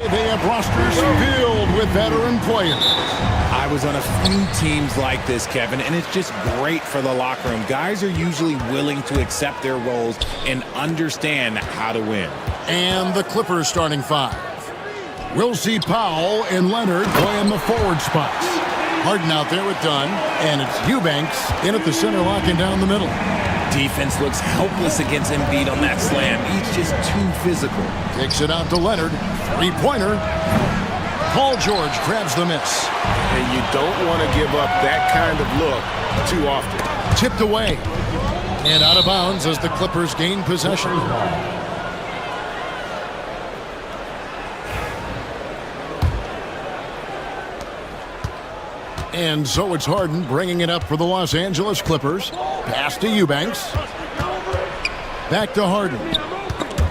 They have rosters filled with veteran players. I was on a few teams like this, Kevin, and it's just great for the locker room. Guys are usually willing to accept their roles and understand how to win. And the Clippers starting five. We'll see Powell and Leonard playing the forward spots. Harden out there with Dunn, and it's Eubanks in at the center, locking down the middle. Defense looks helpless against Embiid on that slam. He's just too physical. Kicks it out to Leonard. Three-pointer. Paul George grabs the miss. And you don't want to give up that kind of look too often. Tipped away. And out of bounds as the Clippers gain possession. And so it's Harden bringing it up for the Los Angeles Clippers. Pass to Eubanks. Back to Harden.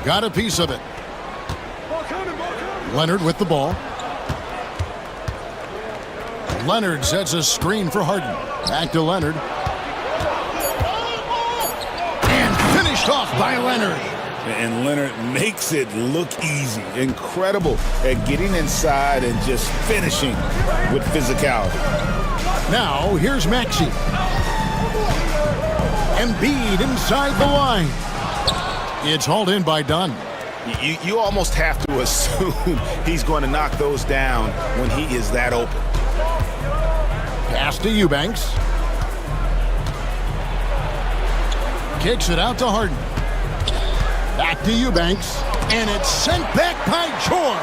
Got a piece of it. Leonard with the ball. Leonard sets a screen for Harden. Back to Leonard. And finished off by Leonard. And Leonard makes it look easy. Incredible at getting inside and just finishing with physicality. Now, here's Maxey. Embiid inside the line. It's hauled in by Dunn. You almost have to assume he's going to knock those down when he is that open. Pass to Eubanks. Kicks it out to Harden. Back to Eubanks. And it's sent back by George.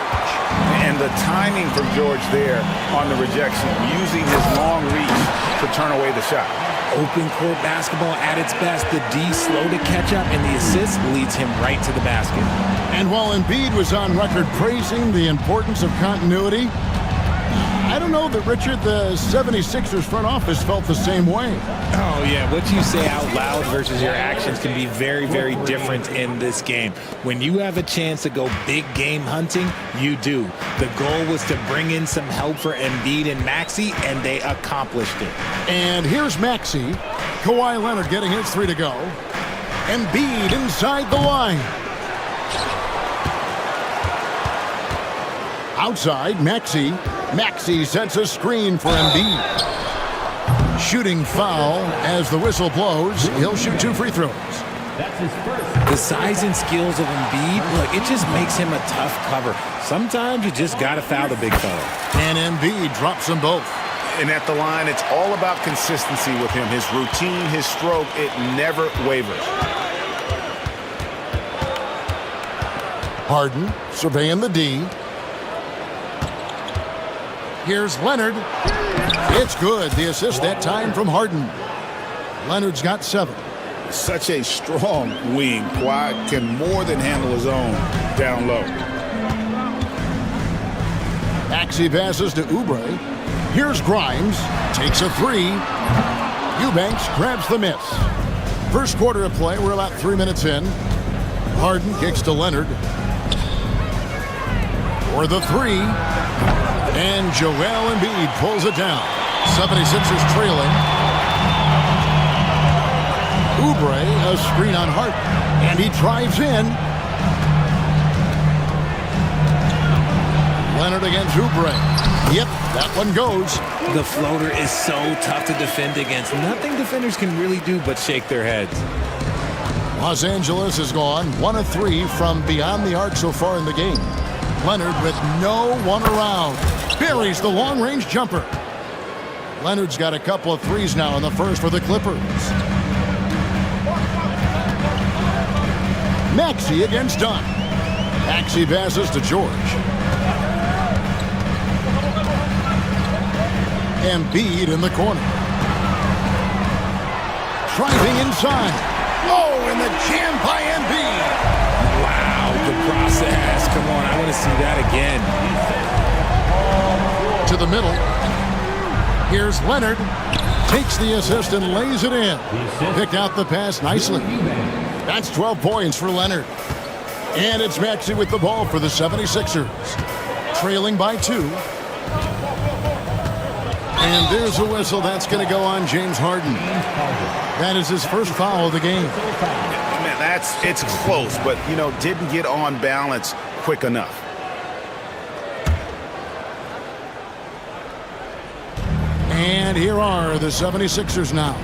And the timing from George there on the rejection, using his long reach to turn away the shot. Open court basketball at its best. The D slow to catch up, and the assist leads him right to the basket. And while Embiid was on record praising the importance of continuity, I don't know that, Richard, the 76ers front office felt the same way. Oh, yeah. What you say out loud versus your actions can be very, very different in this game. When you have a chance to go big game hunting, you do. The goal was to bring in some help for Embiid and Maxey, and they accomplished it. And here's Maxey. Kawhi Leonard getting his three to go. Embiid inside the line. Outside, Maxey. Maxey sets a screen for Embiid. Shooting foul as the whistle blows. He'll shoot two free throws. That's his first. The size and skills of Embiid, look, it just makes him a tough cover. Sometimes you just got to foul the big fella. And Embiid drops them both. And at the line, it's all about consistency with him. His routine, his stroke, it never wavers. Harden surveying the D. Here's Leonard. It's good. The assist that time from Harden. Leonard's got 7. Such a strong wing. Kawhi can more than handle his own down low. Maxey passes to Oubre. Here's Grimes. Takes a 3. Eubanks grabs the miss. First quarter of play. We're about 3 minutes in. Harden kicks to Leonard. For the 3. And Joel Embiid pulls it down. 76ers trailing. Oubre, a screen on Harden. And he drives in. Leonard against Oubre. Yep, that one goes. The floater is so tough to defend against. Nothing defenders can really do but shake their heads. Los Angeles has gone 1 of 3 from beyond the arc so far in the game. Leonard with no one around. Buries the long-range jumper. Leonard's got a couple of threes now in the first for the Clippers. Maxey against Dunn. Maxey passes to George. Embiid in the corner. Driving inside. Oh, and the jam by Embiid. Wow, the process. Come on, I want to see that again. To the middle. Here's Leonard. Takes the assist and lays it in. Picked out the pass nicely. That's 12 points for Leonard. And it's Maxey with the ball for the 76ers. Trailing by 2. And there's a whistle. That's going to go on James Harden. That is his first foul of the game. Man, it's close, but, didn't get on balance quick enough. And here are the 76ers now.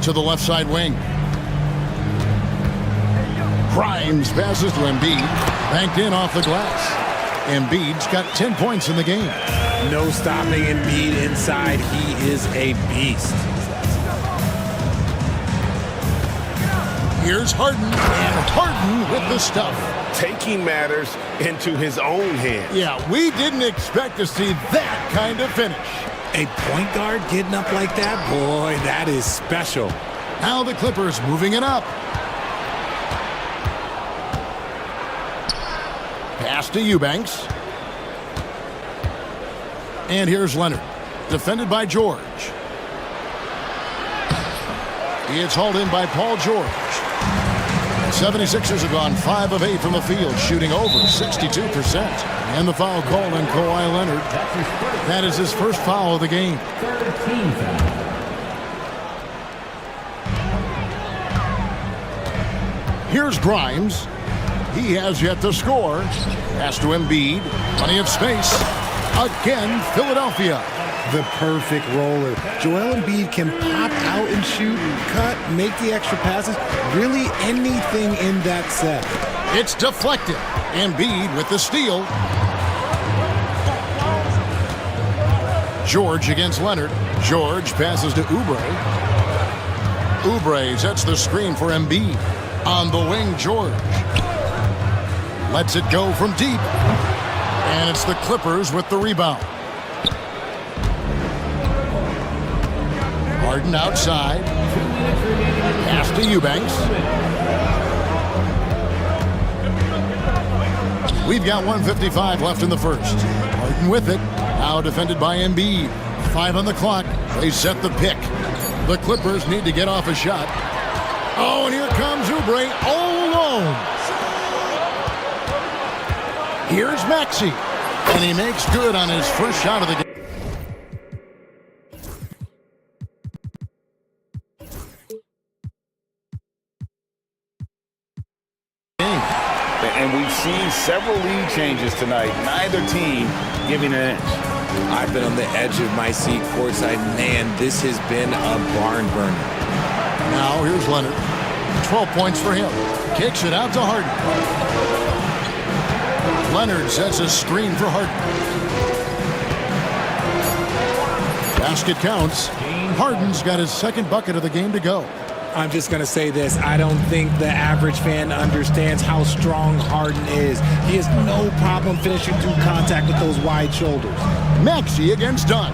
To the left side wing. Grimes passes to Embiid. Banked in off the glass. Embiid's got 10 points in the game. No stopping Embiid inside. He is a beast. Here's Harden, and Harden with the stuff. Taking matters into his own hands. Yeah, we didn't expect to see that kind of finish. A point guard getting up like that? Boy, that is special. Now the Clippers moving it up. Pass to Eubanks. And here's Leonard. Defended by George. It's hauled in by Paul George. The 76ers have gone 5 of 8 from the field, shooting over 62%. And the foul called on Kawhi Leonard. That is his first foul of the game. Here's Grimes. He has yet to score. Pass to Embiid. Plenty of space. Again, Philadelphia. The perfect roller. Joel Embiid can pop out and shoot, cut, make the extra passes. Really anything in that set. It's deflected. Embiid with the steal. George against Leonard. George passes to Oubre. Oubre sets the screen for Embiid. On the wing, George. Lets it go from deep. And it's the Clippers with the rebound. Harden outside. Pass to Eubanks. We've got 1:55 left in the first. Harden with it. Now defended by Embiid. 5 on the clock. They set the pick. The Clippers need to get off a shot. Oh, and here comes Oubre all alone. Here's Maxey. And he makes good on his first shot of the game. And we've seen several lead changes tonight. Neither team giving an inch. I've been on the edge of my seat courtside. Man, this has been a barn burner. Now here's Leonard. 12 points for him. Kicks it out to Harden. Leonard sets a screen for Harden. Basket counts. Harden's got his second bucket of the game to go. I'm just going to say this. I don't think the average fan understands how strong Harden is. He has no problem finishing through contact with those wide shoulders. Maxey against Dunn.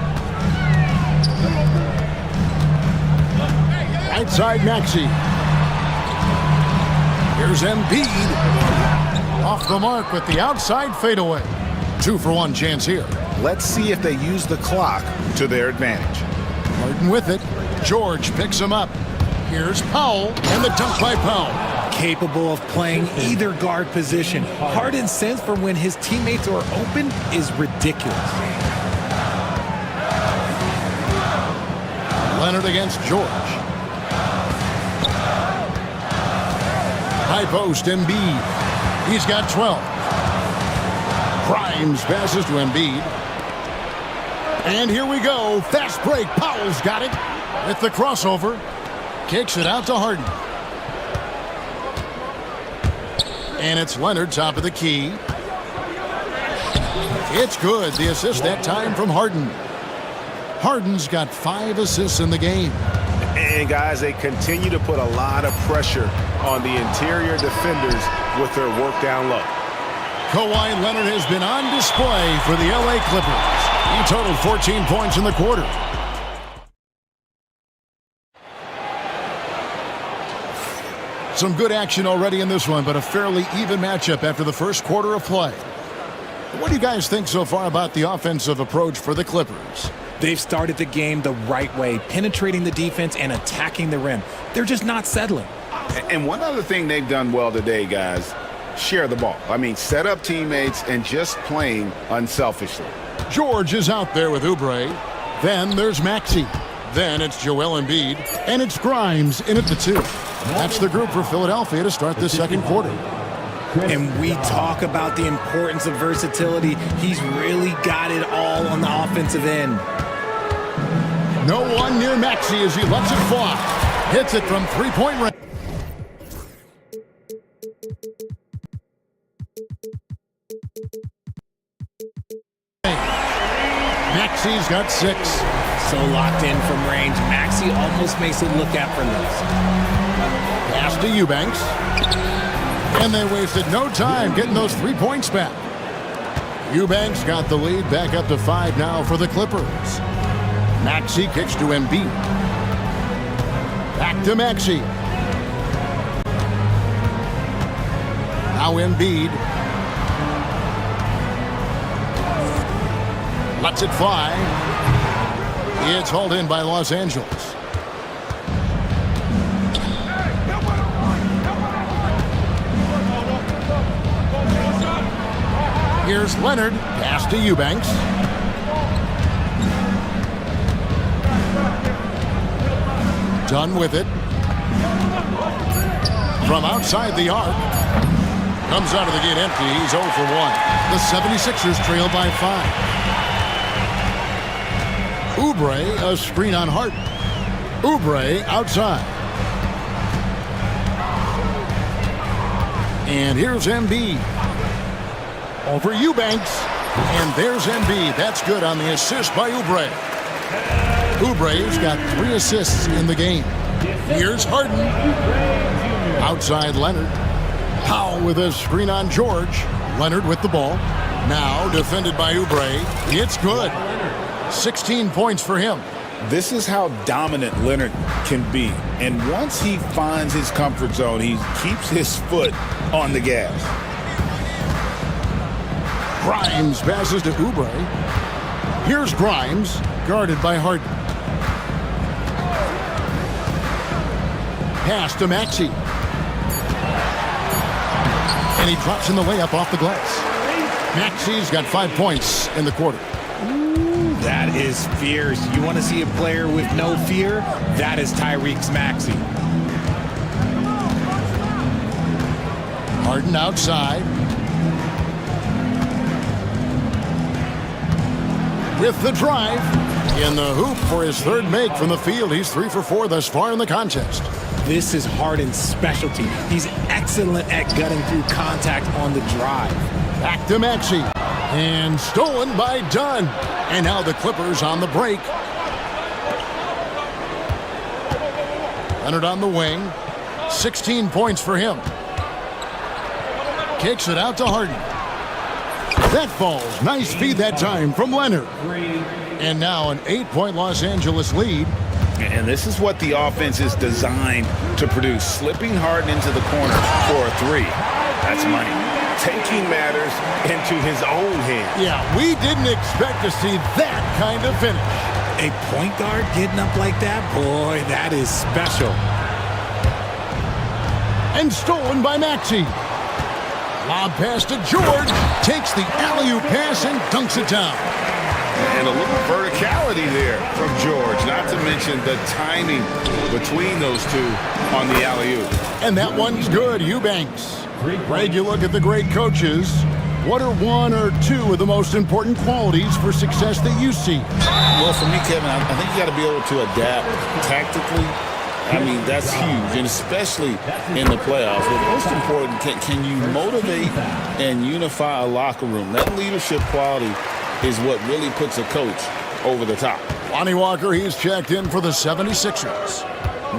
Right side Maxey. Here's Embiid. Off the mark with the outside fadeaway. 2-for-1 chance here. Let's see if they use the clock to their advantage. Harden with it. George picks him up. Here's Powell, and the dunk by Powell. Capable of playing either guard position. Harden's sense for when his teammates are open is ridiculous. Leonard against George. High post, Embiid. He's got 12. Grimes passes to Embiid. And here we go. Fast break. Powell's got it with the crossover. Kicks it out to Harden. And it's Leonard, top of the key. It's good. The assist that time from Harden. Harden's got 5 assists in the game. And guys, they continue to put a lot of pressure on the interior defenders with their work down low. Kawhi Leonard has been on display for the LA Clippers. He totaled 14 points in the quarter. Some good action already in this one, but a fairly even matchup after the first quarter of play. What do you guys think so far about the offensive approach for the Clippers? They've started the game the right way, penetrating the defense and attacking the rim. They're just not settling. And one other thing they've done well today, guys, share the ball. I mean, set up teammates and just playing unselfishly. George is out there with Oubre. Then there's Maxey. Then it's Joel Embiid. And it's Grimes in at the 2. That's the group for Philadelphia to start this second quarter. And we talk about the importance of versatility. He's really got it all on the offensive end. No one near Maxey as he lets it fly. Hits it from three-point range. Maxey's got 6. So locked in from range. Maxey almost makes it look effortless. Pass to Eubanks. And they wasted no time getting those 3 points back. Eubanks got the lead back up to 5 now for the Clippers. Maxey kicks to Embiid. Back to Maxey. Now Embiid. Lets it fly. It's hauled in by Los Angeles. Here's Leonard. Pass to Eubanks. Done with it. From outside the arc. Comes out of the gate empty. He's 0 for 1. The 76ers trail by 5. Oubre, a screen on Harden. Oubre outside. And here's Embiid. Over Eubanks. And there's Embiid. That's good on the assist by Oubre. Oubre's got 3 assists in the game. Here's Harden. Outside Leonard. Powell with a screen on George. Leonard with the ball. Now defended by Oubre. It's good. 16 points for him. This is how dominant Leonard can be. And once he finds his comfort zone, he keeps his foot on the gas. Grimes passes to Oubre. Here's Grimes, guarded by Harden. Pass to Maxey. And he drops in the layup off the glass. Maxey's got 5 points in the quarter. That is fierce. You want to see a player with no fear? That is Tyrese Maxey. Harden outside. With the drive. In the hoop for his 3rd make from the field. He's 3 for 4 thus far in the contest. This is Harden's specialty. He's excellent at gutting through contact on the drive. Back to Maxey. And stolen by Dunn. And now the Clippers on the break. Leonard on the wing. 16 points for him. Kicks it out to Harden. That falls. Nice feed that time from Leonard. And now an 8-point Los Angeles lead. And this is what the offense is designed to produce. Slipping Harden into the corner for a 3. That's money. Taking matters into his own hands. Yeah, we didn't expect to see that kind of finish. A point guard getting up like that? Boy, that is special. And stolen by Maxey. Lob pass to George. Takes the alley-oop pass and dunks it down. And a little verticality there from George, not to mention the timing between those two on the alley-oop. And that one's good, Eubanks. Greg, you look at the great coaches. What are 1 or 2 of the most important qualities for success that you see? Well, for me, Kevin, I think you got to be able to adapt tactically. I mean, that's huge, and especially in the playoffs. But most important, can you motivate and unify a locker room? That leadership quality is what really puts a coach over the top. Lonnie Walker, he's checked in for the 76ers.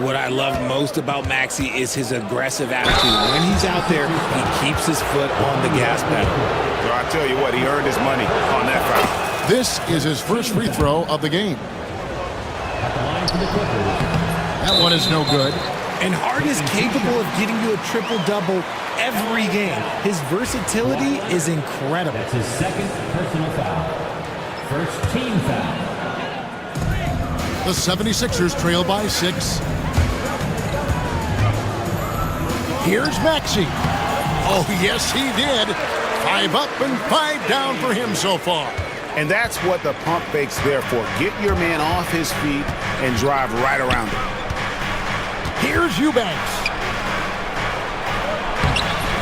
What I love most about Maxey is his aggressive attitude. When he's out there, he keeps his foot on the gas pedal. Well, I tell you what, he earned his money on that foul. This is his first free throw of the game. That one is no good. And Harden is capable of getting you a triple-double every game. His versatility is incredible. That's his 2nd personal foul. First team foul. The 76ers trail by 6. Here's Maxey. Oh, yes, he did. 5 up and 5 down for him so far. And that's what the pump fake's there for. Get your man off his feet and drive right around him. Here's Eubanks.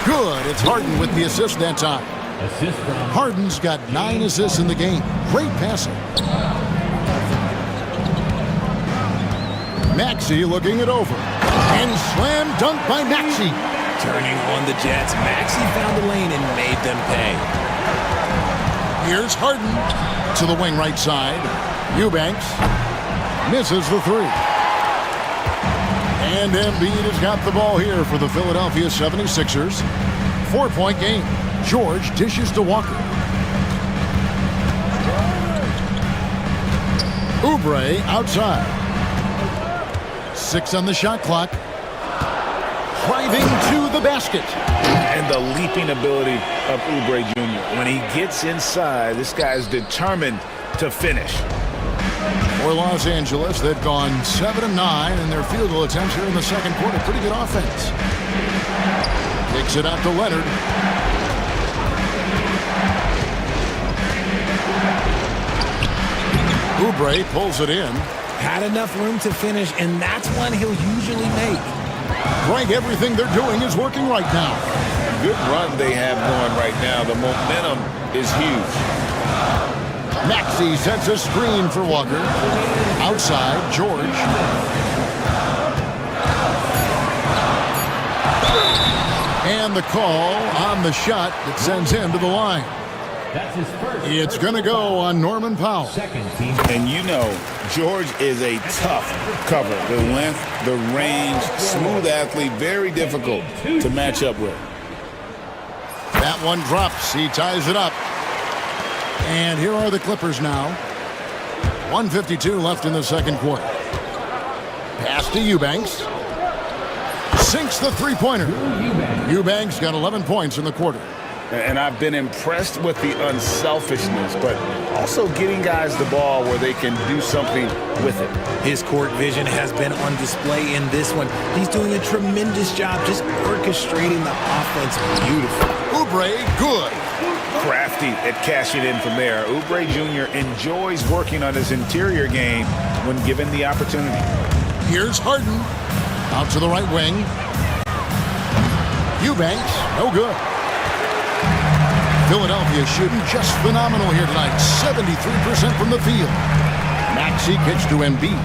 Good. It's Harden with the assist that time. Assist from Harden's got 9 assists in the game. Great passing. Maxey looking it over. And slam dunk by Maxey. Turning on the Jets, Maxey found the lane and made them pay. Here's Harden to the wing right side. Eubanks misses the 3. And Embiid has got the ball here for the Philadelphia 76ers. 4-point game. George dishes to Walker. Oubre outside. 6 on the shot clock. Driving to the basket. And the leaping ability of Oubre Jr. When he gets inside, this guy's determined to finish. For Los Angeles, they've gone 7-9 in their field goal attempts here in the second quarter. Pretty good offense. Kicks it out to Leonard. Oubre pulls it in. Had enough room to finish, and that's one he'll usually make. Greg, everything they're doing is working right now. Good run they have going right now. The momentum is huge. Maxey sets a screen for Walker. Outside, George. And the call on the shot that sends him to the line. That's his first. It's going to go on Norman Powell. Second team. And you know, George is a tough cover. The length, the range, smooth athlete, very difficult to match up with. That one drops. He ties it up. And here are the Clippers now. 1:52 left in the second quarter. Pass to Eubanks. Sinks the three-pointer. Eubanks got 11 points in the quarter. And I've been impressed with the unselfishness, but also getting guys the ball where they can do something with it. His court vision has been on display in this one. He's doing a tremendous job just orchestrating the offense beautifully. Oubre, good. Crafty at cashing in from there. Oubre Jr. enjoys working on his interior game when given the opportunity. Here's Harden. Out to the right wing. Eubanks, no good. Philadelphia shooting just phenomenal here tonight. 73% from the field. Maxey kicks to Embiid.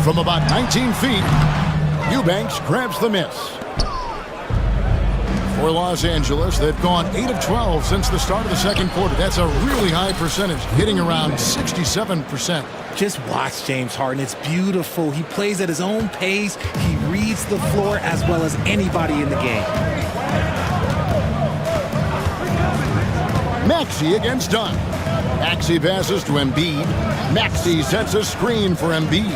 From about 19 feet, Eubanks grabs the miss. For Los Angeles, they've gone 8 of 12 since the start of the second quarter. That's a really high percentage, hitting around 67%. Just watch James Harden. It's beautiful. He plays at his own pace. He reads the floor as well as anybody in the game. Maxey against Dunn. Maxey passes to Embiid. Maxey sets a screen for Embiid.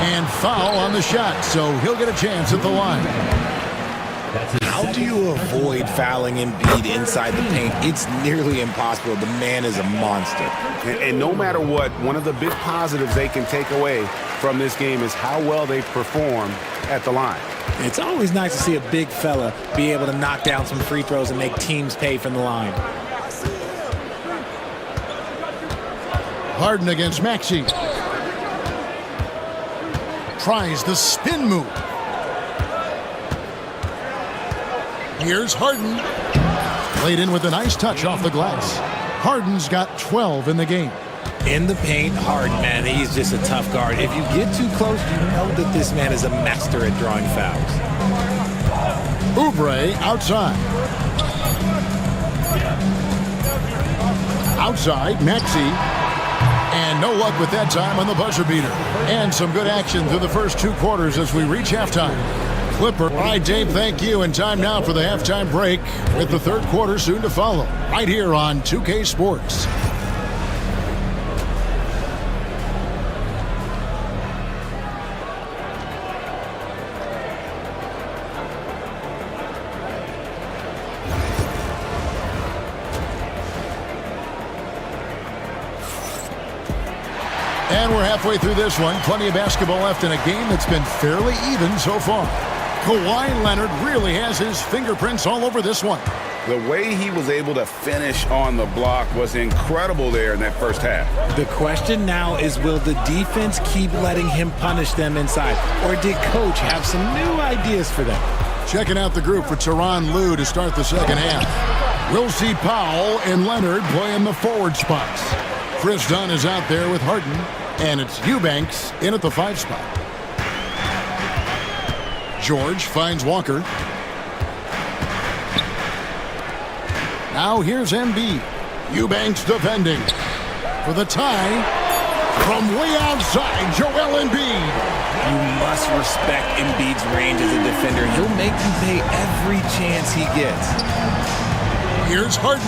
And foul on the shot, so he'll get a chance at the line. How do you avoid fouling Embiid inside the paint? It's nearly impossible. The man is a monster. And no matter what, one of the big positives they can take away from this game is how well they perform at the line. It's always nice to see a big fella be able to knock down some free throws and make teams pay from the line. Harden against Maxey. Tries the spin move. Here's Harden. Played in with a nice touch off the glass. Harden's got 12 in the game. In the paint, Harden, man, he's just a tough guard. If you get too close, you know that this man is a master at drawing fouls. Oubre outside. Outside, Maxey. And no luck with that time on the buzzer beater. And some good action through the first 2 quarters as we reach halftime. Clipper. All right, Dave, thank you. And time now for the halftime break with the third quarter soon to follow. Right here on 2K Sports. And we're halfway through this one. Plenty of basketball left in a game that's been fairly even so far. Kawhi Leonard really has his fingerprints all over this one. The way he was able to finish on the block was incredible there in that first half. The question now is, will the defense keep letting him punish them inside? Or did coach have some new ideas for them? Checking out the group for Tyronn Lue to start the second half. We'll see Powell and Leonard playing the forward spots. Chris Dunn is out there with Harden, and it's Eubanks in at the 5 spot. George finds Walker. Now here's Embiid. Eubanks defending. For the tie, from way outside, Joel Embiid. You must respect Embiid's range as a defender. He'll make you pay every chance he gets. Here's Harden,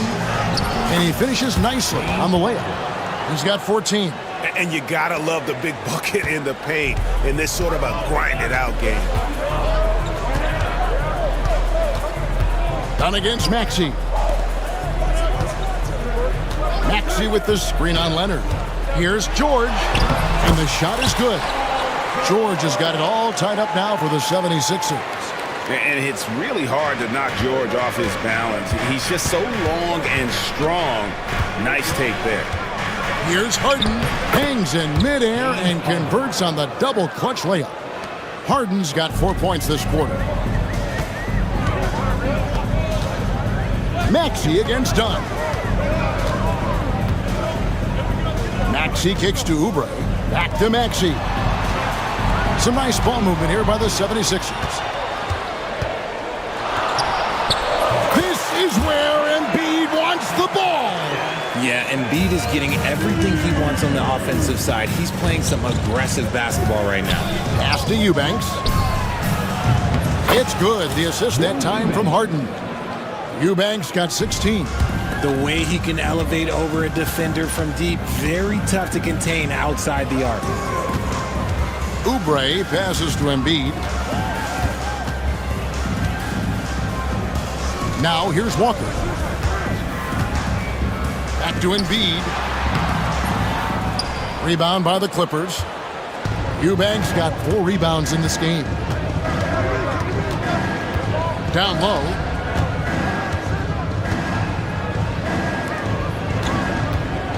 and he finishes nicely on the layup. He's got 14. And you gotta love the big bucket in the paint in this sort of a grinded-out game. Done against Maxey. Maxey with the screen on Leonard. Here's George, and the shot is good. George has got it all tied up now for the 76ers. And it's really hard to knock George off his balance. He's just so long and strong. Nice take there. Here's Harden, hangs in midair and converts on the double clutch layup. Harden's got 4 points this quarter. Maxey against Dunn. Maxey kicks to Oubre. Back to Maxey. Some nice ball movement here by the 76ers. This is where Embiid wants the ball. Yeah, Embiid is getting everything he wants on the offensive side. He's playing some aggressive basketball right now. Pass to Eubanks. It's good. The assist that time from Harden. Eubanks got 16. The way he can elevate over a defender from deep, very tough to contain outside the arc. Oubre passes to Embiid. Now here's Walker. Back to Embiid. Rebound by the Clippers. Eubanks got 4 rebounds in this game. Down low.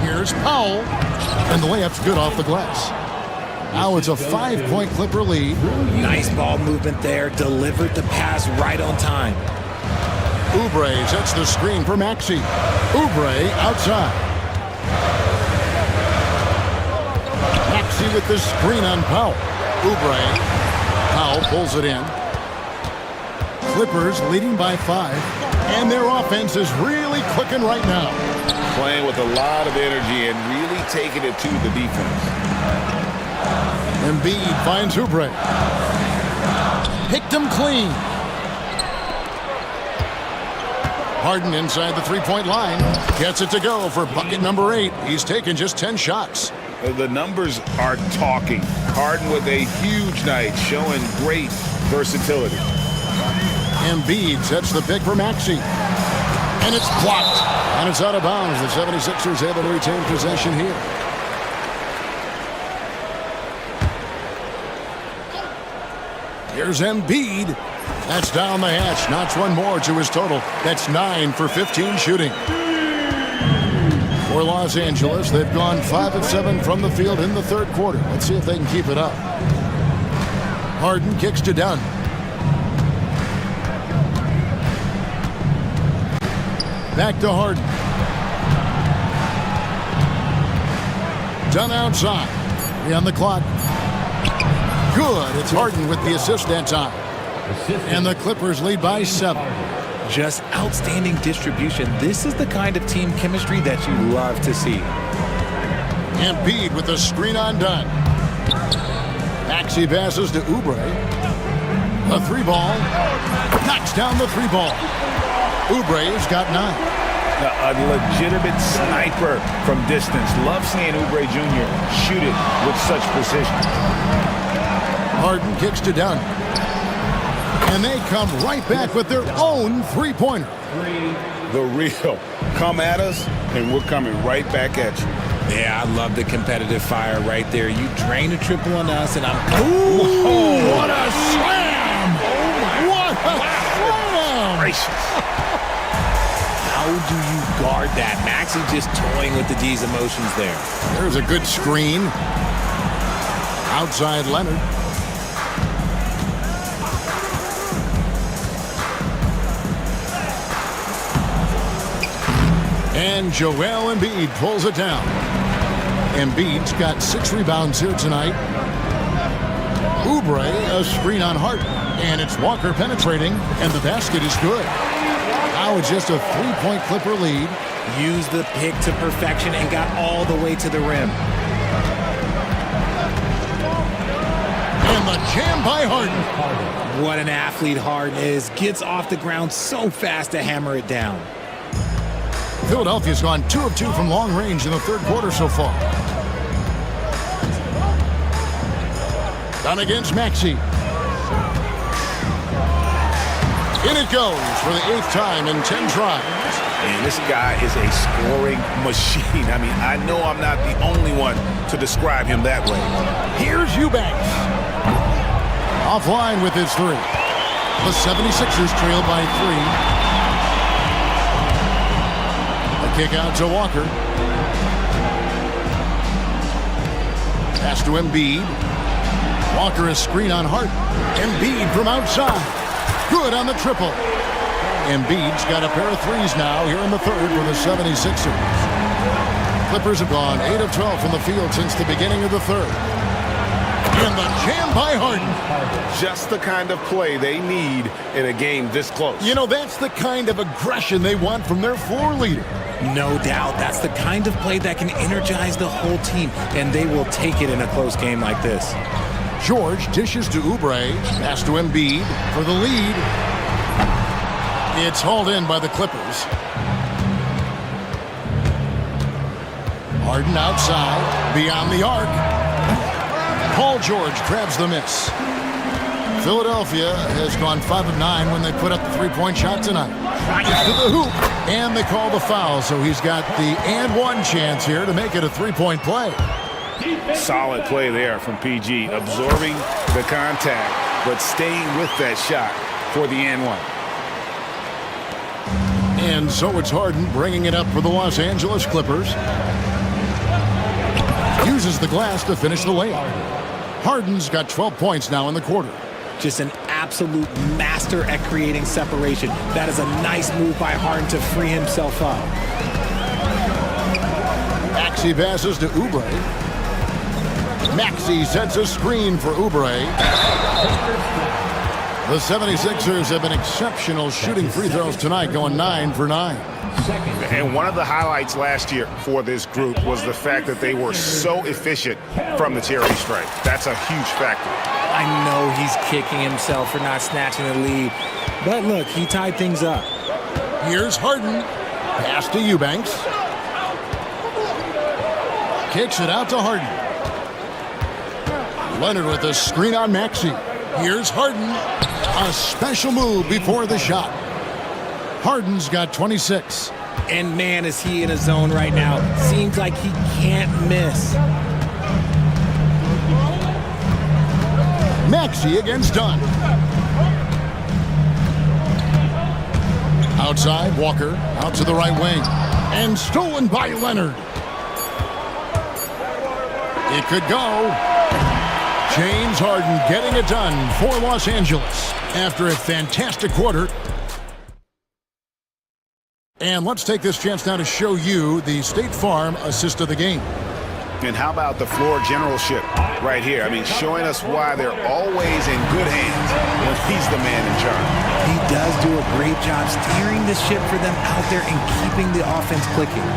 Here's Powell, and the layup's good off the glass. Now it's a 5-point Clipper lead. Nice ball movement there, delivered the pass right on time. Oubre sets the screen for Maxey. Oubre outside. Maxey with the screen on Powell. Oubre. Powell pulls it in. Clippers leading by 5, and their offense is really clicking right now. Playing with a lot of energy and really taking it to the defense. Embiid finds Oubre. Picked him clean. Harden inside the 3-point line. Gets it to go for bucket number 8. He's taken just 10 shots. The numbers are talking. Harden with a huge night, showing great versatility. Embiid sets the pick for Maxey. And it's blocked. And it's out of bounds. The 76ers able to retain possession here. Here's Embiid. That's down the hatch. Notch one more to his total. That's 9 for 15 shooting. For Los Angeles, they've gone 5 of 7 from the field in the third quarter. Let's see if they can keep it up. Harden kicks to Dunn. Back to Harden. Dunn outside. 3 on the clock. Good. It's Harden with the assist that time. And the Clippers lead by 7. Just outstanding distribution. This is the kind of team chemistry that you love to see. Embiid with the screen on Dunn. Maxey passes to Oubre. The 3-ball. Knocks down the 3-ball. Oubre's got 9. A legitimate sniper from distance. Love seeing Oubre Jr. shoot it with such precision. Harden kicks to Dunn. And they come right back with their own 3-pointer. The real. Come at us, and we're coming right back at you. Yeah, I love the competitive fire right there. You drain a triple on us, and I'm... Ooh, what a slam! Oh, my. What a slam! Gracious. how do you guard that? Maxey just toying with the D's emotions there. There's a good screen. Outside Leonard. And Joel Embiid pulls it down. Embiid's got 6 rebounds here tonight. Oubre, a screen on Harden. And it's Walker penetrating, and the basket is good. Now it's just a 3-point Clipper lead. Used the pick to perfection and got all the way to the rim. And the jam by Harden. What an athlete Harden is. Gets off the ground so fast to hammer it down. Philadelphia's gone 2 of 2 from long range in the third quarter so far. Down against Maxey. In it goes for the 8th time in 10 tries. And this guy is a scoring machine. I mean, I know I'm not the only one to describe him that way. Here's Eubanks. Offline with his 3. The 76ers trail by 3. A kick out to Walker. Pass to Embiid. Walker is screen on Harden. Embiid from outside. Good on the triple. Embiid's got a pair of 3s now here in the third for the 76ers. Clippers have gone 8 of 12 from the field since the beginning of the third. And the jam by Harden. Just the kind of play they need in a game this close. You know, that's the kind of aggression they want from their floor leader. No doubt. That's the kind of play that can energize the whole team, and they will take it in a close game like this. George dishes to Oubre. Pass to Embiid for the lead. It's hauled in by the Clippers. Harden outside, beyond the arc. Paul George grabs the miss. Philadelphia has gone 5 of 9 when they put up the 3-point shot tonight. Gets to the hoop, and they call the foul, so he's got the and one chance here to make it a 3-point play. Solid play there from PG, absorbing the contact, but staying with that shot for the and one. And so it's Harden bringing it up for the Los Angeles Clippers. Uses the glass to finish the layup. Harden's got 12 points now in the quarter. Just an absolute master at creating separation. That is a nice move by Harden to free himself up. Maxey passes to Oubre. Maxey sets a screen for Oubre. The 76ers have been exceptional shooting free throws tonight, going 9 for 9. And one of the highlights last year for this group was the fact that they were so efficient from the charity stripe. That's a huge factor. I know he's kicking himself for not snatching the lead, but look, he tied things up. Here's Harden. Pass to Eubanks. Kicks it out to Harden. Leonard with a screen on Maxey. Here's Harden. A special move before the shot. Harden's got 26. And man, is he in a zone right now. Seems like he can't miss. Maxey against Dunn. Outside, Walker out to the right wing. And stolen by Leonard. It could go. James Harden getting it done for Los Angeles after a fantastic quarter. And let's take this chance now to show you the State Farm assist of the game. And how about the floor generalship right here? I mean, showing us why they're always in good hands when he's the man in charge. He does do a great job steering the ship for them out there and keeping the offense clicking.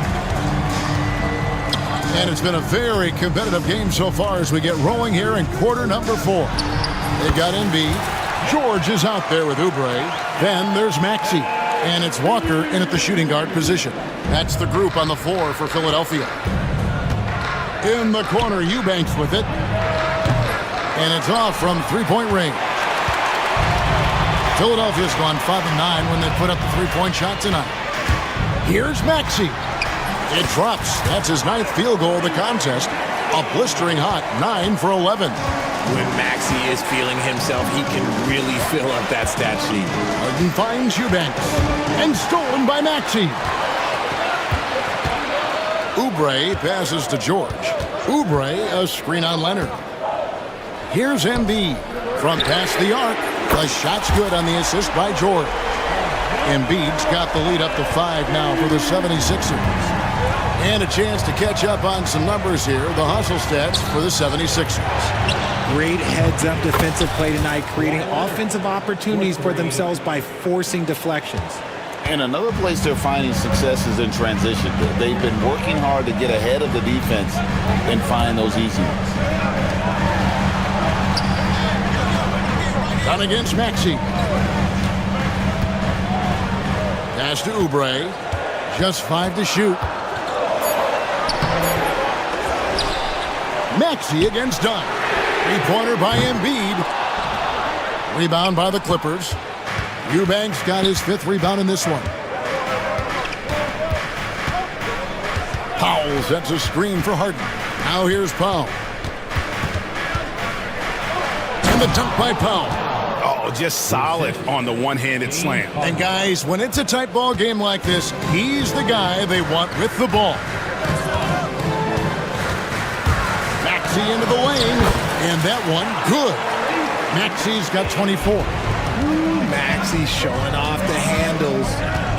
And it's been a very competitive game so far as we get rolling here in quarter number 4. They've got Embiid. George is out there with Oubre. Then there's Maxey. And it's Walker in at the shooting guard position. That's the group on the floor for Philadelphia. In the corner, Eubanks with it. And it's off from 3-point range. Philadelphia's gone 5 of 9 when they put up the 3-point shot tonight. Here's Maxey. It drops. That's his 9th field goal of the contest. A blistering hot 9 for 11. When Maxey is feeling himself, he can really fill up that stat sheet. Harden finds Eubanks. And stolen by Maxey. Oubre passes to George. Oubre, a screen on Leonard. Here's Embiid from past the arc. The shot's good on the assist by George. Embiid's got the lead up to 5 now for the 76ers. And a chance to catch up on some numbers here. The hustle stats for the 76ers. Great heads-up defensive play tonight, creating offensive opportunities for themselves by forcing deflections. And another place they're finding success is in transition. They've been working hard to get ahead of the defense and find those easy ones. Done against Maxey. Pass to Oubre. Just 5 to shoot. Maxey against Dunn. Three-pointer by Embiid. Rebound by the Clippers. Eubanks got his 5th rebound in this one. Powell sets a screen for Harden. Now here's Powell. And the dunk by Powell. Oh, just solid on the one-handed slam. And guys, when it's a tight ball game like this, he's the guy they want with the ball. Maxey into the lane, and that one good. Maxey's got 24. Maxey showing off the handles.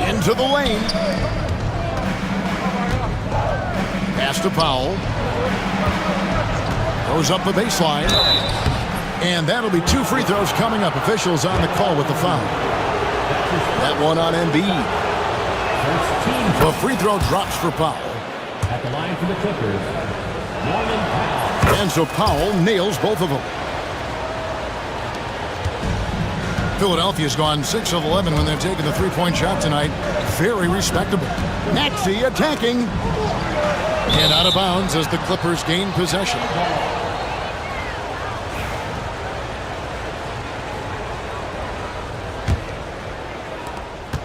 Into the lane. Pass to Powell. Goes up the baseline. And that'll be 2 free throws coming up. Officials on the call with the foul. That one on Embiid. The free throw drops for Powell. At the line for the Clippers, And so Powell nails both of them. Philadelphia's gone 6 of 11 when they've taken the three-point shot tonight. Very respectable. Maxey attacking. And out of bounds as the Clippers gain possession.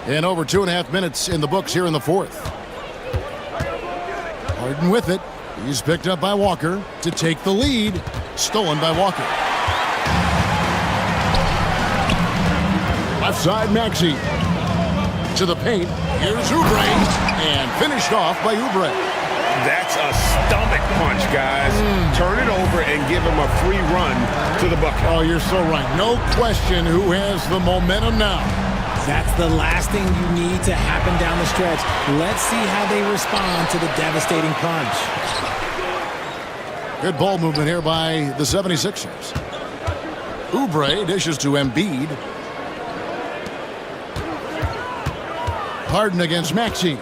And over 2.5 minutes in the books here in the fourth. Harden with it. He's picked up by Walker to take the lead. Stolen by Walker. Left side, Maxey. To the paint. Here's Oubre. And finished off by Oubre. That's a stomach punch, guys. Turn it over and give him a free run to the bucket. Oh, you're so right. No question who has the momentum now. That's the last thing you need to happen down the stretch. Let's see how they respond to the devastating punch. Good ball movement here by the 76ers. Oubre dishes to Embiid. Harden against Maxey.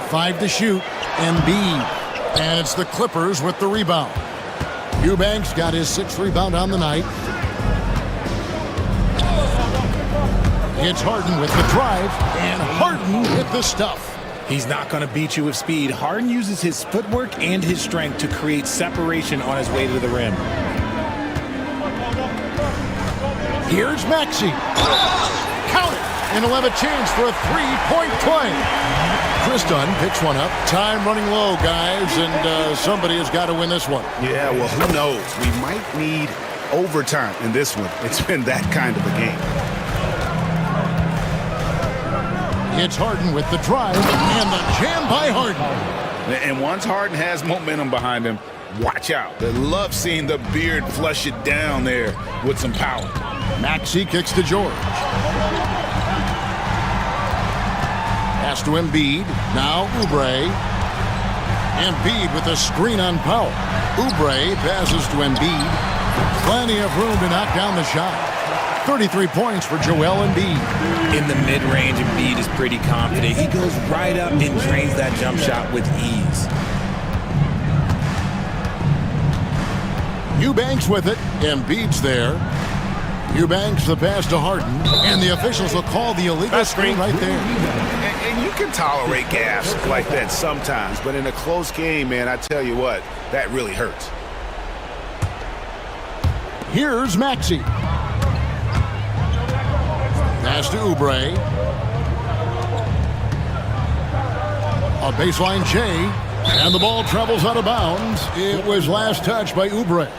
5 to shoot. Embiid. And it's the Clippers with the rebound. Eubanks got his 6th rebound on the night. It's Harden with the drive. And Harden with the stuff. He's not going to beat you with speed. Harden uses his footwork and his strength to create separation on his way to the rim. Here's Maxey. Count it. And he'll have a chance for a 3-point play. Chris Dunn picks one up. Time running low, guys, and somebody has got to win this one. Yeah, well, who knows? We might need overtime in this one. It's been that kind of a game. It's Harden with the drive and the jam by Harden. And once Harden has momentum behind him, watch out. They love seeing the beard flush it down there with some power. Maxey kicks to George. Pass to Embiid. Now Oubre. Embiid with a screen on Powell. Oubre passes to Embiid. Plenty of room to knock down the shot. 33 points for Joel Embiid. In the mid-range, Embiid is pretty confident. He goes right up and drains that jump shot with ease. Eubanks with it. Embiid's there. Eubanks the pass to Harden. And the officials will call the illegal screen right there. And you can tolerate gaffes like that sometimes, but in a close game, man, I tell you what, that really hurts. Here's Maxey. Pass to Oubre. A baseline J. And the ball travels out of bounds. It was last touched by Oubre.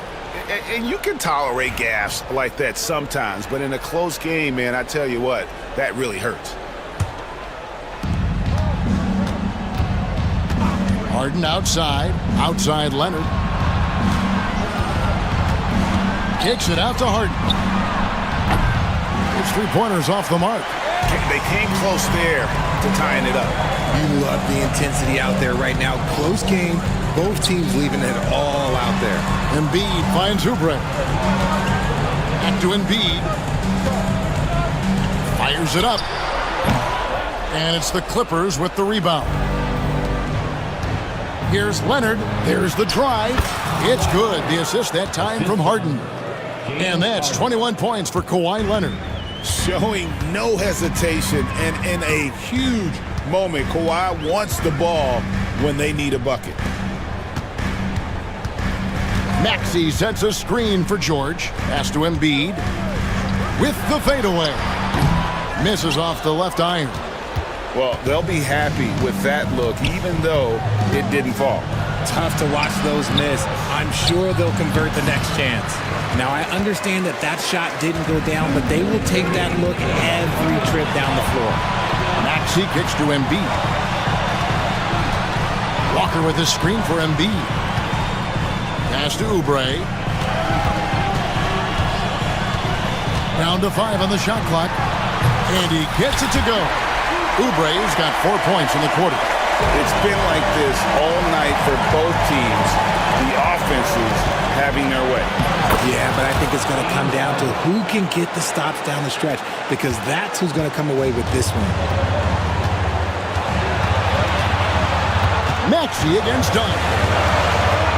And you can tolerate gaffes like that sometimes, but in a close game, man, I tell you what, that really hurts. Harden outside. Outside Leonard. Kicks it out to Harden. His three-pointers off the mark. They came close there to tying it up. You love the intensity out there right now. Close game. Both teams leaving it all out there. Embiid finds Oubre. Back to Embiid. Fires it up. And it's the Clippers with the rebound. Here's Leonard. There's the drive. It's good. The assist that time from Harden. And that's 21 points for Kawhi Leonard. Showing no hesitation, and in a huge moment, Kawhi wants the ball when they need a bucket. Maxey sets a screen for George. Pass to Embiid. With the fadeaway. Misses off the left iron. Well, they'll be happy with that look, even though it didn't fall. Tough to watch those miss. I'm sure they'll convert the next chance. Now, I understand that that shot didn't go down, but they will take that look every trip down the floor. Maxey kicks to Embiid. Walker with a screen for Embiid. Pass to Oubre. Down to 5 on the shot clock. And he gets it to go. Oubre's got 4 points in the quarter. It's been like this all night for both teams. The offenses having their way. Yeah, but I think it's going to come down to who can get the stops down the stretch, because that's who's going to come away with this one. Maxey against Dunn.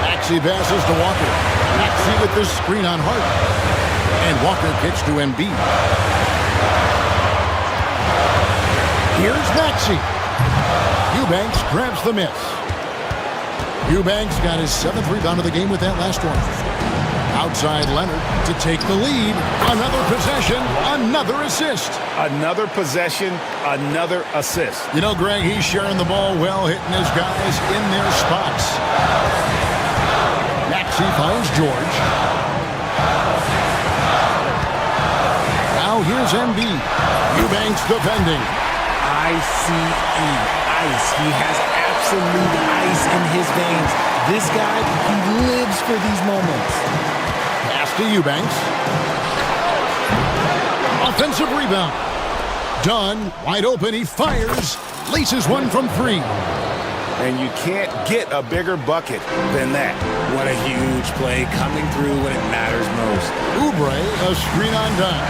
Maxey passes to Walker. Maxey with the screen on Harden. And Walker kicks to Embiid. Here's Maxey. Eubanks grabs the miss. Eubanks got his 7th rebound of the game with that last one. Outside Leonard to take the lead. Another possession, another assist. Another possession, another assist. You know, Greg, he's sharing the ball well, hitting his guys in their spots. Maxey finds George. Now here's Embiid. Eubanks defending. Ice. He has absolute ice in his veins. This guy, he lives for these moments. Pass to Eubanks. Offensive rebound. Dunn, wide open, he fires. Laces one from 3. And you can't get a bigger bucket than that. What a huge play coming through when it matters most. Oubre, a screen on Dunn.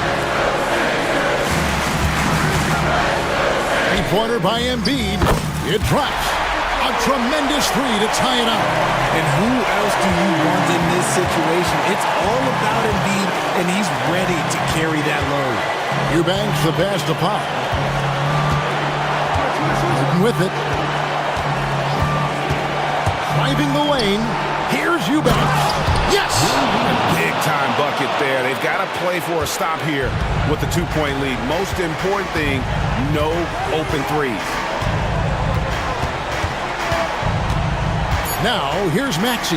Three-pointer by Embiid. It drops. A tremendous 3 to tie it up. And who else do you want in this situation? It's all about Embiid, and he's ready to carry that load. Eubanks the pass to Pop. With it. Driving the lane. Here's Eubanks. Yes! Big-time bucket there. They've got to play for a stop here with the 2-point lead. Most important thing, no open threes. Now, here's Maxey.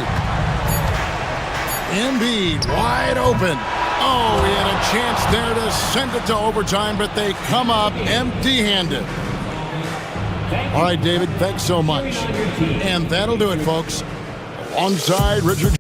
Embiid wide open. Oh, he had a chance there to send it to overtime, but they come up empty-handed. All right, David, thanks so much. And that'll do it, folks. Alongside Richard.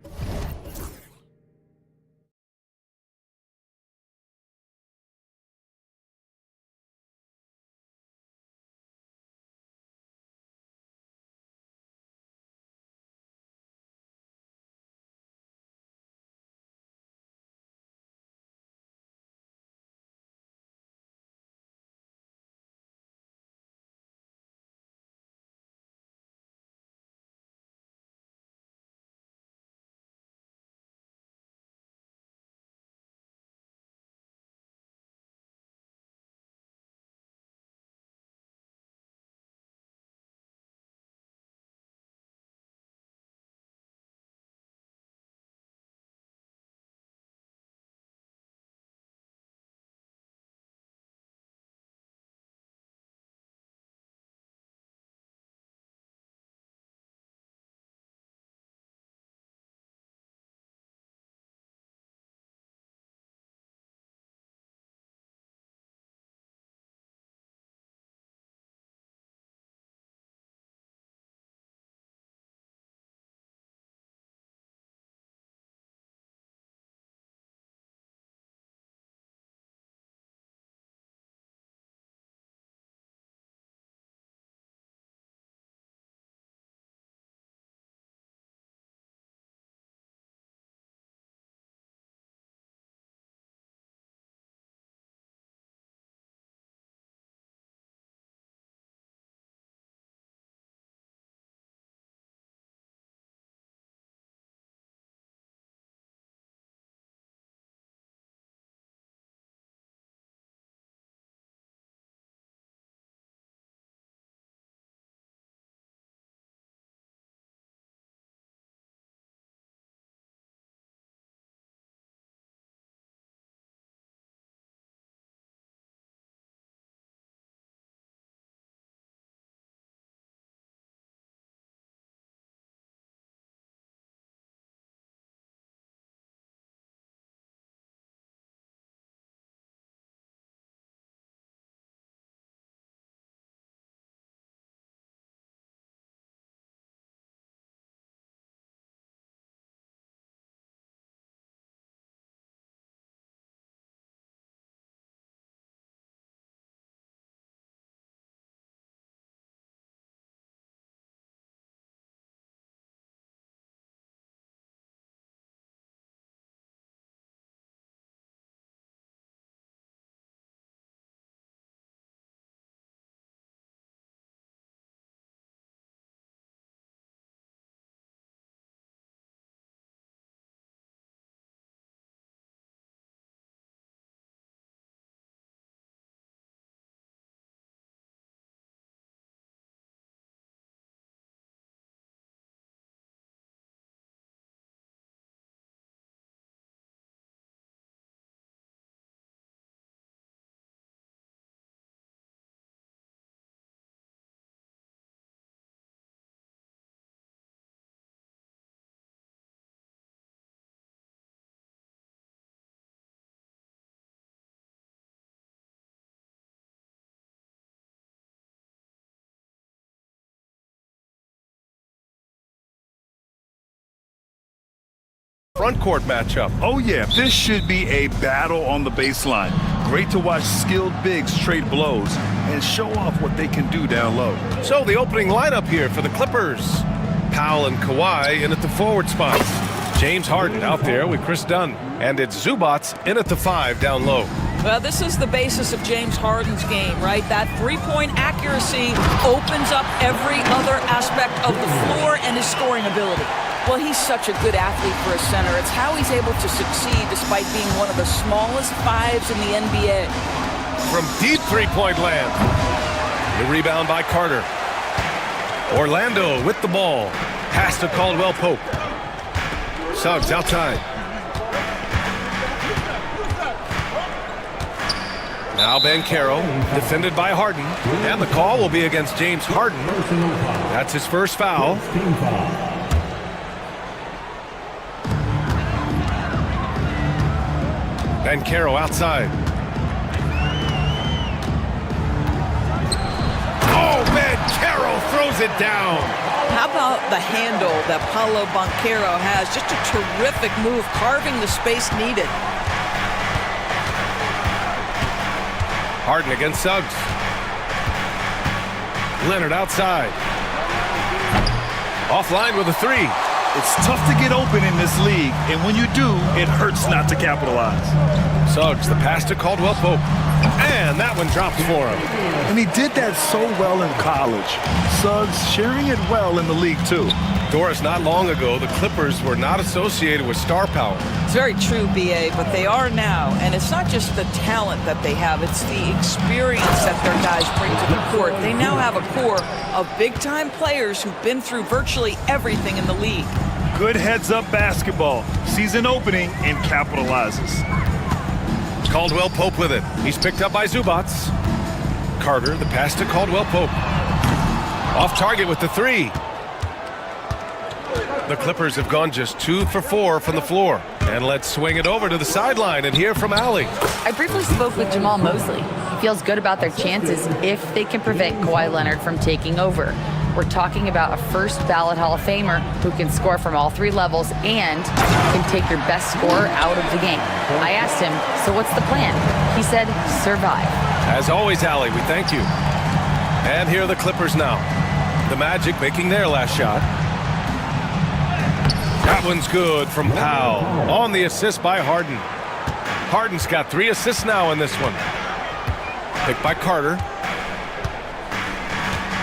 front court matchup. Oh yeah, this should be a battle on the baseline. Great to watch skilled bigs trade blows and show off what they can do down low. So the opening lineup here for the Clippers. Powell and Kawhi in at the forward spots. James Harden out there with Chris Dunn. And it's Zubats in at the 5 down low. Well, this is the basis of James Harden's game, right? That three-point accuracy opens up every other aspect of the floor and his scoring ability. Well, he's such a good athlete for a center. It's how he's able to succeed despite being one of the smallest fives in the NBA. From deep three-point land. The rebound by Carter. Orlando with the ball. Pass to Caldwell Pope. Suggs outside. Now Banchero, defended by Harden. And the call will be against James Harden. That's his first foul. Banchero outside. Oh, Banchero throws it down. How about the handle that Paolo Banchero has? Just a terrific move, carving the space needed. Harden against Suggs. Leonard outside. Offline with a 3. It's tough to get open in this league, and when you do, it hurts not to capitalize. Suggs, the pass to Caldwell Pope. And that one drops for him. And he did that so well in college. Suggs sharing it well in the league, too. Doris, not long ago, the Clippers were not associated with star power. It's very true, B.A., but they are now. And it's not just the talent that they have, it's the experience that their guys bring to the court. They now have a core of big-time players who've been through virtually everything in the league. Good heads-up basketball. Season opening and capitalizes. Caldwell Pope with it. He's picked up by Zubats. Carter, the pass to Caldwell Pope. Off target with the 3. The Clippers have gone just 2 for 4 from the floor. And let's swing it over to the sideline and hear from Allie. I briefly spoke with Jamal Mosley. He feels good about their chances if they can prevent Kawhi Leonard from taking over. We're talking about a first ballot Hall of Famer who can score from all 3 levels and can take your best scorer out of the game. I asked him, so what's the plan? He said, survive. As always, Allie, we thank you. And here are the Clippers now. The Magic making their last shot. That one's good from Powell. On the assist by Harden. Harden's got 3 assists now in this one. Picked by Carter.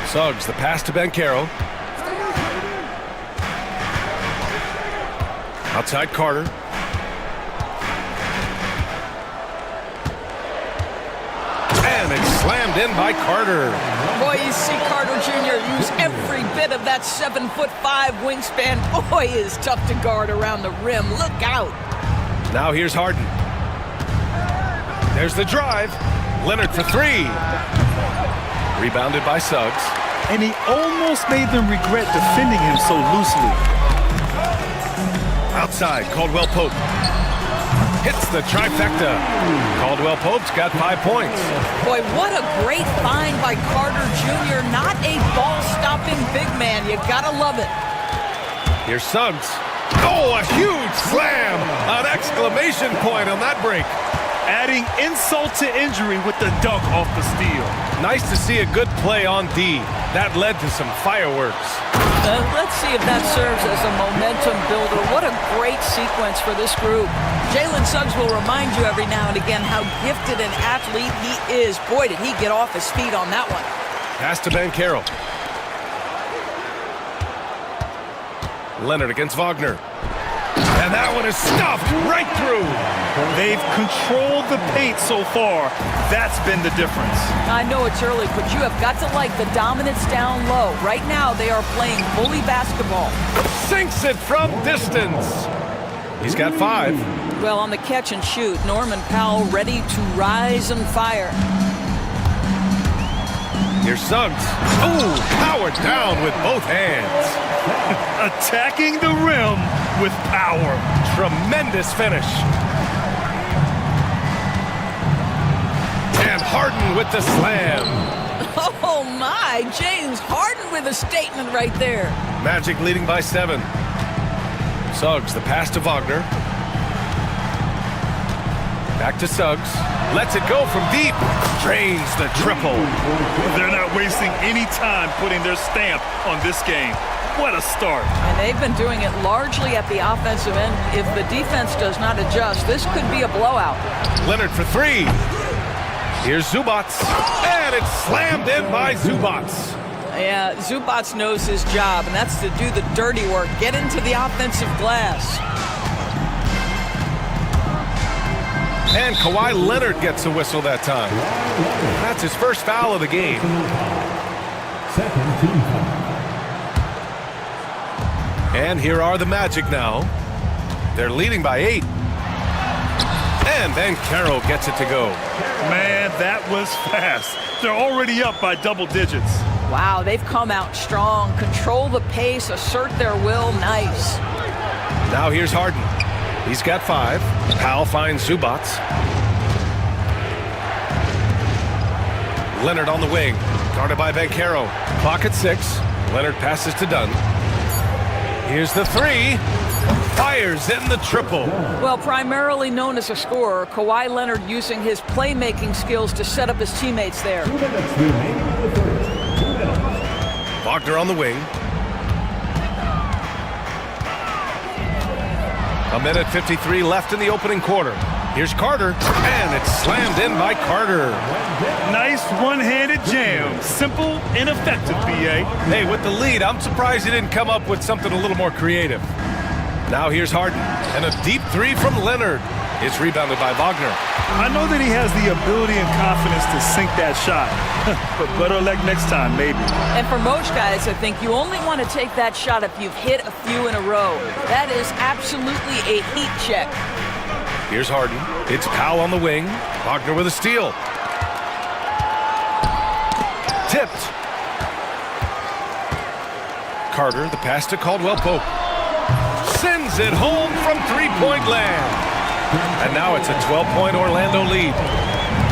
Suggs, the pass to Banchero. Outside Carter. And it's slammed in by Carter. Boy, you see Carter Jr. use every bit of that 7'5" wingspan. Boy, is tough to guard around the rim. Look out. Now here's Harden. There's the drive. Leonard for 3. Rebounded by Suggs. And he almost made them regret defending him so loosely. Outside, Caldwell Pope. Hits the trifecta. Caldwell Pope's got 5 points. Boy, what a great find by Carter Jr. Not a ball-stopping big man. You gotta love it. Here's Suggs. Oh, a huge slam! An exclamation point on that break. Adding insult to injury with the dunk off the steal. Nice to see a good play on D. That led to some fireworks. Let's see if that serves as a momentum builder. What a great sequence for this group. Jalen Suggs will remind you every now and again how gifted an athlete he is. Boy, did he get off his feet on that one. Pass to Banchero. Leonard against Wagner. And that one is stuffed right through. They've controlled the paint so far. That's been the difference. I know it's early, but you have got to like the dominance down low. Right now, they are playing bully basketball. Sinks it from distance. He's got 5. Well, on the catch and shoot, Norman Powell ready to rise and fire. Here's Suggs. Ooh, powered down with both hands. Attacking the rim with power. Tremendous finish. And Harden with the slam. Oh my, James Harden with a statement right there. Magic leading by 7. Suggs, the pass to Wagner. Back to Suggs. Lets it go from deep. Drains the triple. They're not wasting any time putting their stamp on this game. What a start. And they've been doing it largely at the offensive end. If the defense does not adjust, this could be a blowout. Leonard for three. Here's Zubats. And it's slammed in by Zubats. Yeah, Zubats knows his job, and that's to do the dirty work. Get into the offensive glass. And Kawhi Leonard gets a whistle that time. That's his first foul of the game. Second team foul. And here are the Magic now. They're leading by 8. And Bankero gets it to go. Man, that was fast. They're already up by double digits. Wow, they've come out strong. Control the pace, assert their will. Nice. Now here's Harden. He's got 5. Powell finds Zubats. Leonard on the wing. Guarded by Bankero. Clock at 6. Leonard passes to Dunn. Here's the 3. Fires in the triple. Well, primarily known as a scorer, Kawhi Leonard using his playmaking skills to set up his teammates there. Wagner on the wing. A minute 53 left in the opening quarter. Here's Carter, and it's slammed in by Carter. Nice one-handed jam. Simple and effective, B.A. Hey, with the lead, I'm surprised he didn't come up with something a little more creative. Now here's Harden, and a deep 3 from Leonard. It's rebounded by Wagner. I know that he has the ability and confidence to sink that shot, but better luck next time, maybe. And for most guys, I think you only want to take that shot if you've hit a few in a row. That is absolutely a heat check. Here's Harden. It's Powell on the wing. Wagner with a steal. Tipped. Carter, the pass to Caldwell Pope. Sends it home from three-point land. And now it's a 12-point Orlando lead.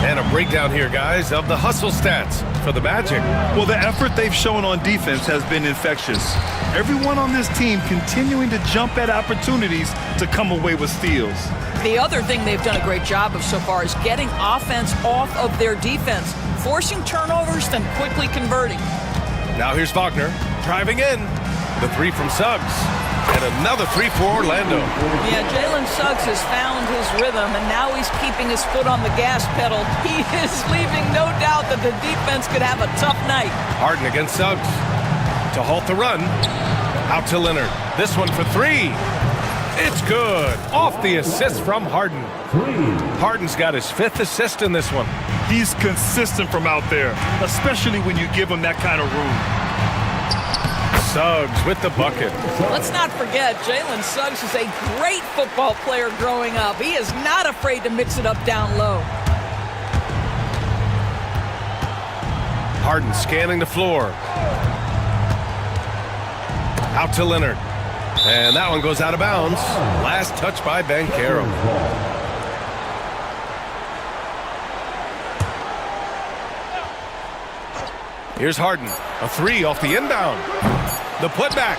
And a breakdown here, guys, of the hustle stats for the Magic. Well, the effort they've shown on defense has been infectious. Everyone on this team continuing to jump at opportunities to come away with steals. The other thing they've done a great job of so far is getting offense off of their defense, forcing turnovers, then quickly converting. Now here's Wagner, driving in. The 3 from Suggs. And another 3 for Orlando. Yeah, Jalen Suggs has found his rhythm, and now he's keeping his foot on the gas pedal. He is leaving no doubt that the defense could have a tough night. Harden against Suggs. To halt the run. Out to Leonard. This one for 3. It's good. Off the assist from Harden. Harden's got his 5th assist in this one. He's consistent from out there, especially when you give him that kind of room. Suggs with the bucket. Let's not forget, Jalen Suggs is a great football player growing up. He is not afraid to mix it up down low. Harden scanning the floor. Out to Leonard. And that one goes out of bounds. Last touch by Bankero. Here's Harden. A 3 off the inbound. The putback.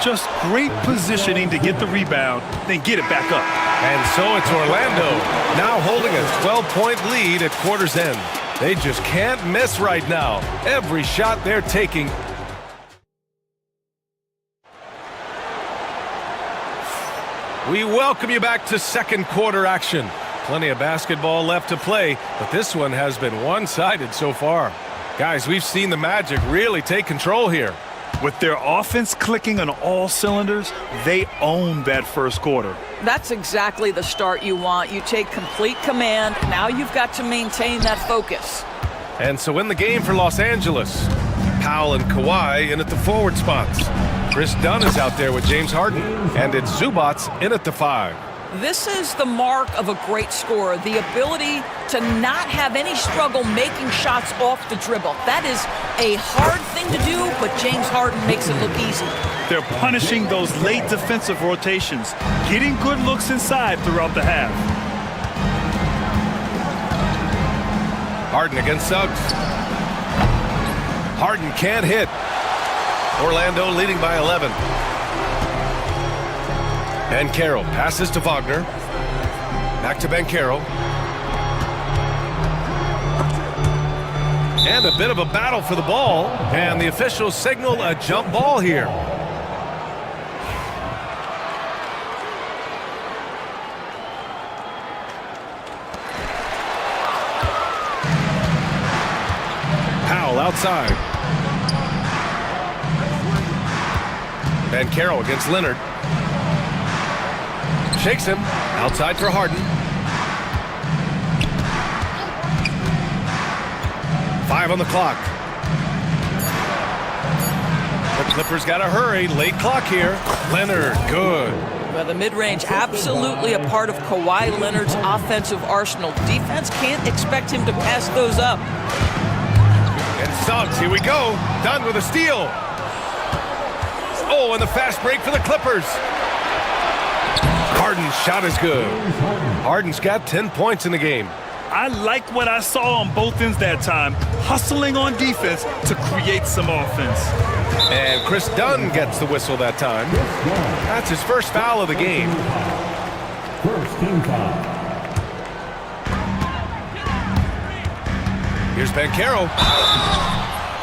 Just great positioning to get the rebound, then get it back up. And so it's Orlando, now holding a 12-point lead at quarter's end. They just can't miss right now. Every shot they're taking. We welcome you back to second quarter action. Plenty of basketball left to play, but this one has been one-sided so far. Guys, we've seen the Magic really take control here. With their offense clicking on all cylinders, they own that first quarter. That's exactly the start you want. You take complete command. Now you've got to maintain that focus. And so in the game for Los Angeles, Powell and Kawhi in at the forward spots. Chris Dunn is out there with James Harden, and it's Zubats in at the 5. This is the mark of a great scorer, the ability to not have any struggle making shots off the dribble. That is a hard thing to do, but James Harden makes it look easy. They're punishing those late defensive rotations, getting good looks inside throughout the half. Harden against Suggs. Harden can't hit. Orlando leading by 11. Banchero passes to Wagner. Back to Banchero. And a bit of a battle for the ball. And the officials signal a jump ball here. Powell outside. Banchero against Leonard. Shakes him. Outside for Harden. 5 on the clock. The Clippers got to hurry. Late clock here. Leonard, good. Well, the mid-range absolutely a part of Kawhi Leonard's offensive arsenal. Defense can't expect him to pass those up. And Suggs, here we go. Done with a steal. Oh, and the fast break for the Clippers. Harden's shot is good. Harden's got 10 points in the game. I liked what I saw on both ends that time, hustling on defense to create some offense. And Chris Dunn gets the whistle that time. That's his first foul of the game. First team foul. Here's Banchero.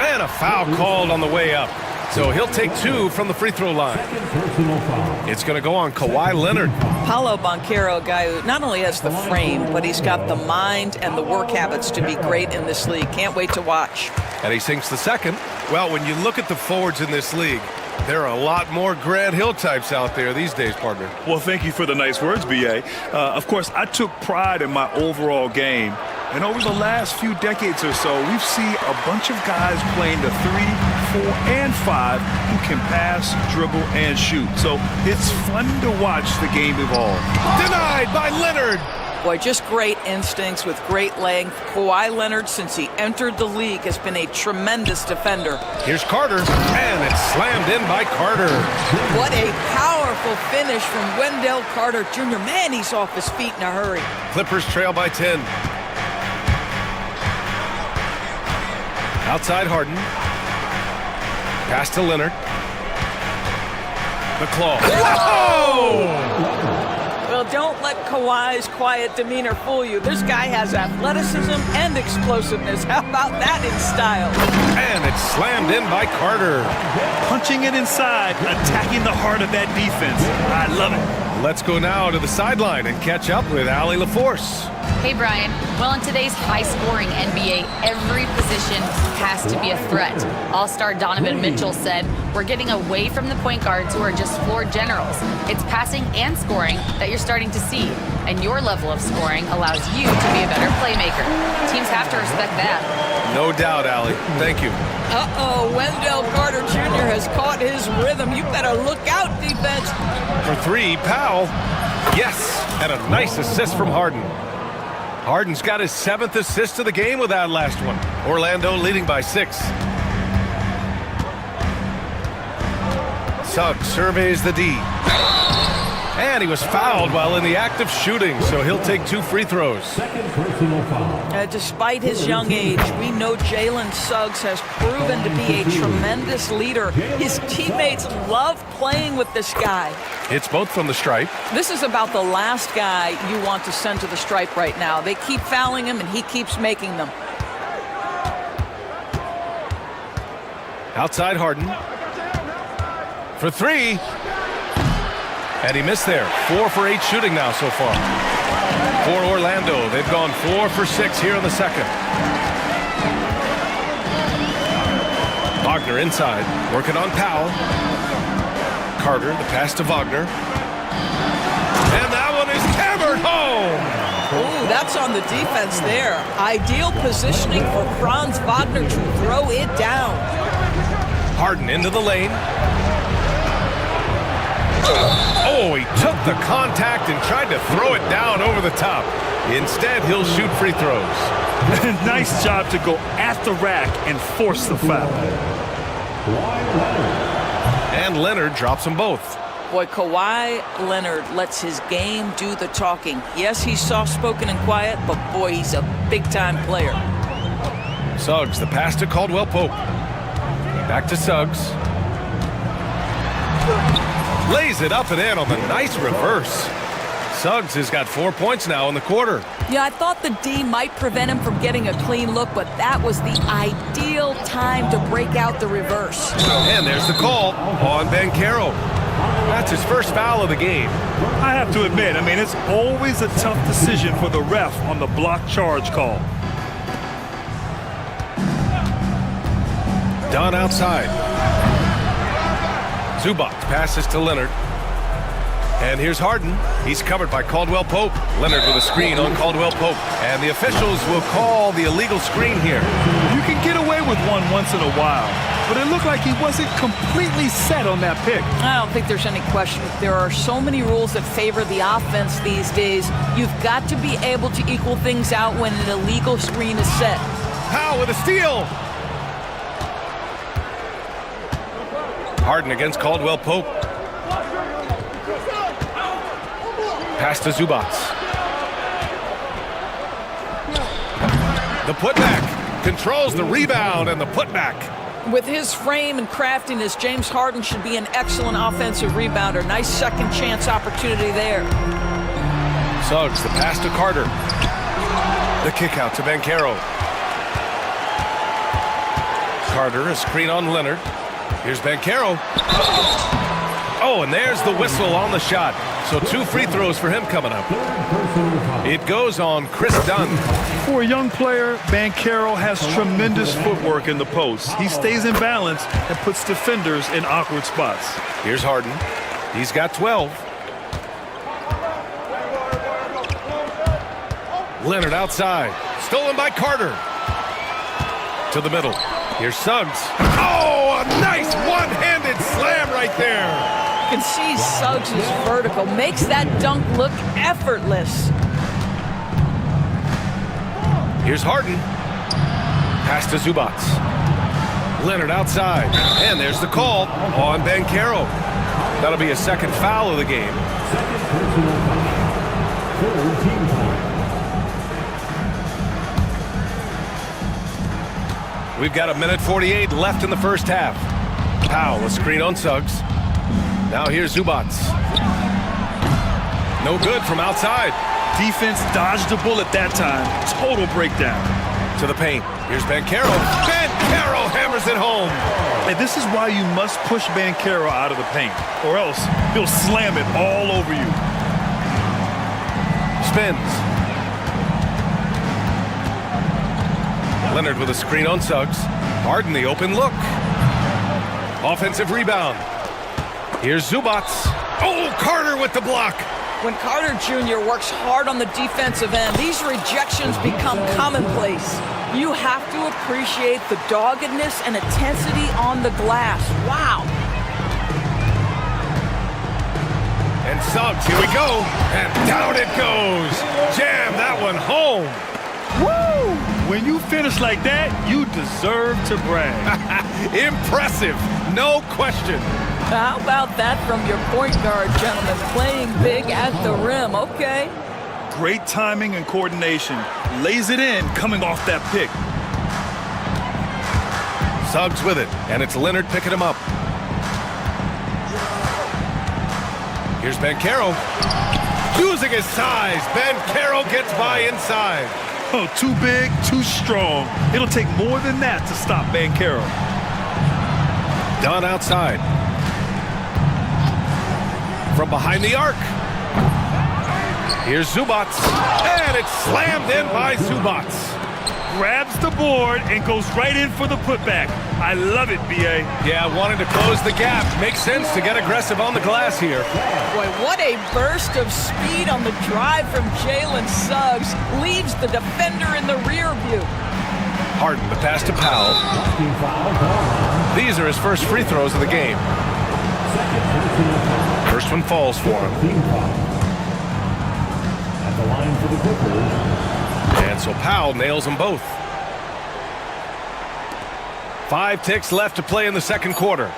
And a foul called on the way up. So he'll take 2 from the free throw line. Personal foul. It's going to go on Kawhi Leonard. Paolo Banchero, a guy who not only has the frame, but he's got the mind and the work habits to be great in this league. Can't wait to watch. And he sinks the second. Well, when you look at the forwards in this league, there are a lot more Grant Hill types out there these days, partner. Well, thank you for the nice words, B.A. Of course, I took pride in my overall game. And over the last few decades or so, we've seen a bunch of guys playing the 3, 4, and 5 who can pass, dribble, and shoot. So it's fun to watch the game evolve. Denied by Leonard. Boy, just great instincts with great length. Kawhi Leonard, since he entered the league, has been a tremendous defender. Here's Carter, and it's slammed in by Carter. What a powerful finish from Wendell Carter Jr. Man, he's off his feet in a hurry. Clippers trail by 10. Outside Harden. Pass to Leonard. The claw. Whoa! Well, don't let Kawhi's quiet demeanor fool you. This guy has athleticism and explosiveness. How about that in style? And it's slammed in by Carter. Punching it inside, attacking the heart of that defense. I love it. Let's go now to the sideline and catch up with Allie LaForce. Hey, Brian. Well, in today's high-scoring NBA, every position has to be a threat. All-star Donovan Mitchell said, "We're getting away from the point guards who are just floor generals. It's passing and scoring that you're starting to see, and your level of scoring allows you to be a better playmaker. Teams have to respect that." No doubt, Allie. Thank you. Uh-oh, Wendell Carter Jr. has caught his rhythm. You better look out, defense. For 3, Powell. Yes, and a nice assist from Harden. Harden's got his 7th assist of the game with that last one. Orlando leading by 6. Suggs surveys the D. And he was fouled while in the act of shooting, so he'll take 2 free throws. Second personal foul. Despite his young age, we know Jalen Suggs has proven to be a tremendous leader. His teammates love playing with this guy. It's both from the stripe. This is about the last guy you want to send to the stripe right now. They keep fouling him, and he keeps making them. Outside Harden. For 3. And he missed there. 4 for 8 shooting now so far. For Orlando, they've gone 4 for 6 here in the second. Wagner inside, working on Powell. Carter, the pass to Wagner. And that one is hammered home. Ooh, that's on the defense there. Ideal positioning for Franz Wagner to throw it down. Harden into the lane. Oh, he took the contact and tried to throw it down over the top. Instead, he'll shoot free throws. Nice job to go at the rack and force the foul. And Leonard drops them both. Boy, Kawhi Leonard lets his game do the talking. Yes, he's soft-spoken and quiet, but boy, he's a big-time player. Suggs, the pass to Caldwell Pope. Back to Suggs. Lays it up and in on the nice reverse. Suggs has got 4 points now in the quarter. Yeah, I thought the D might prevent him from getting a clean look, but that was the ideal time to break out the reverse. And there's the call on Banchero. That's his first foul of the game. I have to admit, I mean, it's always a tough decision for the ref on the block charge call. Dunn outside. Zubac passes to Leonard. And here's Harden. He's covered by Caldwell Pope. Leonard with a screen on Caldwell Pope. And the officials will call the illegal screen here. You can get away with one once in a while, but it looked like he wasn't completely set on that pick. I don't think there's any question. There are so many rules that favor the offense these days. You've got to be able to equal things out when an illegal screen is set. Powell with a steal. Harden against Caldwell Pope. Pass to Zubac. The putback. Controls the rebound and the putback. With his frame and craftiness, James Harden should be an excellent offensive rebounder. Nice second chance opportunity there. Suggs, the pass to Carter. The kick out to Banchero. Carter, a screen on Leonard. Here's Banchero. Oh, and there's the whistle on the shot. So 2 free throws for him coming up. It goes on Chris Dunn. For a young player, Banchero has tremendous footwork in the post. He stays in balance and puts defenders in awkward spots. Here's Harden. He's got 12. Leonard outside. Stolen by Carter. To the middle. Here's Suggs. Oh, a nice one-handed slam right there. You can see Suggs' vertical makes that dunk look effortless. Here's Harden. Pass to Zubac. Leonard outside. And there's the call on Banchero. That'll be a second foul of the game. We've got 1:48 left in the first half. Powell, a screen on Suggs. Now here's Zubac. No good from outside. Defense dodged the bullet that time. Total breakdown. To the paint. Here's Banchero. Banchero hammers it home. And this is why you must push Banchero out of the paint, or else he'll slam it all over you. Spins. Leonard with a screen on Suggs. Harden the open look. Offensive rebound. Here's Zubac. Oh, Carter with the block. When Carter Jr. works hard on the defensive end, these rejections become commonplace. You have to appreciate the doggedness and intensity on the glass. Wow. And Suggs, here we go. And down it goes. Jam that one home. Woo! When you finish like that, you deserve to brag. Impressive, no question. How about that from your point guard, gentlemen? Playing big at the rim, okay. Great timing and coordination. Lays it in coming off that pick. Suggs with it, and it's Leonard picking him up. Here's Banchero. Using his size, Banchero gets by inside. Oh, too big, too strong. It'll take more than that to stop Banchero. Dunn outside. From behind the arc. Here's Zubac. And it's slammed in by Zubac. Grabs the board and goes right in for the putback. I love it, B.A. Yeah, wanting to close the gap. Makes sense to get aggressive on the glass here. Boy, what a burst of speed on the drive from Jalen Suggs. Leaves the defender in the rear view. Harden, the pass to Powell. These are his first free throws of the game. First one falls for him. At the line for the Clippers. And so Powell nails them both. 5 ticks left to play in the second quarter.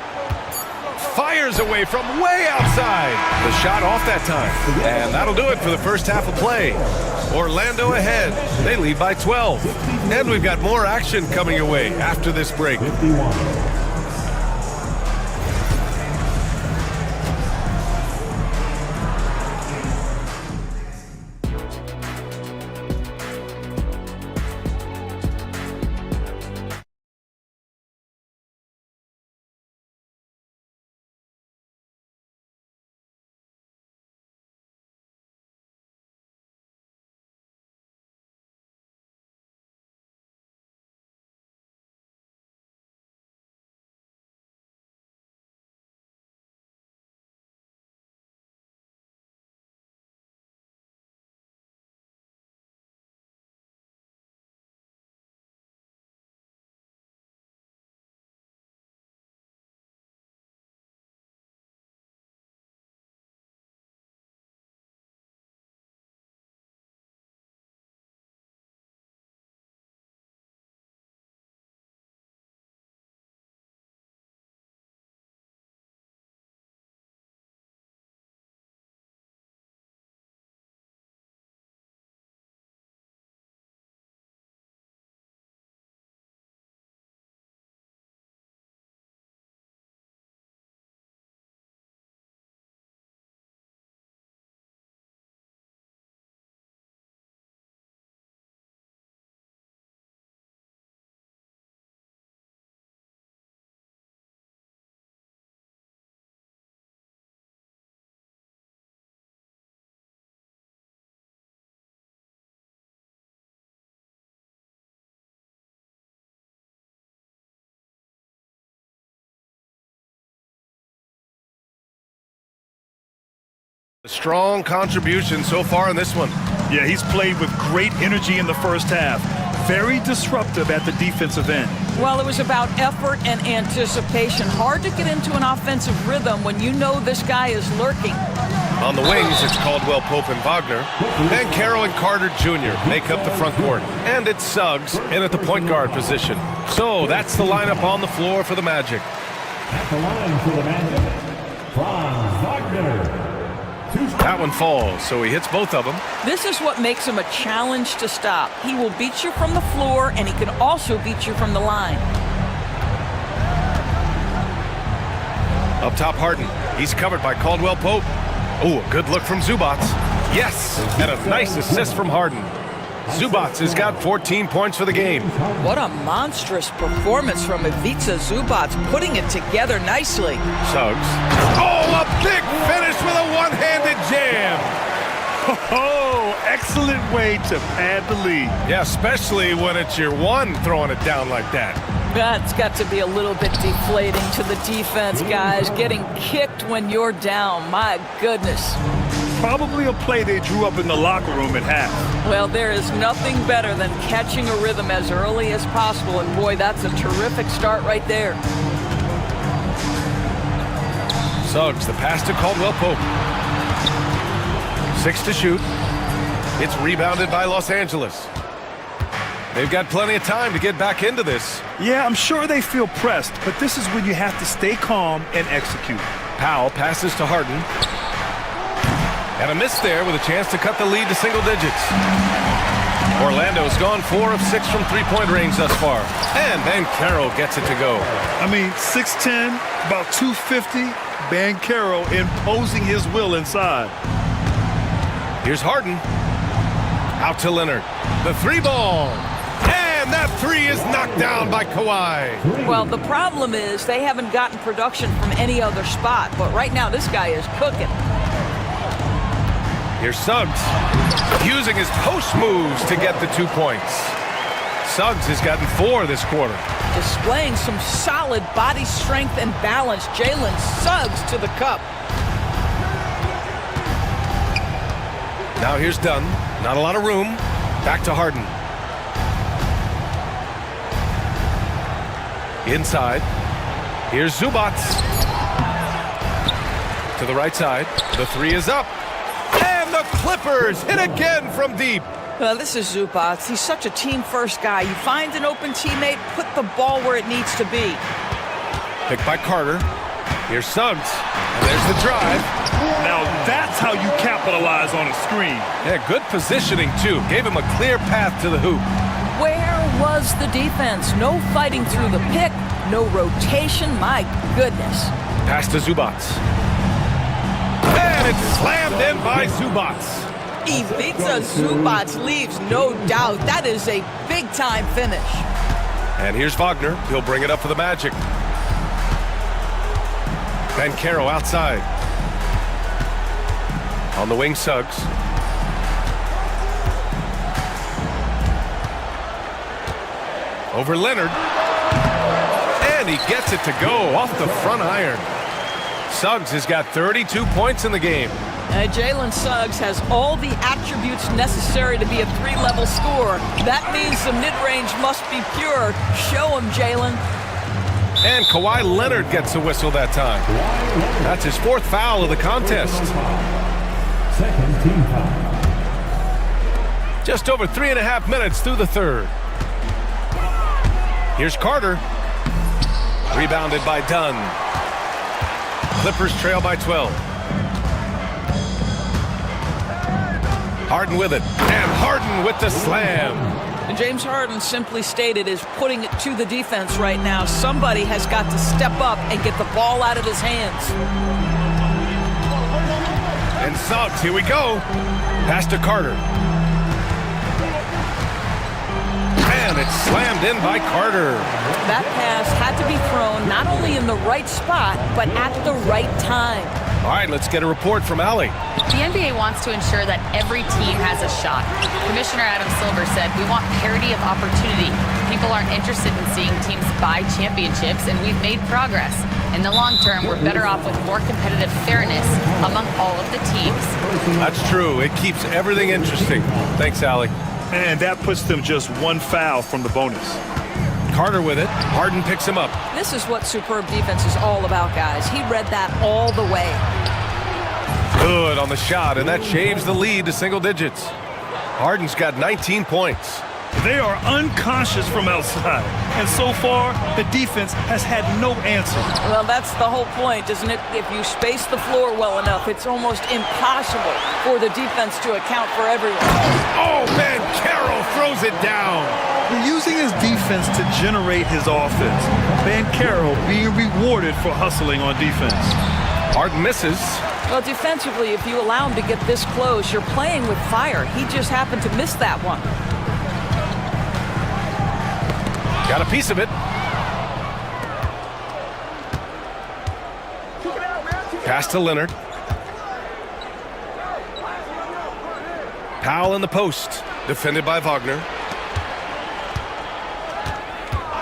Fires away from way outside. The shot off that time. And that'll do it for the first half of play. Orlando ahead. They lead by 12. And we've got more action coming your way after this break. Strong contribution so far in this one. Yeah, he's played with great energy in the first half. Very disruptive at the defensive end. Well, it was about effort and anticipation. Hard to get into an offensive rhythm when you know this guy is lurking. On the wings, it's Caldwell Pope and Wagner. And Carroll and Carter Jr. make up the front court. And it's Suggs in at the point guard position. So that's the lineup on the floor for the Magic. At the line for the Magic, Franz Wagner. That one falls, so he hits both of them. This is what makes him a challenge to stop. He will beat you from the floor, and he can also beat you from the line. Up top, Harden. He's covered by Caldwell Pope. Oh, a good look from Zubac. Yes, and a nice assist from Harden. Zubac has got 14 points for the game. What a monstrous performance from Ivica Zubac, putting it together nicely. Suggs. Oh, a big finish with a one-handed jam. Oh, excellent way to pad the lead. Yeah, especially when it's your one throwing it down like that. That's got to be a little bit deflating to the defense, guys. Getting kicked when you're down, my goodness. Probably a play they drew up in the locker room at half. Well, there is nothing better than catching a rhythm as early as possible, and boy, that's a terrific start right there. Suggs, the pass to Caldwell Pope. 6 to shoot. It's rebounded by Los Angeles. They've got plenty of time to get back into this. Yeah, I'm sure they feel pressed, but this is when you have to stay calm and execute. Powell passes to Harden. And a miss there with a chance to cut the lead to single digits. Orlando's gone 4 of 6 from three-point range thus far. And Ben Carroll gets it to go. I mean, 6'10", about 250, Ben Carroll imposing his will inside. Here's Harden. Out to Leonard. The three ball. And that three is knocked down by Kawhi. Well, the problem is they haven't gotten production from any other spot, but right now this guy is cooking. Here's Suggs, using his post moves to get the 2 points. Suggs has gotten 4 this quarter. Displaying some solid body strength and balance. Jalen Suggs to the cup. Now here's Dunn. Not a lot of room. Back to Harden. Inside. Here's Zubac. To the right side. The three is up. The Clippers hit again from deep. Well, this is Zubac. He's such a team-first guy. You find an open teammate, put the ball where it needs to be. Picked by Carter. Here's Suggs. And there's the drive. Now that's how you capitalize on a screen. Yeah, good positioning, too. Gave him a clear path to the hoop. Where was the defense? No fighting through the pick, no rotation. My goodness. Pass to Zubac. And it's slammed in by Zubac. Ivica Zubac leaves no doubt. That is a big-time finish. And here's Wagner. He'll bring it up for the Magic. Ben Carroll outside. On the wing, Suggs. Over Leonard. And he gets it to go off the front iron. Suggs has got 32 points in the game. Jalen Suggs has all the attributes necessary to be a three-level scorer. That means the mid-range must be pure. Show him, Jalen. And Kawhi Leonard gets a whistle that time. That's his 4th foul of the contest. Second team foul. Just over 3.5 minutes through the third. Here's Carter. Rebounded by Dunn. Clippers trail by 12. Harden with it. And Harden with the slam. And James Harden, simply stated, is putting it to the defense right now. Somebody has got to step up and get the ball out of his hands. And Suggs, here we go. Pass to Carter. And it's slammed in by Carter. That pass had to be thrown not only in the right spot, but at the right time. All right, let's get a report from Allie. The NBA wants to ensure that every team has a shot. Commissioner Adam Silver said, "We want parity of opportunity. People aren't interested in seeing teams buy championships, and we've made progress. In the long term, we're better off with more competitive fairness among all of the teams. That's true. It keeps everything interesting. Thanks, Allie. And that puts them just one foul from the bonus. Carter with it. Harden picks him up. This is what superb defense is all about, guys. He read that all the way. Good on the shot, and that shaves the lead to single digits. Harden's got 19 points. They are unconscious from outside. And so far, the defense has had no answer. Well, that's the whole point, isn't it? If you space the floor well enough, it's almost impossible for the defense to account for everyone. Oh, man, Carroll throws it down. Using his defense to generate his offense. Carroll being rewarded for hustling on defense. Harden misses. Well, defensively, if you allow him to get this close, you're playing with fire. He just happened to miss that one. Got a piece of it. Pass to Leonard. Powell in the post. Defended by Wagner.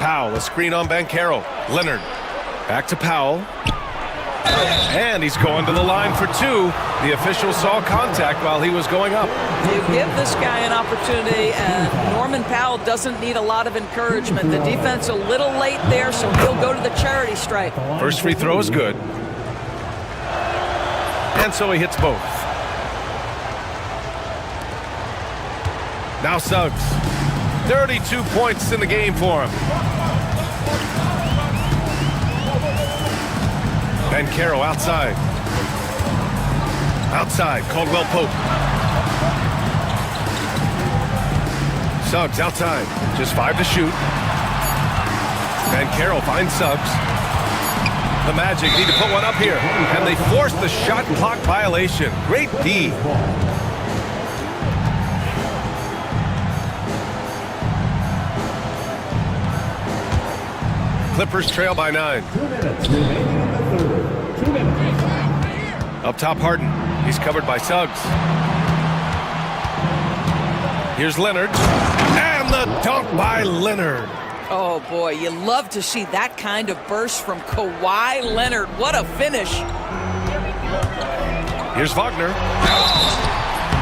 Powell, a screen on Banchero. Leonard. Back to Powell. And he's going to the line for two. The official saw contact while he was going up. You give this guy an opportunity, and Norman Powell doesn't need a lot of encouragement. The defense a little late there, so he'll go to the charity stripe. First free throw is good. And so he hits both. Now Suggs. 32 points in the game for him. Banchero outside. Outside, Caldwell Pope. Suggs outside. Just 5 to shoot. Banchero finds Suggs. The Magic need to put one up here. And they force the shot clock violation. Great D. Clippers trail by 9. 2 minutes remaining in the third. 2 minutes. Up top, Harden. He's covered by Suggs. Here's Leonard. And the dunk by Leonard. Oh, boy, you love to see that kind of burst from Kawhi Leonard. What a finish. Here's Wagner.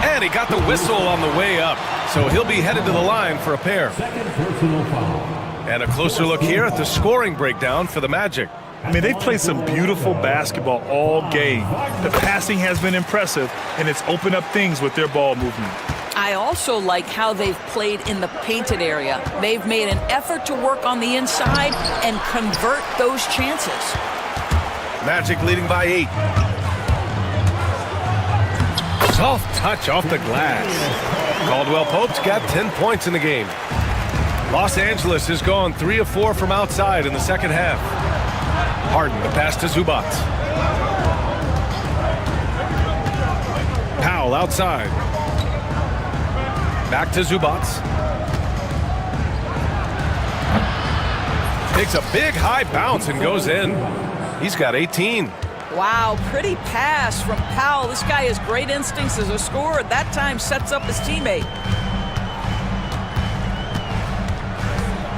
And he got the whistle on the way up. So he'll be headed to the line for a pair. Second personal foul. And a closer look here at the scoring breakdown for the Magic. I mean, they've played some beautiful basketball all game. The passing has been impressive, and it's opened up things with their ball movement. I also like how they've played in the painted area. They've made an effort to work on the inside and convert those chances. Magic leading by 8. Soft touch off the glass. Caldwell Pope's got 10 points in the game. Los Angeles has gone 3 of 4 from outside in the second half. Harden, the pass to Zubac. Powell outside. Back to Zubac. Takes a big high bounce and goes in. He's got 18. Wow, pretty pass from Powell. This guy has great instincts as a scorer. At that time, sets up his teammate.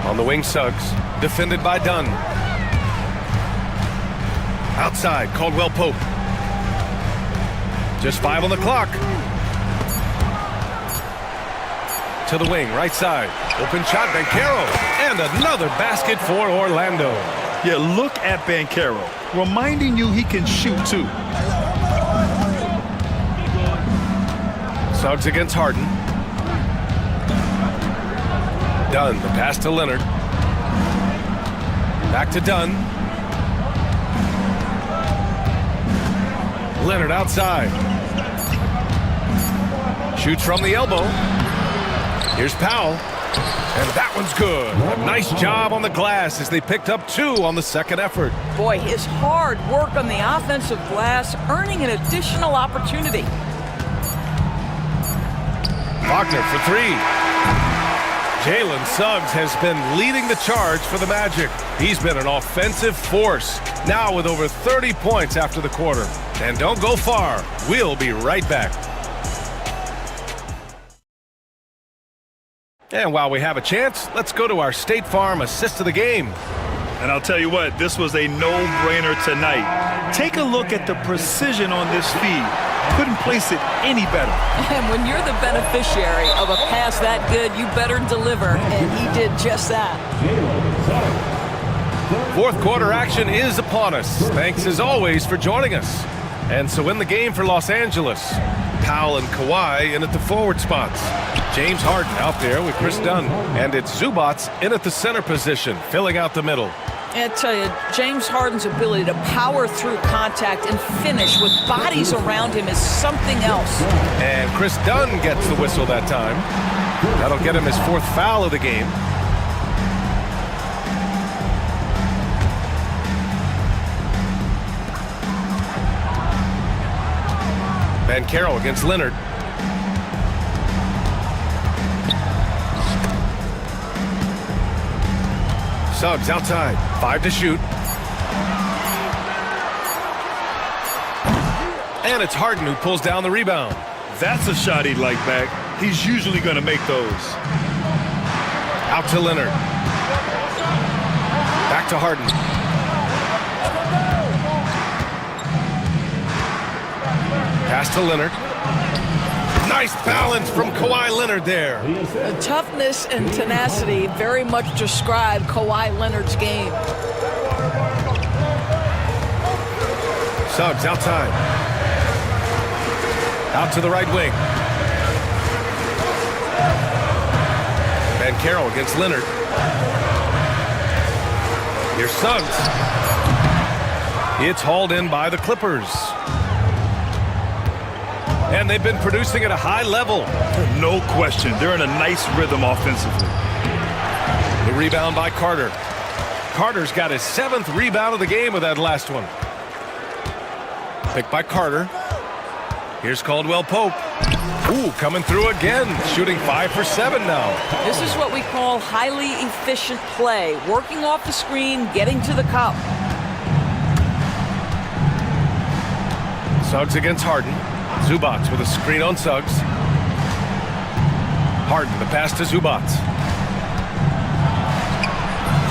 On the wing, Suggs. Defended by Dunn. Outside, Caldwell Pope. Just 5 on the clock. To the wing, right side. Open shot, Banchero. And another basket for Orlando. Yeah, look at Banchero, reminding you he can shoot too. Suggs against Harden. Dunn, the pass to Leonard. Back to Dunn. Leonard outside. Shoots from the elbow. Here's Powell. And that one's good. A nice job on the glass as they picked up 2 on the second effort. Boy, his hard work on the offensive glass, earning an additional opportunity. Wagner for 3. Jalen Suggs has been leading the charge for the Magic. He's been an offensive force, now with over 30 points after the quarter. And don't go far. We'll be right back. And while we have a chance, let's go to our State Farm assist of the game. And I'll tell you what, this was a no-brainer tonight. Take a look at the precision on this feed. Couldn't place it any better. And when you're the beneficiary of a pass that good, you better deliver, and he did just that. Fourth quarter action is upon us. Thanks as always for joining us. And so in the game for Los Angeles, Powell and Kawhi in at the forward spots. James Harden out there with Chris Dunn. And it's Zubats in at the center position, filling out the middle. I tell you, James Harden's ability to power through contact and finish with bodies around him is something else. And Chris Dunn gets the whistle that time. That'll get him his fourth foul of the game. Van Carroll against Leonard. Suggs outside, 5 to shoot. And it's Harden who pulls down the rebound. That's a shot he'd like back. He's usually going to make those. Out to Leonard. Back to Harden. Pass to Leonard. Nice balance from Kawhi Leonard there. The toughness and tenacity very much describe Kawhi Leonard's game. Suggs outside. Out to the right wing. Van Carroll against Leonard. Here's Suggs. It's hauled in by the Clippers. And they've been producing at a high level. No question. They're in a nice rhythm offensively. The rebound by Carter. Carter's got his 7th rebound of the game with that last one. Picked by Carter. Here's Caldwell Pope. Ooh, coming through again. Shooting 5 for 7 now. This is what we call highly efficient play. Working off the screen, getting to the cup. Suggs against Harden. Zubats with a screen on Suggs. Harden, the pass to Zubats.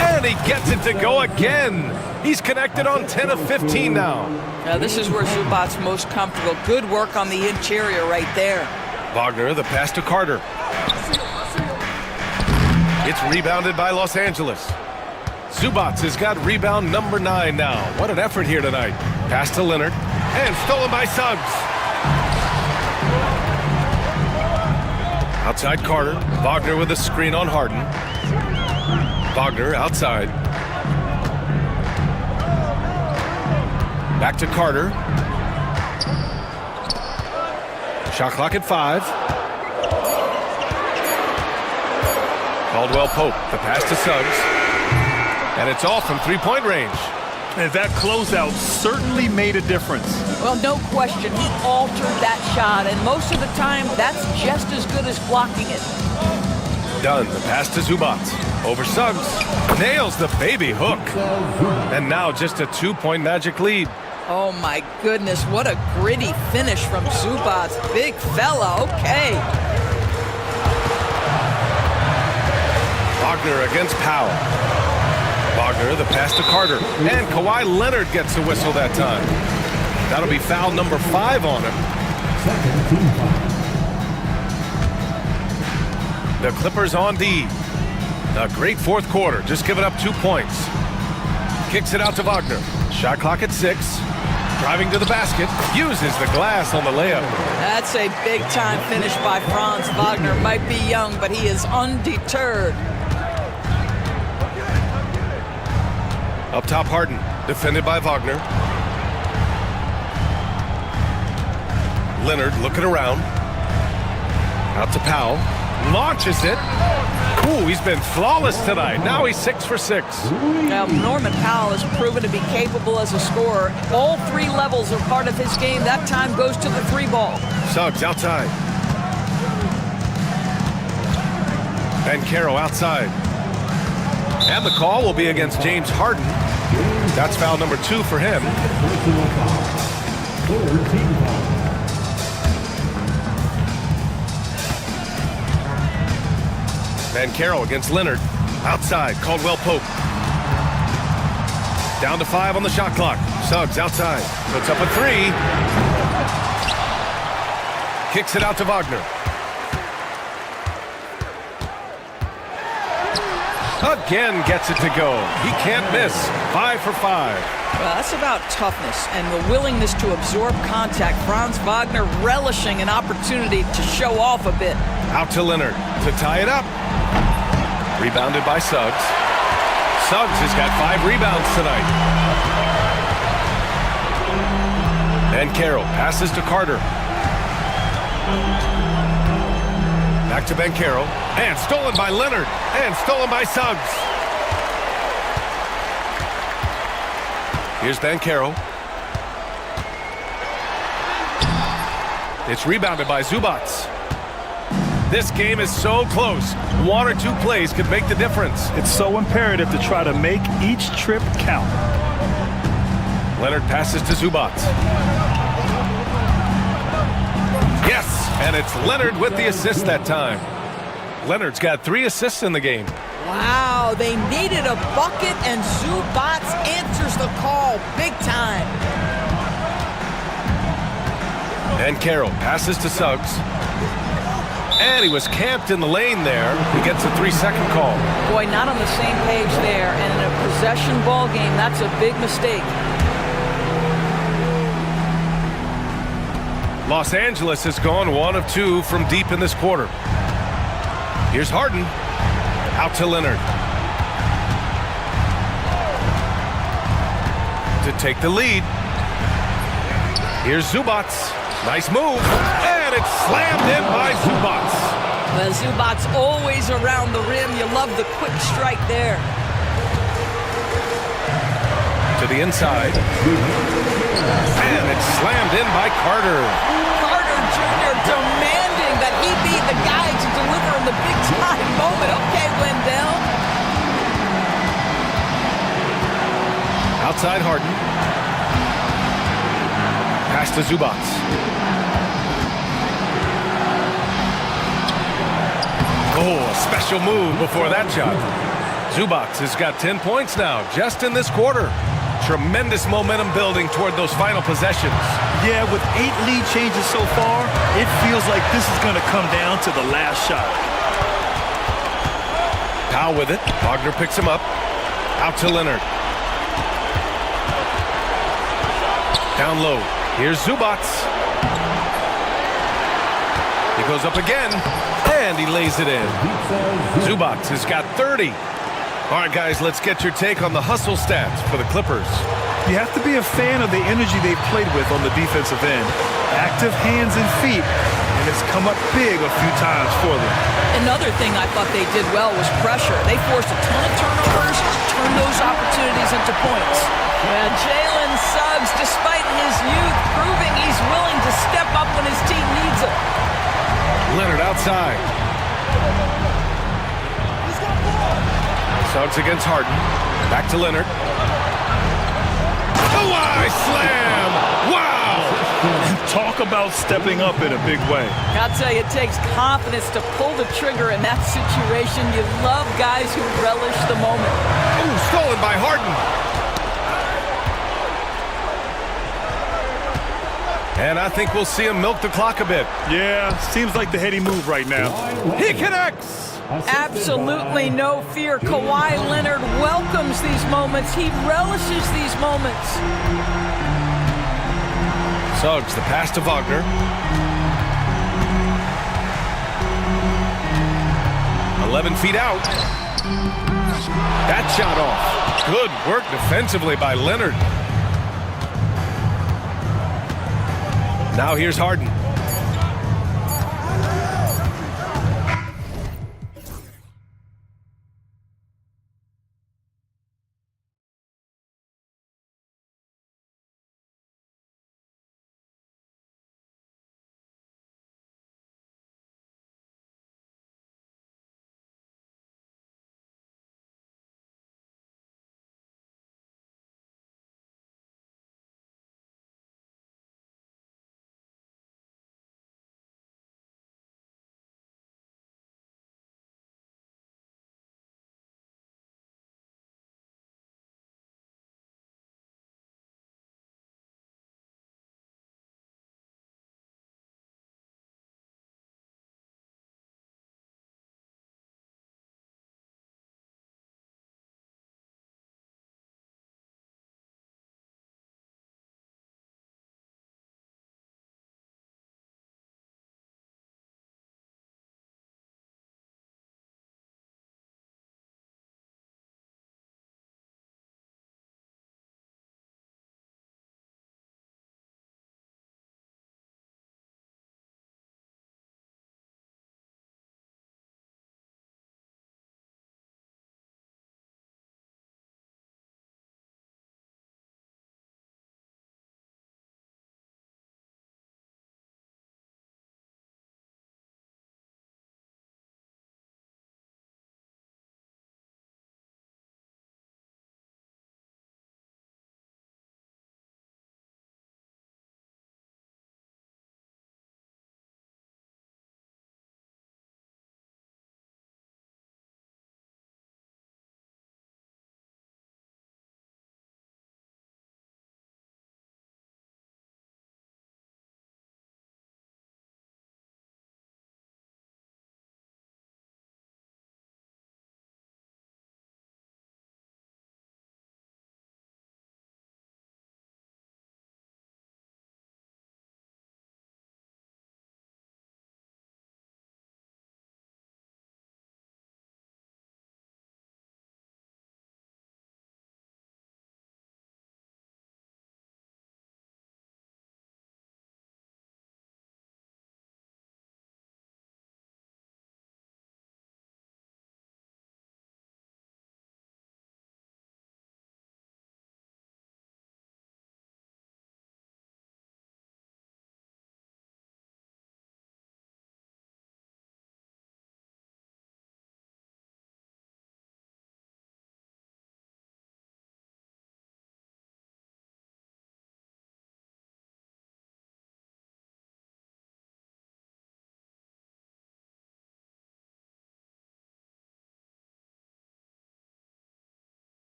And he gets it to go again. He's connected on 10 of 15 now. Now this is where Zubats most comfortable. Good work on the interior right there. Wagner, the pass to Carter. It's rebounded by Los Angeles. Zubats has got rebound number 9 now. What an effort here tonight. Pass to Leonard. And stolen by Suggs. Outside Carter. Wagner with a screen on Harden. Wagner outside. Back to Carter. Shot clock at 5. Caldwell Pope, the pass to Suggs. And it's off from three-point range. And that closeout certainly made a difference. Well, no question. He altered that shot, and most of the time, that's just as good as blocking it. Dunn, the pass to Zubats. Over Suggs. Nails the baby hook. And now just a 2-point Magic lead. Oh, my goodness. What a gritty finish from Zubats. Big fella. Okay. Wagner against Powell. Wagner, the pass to Carter. And Kawhi Leonard gets a whistle that time. That'll be foul number 5 on him. The Clippers on D. A great fourth quarter, just giving up 2 points. Kicks it out to Wagner. Shot clock at 6. Driving to the basket. Uses the glass on the layup. That's a big-time finish by Franz Wagner. Might be young, but he is undeterred. Up top, Harden. Defended by Wagner. Leonard looking around. Out to Powell. Launches it. Ooh, he's been flawless tonight. Now he's 6 for 6. Now, Norman Powell has proven to be capable as a scorer. All 3 levels are part of his game. That time goes to the 3-ball. Suggs outside. Van Carroll outside. And the call will be against James Harden. That's foul number 2 for him. Van Carroll against Leonard. Outside, Caldwell Pope. Down to 5 on the shot clock. Suggs outside. Puts up a 3. Kicks it out to Wagner. Again gets it to go. He can't miss. 5 for 5. Well, that's about toughness and the willingness to absorb contact. Franz Wagner relishing an opportunity to show off a bit. Out to Leonard to tie it up. Rebounded by Suggs. Suggs has got 5 rebounds tonight. And Carroll passes to Carter. Back to Ben Carroll. And stolen by Leonard. And stolen by Suggs. Here's Ben Carroll. It's rebounded by Zubats. This game is so close. 1 or 2 plays could make the difference. It's so imperative to try to make each trip count. Leonard passes to Zubats. Yes, and it's Leonard with the assist that time. Leonard's got 3 assists in the game. Wow, they needed a bucket, and Zubats answers the call big time. And Carroll passes to Suggs. And he was camped in the lane there. He gets a 3-second call. Boy, not on the same page there, and in a possession ball game, that's a big mistake. Los Angeles has gone 1 of 2 from deep in this quarter. Here's Harden. Out to Leonard. To take the lead. Here's Zubats. Nice move. And it's slammed in by Zubats. Well, Zubats always around the rim. You love the quick strike there. To the inside. And it's slammed in by Carter. Carter Jr. demanding that he be the guy to deliver in the big-time moment. Okay, Wendell. Outside Harden. Pass to Zubats. Oh, a special move before that shot. Zubats has got 10 points now, just in this quarter. Tremendous momentum building toward those final possessions. Yeah, with 8 lead changes so far, it feels like this is going to come down to the last shot. Powell with it. Wagner picks him up. Out to Leonard. Down low. Here's Zubats. He goes up again, and he lays it in. Zubats has got 30. All right, guys, let's get your take on the hustle stats for the Clippers. You have to be a fan of the energy they've played with on the defensive end. Active hands and feet, and it's come up big a few times for them. Another thing I thought they did well was pressure. They forced a ton of turnovers, turned those opportunities into points. Yeah, Jalen Suggs, despite his youth, proving he's willing to step up when his team needs him. Leonard outside. Suggs against Harden. Back to Leonard. Hawaii slam! Wow! Talk about stepping up in a big way. I'll tell you, it takes confidence to pull the trigger in that situation. You love guys who relish the moment. Ooh, stolen by Harden. And I think we'll see him milk the clock a bit. Yeah, seems like the heady move right now. He connects! Absolutely no fear. Kawhi Leonard welcomes these moments. He relishes these moments. Suggs, the pass to Wagner. "11 feet out. That shot off. Good work defensively by Leonard. Now here's Harden.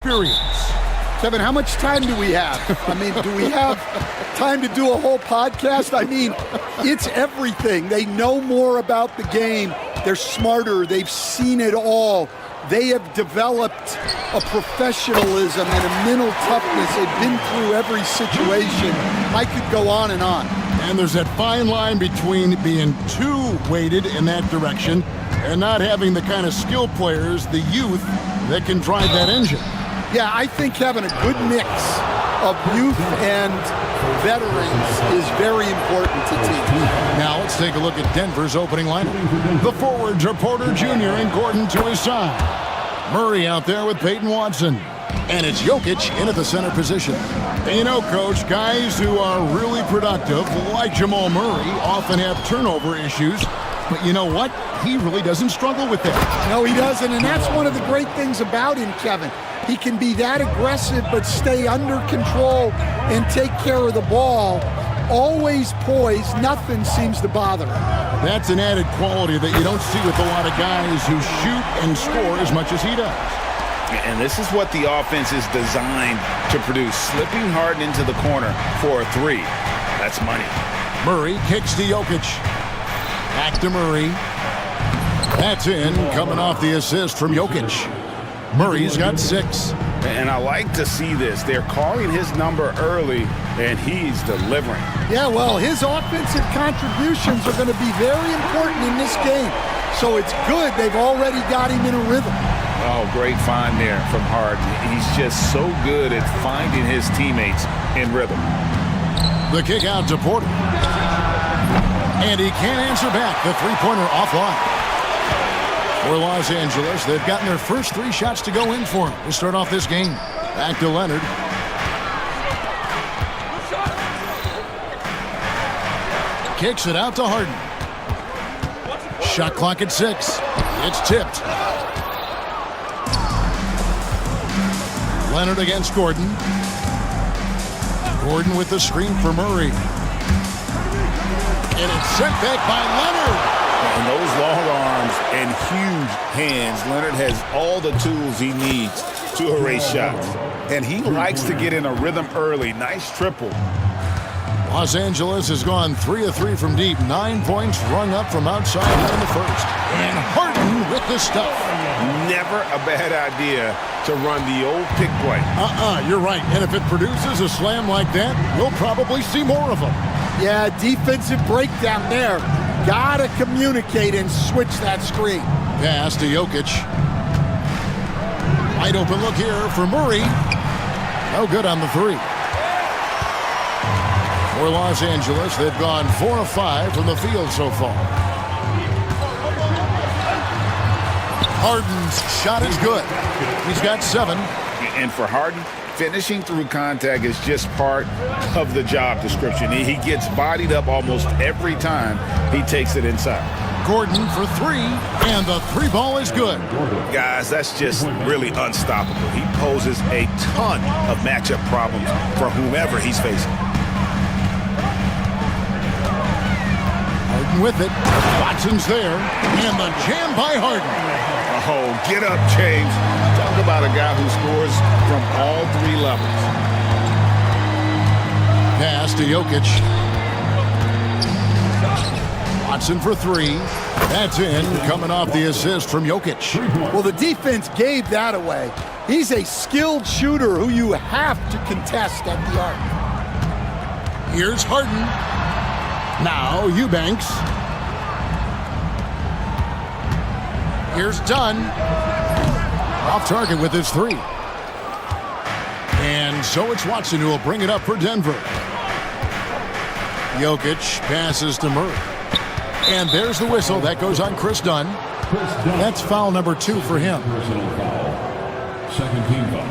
experience. Kevin, how much time do we have? I mean, do we have time to do a whole podcast? I mean, it's everything. They know more about the game. They're smarter. They've seen it all. They have developed a professionalism and a mental toughness. They've been through every situation. I could go on and on. And there's that fine line between being too weighted in that direction and not having the kind of skilled players, the youth, that can drive that engine. Yeah, I think having a good mix of youth and veterans is very important to teams. Now let's take a look at Denver's opening lineup. The forwards are Porter Jr. and Gordon to his side. Murray out there with Peyton Watson. And it's Jokic in at the center position. And you know, Coach, guys who are really productive, like Jamal Murray, often have turnover issues. But you know what? He really doesn't struggle with that. No, he doesn't. And that's one of the great things about him, Kevin. He can be that aggressive but stay under control and take care of the ball. Always poised. Nothing seems to bother him. That's an added quality that you don't see with a lot of guys who shoot and score as much as he does. And this is what the offense is designed to produce. Slipping Harden into the corner for a three. That's money. Murray kicks to Jokic. Back to Murray. That's in, coming off the assist from Jokic. Murray's got 6. And I like to see this. They're calling his number early, and he's delivering. Yeah, well, his offensive contributions are going to be very important in this game. So it's good they've already got him in a rhythm. Oh, great find there from Harden. He's just so good at finding his teammates in rhythm. The kick out to Porter. And he can't answer back. The three-pointer offline. For Los Angeles, they've gotten their first 3 shots to go in for him to start off this game. Back to Leonard. Kicks it out to Harden. Shot clock at 6. It's tipped. Leonard against Gordon. Gordon with the screen for Murray. And it's sent back by Leonard. And those long arms and huge hands, Leonard has all the tools he needs to erase shots. And he likes to get in a rhythm early. Nice triple. Los Angeles has gone 3 of 3 from deep. 9 points rung up from outside in the first. And Harden with the stuff. Never a bad idea to run the old pick play. You're right. And if it produces a slam like that, we'll probably see more of them. Yeah, defensive breakdown there. Gotta communicate and switch that screen. Pass to Jokic. Wide open look here for Murray. No good on the 3. For Los Angeles, they've gone 4 of 5 from the field so far. Harden's shot is good. He's got 7. And for Harden, finishing through contact is just part of the job description. He gets bodied up almost every time he takes it inside. Gordon for 3, and the 3 ball is good. Guys, that's just really unstoppable. He poses a ton of matchup problems for whomever he's facing. Harden with it. Watson's there, and the jam by Harden. Oh, get up, James. Talk about a guy who scores from all 3 levels. Pass to Jokic. Watson for 3. That's in, coming off the assist from Jokic. Well, the defense gave that away. He's a skilled shooter who you have to contest at the arc. Here's Harden. Now Eubanks. Here's Dunn. Off target with his 3. And so it's Watson who will bring it up for Denver. Jokic passes to Murray. And there's the whistle. That goes on Chris Dunn. That's foul number 2 for him. Personal foul. Second team foul.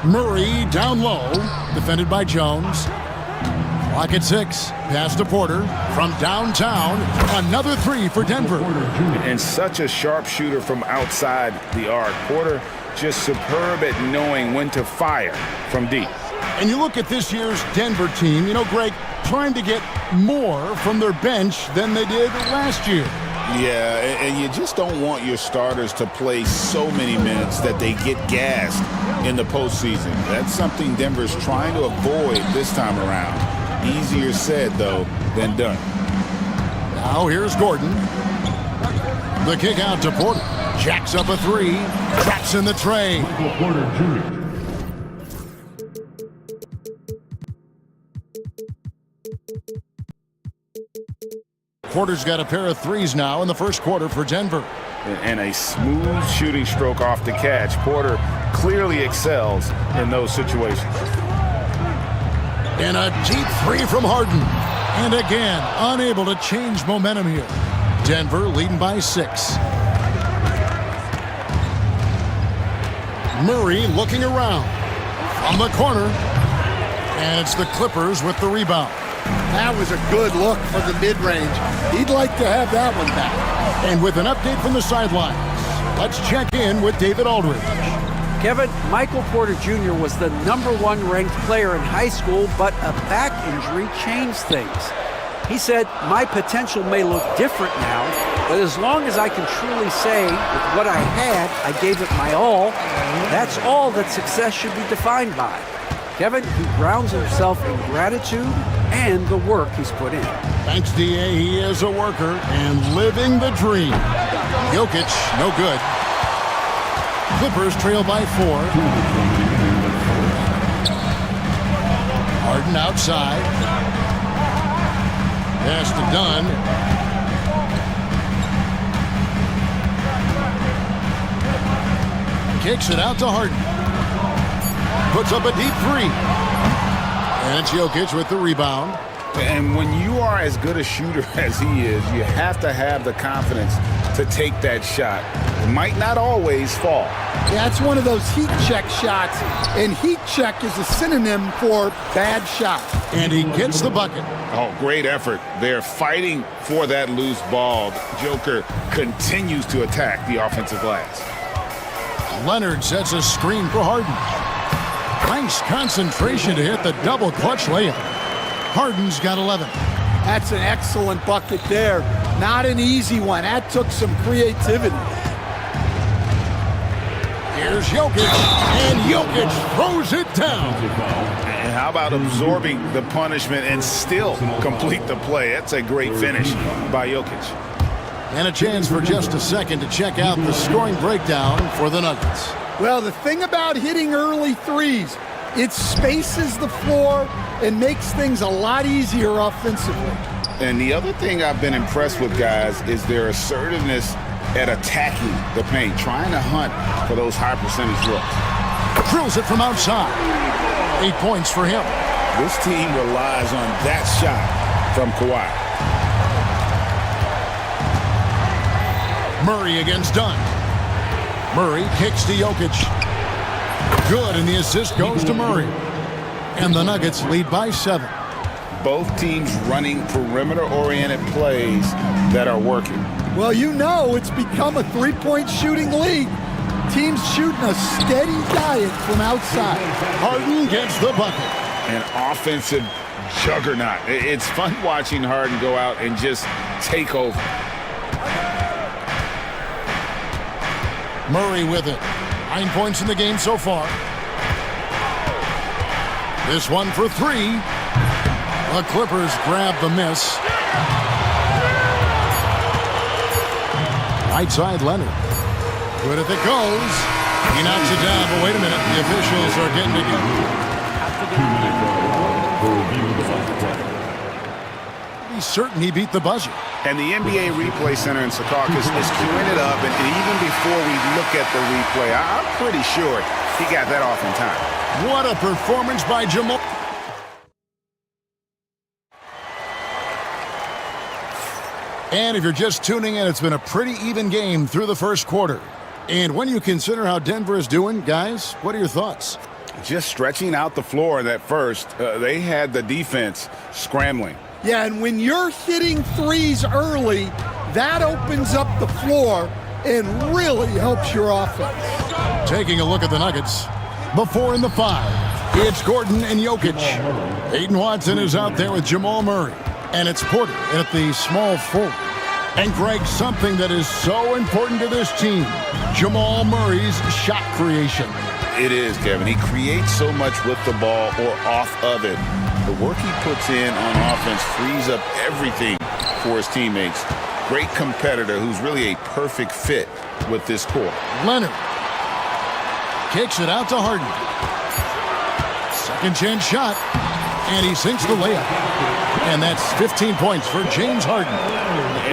Murray down low. Defended by Jones. Clock at 6. Pass to Porter. From downtown. Another 3 for Denver. And such a sharp shooter from outside the arc. Porter just superb at knowing when to fire from deep. And you look at this year's Denver team, you know, Greg, trying to get more from their bench than they did last year. Yeah, and you just don't want your starters to play so many minutes that they get gassed in the postseason. That's something Denver's trying to avoid this time around. Easier said, though, than done. Now here's Gordon. The kick out to Porter. Jacks up a three. Traps in the tray. Michael Porter Jr. Porter's got a pair of threes now in the first quarter for Denver. And a smooth shooting stroke off the catch. Porter clearly excels in those situations. And a deep three from Harden. And again, unable to change momentum here. Denver leading by 6. Murray looking around. From the corner. And it's the Clippers with the rebound. That was a good look for the mid-range. He'd like to have that one back. And with an update from the sidelines, let's check in with David Aldridge. Kevin, Michael Porter Jr. was the #1 ranked player in high school, but a back injury changed things. He said, "My potential may look different now, but as long as I can truly say with what I had, I gave it my all, that's all that success should be defined by." Kevin, he grounds himself in gratitude and the work he's put in. Thanks, D.A. He is a worker and living the dream. Jokic, no good. Clippers trail by 4. Harden outside. Pass to Dunn. Kicks it out to Harden. Puts up a deep three. And it's Jokic with the rebound. And when you are as good a shooter as he is, you have to have the confidence to take that shot. It might not always fall. Yeah, it's one of those heat check shots, and heat check is a synonym for bad shot. And he gets the bucket. Oh, great effort. They're fighting for that loose ball. Joker continues to attack the offensive glass. Leonard sets a screen for Harden. Nice concentration to hit the double clutch layup. Harden's got 11. That's an excellent bucket there. Not an easy one. That took some creativity. Here's Jokic, and Jokic throws it down. And how about absorbing the punishment and still complete the play? That's a great finish by Jokic. And a chance for just a second to check out the scoring breakdown for the Nuggets. Well, the thing about hitting early threes, it spaces the floor and makes things a lot easier offensively. And the other thing I've been impressed with, guys, is their assertiveness at attacking the paint, trying to hunt for those high percentage looks. Drills it from outside. 8 points for him. This team relies on that shot from Kawhi. Murray against Dunn. Murray kicks to Jokic. Good, and the assist goes to Murray. And the Nuggets lead by 7. Both teams running perimeter-oriented plays that are working. Well, you know it's become a three-point shooting league. Teams shooting a steady diet from outside. Harden gets the bucket. An offensive juggernaut. It's fun watching Harden go out and just take over. Murray with it. 9 points in the game so far. This one for 3. The Clippers grab the miss. Right side, Leonard. Good if it goes. He knocks it down, but wait a minute. The officials are getting together. He's certain he beat the buzzer. And the NBA Replay Center in Secaucus is queuing it up, and even before we look at the replay, I'm pretty sure he got that off in time. What a performance by Jamal. And if you're just tuning in, it's been a pretty even game through the first quarter. And when you consider how Denver is doing, guys, what are your thoughts? Just stretching out the floor in that first, they had the defense scrambling. Yeah, and when you're hitting threes early, that opens up the floor and really helps your offense. Taking a look at the Nuggets, the 4 and the 5. It's Gordon and Jokic. Peyton Watson is out there with Jamal Murray. And it's Porter at the small forward. And Greg, something that is so important to this team, Jamal Murray's shot creation. It is, Kevin. He creates so much with the ball or off of it. The work he puts in on offense frees up everything for his teammates. Great competitor who's really a perfect fit with this core. Leonard kicks it out to Harden. Second chance shot, and he sinks the layup. And that's 15 points for James Harden.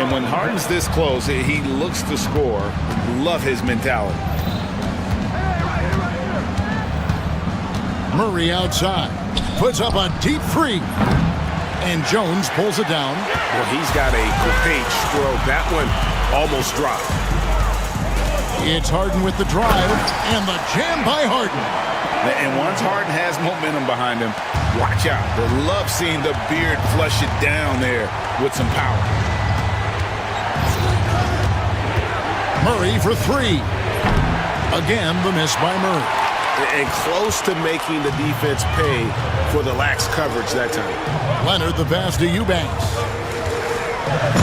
And when Harden's this close, he looks to score. Love his mentality. Murray outside, puts up a deep three. And Jones pulls it down. Well, he's got a great stroke. That one almost dropped. It's Harden with the drive, and the jam by Harden. And once Harden has momentum behind him, watch out. They love seeing the beard flush it down there with some power. Murray for three. Again, the miss by Murray. And close to making the defense pay for the lax coverage that time. Leonard the pass to Eubanks.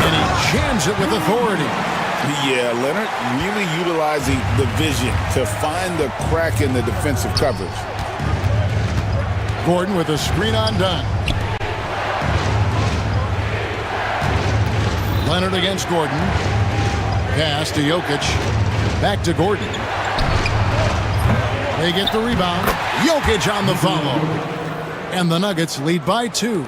And he jams it with authority. Yeah, Leonard really utilizing the vision to find the crack in the defensive coverage. Gordon with a screen on Dunn. Leonard against Gordon. Pass to Jokic. Back to Gordon. They get the rebound. Jokic on the follow. And the Nuggets lead by 2.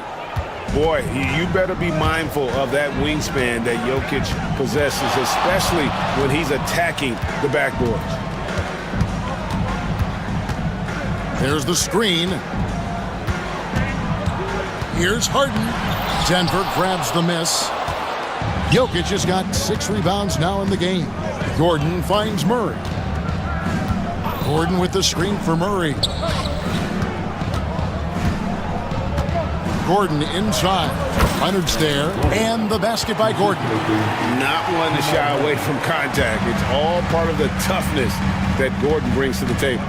Boy, you better be mindful of that wingspan that Jokic possesses, especially when he's attacking the backboard. There's the screen. Here's Harden. Denver grabs the miss. Jokic has got 6 rebounds now in the game. Gordon finds Murray. Gordon with the screen for Murray. Gordon inside. Leonard's there. And the basket by Gordon. Not one to shy away from contact. It's all part of the toughness that Gordon brings to the table.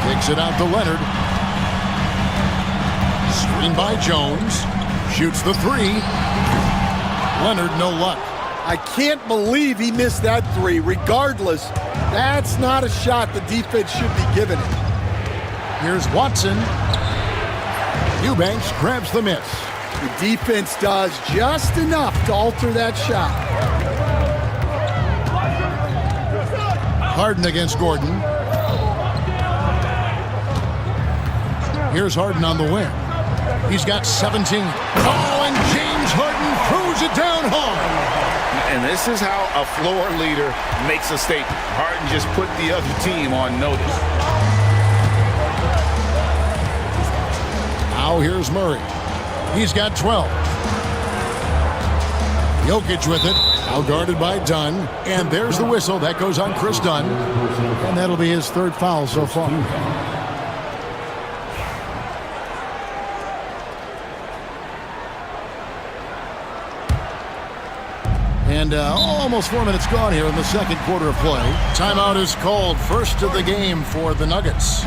Kicks it out to Leonard. Screen by Jones. Shoots the three. Leonard, no luck. I can't believe he missed that three. Regardless, that's not a shot the defense should be giving it. Here's Watson. Eubanks grabs the miss. The defense does just enough to alter that shot. Harden against Gordon. Here's Harden on the wing. He's got 17. Oh, and James Harden throws it down hard. And this is how a floor leader makes a statement. Harden just put the other team on notice. Now here's Murray. He's got 12. Jokic with it. Out guarded by Dunn. And there's the whistle. That goes on Chris Dunn. And that'll be his 3rd foul so far. And almost 4 minutes gone here in the second quarter of play. Timeout is called. First of the game for the Nuggets.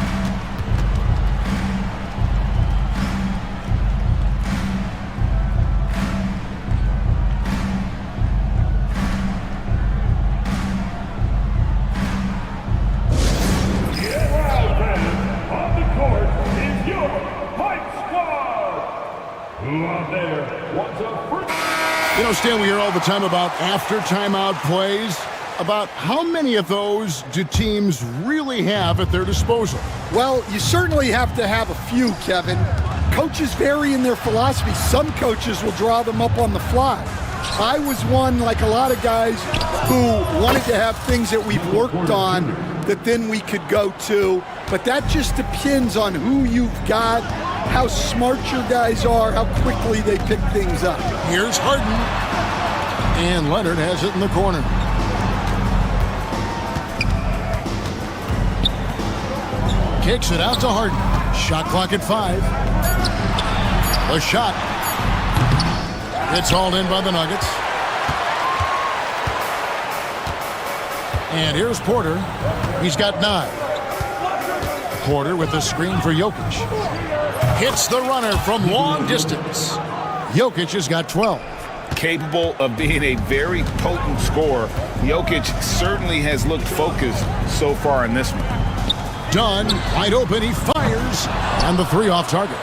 You know, Stan, we hear all the time about after timeout plays. About how many of those do teams really have at their disposal? Well, you certainly have to have a few, Kevin. Coaches vary in their philosophy. Some coaches will draw them up on the fly. I was one, like a lot of guys, who wanted to have things that we've worked on that then we could go to. But that just depends on who you've got, how smart your guys are, how quickly they pick things up. Here's Harden. And Leonard has it in the corner. Kicks it out to Harden. Shot clock at 5. The shot. It's hauled in by the Nuggets. And here's Porter. He's got 9. Porter with the screen for Jokic. Hits the runner from long distance. Jokic has got 12. capable of being a very potent scorer. Jokic certainly has looked focused so far in this one. Dunn, wide open, he fires, and the three off target.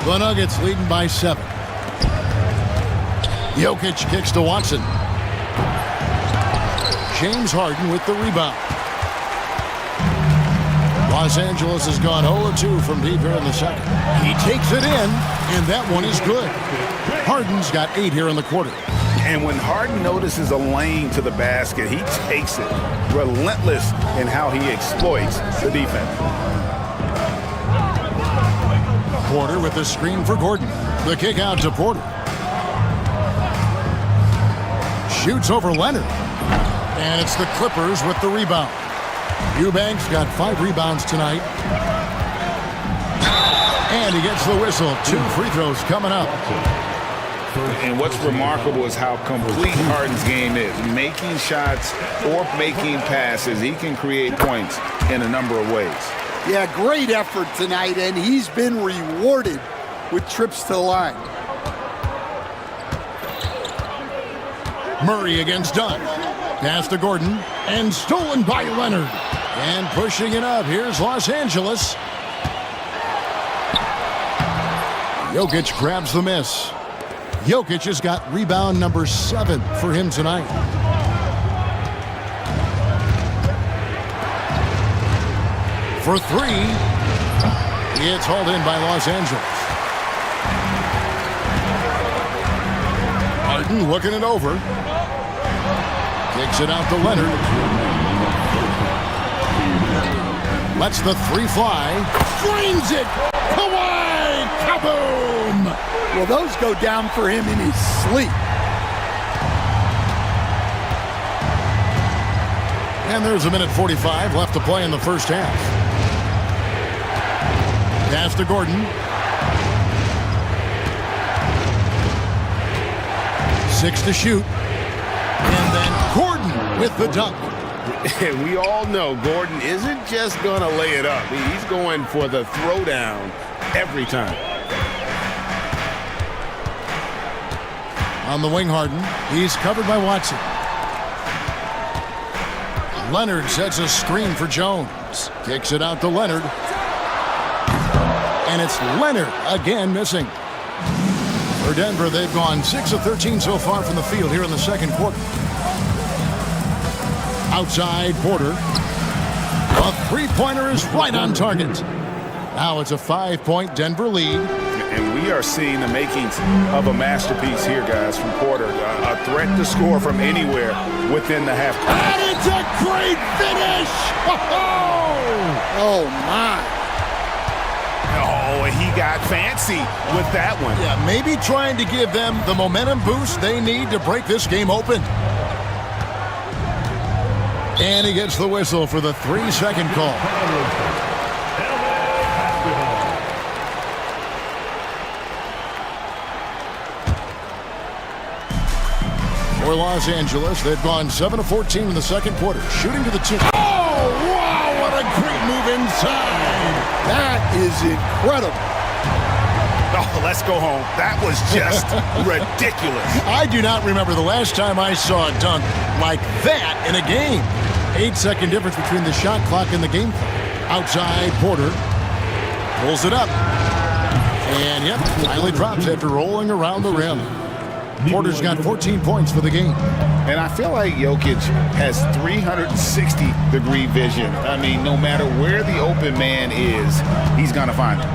The Nuggets leading by 7. Jokic kicks to Watson. James Harden with the rebound. Los Angeles has gone 0-2 from deep here in the second. He takes it in, and that one is good. Harden's got 8 here in the quarter. And when Harden notices a lane to the basket, he takes it. Relentless in how he exploits the defense. Porter with the screen for Gordon. The kick out to Porter. Shoots over Leonard. And it's the Clippers with the rebound. Eubanks got 5 rebounds tonight. And he gets the whistle. 2 free throws coming up. And what's remarkable is how complete Harden's game is. Making shots or making passes, he can create points in a number of ways. Yeah, great effort tonight, and he's been rewarded with trips to the line. Murray against Dunn. Pass to Gordon, and stolen by Leonard. And pushing it up, here's Los Angeles. Jokic grabs the miss. Jokic has got rebound number 7 for him tonight. For 3, it's hauled in by Los Angeles. Harden looking it over. Kicks it out to Leonard. Lets the 3 fly. Drains it. Kawhi! Kaboom! Well, those go down for him in his sleep. And there's a minute 45 left to play in the first half. Pass to Gordon. 6 to shoot. And then Gordon with the dunk. And we all know Gordon isn't just going to lay it up. He's going for the throwdown every time. On the wing, Harden. He's covered by Watson. Leonard sets a screen for Jones. Kicks it out to Leonard. And it's Leonard again missing. For Denver, they've gone 6 of 13 so far from the field here in the second quarter. Outside, Porter. A three-pointer is right on target. Now it's a 5-point Denver lead. And we are seeing the makings of a masterpiece here, guys, from Porter. A threat to score from anywhere within the half court. And it's a great finish! Oh, my. Oh, he got fancy with that one. Yeah, maybe trying to give them the momentum boost they need to break this game open. And he gets the whistle for the 3-second call. For Los Angeles, they've gone 7 of 14 in the second quarter. Shooting to the 2. Oh, wow, what a great move inside. That is incredible. Oh, let's go home. That was just ridiculous. I do not remember the last time I saw a dunk like that in a game. 8-second difference between the shot clock and the game clock. Outside, Porter pulls it up. And, yep, finally drops after rolling around the rim. Porter's got 14 points for the game. And I feel like Jokic has 360-degree vision. I mean, no matter where the open man is, he's going to find him.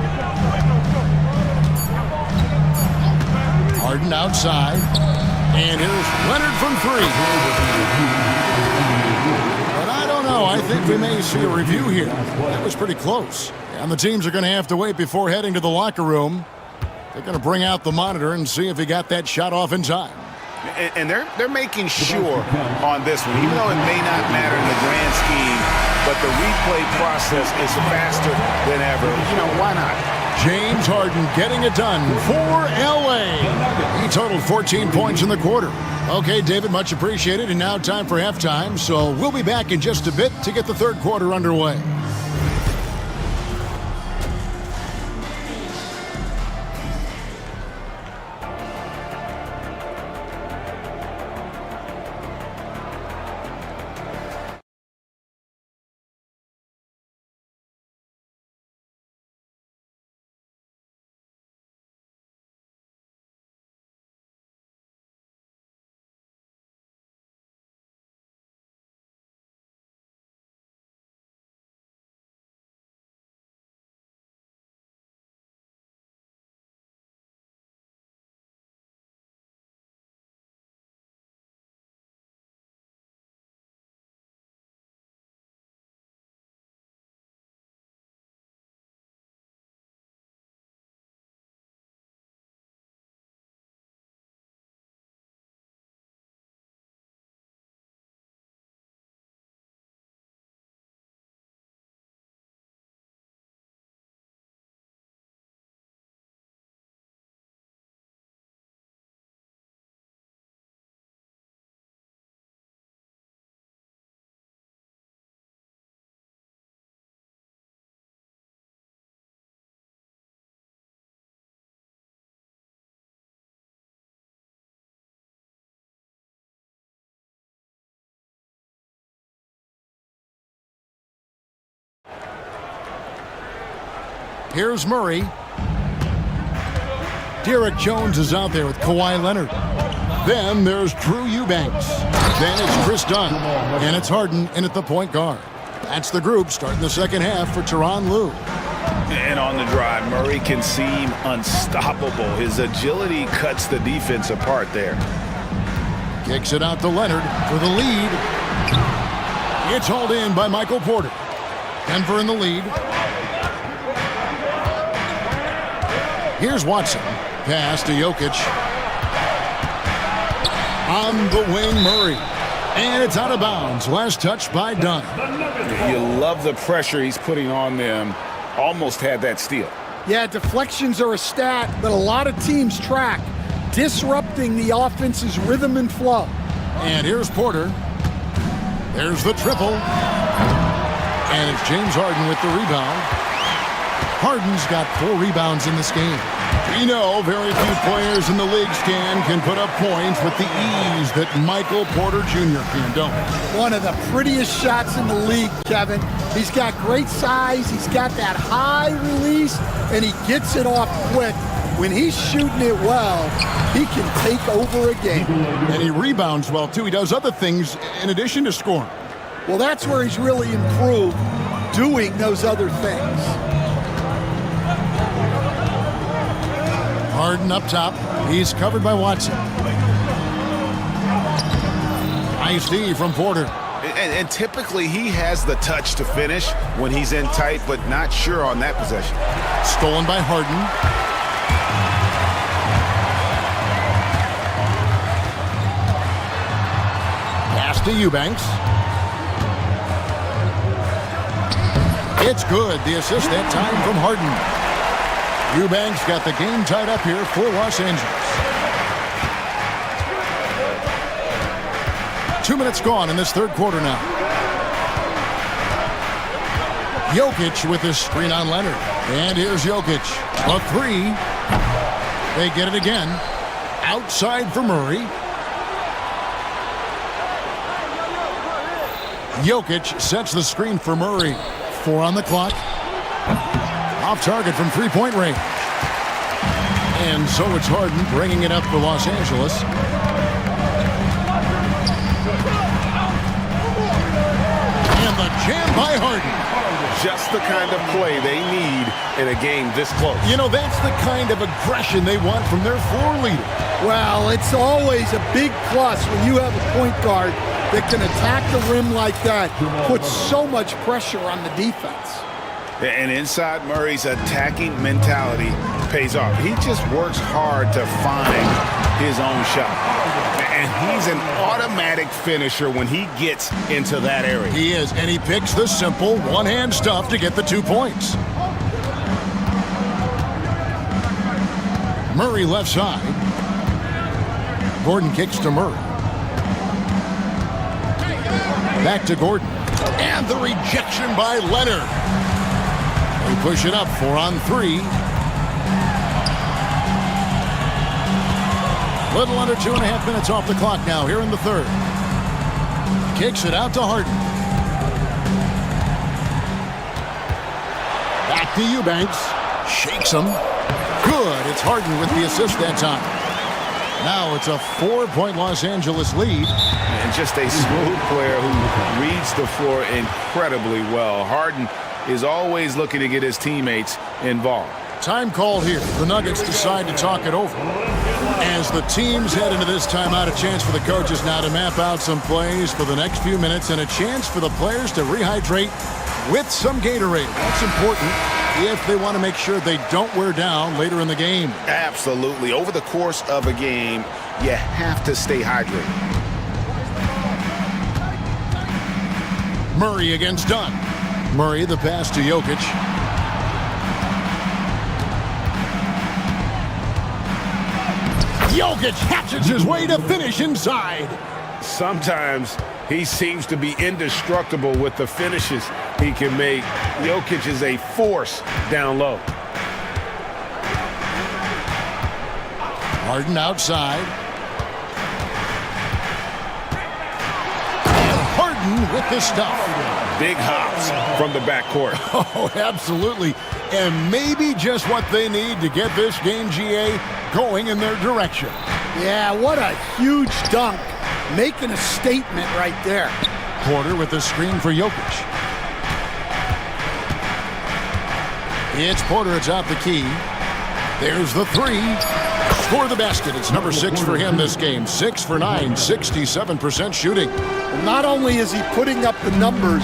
Harden outside. And here's Leonard from 3. But I don't know. I think we may see a review here. That was pretty close. And the teams are going to have to wait before heading to the locker room. They're going to bring out the monitor and see if he got that shot off in time. And they're making sure on this one, even though it may not matter in the grand scheme, but the replay process is faster than ever. You know, why not? James Harden getting it done for L.A. He totaled 14 points in the quarter. Okay, David, much appreciated. And now time for halftime. So we'll be back in just a bit to get the third quarter underway. Here's Murray. Derek Jones is out there with Kawhi Leonard. Then there's Drew Eubanks. Then it's Chris Dunn. And it's Harden in at the point guard. That's the group starting the second half for Tyronn Lue. And on the drive, Murray can seem unstoppable. His agility cuts the defense apart there. Kicks it out to Leonard for the lead. It's hauled in by Michael Porter. Denver in the lead. Here's Watson. Pass to Jokic. On the wing, Murray. And it's out of bounds. Last touch by Dunn. You love the pressure he's putting on them. Almost had that steal. Yeah, deflections are a stat that a lot of teams track, disrupting the offense's rhythm and flow. And here's Porter. There's the triple. And it's James Harden with the rebound. Harden's got 4 rebounds in this game. We know very few players in the league, Stan, can put up points with the ease that Michael Porter Jr. can, don't he? One of the prettiest shots in the league, Kevin. He's got great size, he's got that high release, and he gets it off quick. When he's shooting it well, he can take over a game. And he rebounds well, too. He does other things in addition to scoring. Well, that's where he's really improved, doing those other things. Harden up top. He's covered by Watson. Nice D from Porter. And typically he has the touch to finish when he's in tight, but not sure on that possession. Stolen by Harden. Pass to Eubanks. It's good. The assist that time from Harden. Eubanks got the game tied up here for Los Angeles. 2 minutes gone in this third quarter now. Jokic with his screen on Leonard. And here's Jokic. A 3. They get it again. Outside for Murray. Jokic sets the screen for Murray. 4 on the clock. Off target from three-point range. And so it's Harden bringing it up for Los Angeles. And the jam by Harden. Just the kind of play they need in a game this close. You know, that's the kind of aggression they want from their floor leader. Well, it's always a big plus when you have a point guard that can attack the rim like that, puts so much pressure on the defense. And inside Murray's attacking mentality pays off. He just works hard to find his own shot. And he's an automatic finisher when he gets into that area. He is, and he picks the simple one-hand stuff to get the 2 points. Murray left side. Gordon kicks to Murray. Back to Gordon. And the rejection by Leonard. They push it up, 4 on 3. Little under 2.5 minutes off the clock now here in the third. Kicks it out to Harden. Back to Eubanks. Shakes him. Good. It's Harden with the assist that time. Now it's a 4-point Los Angeles lead. And just a smooth player who reads the floor incredibly well. Harden is always looking to get his teammates involved. Time called here. The Nuggets decide to talk it over. As the teams head into this timeout, a chance for the coaches now to map out some plays for the next few minutes and a chance for the players to rehydrate with some Gatorade. That's important if they want to make sure they don't wear down later in the game. Absolutely. Over the course of a game, you have to stay hydrated. Murray against Dunn. Murray, the pass to Jokic. Jokic hatches his way to finish inside. Sometimes he seems to be indestructible with the finishes he can make. Jokic is a force down low. Harden outside. And Harden with the stuff. Big hops from the backcourt. Oh, absolutely. and maybe just what they need to get this game, GA, going in their direction. Yeah, what a huge dunk. Making a statement right there. Porter with the screen for Jokic. It's Porter, it's out the key. There's the three. For the basket, it's number 6 for him this game. 6 for 9, 67% shooting. Well, not only is he putting up the numbers,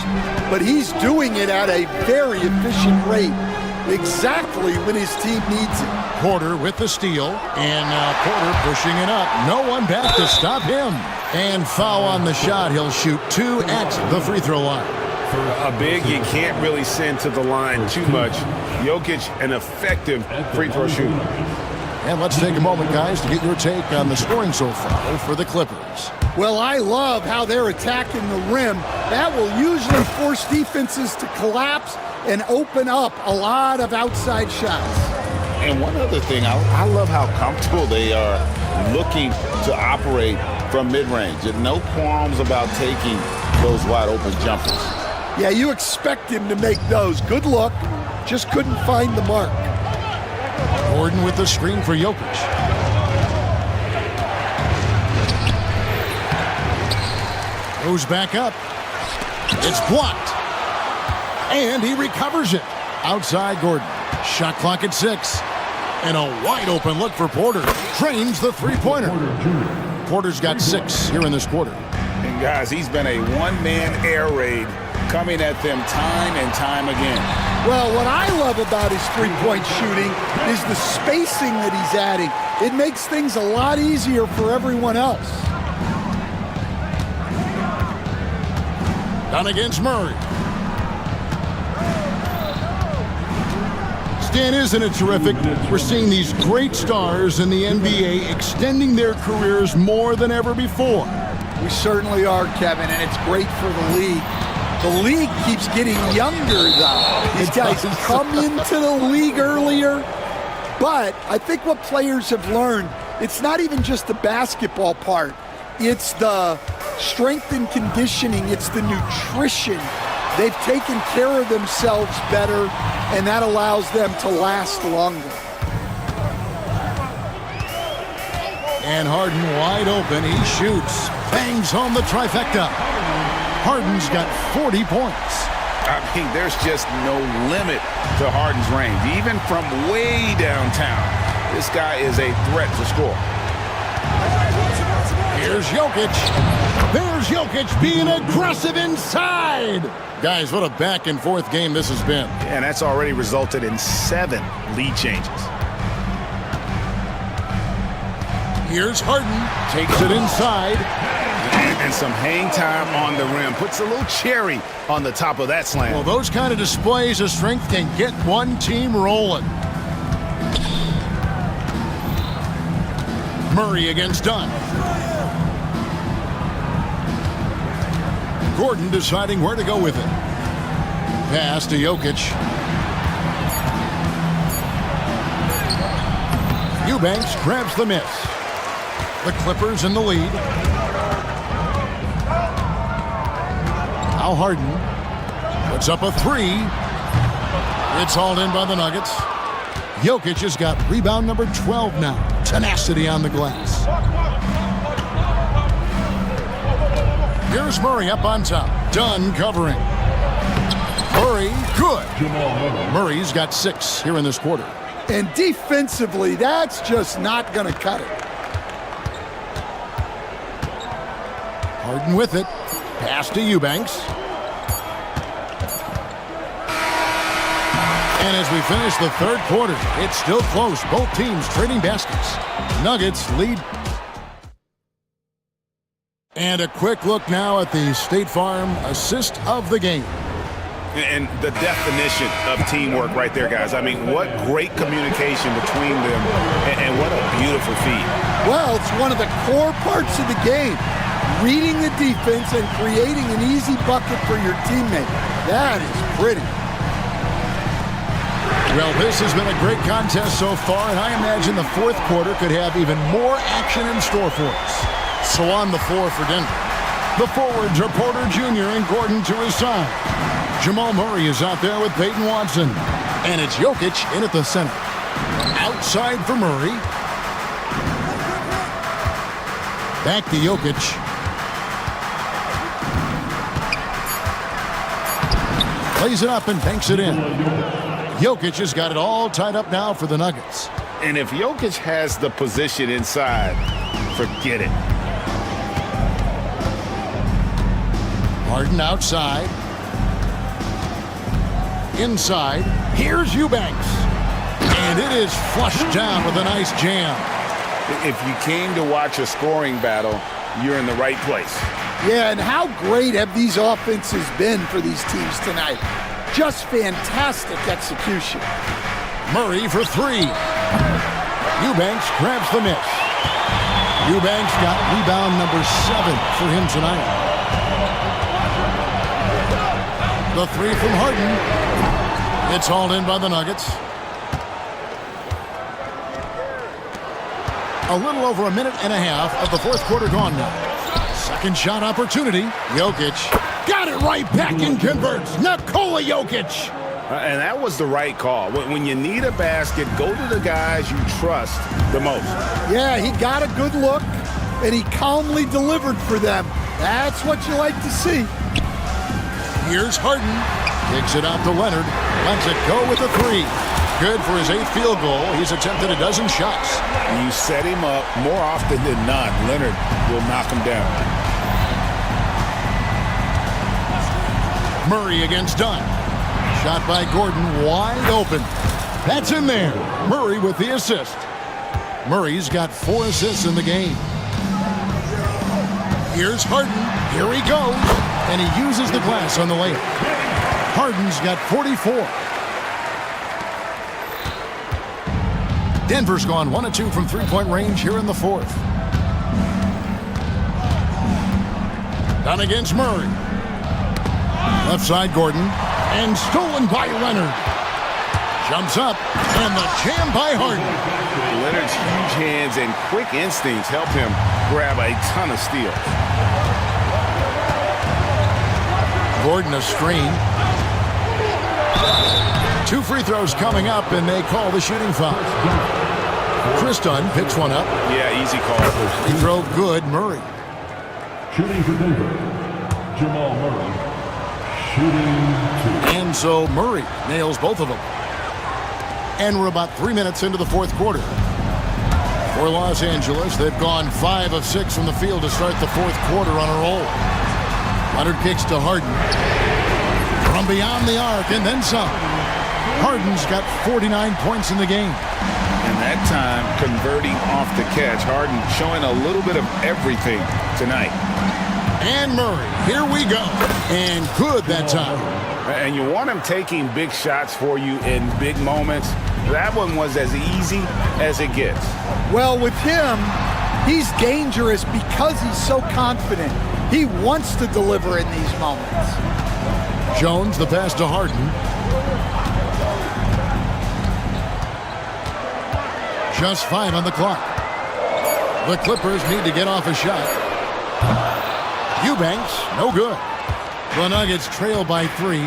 but he's doing it at a very efficient rate. Exactly when his team needs it. Porter with the steal, and now Porter pushing it up. No one back to stop him. And foul on the shot. He'll shoot 2 at the free throw line. For a big, you can't really send to the line too much. Jokic, an effective free throw shooter. And let's take a moment, guys, to get your take on the scoring so far for the Clippers. Well, I love how they're attacking the rim. That will usually force defenses to collapse and open up a lot of outside shots. And one other thing, I love how comfortable they are looking to operate from mid-range. And no qualms about taking those wide-open jumpers. Yeah, you expect him to make those. Good look. Just couldn't find the mark. Gordon with the screen for Jokic. Goes back up. It's blocked. And he recovers it. Outside Gordon. Shot clock at 6. And a wide open look for Porter. Trains the three-pointer. Porter's got 6 here in this quarter. And guys, he's been a one-man air raid coming at them time and time again. Well, what I love about his three-point shooting is the spacing that he's adding. It makes things a lot easier for everyone else. Done against Murray. Stan, isn't it terrific? We're seeing these great stars in the NBA extending their careers more than ever before. We certainly are, Kevin, and it's great for the league. The league keeps getting younger, though. These guys come into the league earlier. But I think what players have learned, it's not even just the basketball part. It's the strength and conditioning. It's the nutrition. They've taken care of themselves better, and that allows them to last longer. And Harden wide open. He shoots. Bangs home the trifecta. Harden's got 40 points. I mean, there's just no limit to Harden's range. Even from way downtown, this guy is a threat to score. Here's Jokic. There's Jokic being aggressive inside. Guys, what a back-and-forth game this has been. And that's already resulted in 7 lead changes. Here's Harden. Takes it inside. And some hang time on the rim. Puts a little cherry on the top of that slam. Well, those kind of displays of strength can get one team rolling. Murray against Dunn. Gordon deciding where to go with it. Pass to Jokic. Eubanks grabs the miss. The Clippers in the lead. Now Harden puts up a 3. It's hauled in by the Nuggets. Jokic has got rebound number 12 now. Tenacity on the glass. Here's Murray up on top. Dunn covering. Murray, good. Murray's got 6 here in this quarter. And defensively, that's just not going to cut it. Harden with it. Pass to Eubanks. And as we finish the third quarter, it's still close. Both teams trading baskets. Nuggets lead. And a quick look now at the State Farm assist of the game. And the definition of teamwork right there, guys. I mean, what great communication between them, and what a beautiful feat. Well, it's one of the core parts of the game. Reading the defense and creating an easy bucket for your teammate. That is pretty. Well, this has been a great contest so far, and I imagine the fourth quarter could have even more action in store for us. So on the floor for Denver, the forwards are Porter Jr. and Gordon to his side. Jamal Murray is out there with Peyton Watson. And it's Jokic in at the center. Outside for Murray. Back to Jokic. Plays it up and banks it in. Jokic has got it all tied up now for the Nuggets. And if Jokic has the position inside, forget it. Harden outside. Inside. Here's Eubanks. And it is flushed down with a nice jam. If you came to watch a scoring battle, you're in the right place. Yeah, and how great have these offenses been for these teams tonight? Just fantastic execution. Murray for three. Eubanks grabs the miss. Eubanks got rebound number 7 for him tonight. The three from Harden. It's hauled in by the Nuggets. A little over a minute and a half of the fourth quarter gone now. Second shot opportunity. Jokic got it right back and converts. Nikola Jokic. And that was the right call. When you need a basket, go to the guys you trust the most. Yeah, he got a good look, and he calmly delivered for them. That's what you like to see. Here's Harden. Kicks it out to Leonard. Lets it go with a three. Good for his 8th field goal. He's attempted a dozen shots. You set him up more often than not. Leonard will knock him down. Murray against Dunn. Shot by Gordon, wide open. That's in there. Murray with the assist. Murray's got 4 assists in the game. Here's Harden. Here he goes. And he uses the glass on the layup. Harden's got 44. Denver's gone 1 of 2 from three-point range here in the fourth. Dunn against Murray. Left side Gordon. And stolen by Leonard. Jumps up. And the jam by Harden. Leonard's huge hands and quick instincts help him grab a ton of steals. Gordon a screen. 2 free throws coming up, and they call the shooting foul. Chris Dunn picks one up. Yeah, easy call. Free throw good, Murray. Shooting for Denver, Jamal Murray. Shooting 2. And so Murray nails both of them. And we're about 3 minutes into the fourth quarter. For Los Angeles, they've gone 5 of 6 from the field to start the fourth quarter on a roll. Leonard kicks to Harden. From beyond the arc, and then some. Harden's got 49 points in the game. And that time, converting off the catch. Harden showing a little bit of everything tonight. And Murray, here we go. And good that time. And you want him taking big shots for you in big moments. That one was as easy as it gets. Well, with him, he's dangerous because he's so confident. He wants to deliver in these moments. Jones, the pass to Harden. Just 5 on the clock. The Clippers need to get off a shot. Eubanks, no good. The Nuggets trail by 3.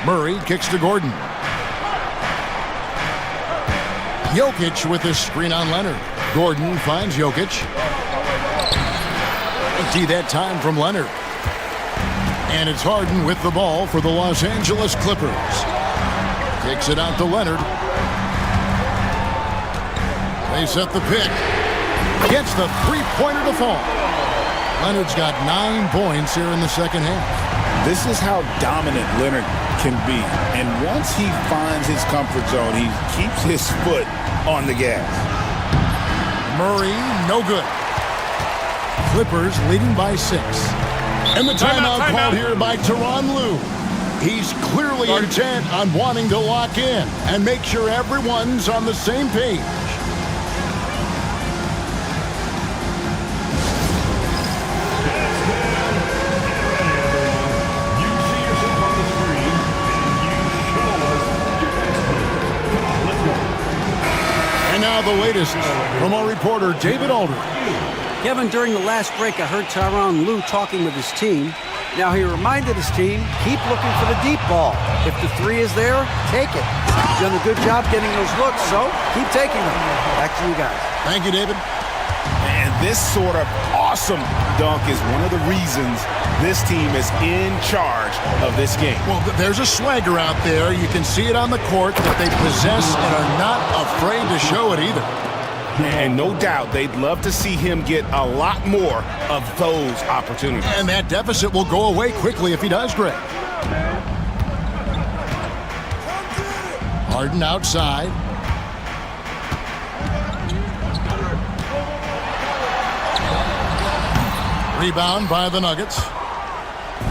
Murray kicks to Gordon. Jokic with the screen on Leonard. Gordon finds Jokic. Empty that time from Leonard. And it's Harden with the ball for the Los Angeles Clippers. Kicks it out to Leonard. They set the pick. Gets the three-pointer to fall. Leonard's got 9 points here in the second half. This is how dominant Leonard can be. And once he finds his comfort zone, he keeps his foot on the gas. Murray, no good. Clippers leading by 6. And the timeout called here by Tyronn Lue. He's clearly intent on wanting to lock in and make sure everyone's on the same page. And now the latest from our reporter, David Aldridge. Kevin, during the last break, I heard Tyronn Lue talking with his team. Now, he reminded his team, keep looking for the deep ball. If the three is there, take it. He's done a good job getting those looks, so keep taking them. Back to you guys. Thank you, David. And this sort of awesome dunk is one of the reasons this team is in charge of this game. Well, there's a swagger out there. You can see it on the court that they possess and are not afraid to show it either. And no doubt they'd love to see him get a lot more of those opportunities. And that deficit will go away quickly if he does, Greg. Harden outside. Rebound by the Nuggets.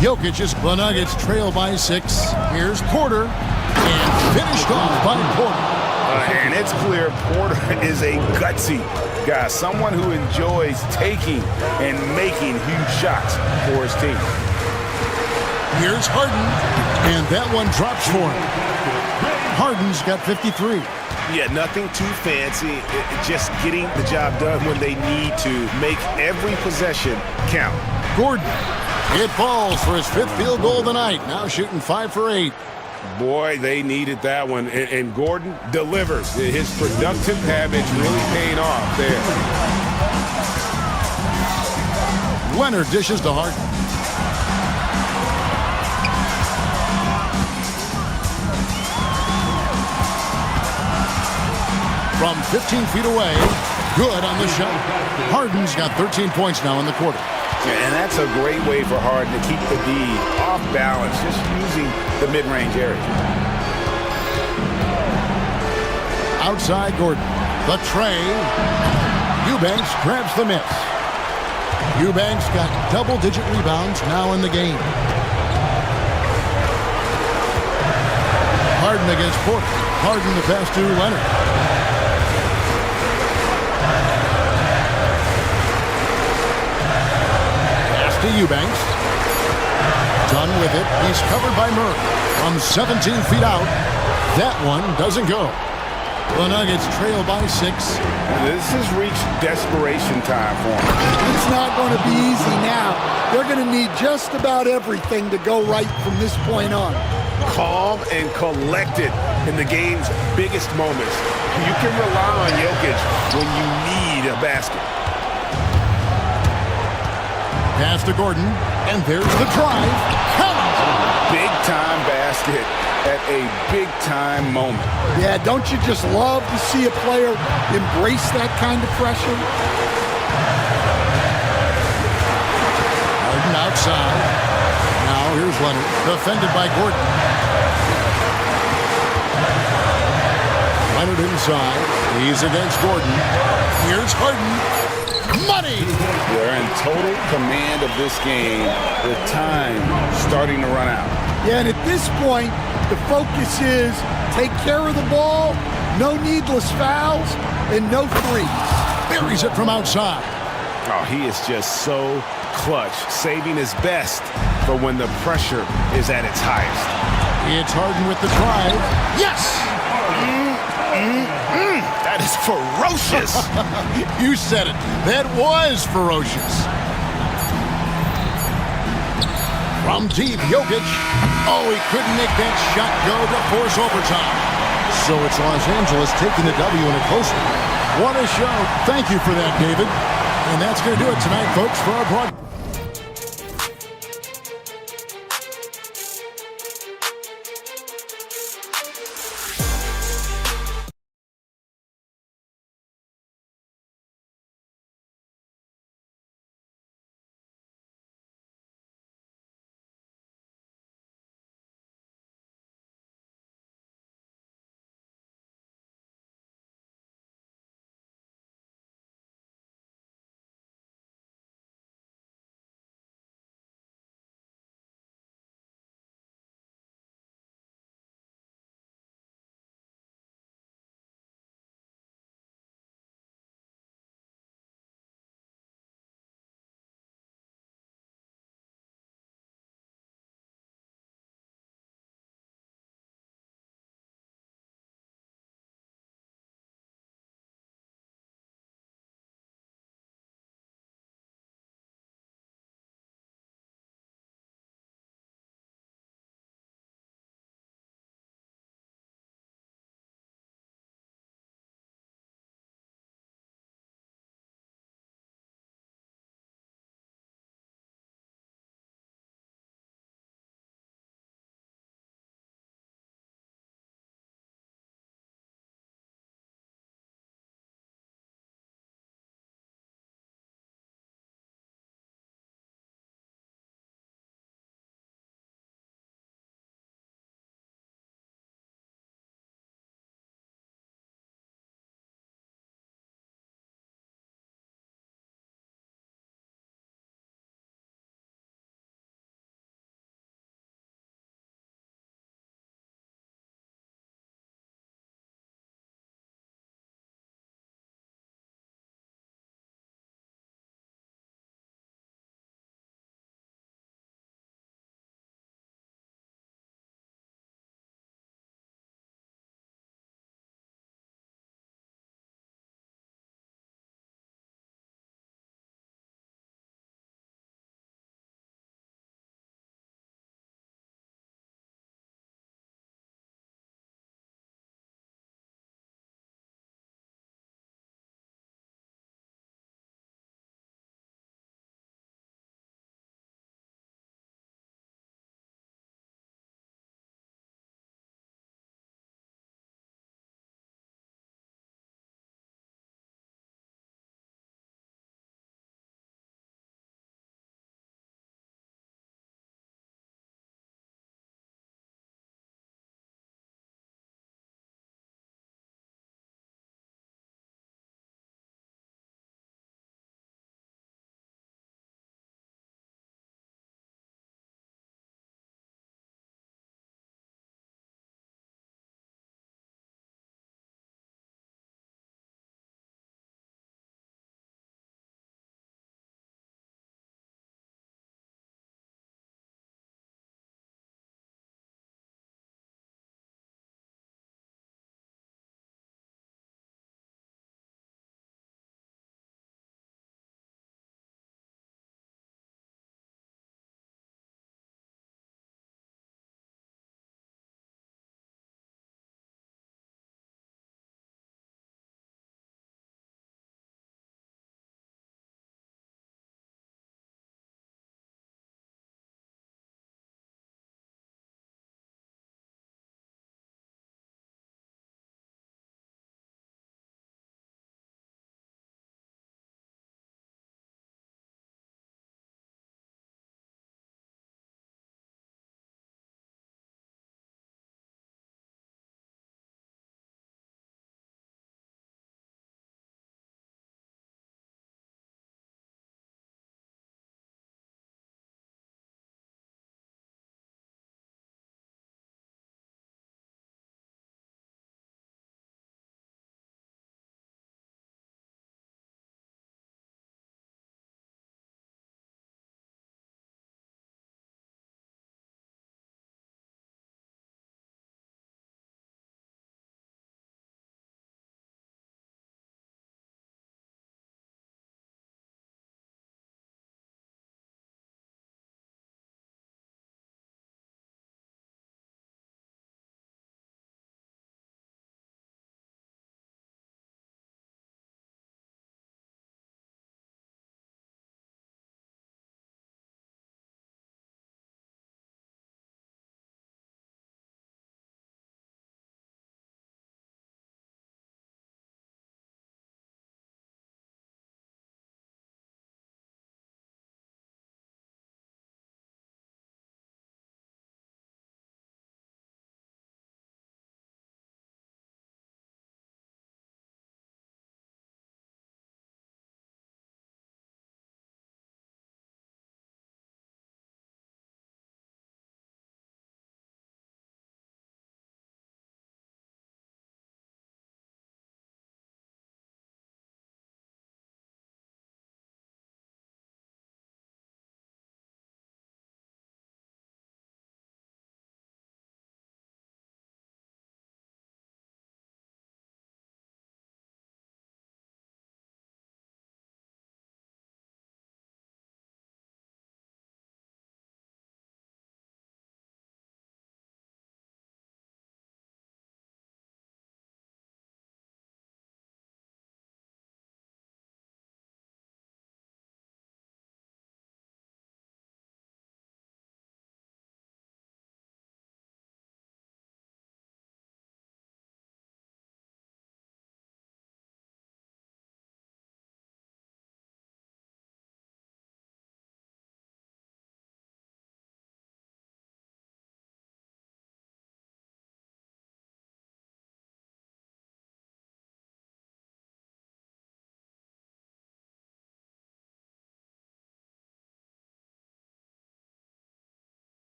The Nuggets trail by 6. Here's Porter. And finished off by Porter. And it's clear Porter is a gutsy guy, someone who enjoys taking and making huge shots for his team. Here's Harden, and that one drops for him. Harden's got 53. Yeah, nothing too fancy, just getting the job done when they need to. Make every possession count. Gordon, it falls for his 5th field goal of the night, now shooting 5 for 8. Boy, they needed that one, and Gordon delivers. His productive habits really paying off there. Leonard dishes to Harden. From 15 feet away, good on the shot. Harden's got 13 points now in the quarter. And that's a great way for Harden to keep the D off balance, just using the mid-range area. Outside Gordon. The tray. Eubanks grabs the miss. Eubanks got double-digit rebounds now in the game. Harden against Porter. Harden the pass to Leonard. To Eubanks. Done with it. He's covered by Murray. From 17 feet out. That one doesn't go. The Nuggets trail by 6. This has reached desperation time for them. It's not going to be easy now. They're going to need just about everything to go right from this point on. Calm and collected in the game's biggest moments. You can rely on Jokic when you need a basket. Pass to Gordon, and there's the drive. Big-time basket at a big-time moment. Yeah, don't you just love to see a player embrace that kind of pressure? Harden outside. Now here's Leonard, defended by Gordon. Leonard inside. He's against Gordon. Here's Harden. Money! They're in total command of this game with time starting to run out. Yeah, and at this point, the focus is take care of the ball, no needless fouls, and no threes. Buries it from outside. Oh, he is just so clutch, saving his best for when the pressure is at its highest. It's Harden with the drive. Yes! That is ferocious. You said it. That was ferocious. From deep, Jokic. Oh, he couldn't make that shot go to force overtime. So it's Los Angeles taking the W in a close one. What a show. Thank you for that, David. And that's going to do it tonight, folks, for our broadcast.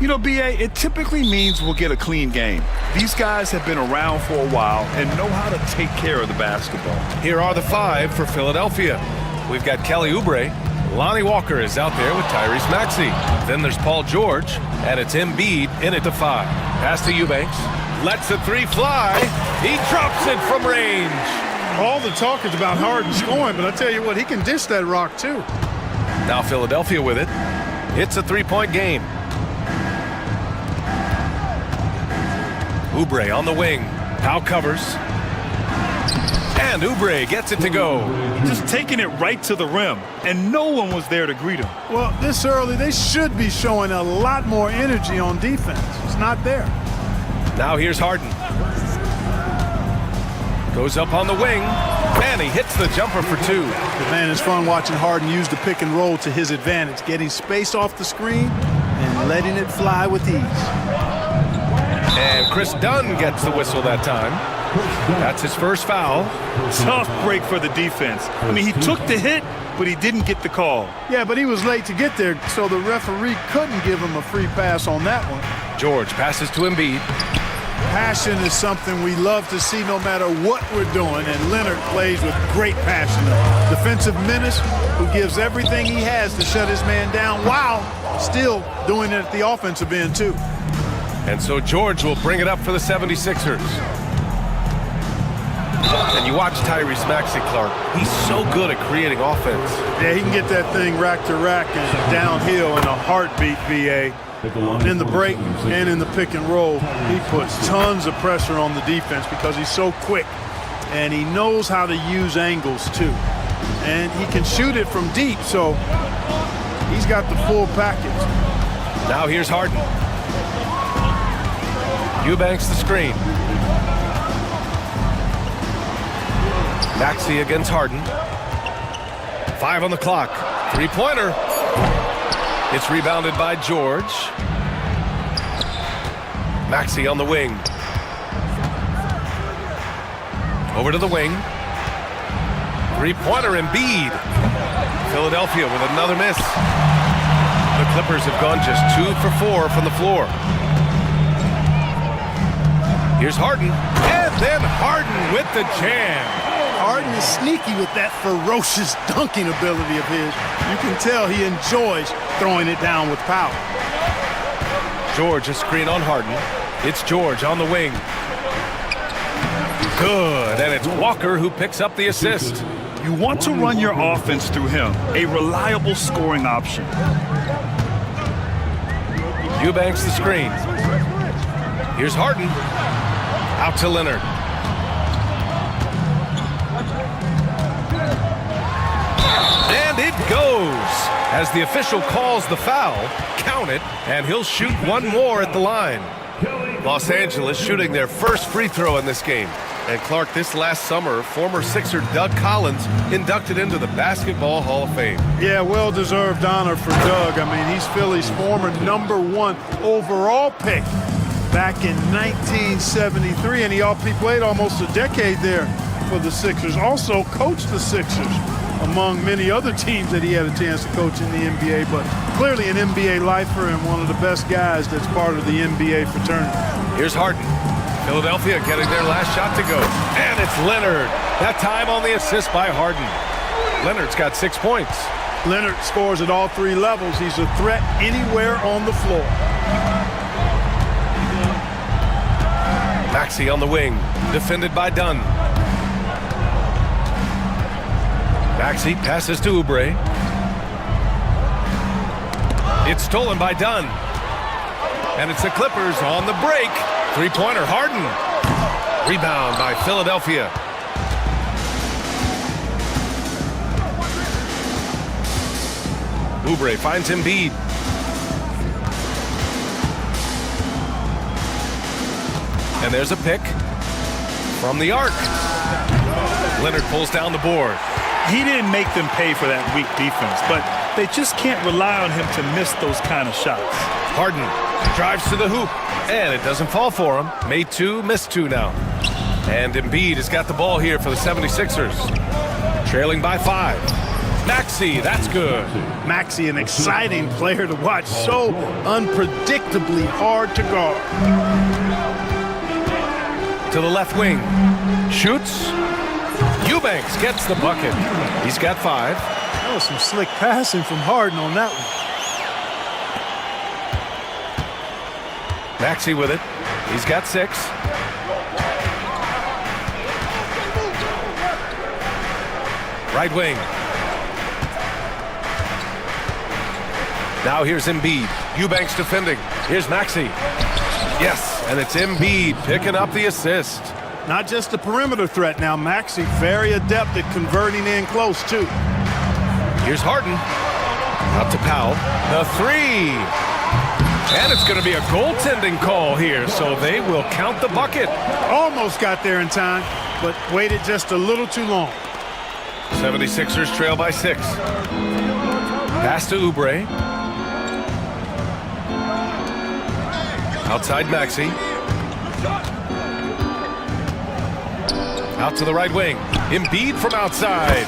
You know, B.A., it typically means we'll get a clean game. These guys have been around for a while and know how to take care of the basketball. Here are the 5 for Philadelphia. We've got Kelly Oubre. Lonnie Walker is out there with Tyrese Maxey. Then there's Paul George, and it's Embiid in at the 5. Pass to Eubanks. Lets the 3 fly. He drops it from range. All the talk is about Harden scoring, but I tell you what, he can dish that rock too. Now Philadelphia with it. It's a 3-point game. Oubre on the wing. Powell covers. And Oubre gets it to go. Just taking it right to the rim, and no one was there to greet him. Well, this early, they should be showing a lot more energy on defense. It's not there. Now here's Harden. Goes up on the wing, and he hits the jumper for 2. Man, it's fun watching Harden use the pick and roll to his advantage, getting space off the screen and letting it fly with ease. And Chris Dunn gets the whistle that time. That's his first foul. Tough break for the defense. I mean, he took the hit, but he didn't get the call. Yeah, but he was late to get there, so the referee couldn't give him a free pass on that one. George passes to Embiid. Passion is something we love to see no matter what we're doing, and Leonard plays with great passion. A defensive menace who gives everything he has to shut his man down while still doing it at the offensive end, too. And so George will bring it up for the 76ers. And you watch Tyrese Maxey, Clark. He's so good at creating offense. Yeah, he can get that thing rack to rack and downhill in a heartbeat, B.A. In the break and in the pick and roll, he puts tons of pressure on the defense because he's so quick. And he knows how to use angles, too. And he can shoot it from deep, so he's got the full package. Now here's Harden. Eubanks the screen. Maxey against Harden. 5 on the clock. 3-pointer. It's rebounded by George. Maxey on the wing. Over to the wing. 3-pointer Embiid. Philadelphia with another miss. The Clippers have gone just 2 for 4 from the floor. Here's Harden. And then Harden with the jam. Harden is sneaky with that ferocious dunking ability of his. You can tell he enjoys throwing it down with power. George a screen on Harden. It's George on the wing. Good, and it's Walker who picks up the assist. You want to run your offense through him, a reliable scoring option. Eubanks the screen. Here's Harden. Out to Leonard. And it goes. As the official calls the foul, count it, and he'll shoot one more at the line. Los Angeles shooting their first free throw in this game. And Clark, this last summer, former Sixer Doug Collins inducted into the Basketball Hall of Fame. Yeah, well-deserved honor for Doug. I mean, he's Philly's former #1 overall pick back in 1973, and he played almost a decade there for the Sixers. Also coached the Sixers, among many other teams that he had a chance to coach in the NBA, but clearly an NBA lifer and one of the best guys that's part of the NBA fraternity. Here's Harden. Philadelphia getting their last shot to go. And it's Leonard. That time on the assist by Harden. Leonard's got 6 points. Leonard scores at all 3 levels. He's a threat anywhere on the floor. Maxey on the wing, defended by Dunn. Maxey passes to Oubre. It's stolen by Dunn. And it's the Clippers on the break. 3-pointer Harden. Rebound by Philadelphia. Oubre finds Embiid. And there's a pick from the arc. Leonard pulls down the board. He didn't make them pay for that weak defense, but they just can't rely on him to miss those kind of shots. Harden drives to the hoop, and it doesn't fall for him. Made 2, missed 2 now. And Embiid has got the ball here for the 76ers. Trailing by 5. Maxey, that's good. Maxey, an exciting player to watch. So unpredictably hard to guard. To the left wing. Shoots. Eubanks gets the bucket. He's got 5. That was some slick passing from Harden on that one. Maxey with it. He's got 6. Right wing. Now here's Embiid. Eubanks defending. Here's Maxey. Yes, and it's Embiid picking up the assist. Not just a perimeter threat now. Maxey very adept at converting in close, too. Here's Harden. Out to Powell. The 3. And it's going to be a goaltending call here, so they will count the bucket. Almost got there in time, but waited just a little too long. 76ers trail by 6. Pass to Oubre. Outside Maxey. Out to the right wing. Embiid from outside.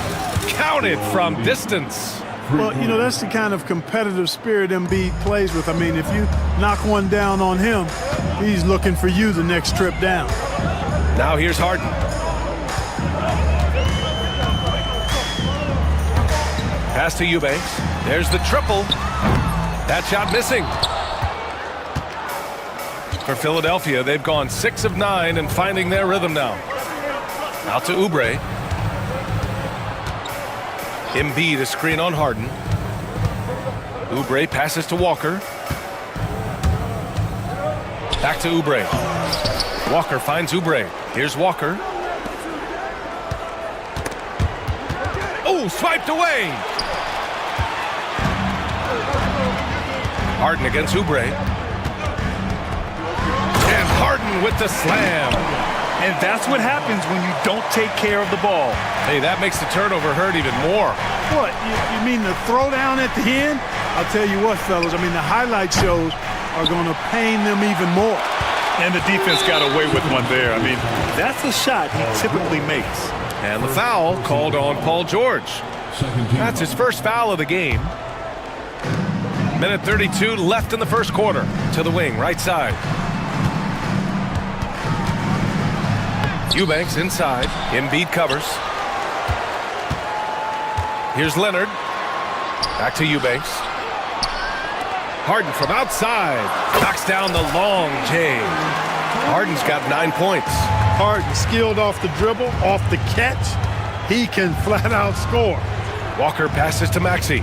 Counted from distance. Well, you know, that's the kind of competitive spirit Embiid plays with. I mean, if you knock one down on him, he's looking for you the next trip down. Now here's Harden. Pass to Eubanks. There's the triple. That shot missing. For Philadelphia, they've gone 6 of 9 and finding their rhythm now. Out to Oubre. Embiid, a screen on Harden. Oubre passes to Walker. Back to Oubre. Walker finds Oubre. Here's Walker. Oh, swiped away. Harden against Oubre. And Harden with the slam. And that's what happens when you don't take care of the ball. Hey, that makes the turnover hurt even more. What, you mean the throwdown at the end? I'll tell you what, fellas, I mean, the highlight shows are going to pain them even more. And the defense got away with one there. I mean, that's a shot he typically makes. And the foul called on Paul George. That's his first foul of the game. Minute 32 left in the first quarter. To the wing, right side. Eubanks inside. Embiid covers. Here's Leonard. Back to Eubanks. Harden from outside. Knocks down the long J. Harden's got 9 points. Harden skilled off the dribble, off the catch. He can flat out score. Walker passes to Maxey.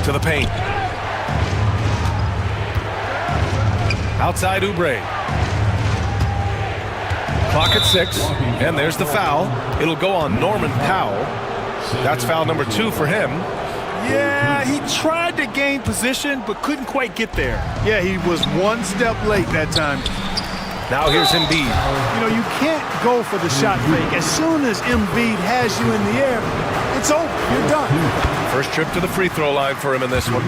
To the paint. Outside Oubre. Clock at 6, and there's the foul. It'll go on Norman Powell. That's foul number 2 for him. Yeah, he tried to gain position, but couldn't quite get there. Yeah, he was one step late that time. Now here's Embiid. You know, you can't go for the shot fake. As soon as Embiid has you in the air, it's over. You're done. First trip to the free throw line for him in this one.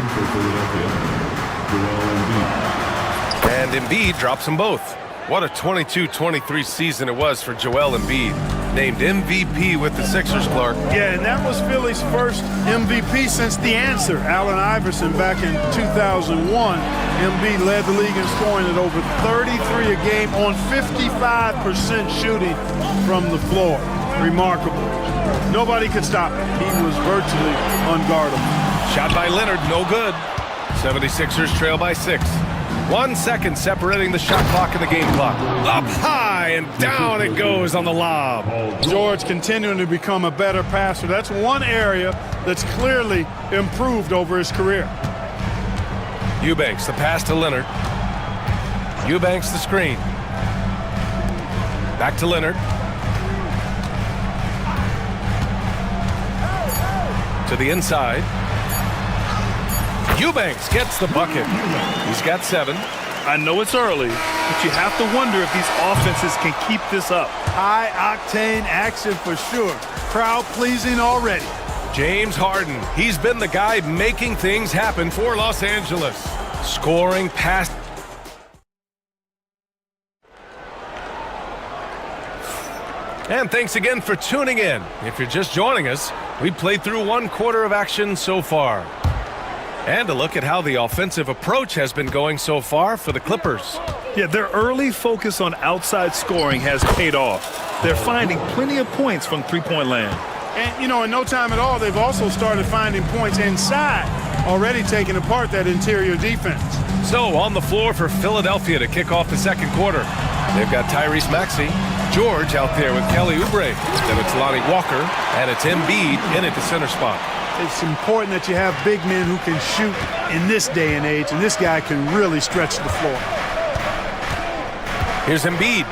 And Embiid drops them both. What a 22-23 season it was for Joel Embiid. Named MVP with the Sixers, Clark. Yeah, and that was Philly's first MVP since the answer, Allen Iverson, back in 2001. Embiid led the league in scoring at over 33 a game on 55% shooting from the floor. Remarkable. Nobody could stop him. He was virtually unguardable. Shot by Leonard, no good. 76ers trail by 6. 1 second separating the shot clock and the game clock. Up high and down it goes on the lob. George continuing to become a better passer. That's one area that's clearly improved over his career. Eubanks, the pass to Leonard. Eubanks, the screen. Back to Leonard. To the inside. Eubanks gets the bucket. He's got 7. I know it's early, but you have to wonder if these offenses can keep this up. High-octane action for sure. Crowd-pleasing already. James Harden, he's been the guy making things happen for Los Angeles. Scoring past. And thanks again for tuning in. If you're just joining us, we played through 1 quarter of action so far. And a look at how the offensive approach has been going so far for the Clippers. Yeah, their early focus on outside scoring has paid off. They're finding plenty of points from three-point land. And, you know, in no time at all, they've also started finding points inside, already taking apart that interior defense. So on the floor for Philadelphia to kick off the second quarter. They've got Tyrese Maxey, George out there with Kelly Oubre. Then it's Lonnie Walker, and it's Embiid in at the center spot. It's important that you have big men who can shoot in this day and age, and this guy can really stretch the floor. Here's Embiid.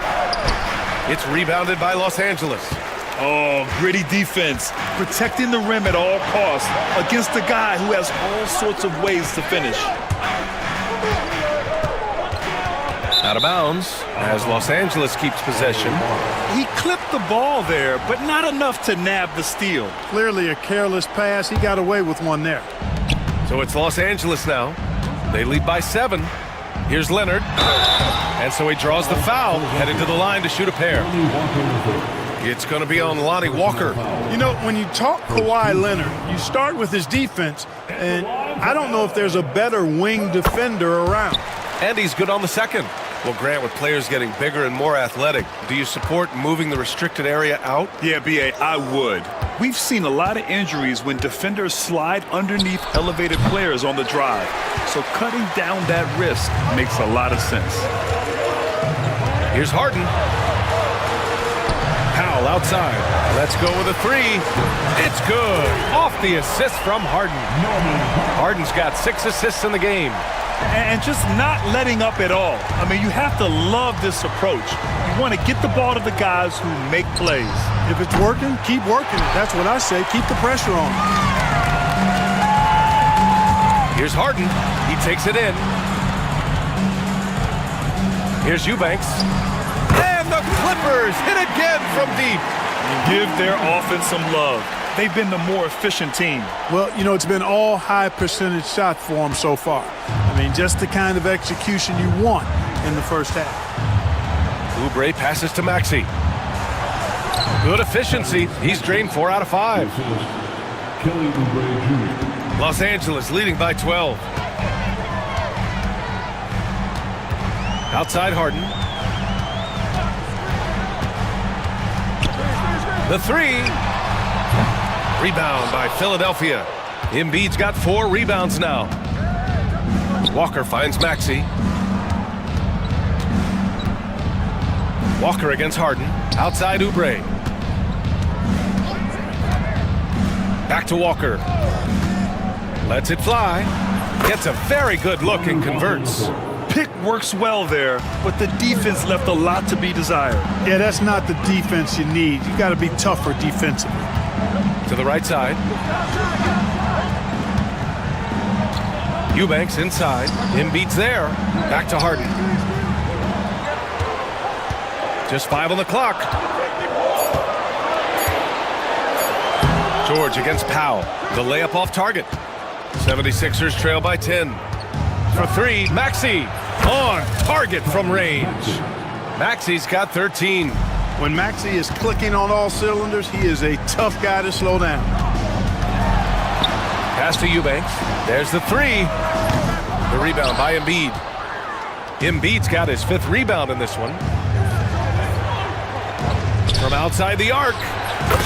It's rebounded by Los Angeles. Oh, gritty defense, protecting the rim at all costs against a guy who has all sorts of ways to finish. Out of bounds as Los Angeles keeps possession. He clipped the ball there, but not enough to nab the steal. Clearly a careless pass. He got away with one there. So it's Los Angeles now. They lead by 7. Here's Leonard. And so he draws the foul, headed to the line to shoot a pair. It's going to be on Lonnie Walker. You know, when you talk Kawhi Leonard, you start with his defense, and I don't know if there's a better wing defender around. And he's good on the second. Well, Grant, with players getting bigger and more athletic, do you support moving the restricted area out? Yeah, B.A., I would. We've seen a lot of injuries when defenders slide underneath elevated players on the drive. So cutting down that risk makes a lot of sense. Here's Harden. Powell outside. Let's go with a 3. It's good. Off the assist from Harden. Harden's got 6 assists in the game. And just not letting up at all. I mean, you have to love this approach. You want to get the ball to the guys who make plays. If it's working, keep working. That's what I say. Keep the pressure on. Here's Harden. He takes it in. Here's Eubanks. And the Clippers hit again from deep. Give their offense some love. They've been the more efficient team. Well, you know, it's been all high percentage shots for them so far. I mean, just the kind of execution you want in the first half. Oubre passes to Maxey. Good efficiency. He's drained 4 out of 5. Los Angeles leading by 12. Outside Harden. The 3. Rebound by Philadelphia. Embiid's got 4 rebounds now. Walker finds Maxey. Walker against Harden. Outside Oubre. Back to Walker. Lets it fly. Gets a very good look and converts. Pick works well there, but the defense left a lot to be desired. Yeah, that's not the defense you need. You got to be tougher defensively. To the right side. Eubanks inside. Embiid's there. Back to Harden. Just 5 on the clock. George against Powell. The layup off target. 76ers trail by 10. For 3, Maxey on target from range. Maxey's got 13. When Maxey is clicking on all cylinders, he is a tough guy to slow down. Pass to Eubanks. There's the 3. The rebound by Embiid. Embiid's got his 5th rebound in this one. From outside the arc.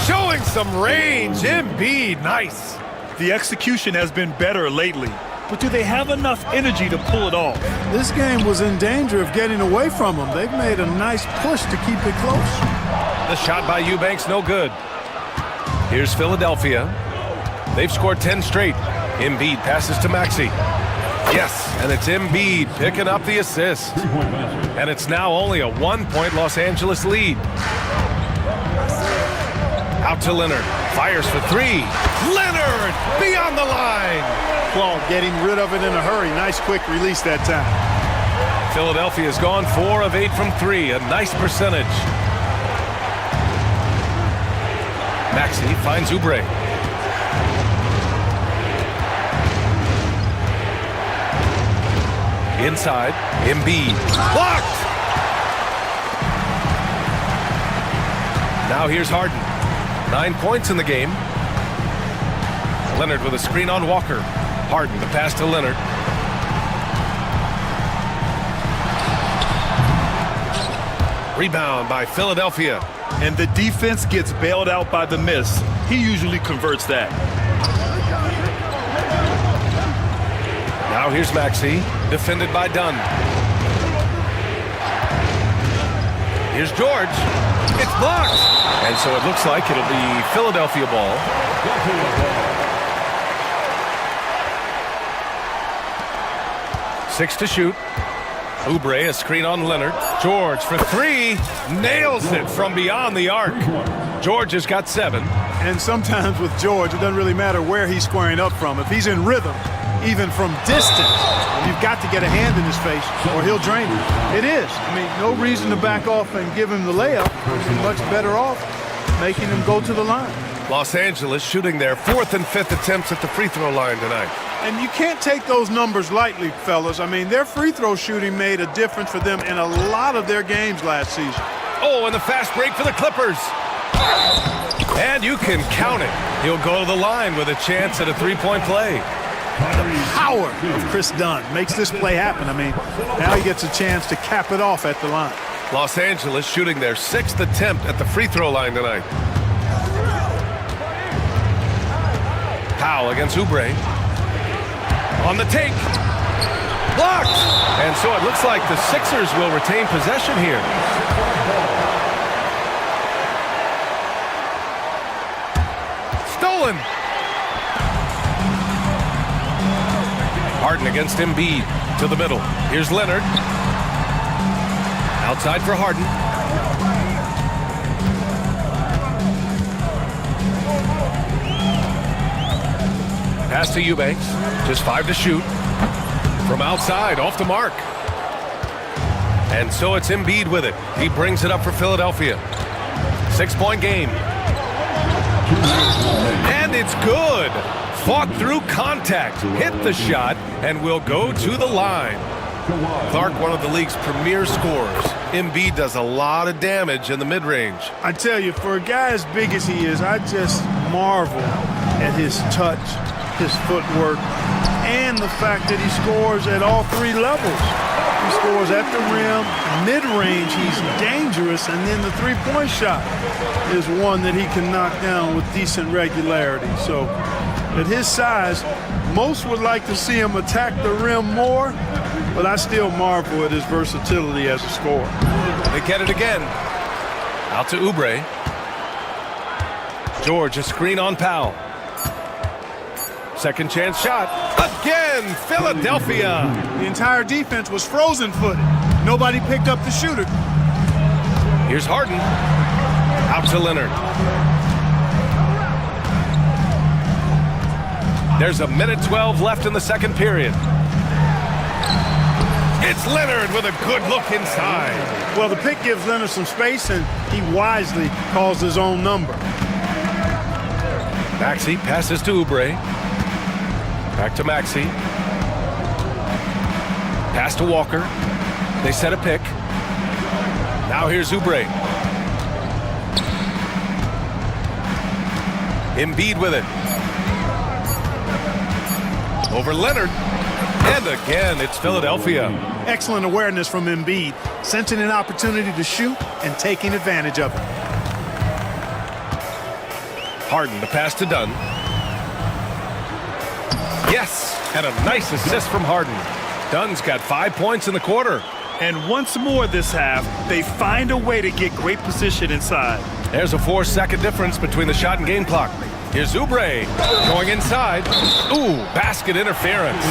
Showing some range. Embiid, nice. The execution has been better lately. But do they have enough energy to pull it off? This game was in danger of getting away from them. They've made a nice push to keep it close. The shot by Eubanks, no good. Here's Philadelphia. They've scored 10 straight. Embiid passes to Maxey. Yes, and it's Embiid picking up the assist. And it's now only a 1-point Los Angeles lead. Out to Leonard. Fires for 3. Leonard beyond the line. Well, getting rid of it in a hurry. Nice quick release that time. Philadelphia's gone 4 of 8 from 3. A nice percentage. Maxey finds Oubre. Inside, Embiid. Blocked! Now here's Harden. 9 points in the game. Leonard with a screen on Walker. Harden, the pass to Leonard. Rebound by Philadelphia. And the defense gets bailed out by the miss. He usually converts that. Now here's Maxey, defended by Dunn. Here's George. It's blocked. And so it looks like it'll be Philadelphia ball. 6 to shoot. Oubre, a screen on Leonard. George for 3. Nails it from beyond the arc. George has got 7. And sometimes with George, it doesn't really matter where he's squaring up from. If he's in rhythm, even from distance, you've got to get a hand in his face or he'll drain you. It is. I mean, no reason to back off and give him the layup. He's much better off making him go to the line. Los Angeles shooting their 4th and 5th attempts at the free throw line tonight. And you can't take those numbers lightly, fellas. I mean, their free throw shooting made a difference for them in a lot of their games last season. Oh, and the fast break for the Clippers. And you can count it. He'll go to the line with a chance at a three-point play. The power of Chris Dunn makes this play happen. I mean, now he gets a chance to cap it off at the line. Los Angeles shooting their 6th attempt at the free throw line tonight. Powell against Oubre. On the take. Blocked! And so it looks like the Sixers will retain possession here. Stolen! Harden against Embiid. To the middle. Here's Leonard. Outside for Harden. Pass to Eubanks. Just 5 to shoot. From outside, off the mark. And so it's Embiid with it. He brings it up for Philadelphia. 6-point game. And it's good. Fought through contact. Hit the shot and will go to the line. Clark, one of the league's premier scorers. Embiid does a lot of damage in the mid-range. I tell you, for a guy as big as he is, I just marvel at his touch, his footwork, and the fact that he scores at all 3 levels. He scores at the rim, mid-range, he's dangerous, and then the three-point shot is one that he can knock down with decent regularity. So at his size, most would like to see him attack the rim more, but I still marvel at his versatility as a scorer. They get it again. Out to Oubre. George, a screen on Powell. Second chance shot. Again, Philadelphia. The entire defense was frozen-footed. Nobody picked up the shooter. Here's Harden. Out to Leonard. There's a minute 12 left in the second period. It's Leonard with a good look inside. Well, the pick gives Leonard some space, and he wisely calls his own number. Maxey passes to Oubre. Back to Maxey. Pass to Walker. They set a pick. Now here's Oubre. Embiid with it. Over Leonard. And again, it's Philadelphia. Excellent awareness from Embiid, sensing an opportunity to shoot and taking advantage of it. Harden, the pass to Dunn. Yes, and a nice assist from Harden. Dunn's got 5 points in the quarter. And once more this half, they find a way to get great position inside. There's a 4-second difference between the shot and game clock. Here's Oubre going inside. Ooh, basket interference.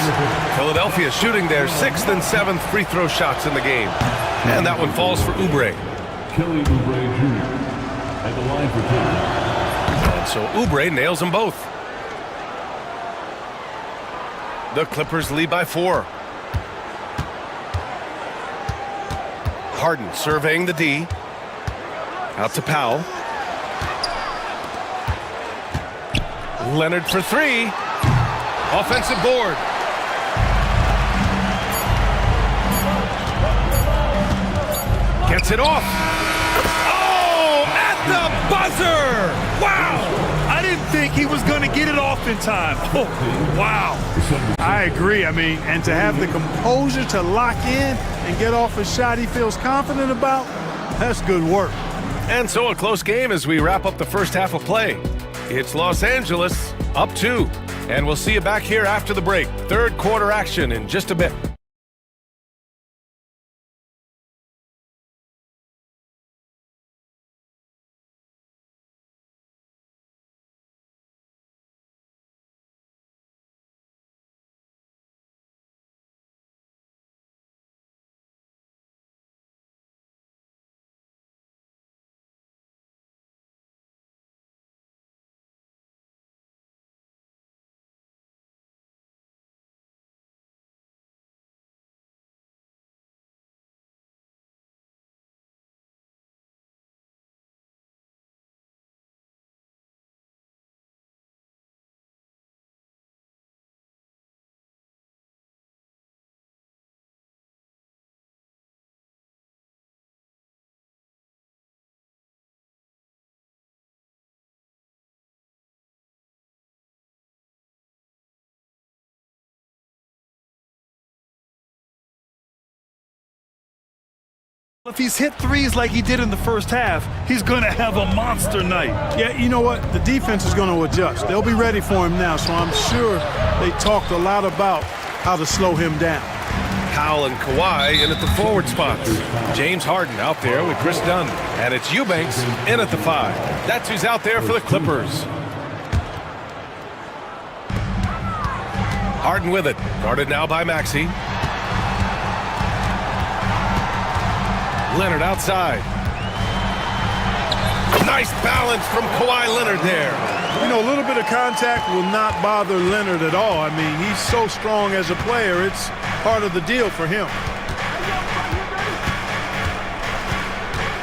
Philadelphia shooting their 6th and 7th free throw shots in the game. And that one falls for Oubre. Kelly Oubre Jr. at the line for 2. And so Oubre nails them both. The Clippers lead by 4. Harden surveying the D. Out to Powell. Leonard for 3. Offensive board. Gets it off. Oh, at the buzzer! Wow! I didn't think he was going to get it off in time. Oh, wow. I agree. I mean, and to have the composure to lock in and get off a shot he feels confident about, that's good work. And so a close game as we wrap up the first half of play. It's Los Angeles up 2. And we'll see you back here after the break. Third quarter action in just a bit. If he's hit threes like he did in the first half, he's going to have a monster night. Yeah, you know what? The defense is going to adjust. They'll be ready for him now, so I'm sure they talked a lot about how to slow him down. Powell and Kawhi in at the forward spots. James Harden out there with Chris Dunn. And it's Eubanks in at the 5. That's who's out there for the Clippers. Harden with it. Guarded now by Maxey. Leonard outside. Nice balance from Kawhi Leonard there. You know, a little bit of contact will not bother Leonard at all. I mean, he's so strong as a player. It's part of the deal for him.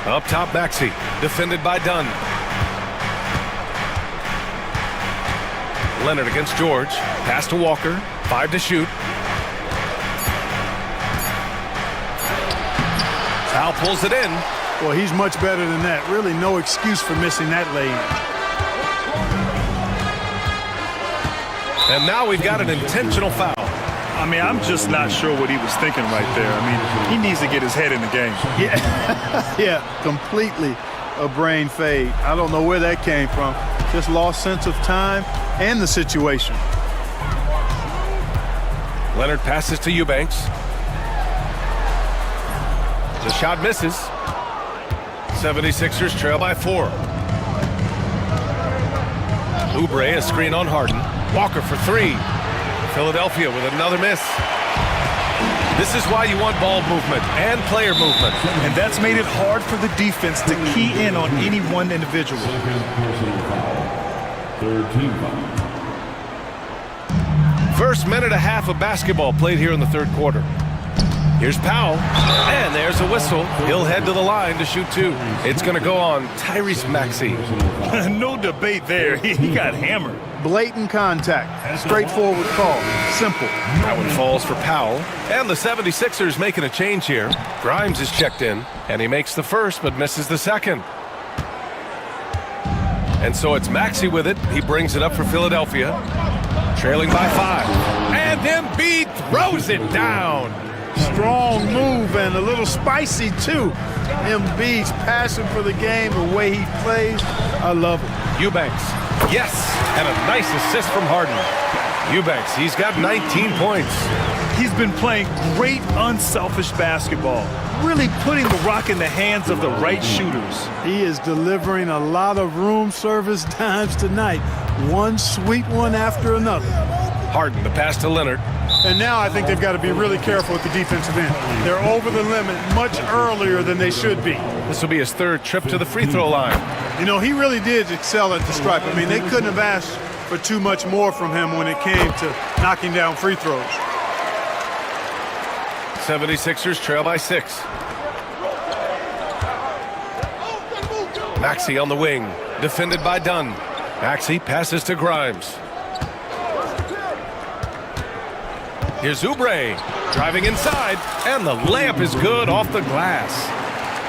Up top, Maxey. Defended by Dunn. Leonard against George. Pass to Walker. 5 to shoot. Powell pulls it in. Well, he's much better than that. Really no excuse for missing that lay-in. And now we've got an intentional foul. I mean, I'm just not sure what he was thinking right there. I mean, he needs to get his head in the game. Yeah, yeah, completely a brain fade. I don't know where that came from. Just lost sense of time and the situation. Leonard passes to Eubanks. The shot misses. 76ers trail by 4. Oubre, a screen on Harden. Walker for 3. Philadelphia with another miss. This is why you want ball movement and player movement. And that's made it hard for the defense to key in on any one individual. First minute and a half of basketball played here in the third quarter. Here's Powell, and there's a whistle. He'll head to the line to shoot 2. It's going to go on Tyrese Maxey. No debate there. He got hammered. Blatant contact. Straightforward call. Simple. That one falls for Powell. And the 76ers making a change here. Grimes is checked in, and he makes the first but misses the second. And so it's Maxey with it. He brings it up for Philadelphia. Trailing by 5. And Embiid throws it down. Strong move and a little spicy too. Embiid's passion for the game, the way he plays, I love it. Eubanks, yes, and a nice assist from Harden. Eubanks, he's got 19 points. He's been playing great unselfish basketball, really putting the rock in the hands of the right shooters. He is delivering a lot of room service dimes tonight. One sweet one after another. Harden, the pass to Leonard. And now I think they've got to be really careful at the defensive end. They're over the limit much earlier than they should be. This will be his third trip to the free throw line. You know, he really did excel at the stripe. I mean, they couldn't have asked for too much more from him when it came to knocking down free throws. 76ers trail by 6. Maxey on the wing, defended by Dunn. Maxey passes to Grimes. Here's Oubre, driving inside, and the layup is good off the glass.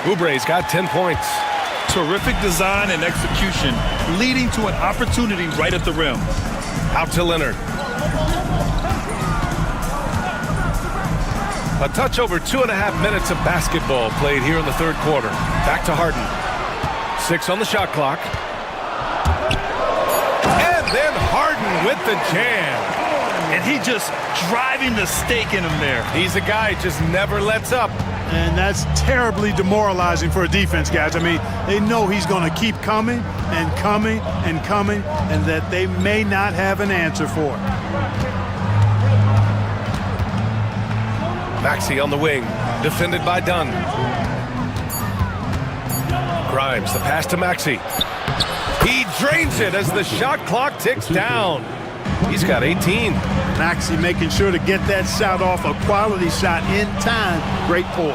Oubre's got 10 points. Terrific design and execution, leading to an opportunity right at the rim. Out to Leonard. A touch over 2.5 minutes of basketball played here in the third quarter. Back to Harden. 6 on the shot clock. And then Harden with the jam. And he just driving the stake in him there. He's a guy who just never lets up. And that's terribly demoralizing for a defense, guys. I mean, they know he's going to keep coming and coming and coming, and that they may not have an answer for it. Maxey on the wing, defended by Dunn. Grimes, the pass to Maxey. He drains it as the shot clock ticks down. He's got 18. Maxey making sure to get that shot off, a quality shot in time. Great poise.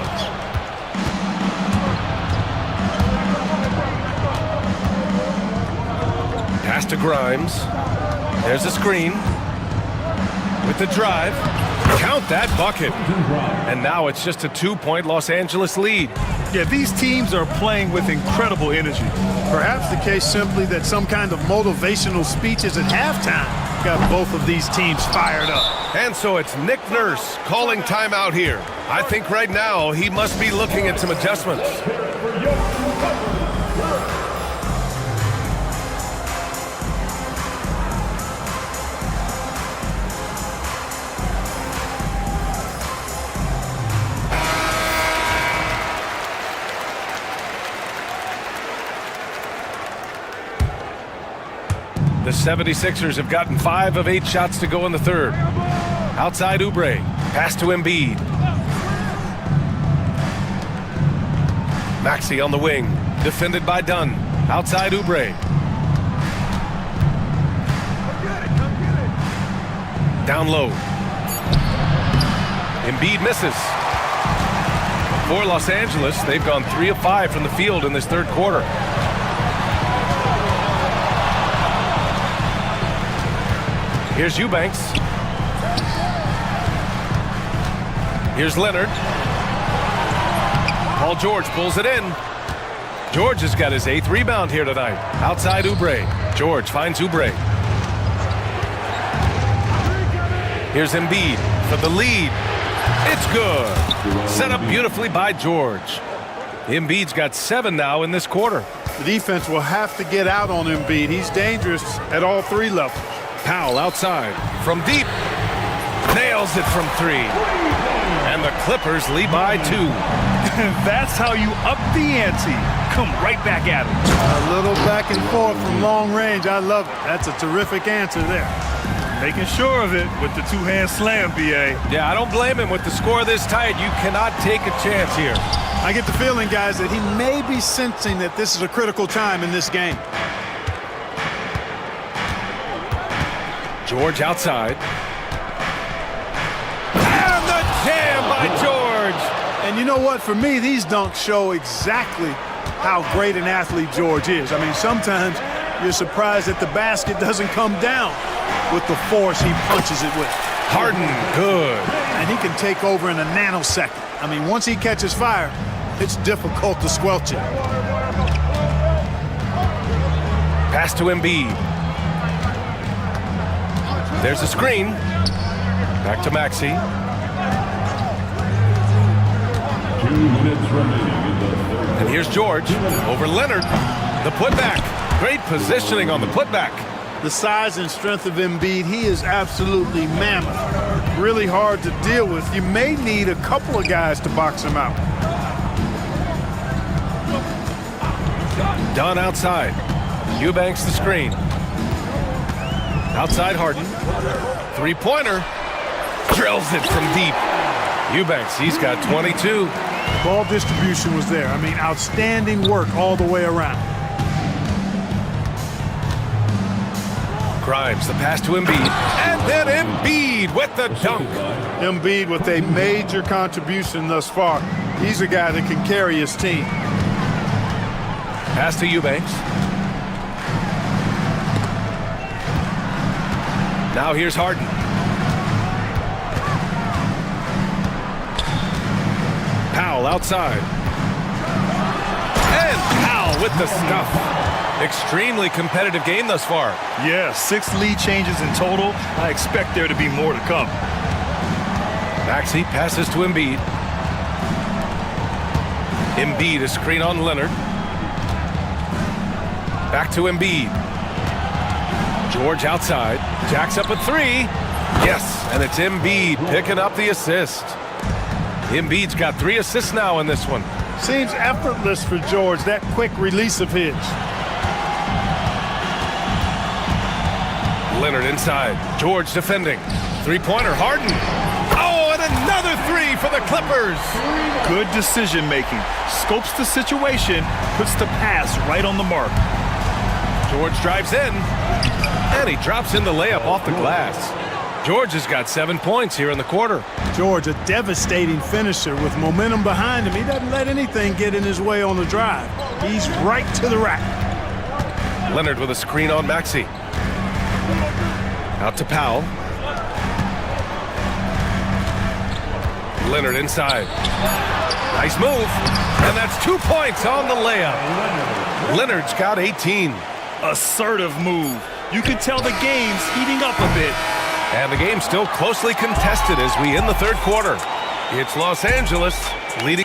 Pass to Grimes. There's a screen. With the drive. Count that bucket. And now it's just a 2-point Los Angeles lead. Yeah, these teams are playing with incredible energy. Perhaps the case simply that some kind of motivational speeches at halftime got both of these teams fired up. And so it's Nick Nurse calling timeout here. I think right now he must be looking at some adjustments. The 76ers have gotten 5 of 8 shots to go in the third. Outside Oubre, pass to Embiid. Maxey on the wing, defended by Dunn. Outside Oubre. Down low. Embiid misses. For Los Angeles, they've gone 3 of 5 from the field in this third quarter. Here's Eubanks. Here's Leonard. Paul George pulls it in. George has got his 8th rebound here tonight. Outside Oubre. George finds Oubre. Here's Embiid for the lead. It's good. Set up beautifully by George. Embiid's got 7 now in this quarter. The defense will have to get out on Embiid. He's dangerous at all 3 levels. Powell outside from deep. Nails it from 3. And the Clippers lead by 2. That's how you up the ante. Come right back at him. A little back and forth from long range. I love it. That's a terrific answer there. Making sure of it with the 2-hand slam, B.A. Yeah, I don't blame him. With the score this tight, you cannot take a chance here. I get the feeling, guys, that he may be sensing that this is a critical time in this game. George outside. And the jam by George. And you know what? For me, these dunks show exactly how great an athlete George is. I mean, sometimes you're surprised that the basket doesn't come down with the force he punches it with. Harden, good. And he can take over in a nanosecond. I mean, once he catches fire, it's difficult to squelch it. Pass to Embiid. There's a screen. Back to Maxey. 2 minutes remaining in the third. And here's George over Leonard. The putback. Great positioning on the putback. The size and strength of Embiid, he is absolutely mammoth. Really hard to deal with. You may need a couple of guys to box him out. Dunn outside. Eubanks the screen. Outside Harden. 3-pointer. Drills it from deep. Eubanks, he's got 22. Ball distribution was there. I mean, outstanding work all the way around. Grimes, the pass to Embiid. And then Embiid with the dunk. Embiid with a major contribution thus far. He's a guy that can carry his team. Pass to Eubanks. Now here's Harden. Powell outside. And Powell with the stuff. Extremely competitive game thus far. Yeah, 6 lead changes in total. I expect there to be more to come. Maxey passes to Embiid. Embiid, a screen on Leonard. Back to Embiid. George outside. Jacks up a 3. Yes, and it's Embiid picking up the assist. Embiid's got 3 assists now in this one. Seems effortless for George, that quick release of his. Leonard inside. George defending. Three-pointer, Harden. Oh, and another 3 for the Clippers. Good decision making. Scopes the situation, puts the pass right on the mark. George drives in, and he drops in the layup off the glass. George has got 7 points here in the quarter. George, a devastating finisher with momentum behind him. He doesn't let anything get in his way on the drive. He's right to the rack. Leonard with a screen on Maxey. Out to Powell. Leonard inside. Nice move. And that's 2 points on the layup. Leonard's got 18. Assertive move. You can tell the game's heating up a bit. And the game's still closely contested as we end the third quarter. It's Los Angeles leading.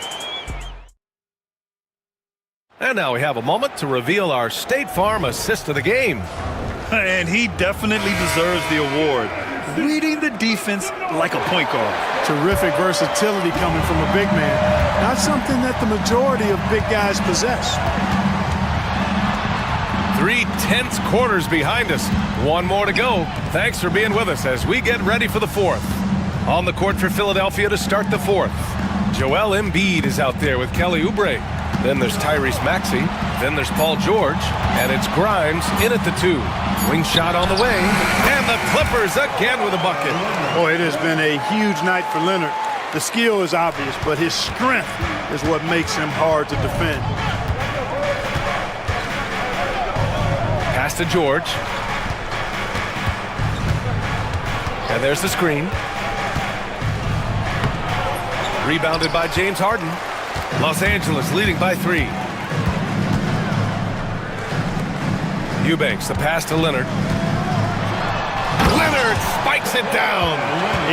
And now we have a moment to reveal our State Farm assist of the game. And he definitely deserves the award. Reading the defense like a point guard. Terrific versatility coming from a big man. Not something that the majority of big guys possess. 3 tense quarters behind us. 1 more to go. Thanks for being with us as we get ready for the fourth. On the court for Philadelphia to start the fourth. Joel Embiid is out there with Kelly Oubre. Then there's Tyrese Maxey. Then there's Paul George. And it's Grimes in at the 2. Wing shot on the way. And the Clippers again with a bucket. Boy, it has been a huge night for Leonard. The skill is obvious, but his strength is what makes him hard to defend. Pass to George. And there's the screen. Rebounded by James Harden. Los Angeles leading by 3. Eubanks, the pass to Leonard. Leonard spikes it down.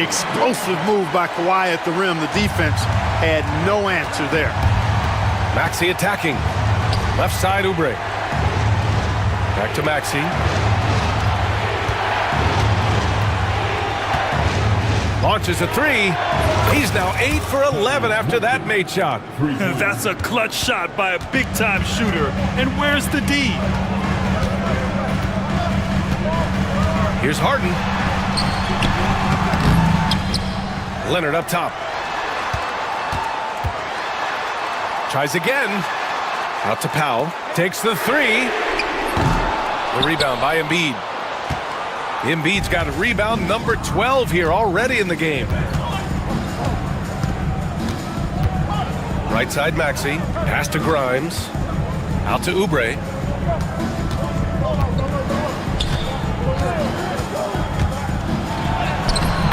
Explosive move by Kawhi at the rim. The defense had no answer there. Maxey attacking. Left side, Oubre. Back to Maxey. Launches a 3. He's now 8 for 11 after that made shot. That's a clutch shot by a big-time shooter. And where's the D? Here's Harden. Leonard up top. Tries again. Out to Powell. Takes the 3. The rebound by Embiid. Embiid's got a rebound number 12 here already in the game. Right side Maxey. Pass to Grimes. Out to Oubre.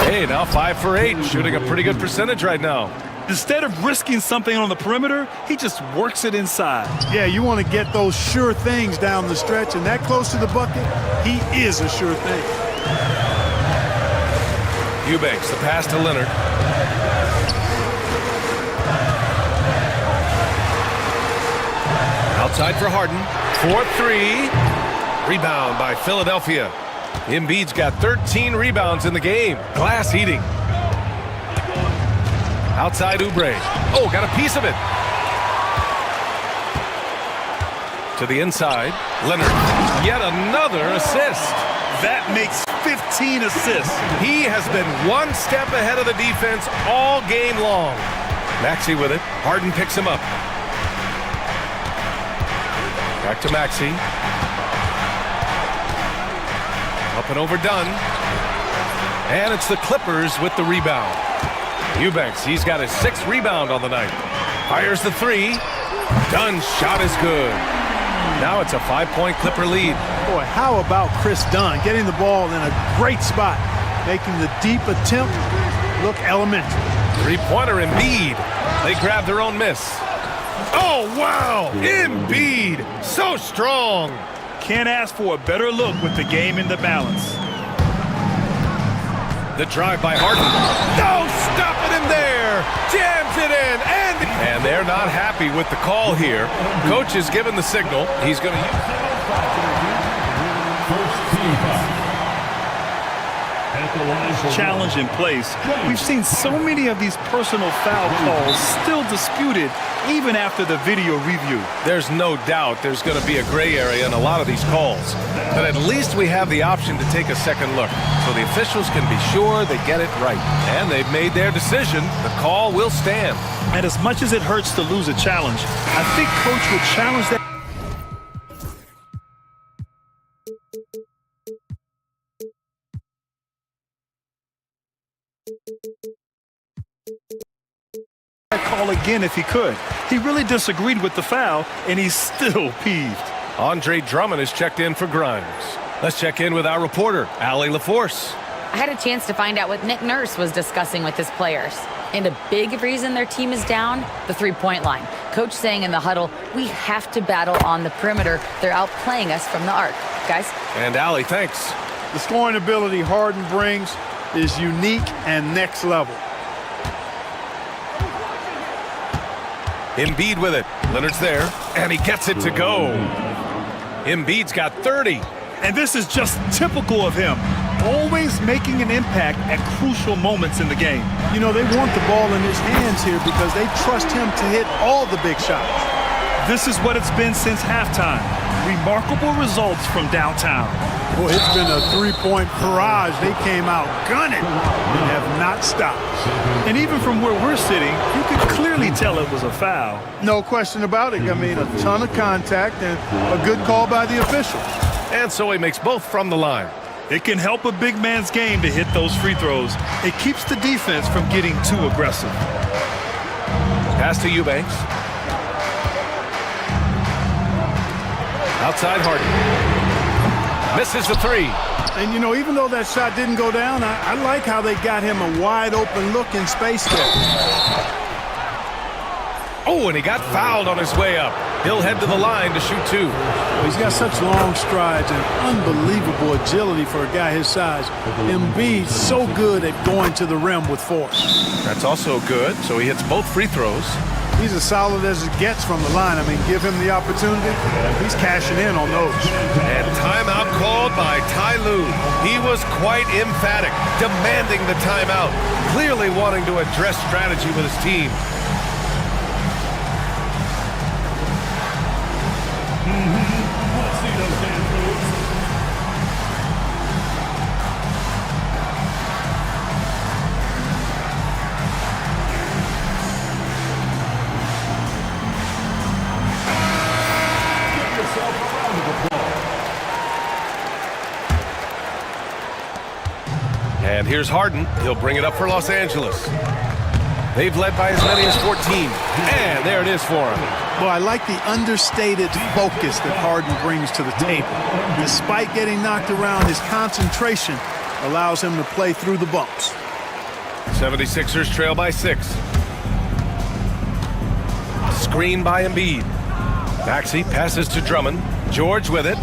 Hey, now 5 for 8. Shooting a pretty good percentage right now. Instead of risking something on the perimeter, he just works it inside. Yeah, you want to get those sure things down the stretch, and that close to the bucket, he is a sure thing. Eubanks, the pass to Leonard. Outside for Harden. 4-3. Rebound by Philadelphia. Embiid's got 13 rebounds in the game. Glass eating. Outside Oubre. Oh, got a piece of it. To the inside. Leonard. Yet another assist. That makes 15 assists. He has been 1 step ahead of the defense all game long. Maxey with it. Harden picks him up. Back to Maxey. Up and overdone. And it's the Clippers with the rebound. Eubanks, he's got his 6th rebound on the night. Fires the 3. Dunn shot is good. Now it's a 5-point Clipper lead. Boy, how about Chris Dunn getting the ball in a great spot, making the deep attempt look elementary. 3-pointer Embiid. They grab their own miss. Oh, wow! Embiid, so strong. Can't ask for a better look with the game in the balance. The drive by Harden. No, stopping him there. Jams it in, and they're not happy with the call here. Coach is given the signal. He's going to use challenge in place. We've seen so many of these personal foul calls still disputed even after the video review. There's no doubt there's going to be a gray area in a lot of these calls. But at least we have the option to take a second look, so the officials can be sure they get it right. And they've made their decision. The call will stand. And as much as it hurts to lose a challenge, I think Coach would challenge that. Call again if he could. He really disagreed with the foul, and he's still peeved. Andre Drummond is checked in for Grimes. Let's check in with our reporter, Allie LaForce. I had a chance to find out what Nick Nurse was discussing with his players. And a big reason their team is down, the three-point line. Coach saying in the huddle, we have to battle on the perimeter. They're outplaying us from the arc. Guys? And Allie, thanks. The scoring ability Harden brings is unique and next level. Embiid with it. Leonard's there, and he gets it to go. Embiid's got 30. And this is just typical of him. Always making an impact at crucial moments in the game. You know, they want the ball in his hands here because they trust him to hit all the big shots. This is what it's been since halftime. Remarkable results from downtown. Well, it's been a three-point barrage. They came out gunning and have not stopped. And even from where we're sitting, you can clearly tell it was a foul. No question about it. I mean, a ton of contact and a good call by the officials. And so he makes both from the line. It can help a big man's game to hit those free throws. It keeps the defense from getting too aggressive. Pass to Eubanks. Outside Harden. Misses the three. And, you know, even though that shot didn't go down, I like how they got him a wide-open look in space there. Oh, and he got fouled on his way up. He'll head to the line to shoot two. He's got such long strides and unbelievable agility for a guy his size. Embiid so good at going to the rim with force. That's also good, so he hits both free throws. He's as solid as it gets from the line. I mean, give him the opportunity. He's cashing in on those. And timeout called by Ty Lue. He was quite emphatic, demanding the timeout, clearly wanting to address strategy with his team. And here's Harden. He'll bring it up for Los Angeles. They've led by as many as 14. And there it is for him. Well, I like the understated focus that Harden brings to the table. Despite getting knocked around, his concentration allows him to play through the bumps. 76ers trail by 6. Screen by Embiid. Maxey passes to Drummond. George with it.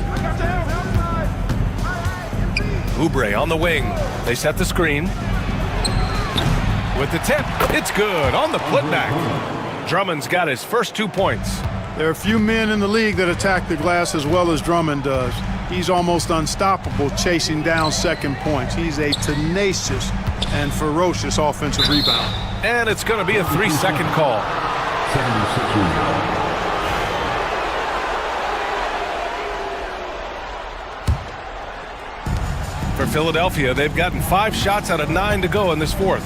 Oubre on the wing. They set the screen. With the tip, it's good on the putback. Drummond's got his first 2 points. There are a few men in the league that attack the glass as well as Drummond does. He's almost unstoppable chasing down second points. He's a tenacious and ferocious offensive rebound. And it's going to be a 3-second call. 76ers. For Philadelphia, they've gotten 5 shots out of 9 to go in this fourth.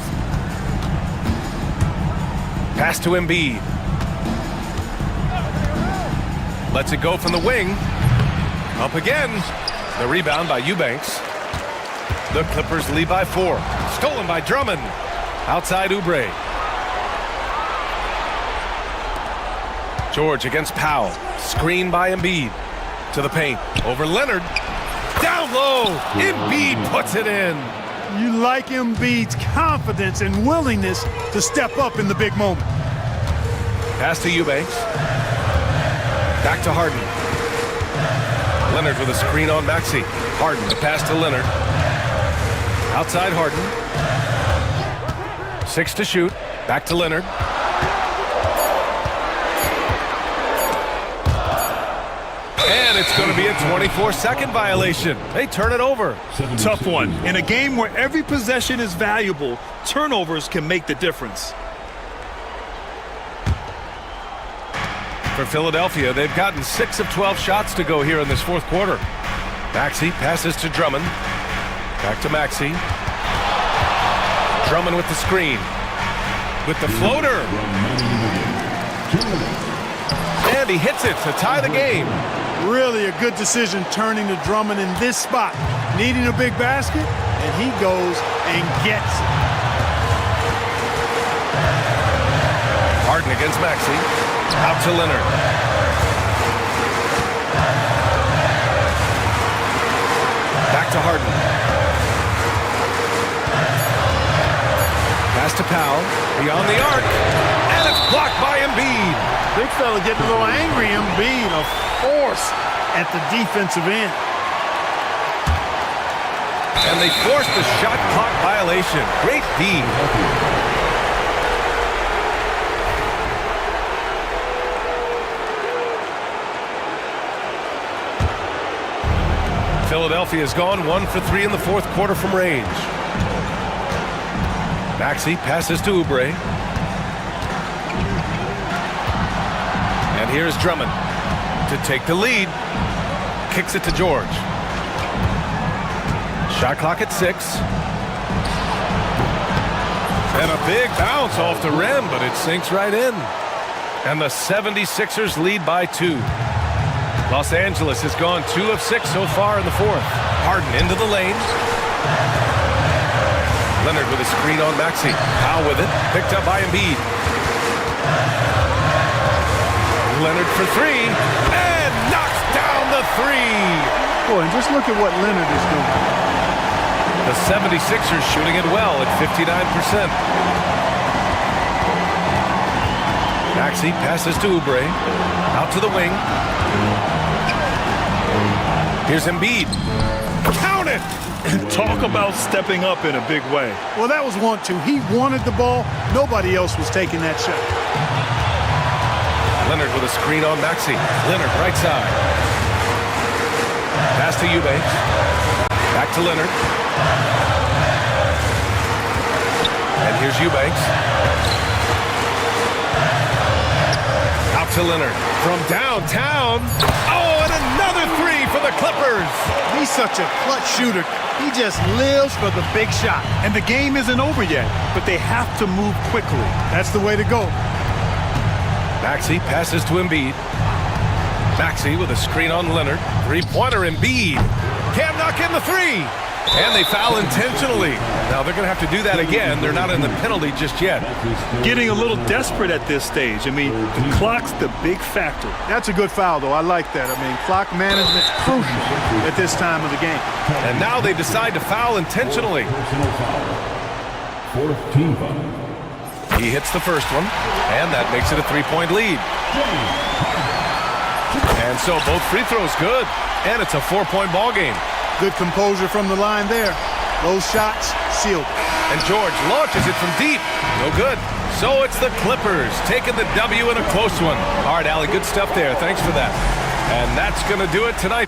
Pass to Embiid. Lets it go from the wing. Up again. The rebound by Eubanks. The Clippers lead by 4. Stolen by Drummond. Outside Oubre. George against Powell. Screen by Embiid. To the paint. Over Leonard. Down low. Embiid puts it in. You like Embiid's confidence and willingness to step up in the big moment. Pass to Eubanks. Back to Harden. Leonard with a screen on Maxey. Harden, the pass to Leonard. Outside Harden. 6 to shoot. Back to Leonard. And it's going to be a 24-second violation. They turn it over. Tough one. In a game where every possession is valuable, turnovers can make the difference. For Philadelphia, they've gotten 6 of 12 shots to go here in this fourth quarter. Maxey passes to Drummond. Back to Maxey. Drummond with the screen. With the floater. And he hits it to tie the game. Really a good decision turning to Drummond in this spot. Needing a big basket, and he goes and gets it. Harden against Maxey. Out to Leonard. Back to Harden. Pass to Powell. Beyond the arc. And it's blocked by Embiid. Big fella getting a little angry. Embiid, a force at the defensive end. And they forced the shot clock violation. Great D. Philadelphia has gone 1 for 3 in the fourth quarter from range. Maxey passes to Oubre. And here's Drummond to take the lead. Kicks it to George. Shot clock at 6. And a big bounce off the rim, but it sinks right in. And the 76ers lead by 2. Los Angeles has gone 2 of 6 so far in the fourth. Harden into the lane. Leonard with a screen on Maxey. Powell with it. Picked up by Embiid. Leonard for 3. And knocks down the 3. Boy, and just look at what Leonard is doing. The 76ers shooting it well at 59%. Maxey passes to Oubre. Out to the wing. Here's Embiid. Count it! And talk about stepping up in a big way. Well, that was 1-2. He wanted the ball. Nobody else was taking that shot. Leonard with a screen on Maxey. Leonard right side. Pass to Eubanks. Back to Leonard. And here's Eubanks. Out to Leonard. From downtown. Oh, and another 3 for the Clippers. He's such a clutch shooter. He just lives for the big shot. And the game isn't over yet, but they have to move quickly. That's the way to go. Maxey passes to Embiid. Maxey with a screen on Leonard. Three-pointer Embiid. Can't knock in the 3. And they foul intentionally. Now they're going to have to do that again. They're not in the penalty just yet. Getting a little desperate at this stage. I mean, the clock's the big factor. That's a good foul, though. I like that. I mean, clock management's crucial at this time of the game. And now they decide to foul intentionally. Fourth team foul. He hits the first one, and that makes it a 3-point lead. And so both free throws good, and it's a 4-point ball game. Good composure from the line there. Those shots sealed. And George launches it from deep. No good. So it's the Clippers taking the W in a close one. All right, Allie, good stuff there. Thanks for that. And that's going to do it tonight.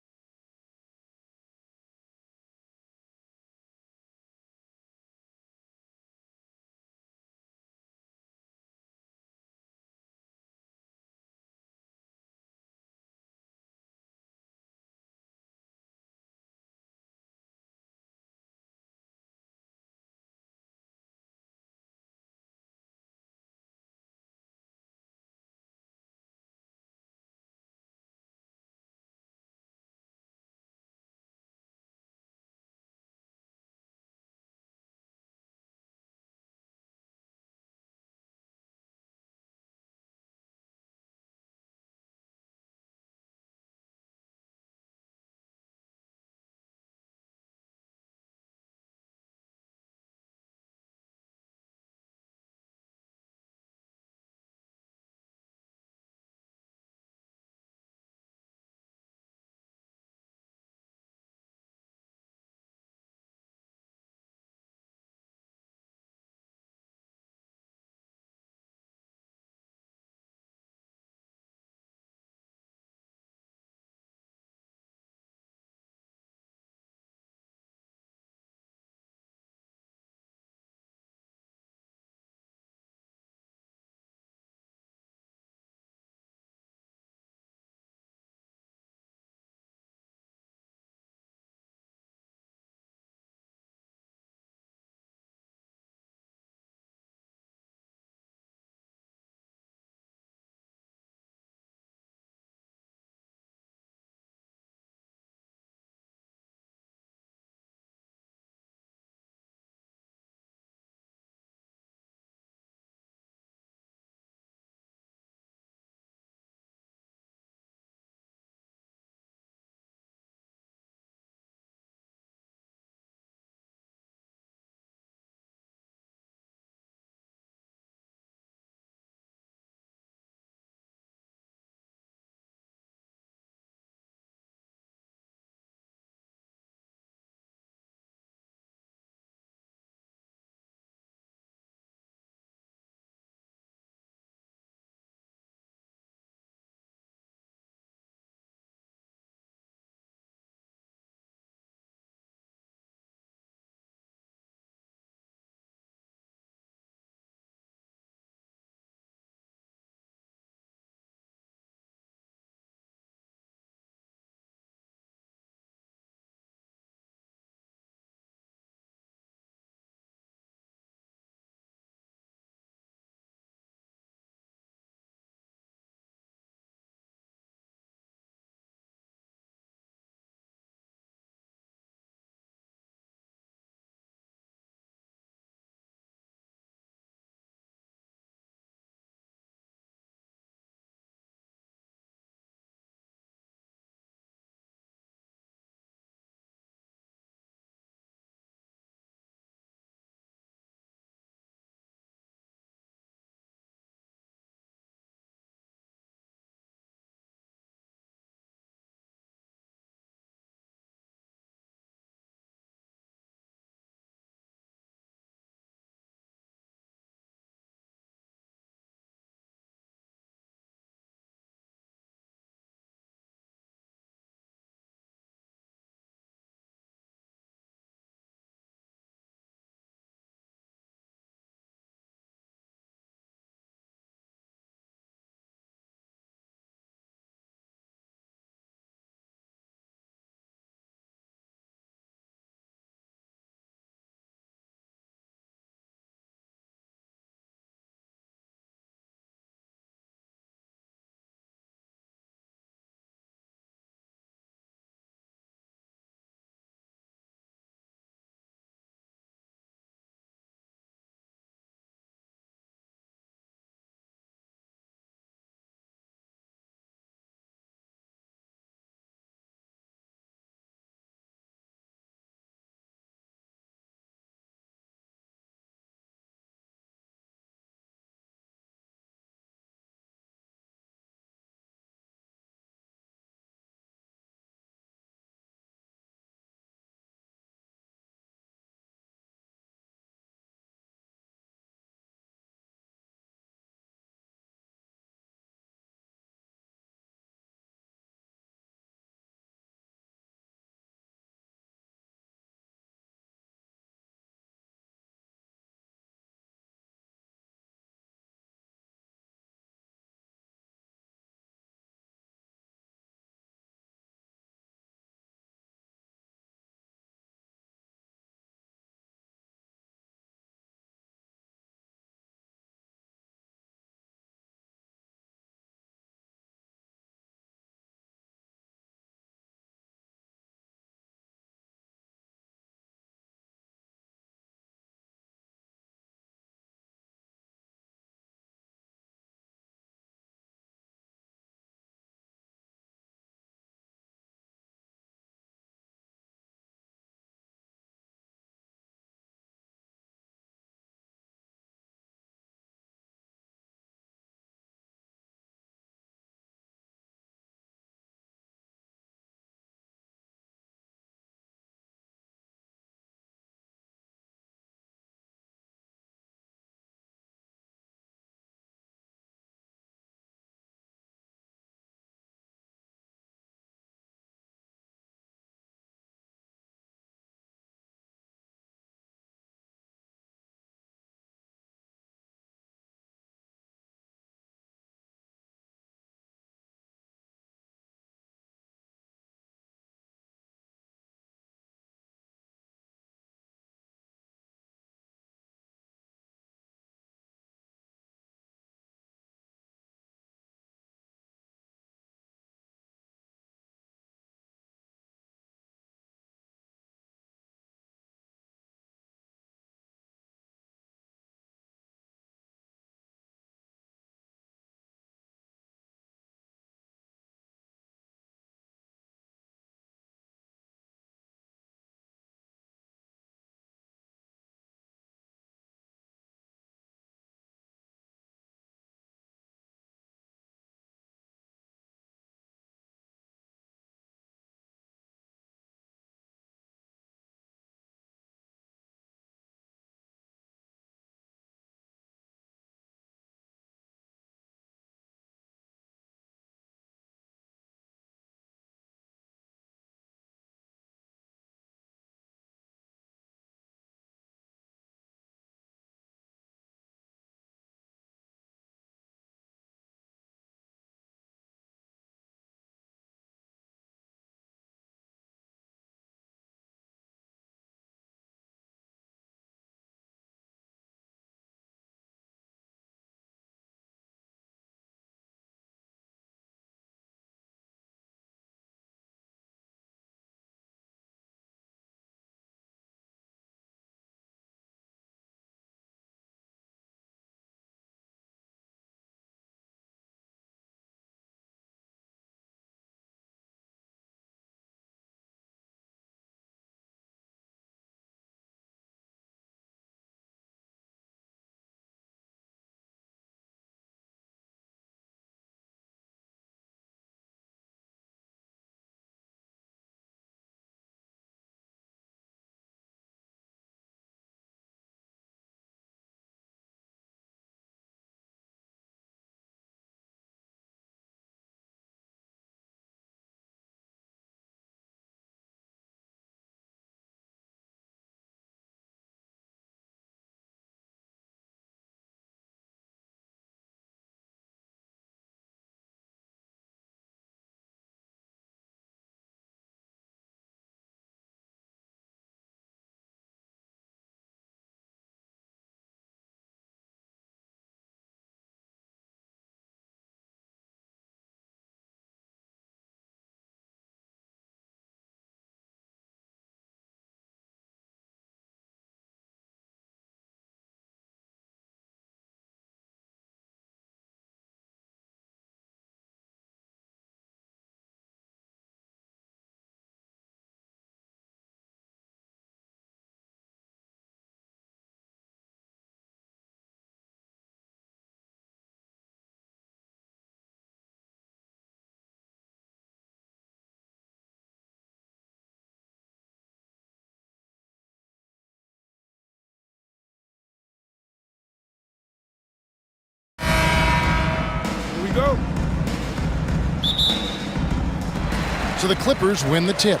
So the Clippers win the tip.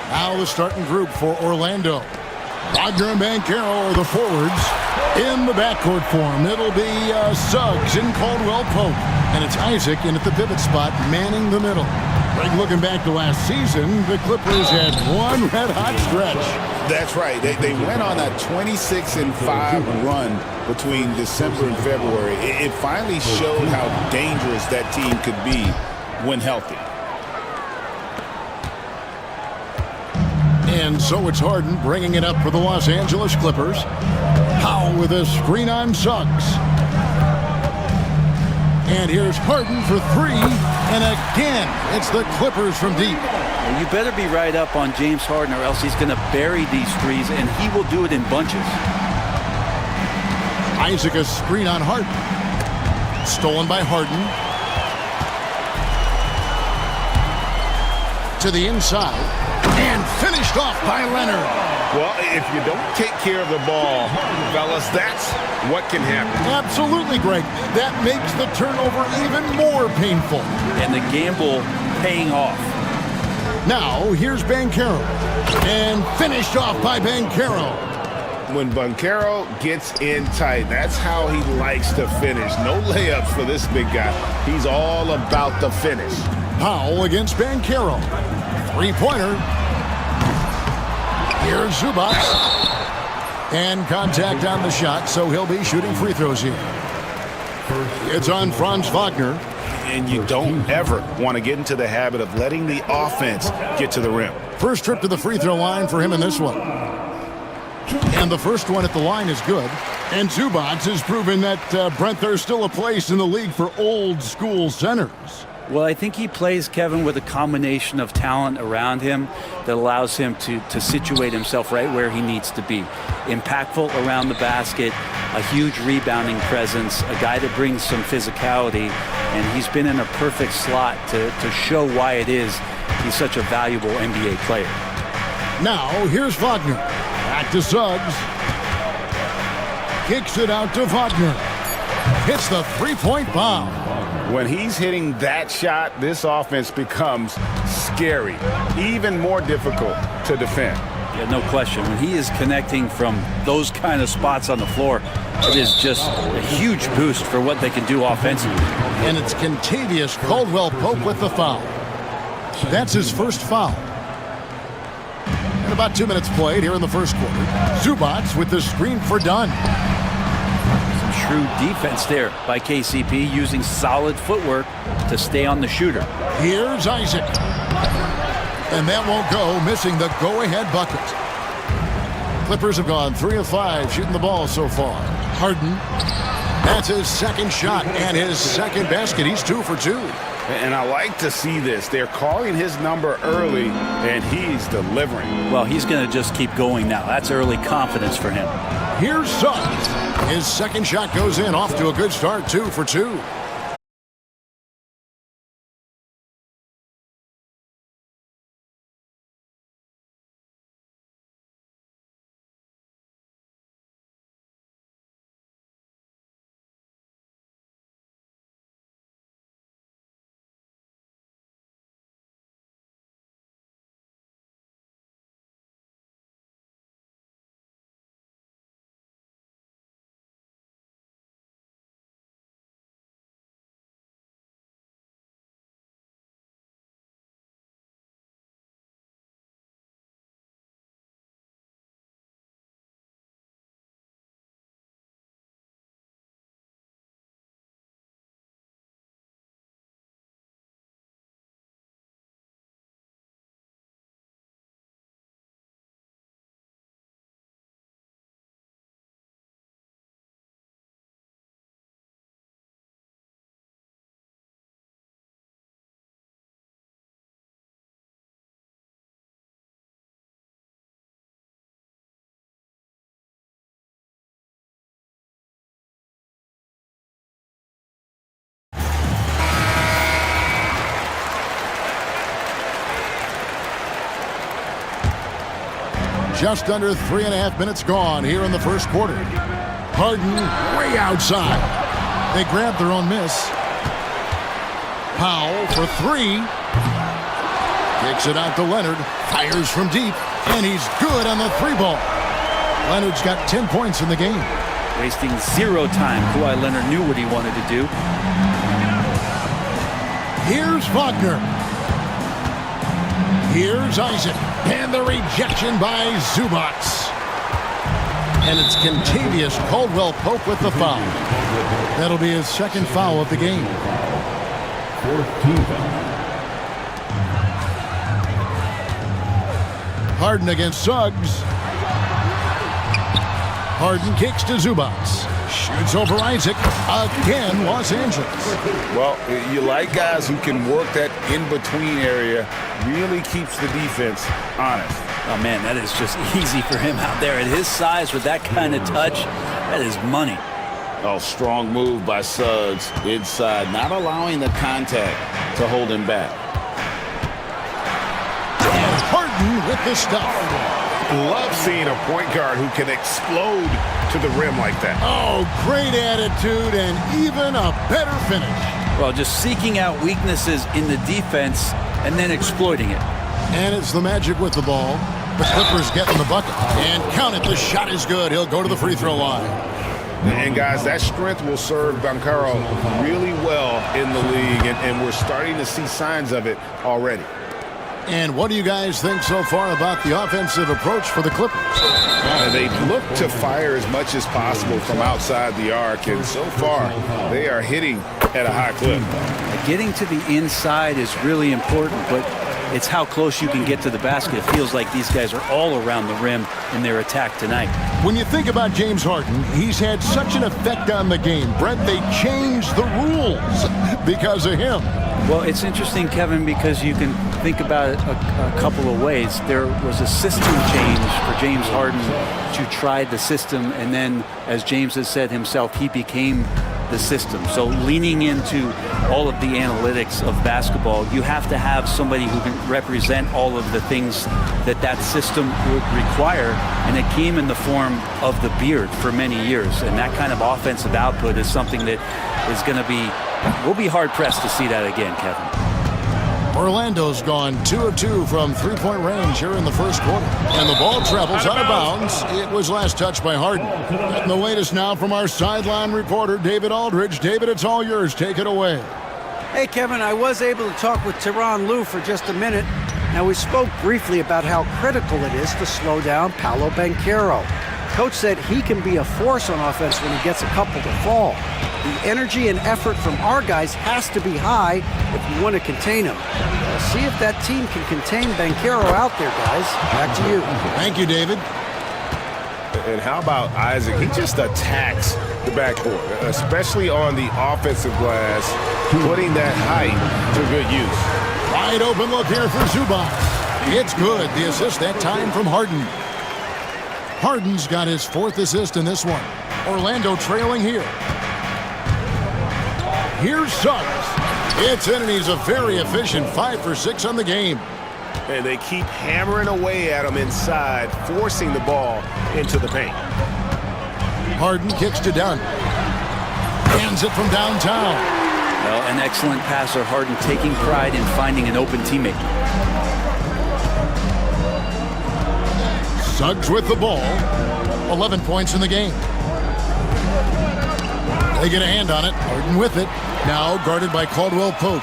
Now the starting group for Orlando. Wagner and Banchero are the forwards. In the backcourt form, it'll be Suggs and Caldwell Pope. And it's Isaac in at the pivot spot, manning the middle. Greg, looking back to last season, the Clippers had one red-hot stretch. That's right. They went on a 26-5 run between December and February. It finally showed how dangerous that team could be when healthy. And so it's Harden bringing it up for the Los Angeles Clippers. Powell with a screen on Suggs. And here's Harden for three. And again, it's the Clippers from deep. Well, you better be right up on James Harden or else he's going to bury these threes, and he will do it in bunches. Isaac a screen on Harden. Stolen by Harden. To the inside. And finished off by Leonard. Well, if you don't take care of the ball, fellas, that's what can happen. Absolutely, Greg. That makes the turnover even more painful. And the gamble paying off. Now, here's Banchero. And finished off by Banchero. When Banchero gets in tight, that's how he likes to finish. No layups for this big guy. He's all about the finish. Powell against Banchero. Three-pointer. Here's Zubac. And contact on the shot, so he'll be shooting free throws here. It's on Franz Wagner. And you don't ever want to get into the habit of letting the offense get to the rim. First trip to the free throw line for him in this one. And the first one at the line is good. And Zubac has proven that, Brent, there's still a place in the league for old-school centers. Well, I think he plays, Kevin, with a combination of talent around him that allows him to situate himself right where he needs to be. Impactful around the basket, a huge rebounding presence, a guy that brings some physicality, and he's been in a perfect slot to show why it is he's such a valuable NBA player. Now, here's Wagner. Back to Suggs. Kicks it out to Wagner. Hits the three-point bomb. When he's hitting that shot, this offense becomes scary, even more difficult to defend. Yeah, no question. When he is connecting from those kind of spots on the floor, it is just a huge boost for what they can do offensively. And it's Kentavious Caldwell-Pope with the foul. That's his first foul. And about 2 minutes played here in the first quarter. Zubac with the screen for Dunn. True defense there by KCP, using solid footwork to stay on the shooter. Here's Isaac. And that won't go, missing the go-ahead bucket. Clippers have gone 3 of 5 shooting the ball so far. Harden, that's his second shot and his second basket. He's 2 for 2. And I like to see this. They're calling his number early, and he's delivering. Well, he's going to just keep going now. That's early confidence for him. Here's Suggs. His second shot goes in, off to a good start, 2 for 2. Just under 3.5 minutes gone here in the first quarter. Harden way outside. They grabbed their own miss. Powell for three. Kicks it out to Leonard. Fires from deep. And he's good on the three ball. Leonard's got 10 points in the game. Wasting zero time. Kawhi Leonard knew what he wanted to do. Here's Wagner. Here's Isaac. And the rejection by Zubac. And it's Contavious Caldwell-Pope with the foul. That'll be his second foul of the game. Harden against Suggs. Harden kicks to Zubac. Shoots over Isaac. Again, Los Angeles. Well, you like guys who can work that in-between area. Really keeps the defense honest. Oh, man, that is just easy for him out there. At his size, with that kind of touch, that is money. Oh, strong move by Suggs inside, not allowing the contact to hold him back. And Harden with the stuff. Love seeing a point guard who can explode to the rim like that. Oh, great attitude and even a better finish. Well, just seeking out weaknesses in the defense and then exploiting it. And it's the Magic with the ball. The Clippers getting the bucket. And count it, the shot is good. He'll go to the free throw line. And guys, that strength will serve Bancaro really well in the league, and we're starting to see signs of it already. And what do you guys think so far about the offensive approach for the Clippers? They look to fire as much as possible from outside the arc, and so far they are hitting at a high clip. Getting to the inside is really important, but it's how close you can get to the basket. It feels like these guys are all around the rim in their attack tonight. When you think about James Harden, he's had such an effect on the game. Brent, they changed the rules because of him. Well, it's interesting, Kevin, because you can think about it a couple of ways. There was a system change for James Harden to try the system, and then, as James has said himself, he became the system. So leaning into all of the analytics of basketball, you have to have somebody who can represent all of the things that system would require, and it came in the form of the beard for many years. And that kind of offensive output is something that is going to be, we'll be hard-pressed to see that again, Kevin. Orlando's gone 2 of 2 from three-point range here in the first quarter. And the ball travels out of bounds. It was last touched by Harden. And the latest now from our sideline reporter, David Aldridge. David, it's all yours. Take it away. Hey, Kevin, I was able to talk with Tyronn Lue for just a minute. Now, we spoke briefly about how critical it is to slow down Paolo Banchero. Coach said he can be a force on offense when he gets a couple to fall. The energy and effort from our guys has to be high if you want to contain him. We'll see if that team can contain Banchero out there, guys. Back to you. Thank you, David. And how about Isaac? He just attacks the backcourt, especially on the offensive glass, putting that height to good use. Wide open look here for Zubac. It's good. The assist that time from Harden. Harden's got his fourth assist in this one. Orlando trailing here. Here's Suggs. It's in, and he's a very efficient 5 for 6 on the game. And they keep hammering away at him inside, forcing the ball into the paint. Harden kicks to Dunn. Hands it from downtown. Well, an excellent passer. Harden taking pride in finding an open teammate. Suggs with the ball. 11 points in the game. They get a hand on it. Harden with it. Now guarded by Caldwell-Pope.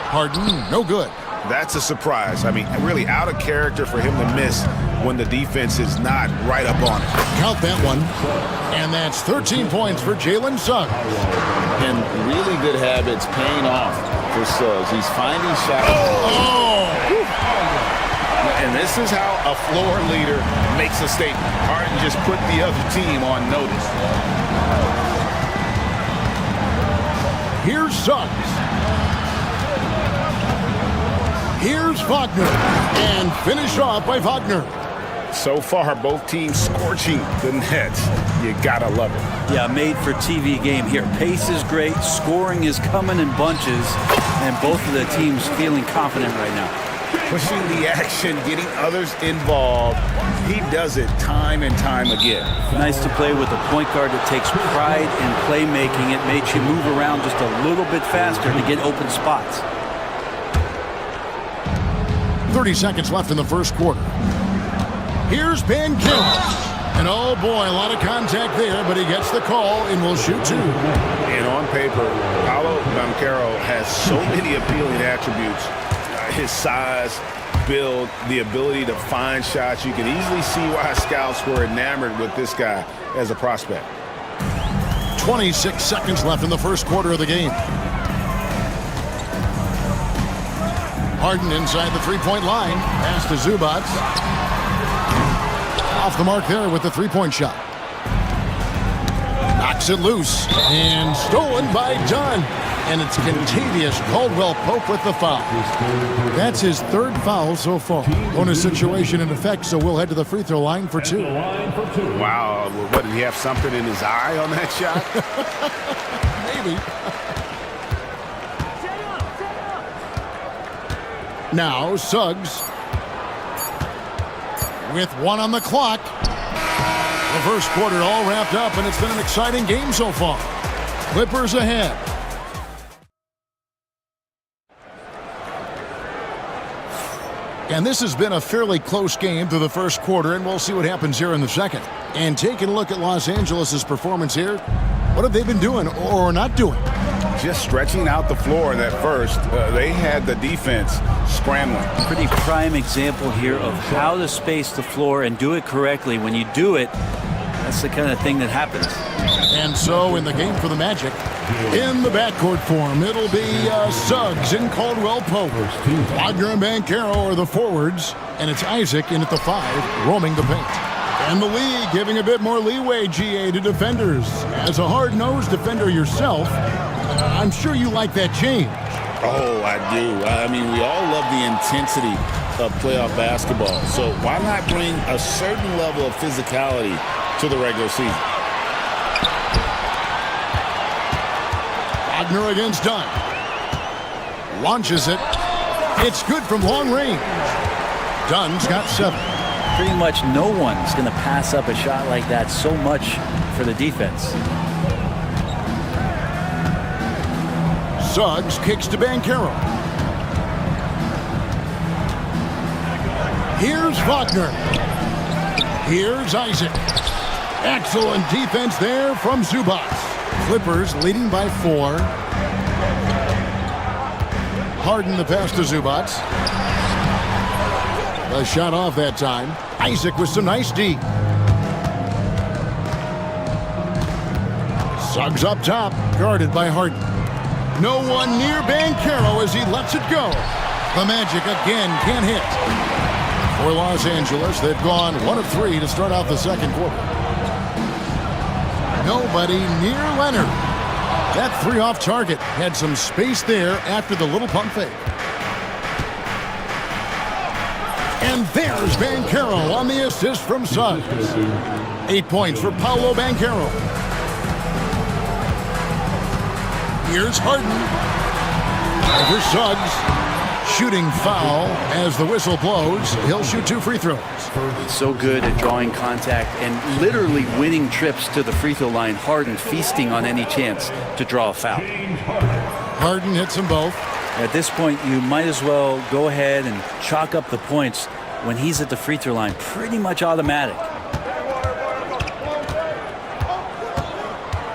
Harden, no good. That's a surprise. I mean, really out of character for him to miss when the defense is not right up on it. Count that one. And that's 13 points for Jalen Suggs. And really good habits paying off for Suggs. He's finding shots. And this is how a floor leader makes a statement. Harden just put the other team on notice. Here's Suggs. Here's Wagner. And finished off by Wagner. So far, both teams scorching the nets. You gotta love it. Yeah, made for TV game here. Pace is great. Scoring is coming in bunches. And both of the teams feeling confident right now. pushing the action, getting others involved. He does it time and time again. Nice to play with a point guard that takes pride in playmaking. It makes you move around just a little bit faster to get open spots. 30 seconds left in the first quarter. Here's Banchero. And oh boy, a lot of contact there, but he gets the call and will shoot two. And on paper, Paolo Banchero has so many appealing attributes. His size, build, the ability to find shots. You can easily see why scouts were enamored with this guy as a prospect. 26 seconds left in the first quarter of the game. Harden inside the three-point line. Pass to Zubac. Off the mark there with the three-point shot. Knocks it loose. And stolen by Dunn. And it's Contavious Caldwell-Pope with the foul. That's his third foul so far. Bonus situation in effect, so we'll head to the free throw line for two. Wow, what, did he have something in his eye on that shot? Maybe. Now, Suggs with one on the clock. The first quarter all wrapped up, and it's been an exciting game so far. Clippers ahead. And this has been a fairly close game through the first quarter, and we'll see what happens here in the second. And taking a look at Los Angeles' performance here, what have they been doing or not doing? Just stretching out the floor in that first. They had the defense scrambling. Pretty prime example here of how to space the floor and do it correctly. When you do it, that's the kind of thing that happens. And so in the game for the Magic, in the backcourt form, it'll be Suggs and Caldwell-Pope. Wagner and Banchero are the forwards, and it's Isaac in at the 5, roaming the paint. And the league giving a bit more leeway, GA, to defenders. As a hard-nosed defender yourself, I'm sure you like that change. Oh, I do. I mean, we all love the intensity of playoff basketball. So why not bring a certain level of physicality to the regular season? Wagner against Dunn. Launches it. It's good from long range. Dunn's got 7. Pretty much no one's going to pass up a shot like that so much for the defense. Suggs kicks to Banchero. Here's Wagner. Here's Isaac. Excellent defense there from Zubac. Clippers leading by 4. Harden the pass to Zubac. A shot off that time. Isaac with some nice D. Suggs up top, guarded by Harden. No one near Banchero as he lets it go. The Magic again can't hit. For Los Angeles, they've gone 1 of 3 to start out the second quarter. Nobody near Leonard. That 3 off target had some space there after the little pump fake. And there's Banchero on the assist from Suggs. 8 points for Paolo Banchero. Here's Harden. Over Suggs. Shooting foul as the whistle blows. He'll shoot 2 free throws. So good at drawing contact and literally winning trips to the free throw line. Harden feasting on any chance to draw a foul. Harden hits them both. At this point, you might as well go ahead and chalk up the points when he's at the free throw line. Pretty much automatic.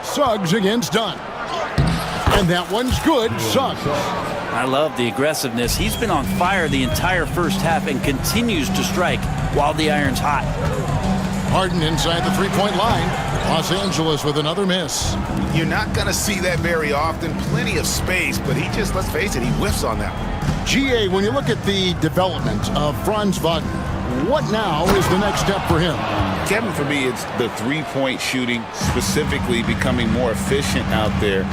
Suggs against Dunn. And that one's good. Suggs. I love the aggressiveness. He's been on fire the entire first half and continues to strike while the iron's hot. Harden inside the three-point line. Los Angeles with another miss. You're not going to see that very often. Plenty of space, but he just, let's face it, he whiffs on that one. GA, when you look at the development of Franz Wagner, what now is the next step for him? Kevin, for me, it's the three-point shooting, specifically becoming more efficient out there.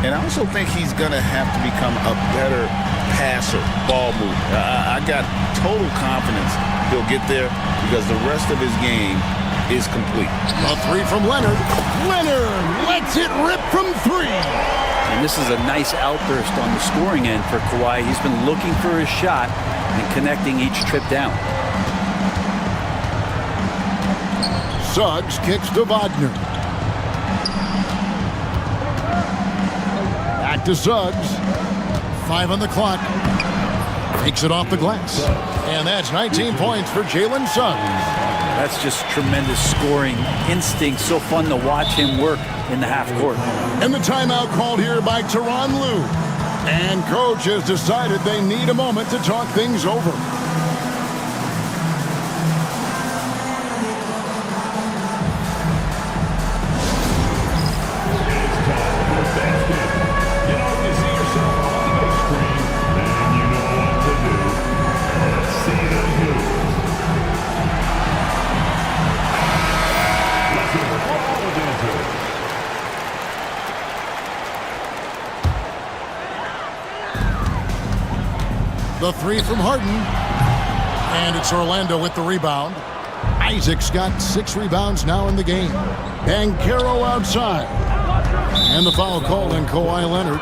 And I also think he's going to have to become a better passer, ball mover. I got total confidence he'll get there because the rest of his game is complete. A 3 from Leonard. Leonard lets it rip from 3. And this is a nice outburst on the scoring end for Kawhi. He's been looking for his shot, and connecting each trip down. Suggs kicks to Wagner. Back to Suggs. 5 on the clock. Takes it off the glass. And that's 19 points for Jalen Suggs. That's just tremendous scoring instinct. So fun to watch him work in the half court. And the timeout called here by Tyronn Lue. And coach has decided they need a moment to talk things over. The three from Harden. And it's Orlando with the rebound. Isaac's got 6 rebounds now in the game. Banchero outside. And the foul called on Kawhi Leonard.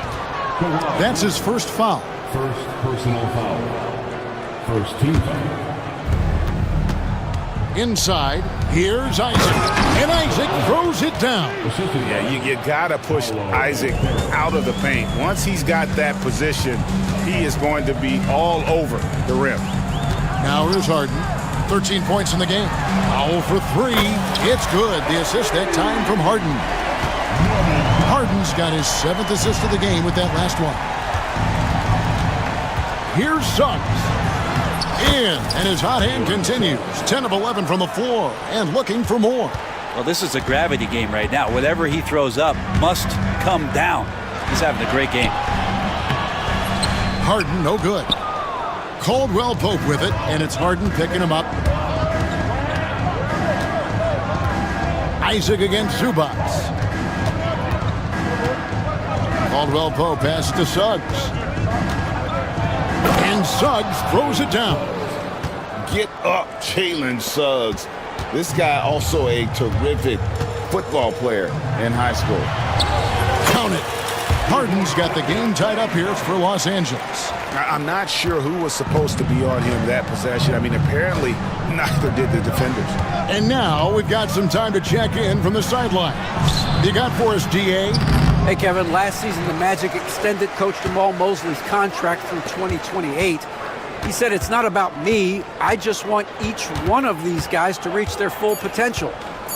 That's his first foul. First personal foul. First team foul. Inside, here's Isaac. And Isaac throws it down. Yeah, you got to push Isaac out of the paint. Once he's got that position, he is going to be all over the rim. Now here's Harden. 13 points in the game. Foul for 3. It's good. The assist that time from Harden. Harden's got his 7th assist of the game with that last one. Here's Suggs. In, and his hot hand continues. 10 of 11 from the floor and looking for more. Well, this is a gravity game right now. Whatever he throws up must come down. He's having a great game. Harden, no good. Caldwell Pope with it, and it's Harden picking him up. Isaac against Zubac. Caldwell Pope passes to Suggs. And Suggs throws it down. Get up, Jalen Suggs. This guy also a terrific football player in high school. Count it. Harden's got the game tied up here for Los Angeles. I'm not sure who was supposed to be on him that possession. I mean, apparently neither did the defenders. And now we've got some time to check in from the sidelines. You got for us, DA? Hey, Kevin, last season the Magic extended Coach Jamal Mosley's contract through 2028. He said, it's not about me. I just want each one of these guys to reach their full potential.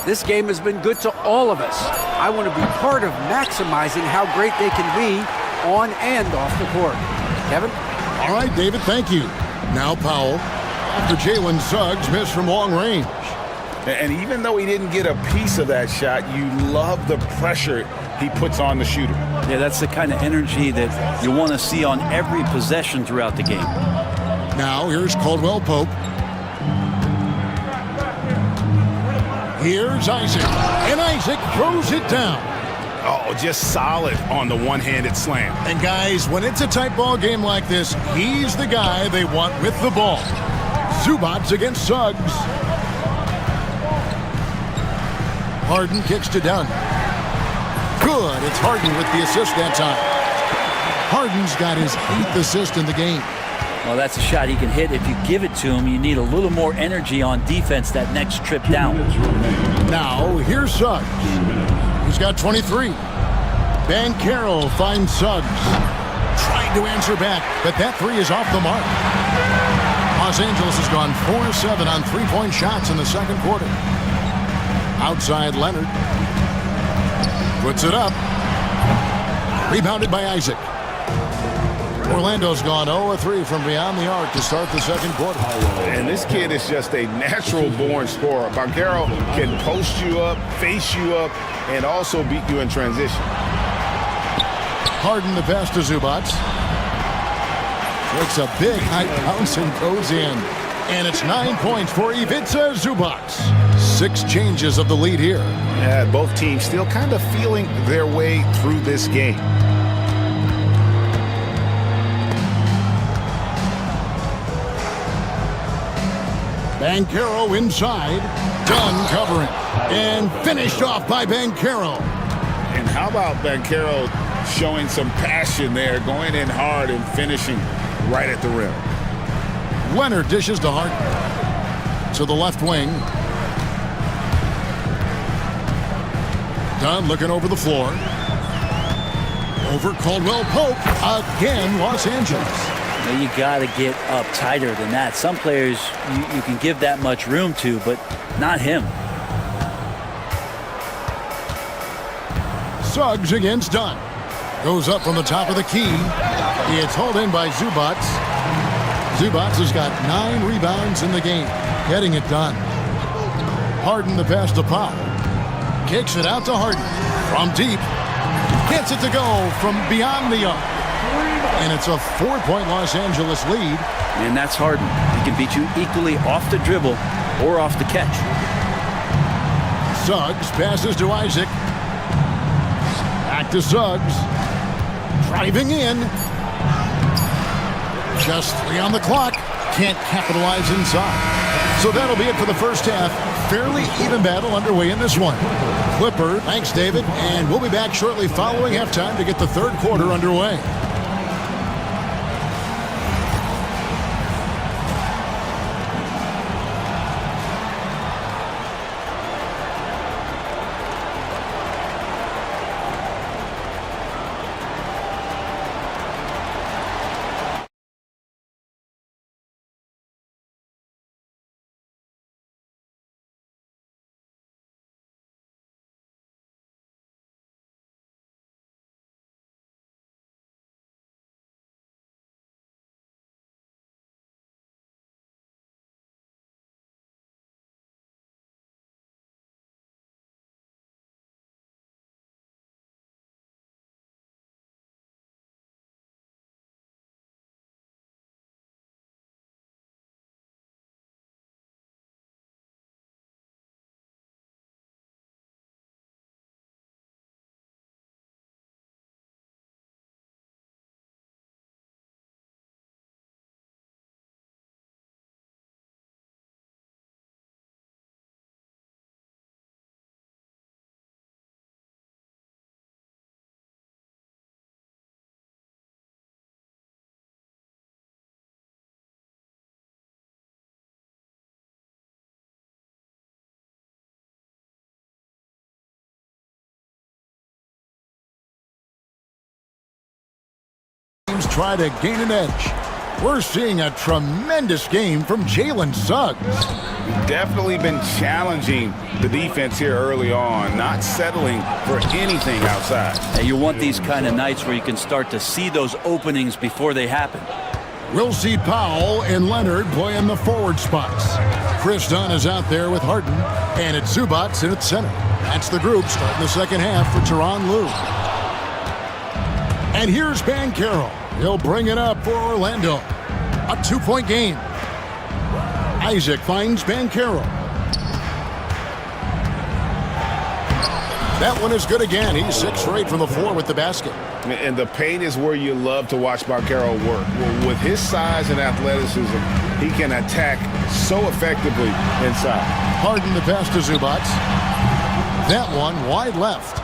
This game has been good to all of us. I want to be part of maximizing how great they can be on and off the court. Kevin? All right, David, thank you. Now Powell, after Jalen Suggs missed from long range. And even though he didn't get a piece of that shot, you love the pressure he puts on the shooter. Yeah, that's the kind of energy that you want to see on every possession throughout the game. Now here's Caldwell Pope. Here's Isaac. And Isaac throws it down. Oh, just solid on the one-handed slam. And guys, when it's a tight ball game like this, he's the guy they want with the ball. Zubac against Suggs. Harden kicks to Dunn. Good. It's Harden with the assist that time. Harden's got his 8th assist in the game. Well, that's a shot he can hit. If you give it to him, you need a little more energy on defense that next trip down. Now, here's Suggs. He's got 23. Banchero finds Suggs. Trying to answer back, but that 3 is off the mark. Los Angeles has gone 4-7 on three-point shots in the second quarter. Outside Leonard. Puts it up. Rebounded by Isaac. Orlando's gone 0-3 from beyond the arc to start the second quarter. And this kid is just a natural-born scorer. Banchero can post you up, face you up, and also beat you in transition. Harden the pass to Zubac. Takes a big high bounce and goes in. And it's 9 points for Ivica Zubac. 6 changes of the lead here. Yeah, both teams still kind of feeling their way through this game. Banchero inside. Dunn covering. And finished off by Banchero. And how about Banchero showing some passion there, going in hard and finishing right at the rim. Leonard dishes to Harden. To the left wing. Dunn looking over the floor. Over Caldwell Pope. Again, Los Angeles. You got to get up tighter than that. Some players you can give that much room to, but not him. Suggs against Dunn. Goes up from the top of the key. It's hauled in by Zubats. Zubats has got 9 rebounds in the game. Getting it done. Harden the pass to Powell. Kicks it out to Harden. From deep. Gets it to go from beyond the arc. And it's a 4-point Los Angeles lead. And that's Harden. He can beat you equally off the dribble or off the catch. Suggs passes to Isaac. Back to Suggs. Driving in. Just 3 on the clock. Can't capitalize inside. So that'll be it for the first half. Fairly even battle underway in this one. Clipper, thanks David, and we'll be back shortly following halftime to get the third quarter underway. Try to gain an edge. We're seeing a tremendous game from Jalen Suggs. Definitely been challenging the defense here early on, not settling for anything outside. And you want these kind of nights where you can start to see those openings before they happen. We'll see Powell and Leonard playing the forward spots. Chris Dunn is out there with Harden, and it's Zubats in its center. That's the group starting the second half for Tyronn Lue. And here's Banchero. He'll bring it up for Orlando. A 2-point game. Isaac finds Banchero. That one is good again. He's 6 for 8 from the floor with the basket. And the paint is where you love to watch Banchero work. Well, with his size and athleticism, he can attack so effectively inside. Harden the pass to Zubats. That one wide left.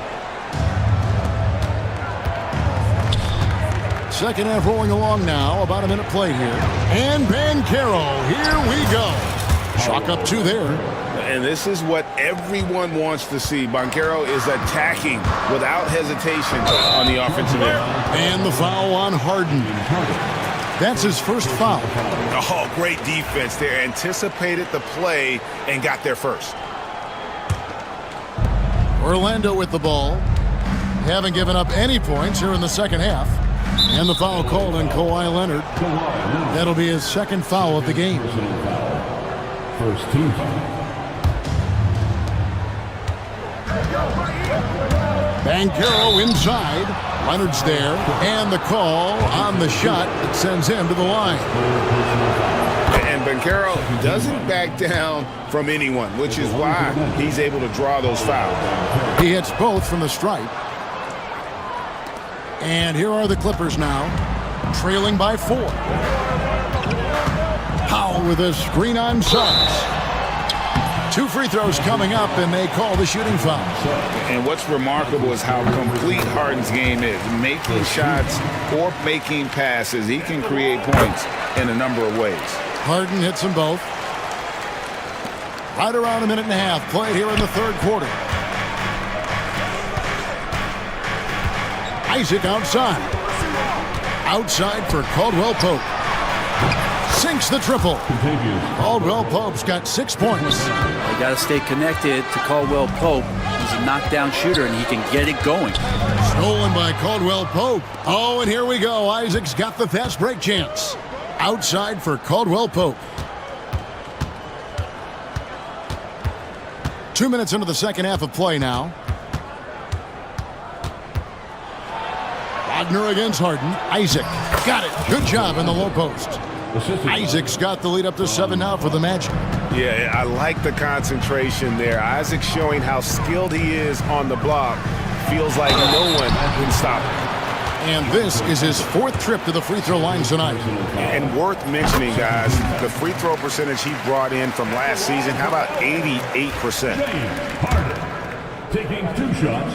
Second half rolling along now. About a minute played here. And Banchero, here we go. Chalk up 2 there. And this is what everyone wants to see. Banchero is attacking without hesitation on the offensive end. And the foul on Harden. That's his first foul. Oh, great defense there. Anticipated the play and got there first. Orlando with the ball. Haven't given up any points here in the second half. And the foul called on Kawhi Leonard. That'll be his second foul of the game. First team. Banchero inside. Leonard's there. And the call on the shot that sends him to the line. And Banchero doesn't back down from anyone, which is why he's able to draw those fouls. He hits both from the stripe. And here are the Clippers now, trailing by 4. Powell with a screen on Suggs. 2 free throws coming up, and they call the shooting foul. And what's remarkable is how complete Harden's game is. Making shots or making passes, he can create points in a number of ways. Harden hits them both. Right around a minute and a half played here in the third quarter. Isaac outside. Outside for Caldwell Pope. Sinks the triple. Caldwell Pope's got 6 points. You got to stay connected to Caldwell Pope. He's a knockdown shooter, and he can get it going. Stolen by Caldwell Pope. Oh, and here we go. Isaac's got the fast break chance. Outside for Caldwell Pope. 2 minutes into the second half of play now. Wagner against Harden. Isaac got it. Good job in the low post. Isaac's got the lead up to 7 now for the Magic. Yeah, I like the concentration there. Isaac showing how skilled he is on the block. Feels like no one can stop him. And this is his 4th trip to the free throw line tonight. And worth mentioning, guys, the free throw percentage he brought in from last season, how about 88%? Harden taking 2 shots.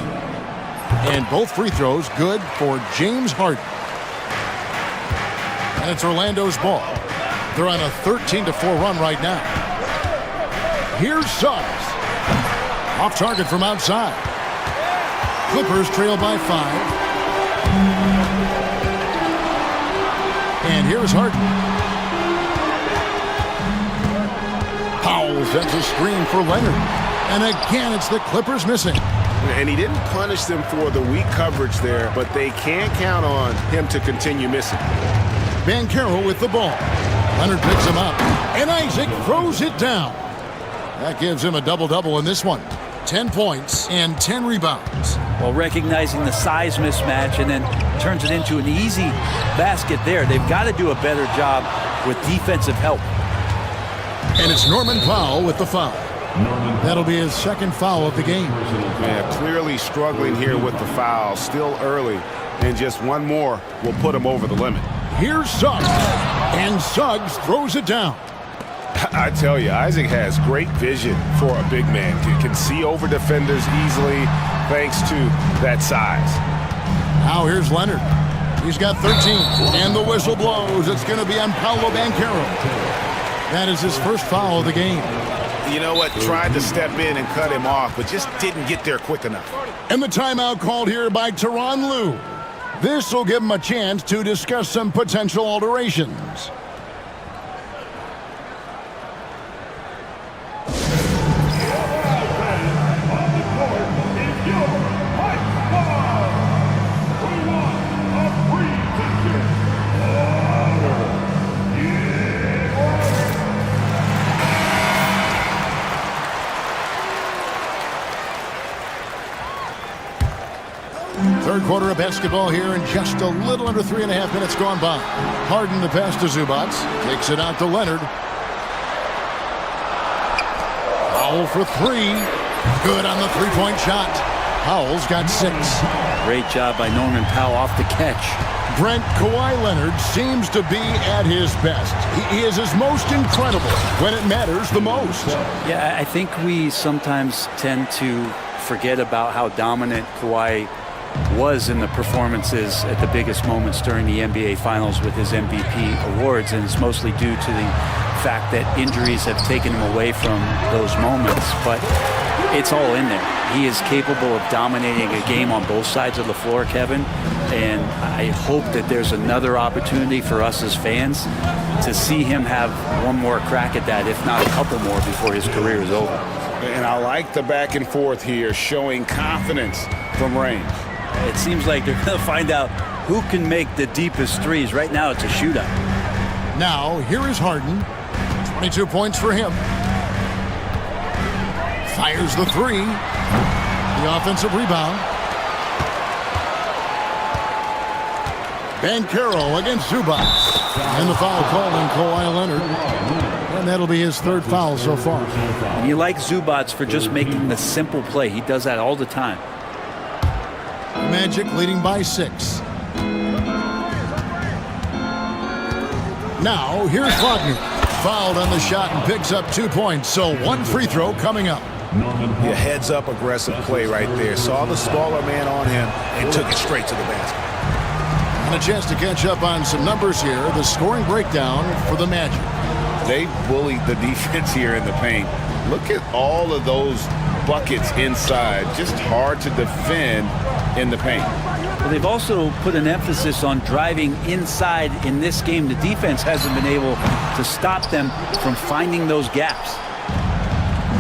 And both free throws good for James Harden. And it's Orlando's ball. They're on a 13-4 run right now. Here's Suggs. Off target from outside. Clippers trail by 5. And here's Harden. Powell sends a screen for Leonard. And again, it's the Clippers missing. And he didn't punish them for the weak coverage there, but they can't count on him to continue missing. Banchero with the ball. Leonard picks him up. And Isaac throws it down. That gives him a double-double in this one. 10 points and 10 rebounds. Well, recognizing the size mismatch and then turns it into an easy basket there. They've got to do a better job with defensive help. And it's Norman Powell with the foul. That'll be his 2nd foul of the game. Yeah, clearly struggling here with the foul. Still early. And just one more will put him over the limit. Here's Suggs. And Suggs throws it down. I tell you, Isaac has great vision for a big man. Can see over defenders easily thanks to that size. Now here's Leonard. He's got 13. And the whistle blows. It's going to be on Paolo Banchero. That is his 1st foul of the game. You know what? Tried to step in and cut him off, but just didn't get there quick enough. And the timeout called here by Tyronn Lue. This will give him a chance to discuss some potential alterations. Third quarter of basketball here, and just a little under 3.5 minutes gone by. Harden the pass to Zubac. Takes it out to Leonard. Powell for 3. Good on the 3-point shot. Powell's got 6. Great job by Norman Powell off the catch. Brent, Kawhi Leonard seems to be at his best. He is his most incredible when it matters the most. Yeah, I think we sometimes tend to forget about how dominant Kawhi was in the performances at the biggest moments during the NBA Finals with his MVP awards, and it's mostly due to the fact that injuries have taken him away from those moments, but it's all in there. He is capable of dominating a game on both sides of the floor, Kevin, and I hope that there's another opportunity for us as fans to see him have one more crack at that, if not a couple more, before his career is over. And I like the back and forth here, showing confidence from range. It seems like they're going to find out who can make the deepest threes. Right now, it's a shootout. Now, here is Harden. 22 points for him. Fires the 3. The offensive rebound. Banchero against Zubac. And the foul called on Kawhi Leonard. And that'll be his 3rd foul so far. And you like Zubac for just making the simple play. He does that all the time. Magic leading by 6. Now, here's Wagner. Fouled on the shot and picks up 2 points. So 1 free throw coming up. Yeah, heads up aggressive play right there. Saw the smaller man on him and took it straight to the basket. And a chance to catch up on some numbers here. The scoring breakdown for the Magic. They bullied the defense here in the paint. Look at all of those buckets inside. Just hard to defend in the paint. Well, they've also put an emphasis on driving inside in this game. The defense hasn't been able to stop them from finding those gaps.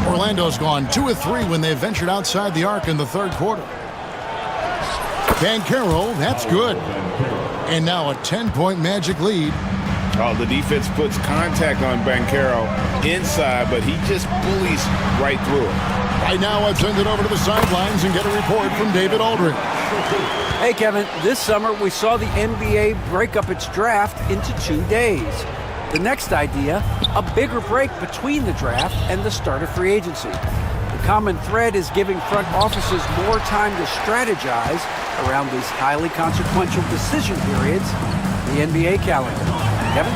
Orlando's gone 2 of 3 when they ventured outside the arc in the third quarter. Banchero, that's good. And now a 10-point Magic lead. Oh, the defense puts contact on Banchero inside, but he just bullies right through it. Right now, I've sent it over to the sidelines and get a report from David Aldridge. Hey, Kevin, this summer we saw the NBA break up its draft into 2 days. The next idea, a bigger break between the draft and the start of free agency. The common thread is giving front offices more time to strategize around these highly consequential decision periods, the NBA calendar. Kevin?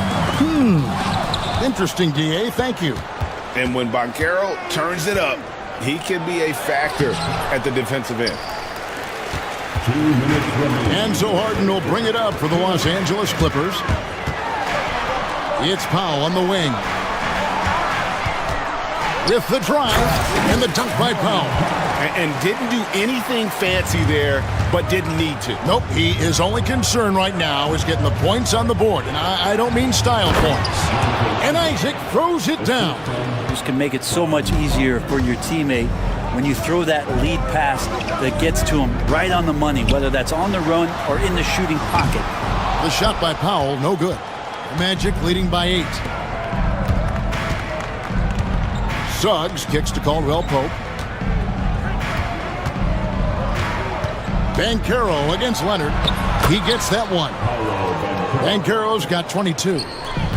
Interesting, DA. Thank you. And when Banchero turns it up, he can be a factor at the defensive end. 2 minutes remaining. And so Harden will bring it up for the Los Angeles Clippers. It's Powell on the wing. With the drive and the dunk by Powell. And didn't do anything fancy there, but didn't need to. Nope, his only concern right now is getting the points on the board. And I don't mean style points. And Isaac throws it down. This can make it so much easier for your teammate when you throw that lead pass that gets to him right on the money, whether that's on the run or in the shooting pocket. The shot by Powell, no good. Magic leading by 8. Suggs kicks to Caldwell Pope. Banchero against Leonard. He gets that one. Banchero's got 22.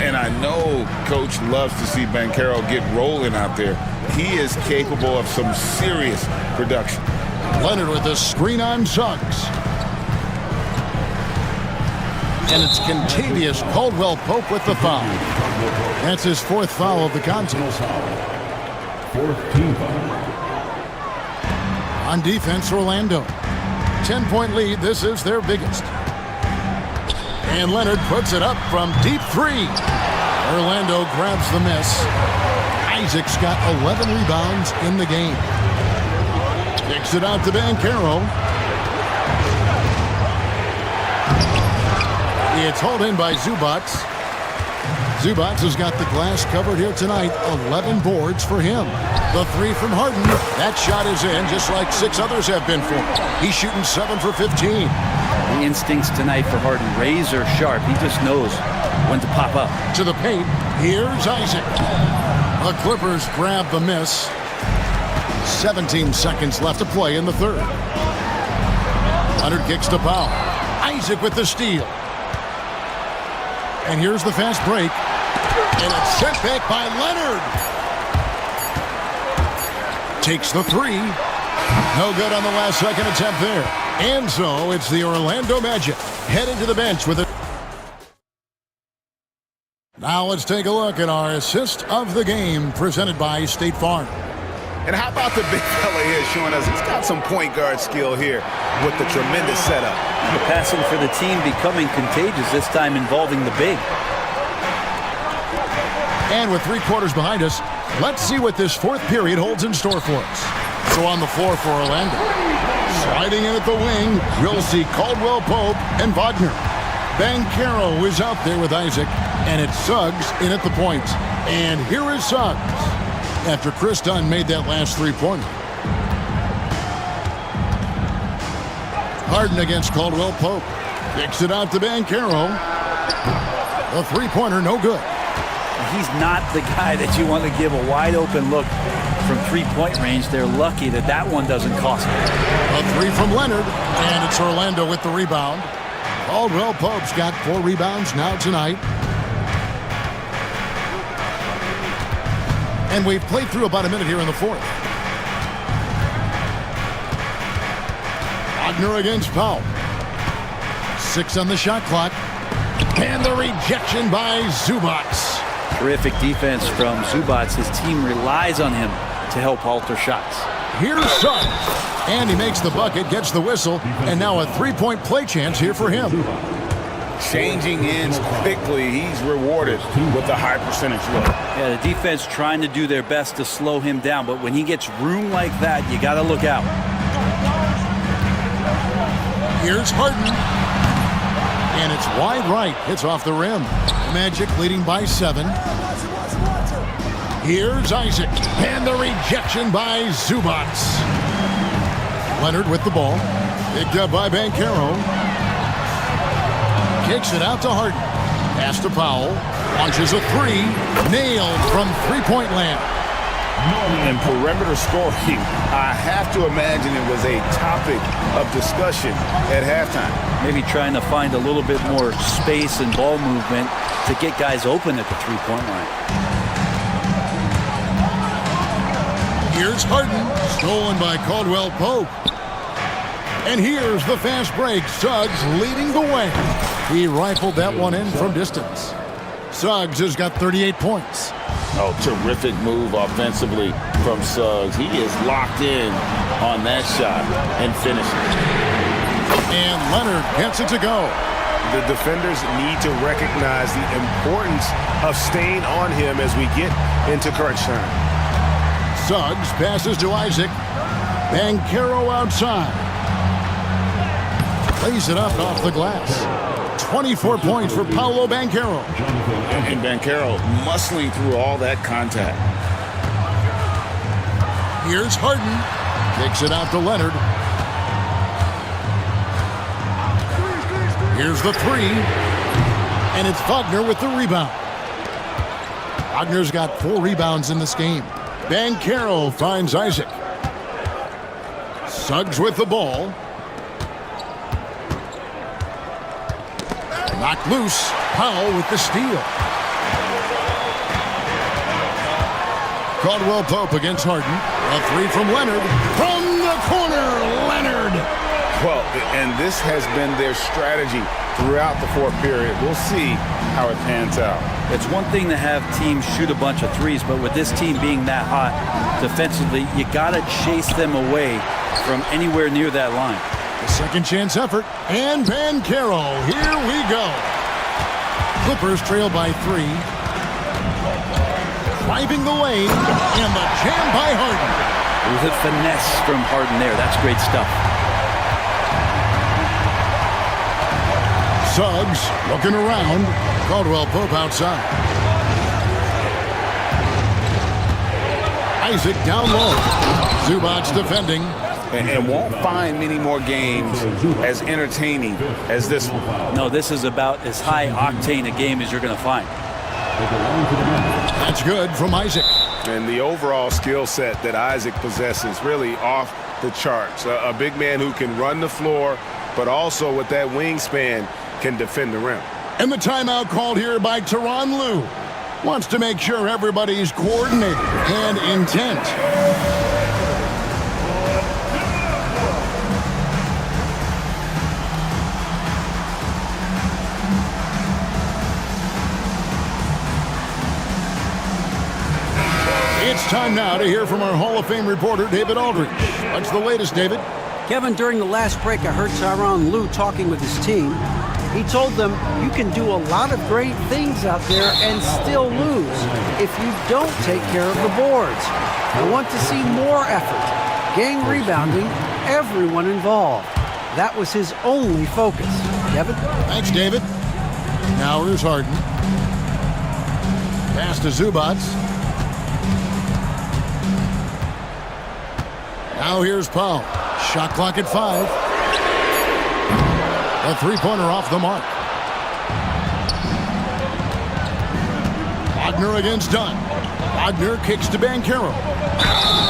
And I know Coach loves to see Banchero get rolling out there. He is capable of some serious production. Leonard with a screen on Suggs. And it's Contavious Caldwell Pope with the foul. That's his 4th foul of the contest. 4th team foul. On defense, Orlando. 10-point lead. This is their biggest. And Leonard puts it up from deep 3. Orlando grabs the miss. Isaac's got 11 rebounds in the game. Kicks it out to Banchero. It's hauled in by Zubats. Zubats has got the glass covered here tonight. 11 boards for him. The 3 from Harden. That shot is in, just like 6 others have been for him. He's shooting 7 for 15. The instincts tonight for Harden, razor sharp. He just knows when to pop up. To the paint, here's Isaac. The Clippers grab the miss. 17 seconds left to play in the third. Leonard kicks to Powell. Isaac with the steal. And here's the fast break. And it's sent back by Leonard. Takes the 3. No good on the last second attempt there. And so it's the Orlando Magic heading to the bench with it. Now let's take a look at our assist of the game presented by State Farm. And how about the big fella here showing us he's got some point guard skill here with the tremendous setup. The passing for the team becoming contagious, this time involving the big. And with 3 quarters behind us, let's see what this 4th period holds in store for us. So on the floor for Orlando. Sliding in at the wing, we'll see Caldwell Pope and Wagner. Banchero is out there with Isaac, and it's Suggs in at the point. And here is Suggs after Chris Dunn made that last 3-pointer. Harden against Caldwell Pope. Kicks it out to Banchero. The 3-pointer, no good. He's not the guy that you want to give a wide open look from 3-point range. They're lucky that that one doesn't cost them. A 3 from Leonard, and it's Orlando with the rebound. Caldwell Pope's got 4 rebounds now tonight. And we've played through about a minute here in the 4th. Wagner against Powell. 6 on the shot clock. And the rejection by Zubats. Terrific defense from Zubats. His team relies on him to help alter shots. Here's Suggs. And he makes the bucket, gets the whistle, and now a 3-point play chance here for him. changing ends quickly. He's rewarded with a high percentage look. Yeah, the defense trying to do their best to slow him down, but when he gets room like that, you got to look out. Here's Harden. And it's wide right. It's off the rim. Magic leading by 7. Here's Isaac. And the rejection by Zubac. Leonard with the ball. Picked up by Banchero. Kicks it out to Harden. Pass to Powell. Launches a 3. Nailed from three-point land. And perimeter scoring, I have to imagine it was a topic of discussion at halftime. Maybe trying to find a little bit more space and ball movement to get guys open at the three-point line. Here's Harden, stolen by Caldwell Pope. And here's the fast break. Suggs leading the way. He rifled that one in from distance. Suggs has got 38 points. Oh, terrific move offensively from Suggs. He is locked in on that shot and finishes. And Leonard gets it to go. The defenders need to recognize the importance of staying on him as we get into crunch time. Suggs passes to Isaac. Banchero outside. Lays it up off the glass. 24 points for Paolo Banchero. And Banchero muscling through all that contact. Here's Harden. Kicks it out to Leonard. Here's the 3. And it's Wagner with the rebound. Wagner's got 4 rebounds in this game. Banchero finds Isaac. Suggs with the ball. Knocked loose. Powell with the steal. Caldwell Pope against Harden. A 3 from Leonard. From the corner, Leonard. Well, and this has been their strategy throughout the fourth period. We'll see how it pans out. It's one thing to have teams shoot a bunch of threes, but with this team being that hot defensively, you got to chase them away from anywhere near that line. The second chance effort. And Banchero. Here we go. Clippers trail by 3. Driving the lane. And the jam by Harden. With a finesse from Harden there. That's great stuff. Suggs looking around. Caldwell Pope outside. Isaac down low. Zubac defending. And won't find many more games as entertaining as this one. No, this is about as high octane a game as you're going to find. That's good from Isaac. And the overall skill set that Isaac possesses really off the charts. A big man who can run the floor, but also with that wingspan can defend the rim. And the timeout called here by Tyronn Lue. Wants to make sure everybody's coordinated and intent. It's time now to hear from our Hall of Fame reporter, David Aldridge. What's the latest, David? Kevin, during the last break, I heard Tyronn Lue talking with his team. He told them, you can do a lot of great things out there and still lose if you don't take care of the boards. I want to see more effort, gang rebounding, everyone involved. That was his only focus. Kevin? Thanks, David. Now here's Harden. Pass to Zubac. Now here's Powell. Shot clock at 5. A three-pointer off the mark. Wagner against Dunn. Wagner kicks to Banchero.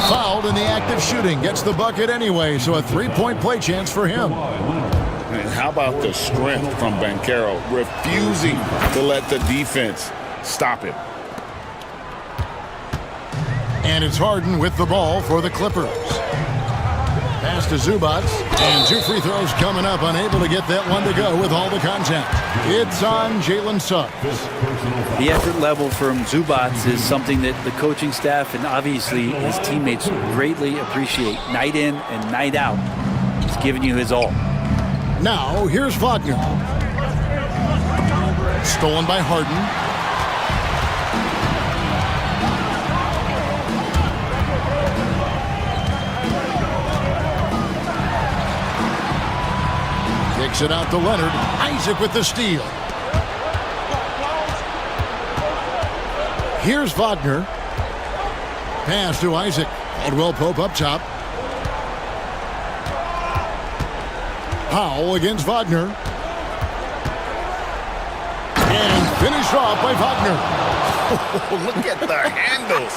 Fouled in the act of shooting. Gets the bucket anyway, so a three-point play chance for him. And how about the strength from Banchero, refusing to let the defense stop him. And it's Harden with the ball for the Clippers. Pass to Zubac, and 2 free throws coming up, unable to get that one to go with all the contact. It's on Jalen Suggs. The effort level from Zubac is something that the coaching staff and obviously his teammates greatly appreciate. Night in and night out, he's giving you his all. Now, here's Wagner. Stolen by Harden. Kicks it out to Leonard. Isaac with the steal. Here's Wagner. Pass to Isaac. Caldwell Pope up top. Powell against Wagner. And finished off by Wagner. Oh, look at the handles.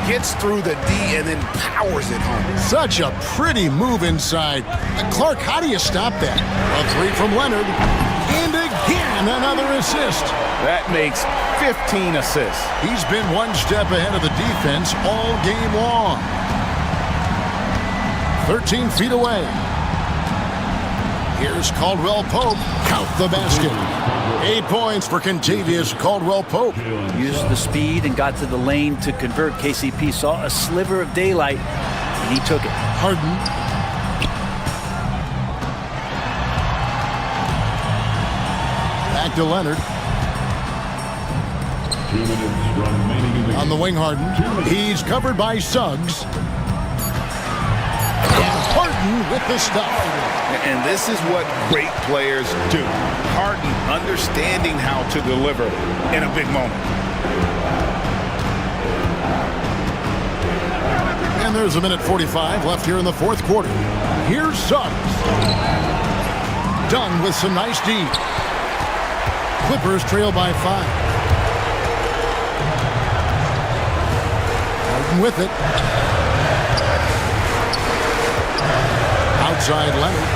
Gets through the D and then powers it home. Such a pretty move inside. Clark, how do you stop that? A three from Leonard. And again, another assist. That makes 15 assists. He's been one step ahead of the defense all game long. 13 feet away. Here's Caldwell Pope. Count the basket. 8 points for Contavious Caldwell Pope. Used the speed and got to the lane to convert. KCP saw a sliver of daylight, and he took it. Harden. Back to Leonard. 2 minutes remaining in the On the wing, Harden. He's covered by Suggs. And Harden with the stuff. And this is what great players do. Harden understanding how to deliver in a big moment. And there's a minute 45 left here in the fourth quarter. Here's Suggs. Done with some nice D. Clippers trail by 5. Harden with it. Outside Leonard.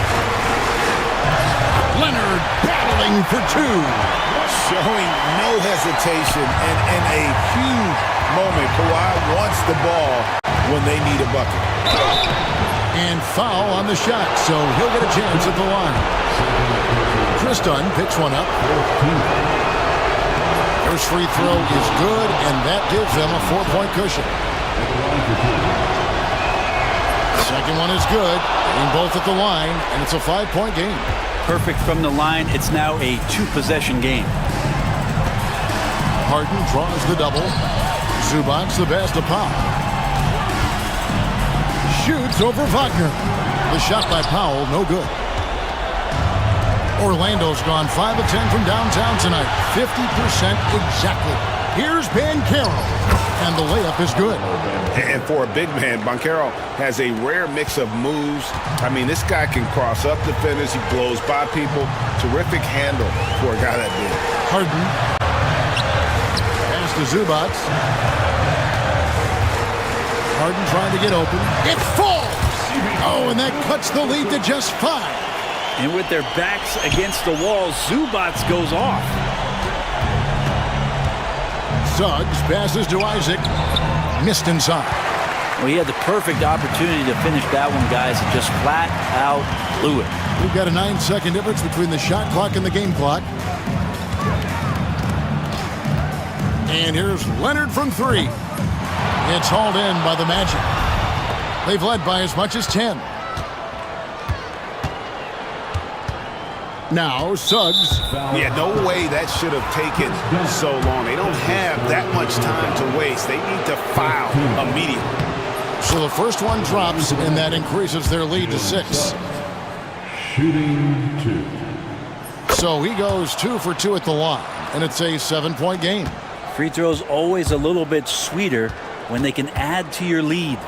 Leonard battling for 2. Showing no hesitation and in a huge moment. Kawhi wants the ball when they need a bucket. And foul on the shot, so he'll get a chance at the line. Chris Dunn picks one up. First free throw is good, and that gives them a 4-point cushion. Second one is good. Getting both at the line, and it's a 5-point game. Perfect from the line. It's now a 2-possession game. Harden draws the double. Zubac the best of Powell. Shoots over Wagner. The shot by Powell, no good. Orlando's gone 5 of 10 from downtown tonight. 50% exactly. Here's Banchero. And the layup is good. And for a big man, Banchero has a rare mix of moves. I mean, this guy can cross up defenders. He blows by people. Terrific handle for a guy that big. Harden. Pass to Zubac. Harden trying to get open. It falls! Oh, and that cuts the lead to just 5. And with their backs against the wall, Zubac goes off. Suggs passes to Isaac. Missed inside. Well, he had the perfect opportunity to finish that one, guys, and just flat out blew it. We've got a 9-second difference between the shot clock and the game clock. And here's Leonard from 3. It's hauled in by the Magic. They've led by as much as 10. Now, Suggs. Yeah, no way that should have taken so long. They don't have that much time to waste. They need to foul immediately. So the first one drops, and that increases their lead to 6. Shooting 2. So he goes 2 for 2 at the line, and it's a 7-point game. Free throws always a little bit sweeter when they can add to your lead.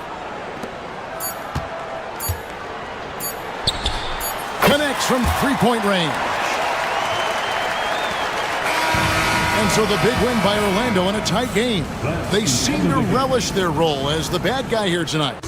Connects from 3-point range. And so the big win by Orlando in a tight game. They seem to relish their role as the bad guy here tonight.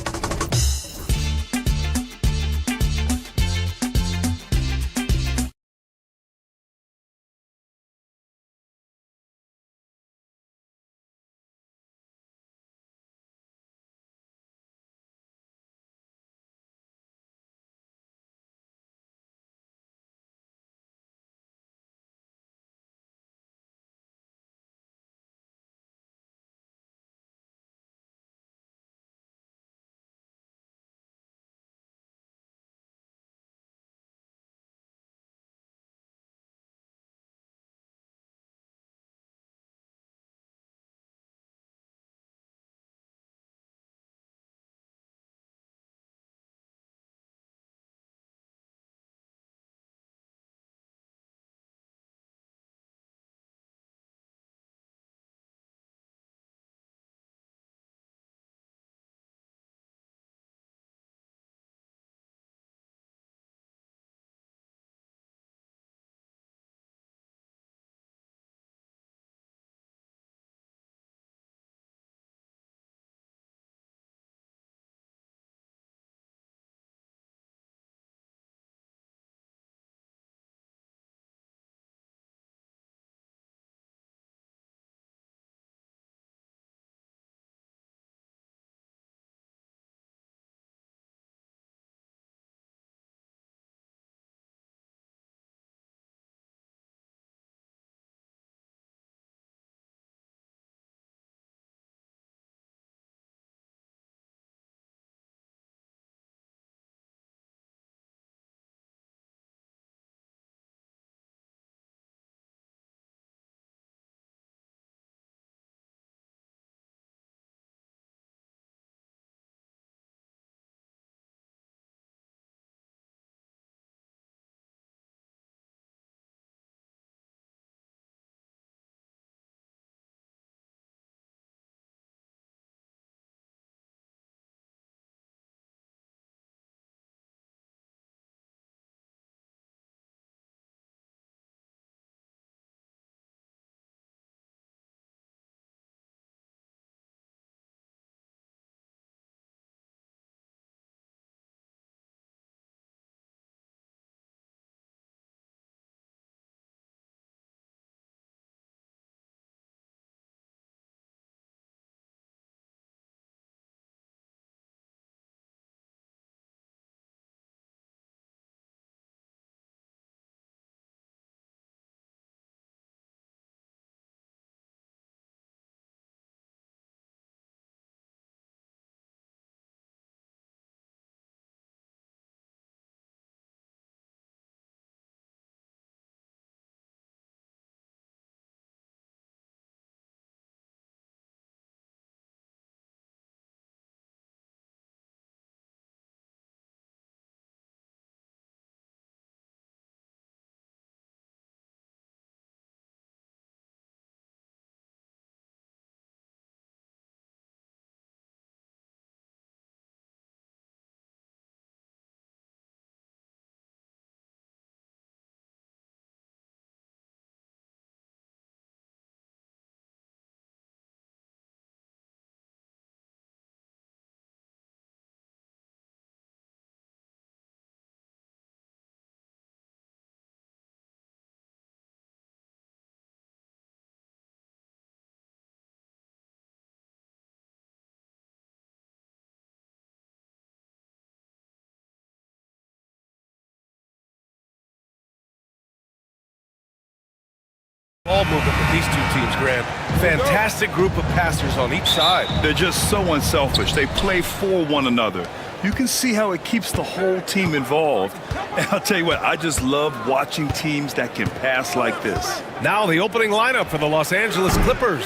Ball movement with these two teams, Grant. Fantastic group of passers on each side. They're just so unselfish. They play for one another. You can see how it keeps the whole team involved. And I'll tell you what, I just love watching teams that can pass like this. Now the opening lineup for the Los Angeles Clippers.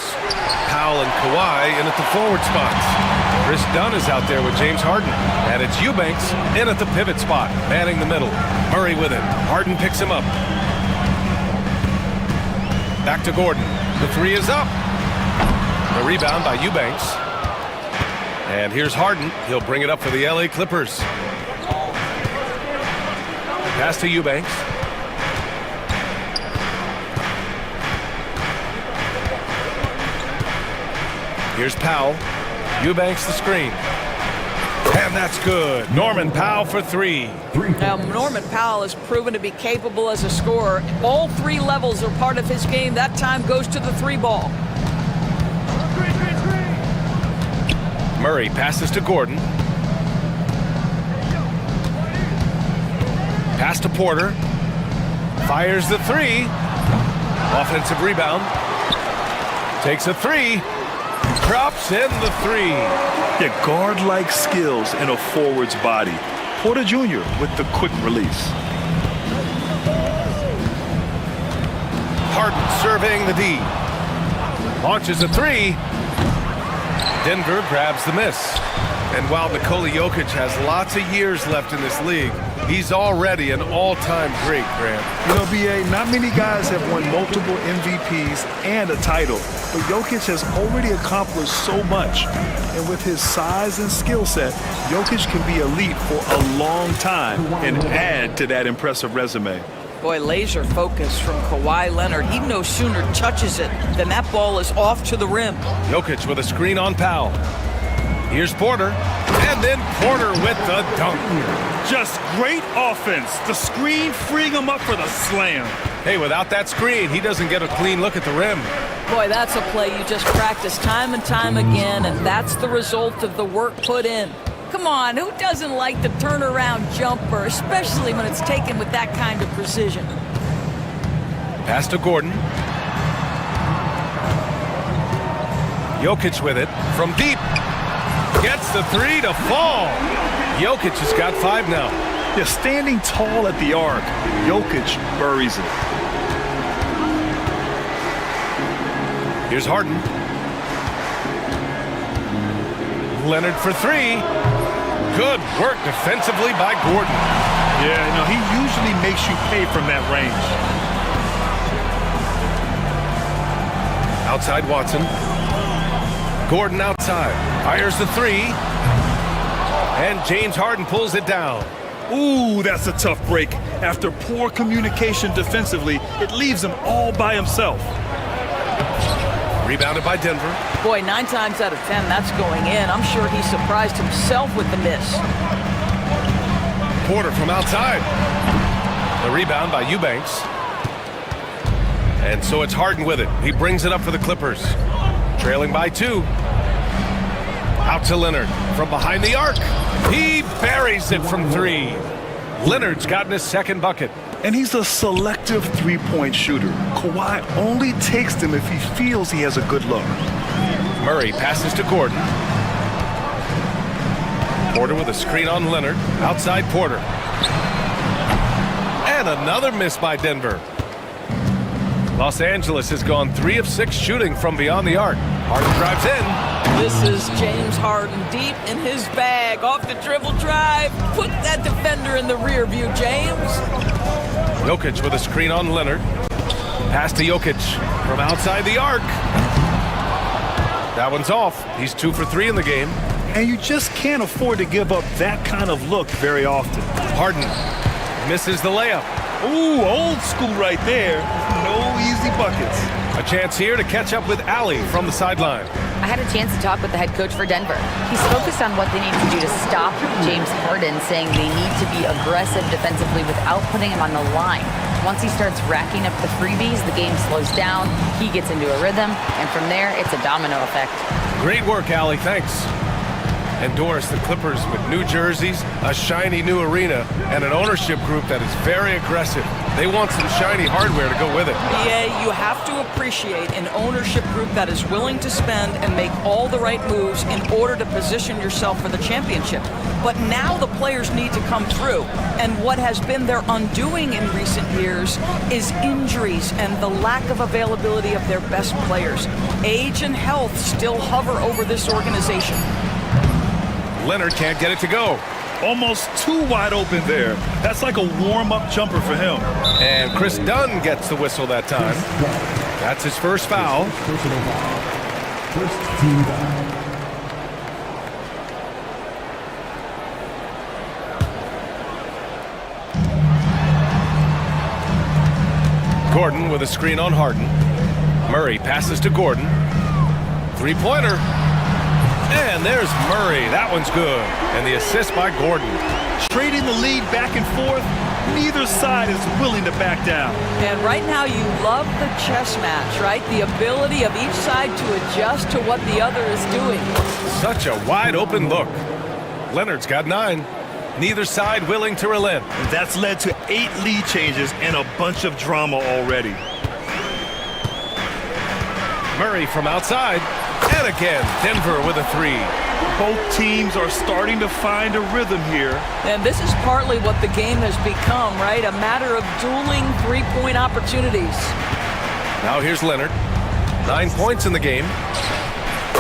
Powell and Kawhi in at the forward spots. Chris Dunn is out there with James Harden. And it's Eubanks in at the pivot spot, manning the middle. Murray with him. Harden picks him up. Back to Gordon. The three is up. The rebound by Eubanks. And here's Harden. He'll bring it up for the LA Clippers. Pass to Eubanks. Here's Powell. Eubanks the screen. And that's good. Norman Powell for three. Now, Norman Powell has proven to be capable as a scorer. All three levels are part of his game. That time goes to the three ball. Murray passes to Gordon. Pass to Porter. Fires the three. Offensive rebound. Takes a three. Drops in the three. Yeah, guard-like skills in a forward's body. Porter Jr. with the quick release. Harden surveying the D. Launches a three. Denver grabs the miss. And while Nikola Jokic has lots of years left in this league, he's already an all-time great, Grant. You know, B.A., not many guys have won multiple MVPs and a title, but Jokic has already accomplished so much. And with his size and skill set, Jokic can be elite for a long time and add to that impressive resume. Boy, laser focus from Kawhi Leonard. He no sooner touches it than that ball is off to the rim. Jokic with a screen on Powell. Here's Porter. And then Porter with the dunk. Just great offense. The screen freeing him up for the slam. Hey, without that screen, he doesn't get a clean look at the rim. Boy, that's a play you just practice time and time again, and that's the result of the work put in. Come on, who doesn't like the turnaround jumper, especially when it's taken with that kind of precision? Pass to Gordon. Jokic with it from deep. Gets the three to fall. Jokic has got five now. Yeah, standing tall at the arc, Jokic buries it. Here's Harden. Leonard for three. Good work defensively by Gordon. Yeah, no, he usually makes you pay from that range. Outside Watson. Gordon outside. Fires the three. And James Harden pulls it down. Ooh, that's a tough break. After poor communication defensively, it leaves him all by himself. Rebounded by Denver. Boy, 9 times out of 10, that's going in. I'm sure he surprised himself with the miss. Porter from outside. The rebound by Eubanks. And so it's Harden with it. He brings it up for the Clippers. Trailing by 2. Out to Leonard from behind the arc. He buries it from 3. Leonard's gotten his second bucket. And he's a selective three-point shooter. Kawhi only takes them if he feels he has a good look. Murray passes to Gordon. Porter with a screen on Leonard. Outside Porter. And another miss by Denver. Los Angeles has gone 3 of 6 shooting from beyond the arc. Harden drives in. This is James Harden deep in his bag. Off the dribble drive. Put that defender in the rear view, James. Jokic with a screen on Leonard. Pass to Jokic from outside the arc. That one's off. He's 2 for 3 in the game. And you just can't afford to give up that kind of look very often. Harden misses the layup. Ooh, old school right there. No easy buckets. A chance here to catch up with Allie from the sideline. I had a chance to talk with the head coach for Denver. He's focused on what they need to do to stop James Harden, saying they need to be aggressive defensively without putting him on the line. Once he starts racking up the freebies, the game slows down, he gets into a rhythm, and from there, it's a domino effect. Great work, Allie. Thanks. And Doris, the Clippers with new jerseys, a shiny new arena, and an ownership group that is very aggressive. They want some shiny hardware to go with it. BA, you have to appreciate an ownership group that is willing to spend and make all the right moves in order to position yourself for the championship. But now the players need to come through. And what has been their undoing in recent years is injuries and the lack of availability of their best players. Age and health still hover over this organization. Leonard can't get it to go. Almost too wide open there. That's like a warm-up jumper for him. And Chris Dunn gets the whistle that time. That's his first foul. First team foul. Gordon with a screen on Harden. Murray passes to Gordon. Three-pointer. And there's Murray. That one's good. And the assist by Gordon. Trading the lead back and forth. Neither side is willing to back down. And right now you love the chess match, right? The ability of each side to adjust to what the other is doing. Such a wide open look. Leonard's got 9. Neither side willing to relent. And that's led to 8 lead changes and a bunch of drama already. Murray from outside. And again, Denver with a 3. Both teams are starting to find a rhythm here. And this is partly what the game has become, right? A matter of dueling three-point opportunities. Now here's Leonard. 9 points in the game.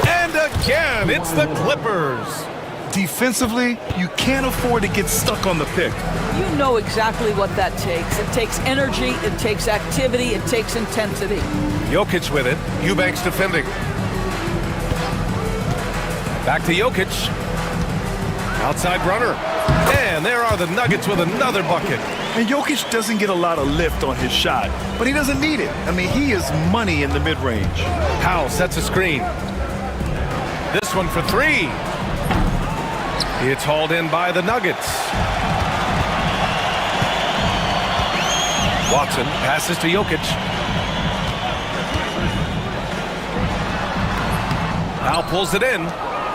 And again, it's the Clippers. Defensively, you can't afford to get stuck on the pick. You know exactly what that takes. It takes energy, it takes activity, it takes intensity. Jokic with it. Eubanks defending. Back to Jokic. Outside runner. And there are the Nuggets with another bucket. And Jokic doesn't get a lot of lift on his shot, but he doesn't need it. I mean, he is money in the mid-range. Powell sets a screen. This one for 3. It's hauled in by the Nuggets. Watson passes to Jokic. Powell pulls it in.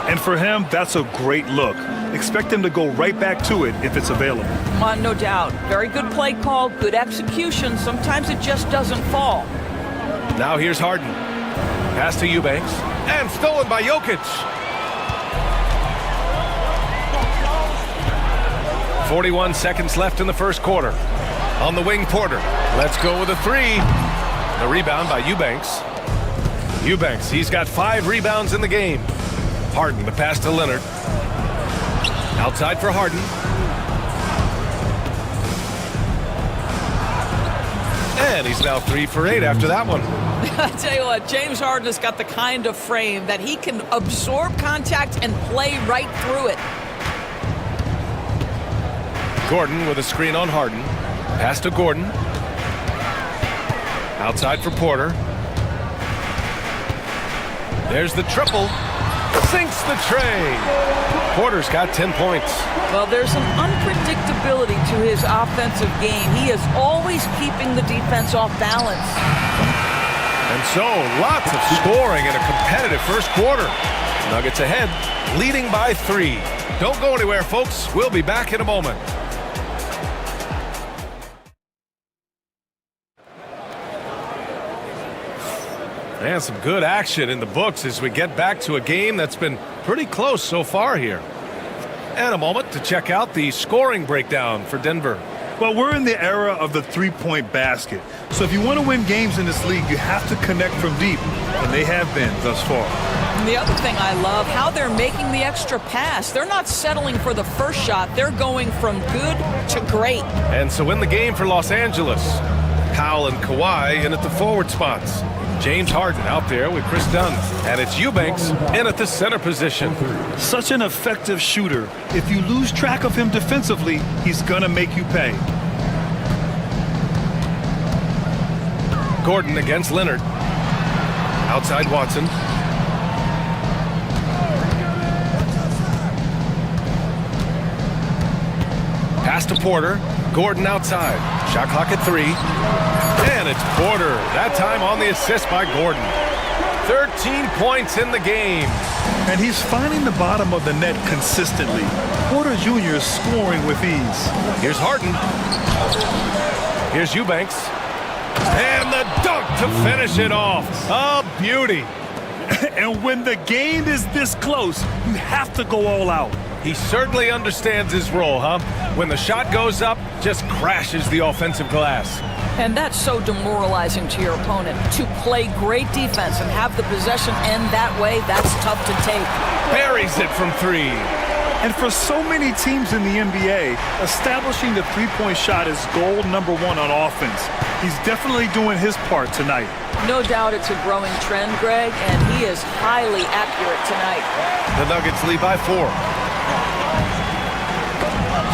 And for him, that's a great look. Expect him to go right back to it if it's available. No doubt. Very good play call, good execution. Sometimes it just doesn't fall. Now here's Harden. Pass to Eubanks. And stolen by Jokic. 41 seconds left in the first quarter. On the wing, Porter. Let's go with a 3. The rebound by Eubanks. Eubanks, he's got 5 rebounds in the game. Harden, the pass to Leonard. Outside for Harden. And he's now 3 for 8 after that one. I tell you what, James Harden has got the kind of frame that he can absorb contact and play right through it. Gordon with a screen on Harden. Pass to Gordon. Outside for Porter. There's the triple. Sinks the tray. Porter's got 10 points. Well, there's an unpredictability to his offensive game. He is always keeping the defense off balance. And so, lots of scoring in a competitive first quarter. Nuggets ahead, leading by 3. Don't go anywhere, folks. We'll be back in a moment. And some good action in the books as we get back to a game that's been pretty close so far here. And a moment to check out the scoring breakdown for Denver. Well, we're in the era of the three-point basket. So if you want to win games in this league, you have to connect from deep. And they have been thus far. And the other thing I love, how they're making the extra pass. They're not settling for the first shot. They're going from good to great. And so in the game for Los Angeles, Powell and Kawhi in at the forward spots. James Harden out there with Chris Dunn. And it's Eubanks in at the center position. Such an effective shooter. If you lose track of him defensively, he's going to make you pay. Gordon against Leonard. Outside Watson. Pass to Porter. Gordon outside. Shot clock at 3. And it's Porter. That time on the assist by Gordon. 13 points in the game. And he's finding the bottom of the net consistently. Porter Jr. is scoring with ease. Here's Harden. Here's Eubanks. And the dunk to finish it off. A beauty. And when the game is this close, you have to go all out. He certainly understands his role, huh? When the shot goes up, just crashes the offensive glass. And that's so demoralizing to your opponent. To play great defense and have the possession end that way, that's tough to take. Buries it from three. And for so many teams in the NBA, establishing the three-point shot is goal number one on offense. He's definitely doing his part tonight. No doubt it's a growing trend, Greg, and he is highly accurate tonight. The Nuggets lead by 4.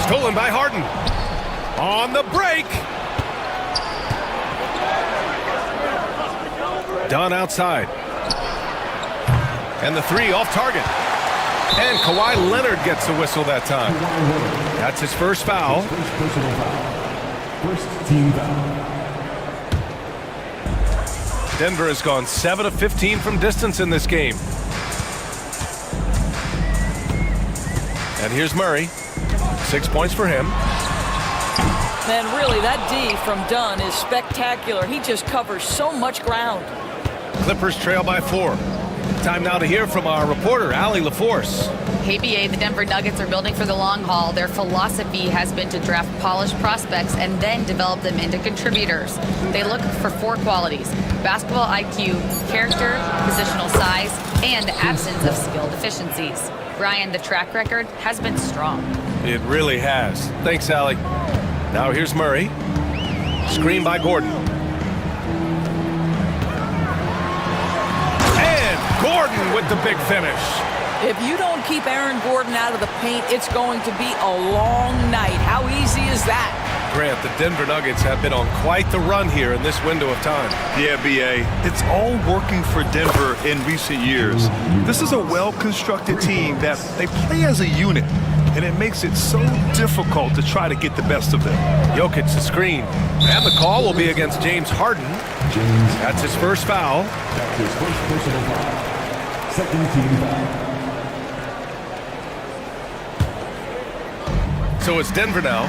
Stolen by Harden. On the break. Dunn outside. And the three off target. And Kawhi Leonard gets the whistle that time. That's his first foul. First team foul. Denver has gone 7 of 15 from distance in this game. And here's Murray. 6 points for him. And really, that D from Dunn is spectacular. He just covers so much ground. Clippers trail by 4. Time now to hear from our reporter, Allie LaForce. Hey, BA, the Denver Nuggets are building for the long haul. Their philosophy has been to draft polished prospects and then develop them into contributors. They look for 4 qualities: basketball IQ, character, positional size, and the absence of skill deficiencies. Brian, the track record has been strong. It really has. Thanks, Allie. Now here's Murray. Screen by Gordon. And Gordon with the big finish. If you don't keep Aaron Gordon out of the paint, it's going to be a long night. How easy is that? Grant, the Denver Nuggets have been on quite the run here in this window of time. Yeah, B.A. It's all working for Denver in recent years. This is a well-constructed team that they play as a unit, and it makes it so difficult to try to get the best of them. Jokic the screen. And the call will be against James Harden. That's his first foul. That's his first personal foul. Second team foul. So it's Denver now.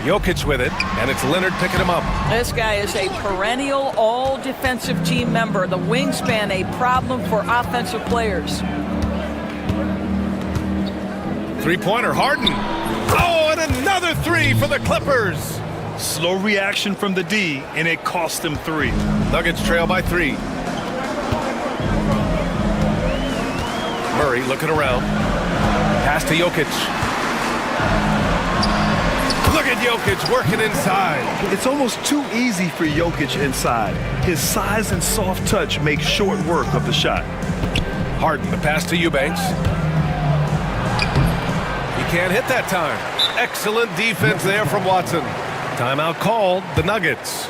Jokic with it, and it's Leonard picking him up. This guy is a perennial all-defensive team member. The wingspan, a problem for offensive players. Three-pointer, Harden. Oh, and another three for the Clippers. Slow reaction from the D, and it cost them 3. Nuggets trail by 3. Murray looking around. Pass to Jokic. Look at Jokic working inside. It's almost too easy for Jokic inside. His size and soft touch make short work of the shot. Harden, the pass to Eubanks. He can't hit that time. Excellent defense there from Watson. Timeout called, the Nuggets.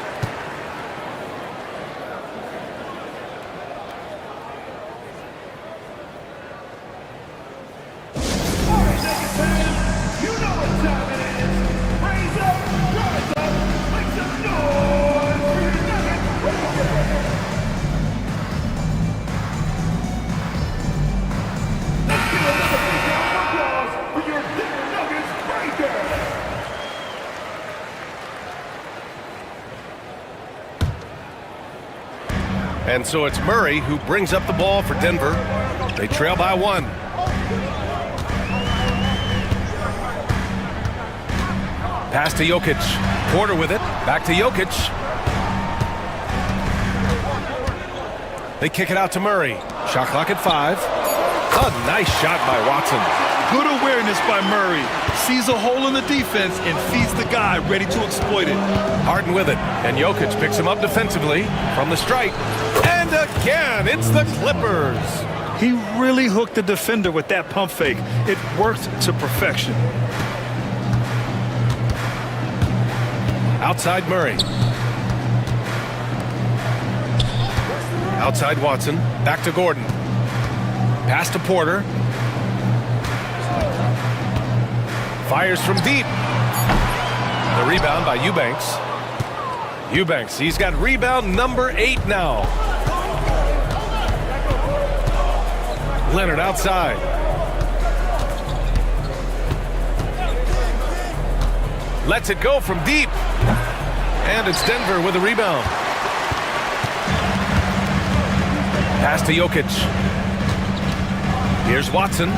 And so it's Murray who brings up the ball for Denver. They trail by 1. Pass to Jokic. Porter with it. Back to Jokic. They kick it out to Murray. Shot clock at 5. A nice shot by Watson. Good awareness by Murray. Sees a hole in the defense and feeds the guy ready to exploit it. Harden with it. And Jokic picks him up defensively from the stripe. And again, it's the Clippers. He really hooked the defender with that pump fake. It worked to perfection. Outside Murray. Outside Watson. Back to Gordon. Pass to Porter. Fires from deep. The rebound by Eubanks. Eubanks, he's got rebound number 8 now. Leonard outside. Lets it go from deep. And it's Denver with a rebound. Pass to Jokic. Here's Watson.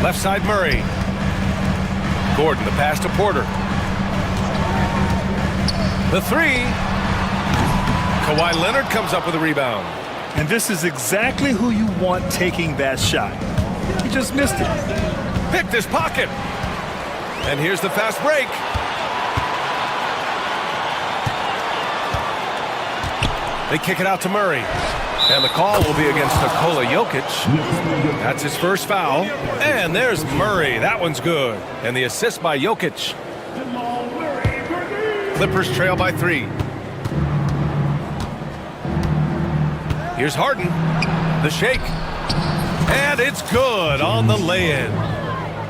Left side Murray. Gordon, the pass to Porter. The three. Kawhi Leonard comes up with a rebound. And this is exactly who you want taking that shot. He just missed it. Picked his pocket. And here's the fast break. They kick it out to Murray. And the call will be against Nikola Jokic. That's his first foul. And there's Murray. That one's good. And the assist by Jokic. Clippers trail by 3. Here's Harden. The shake. And it's good on the lay-in.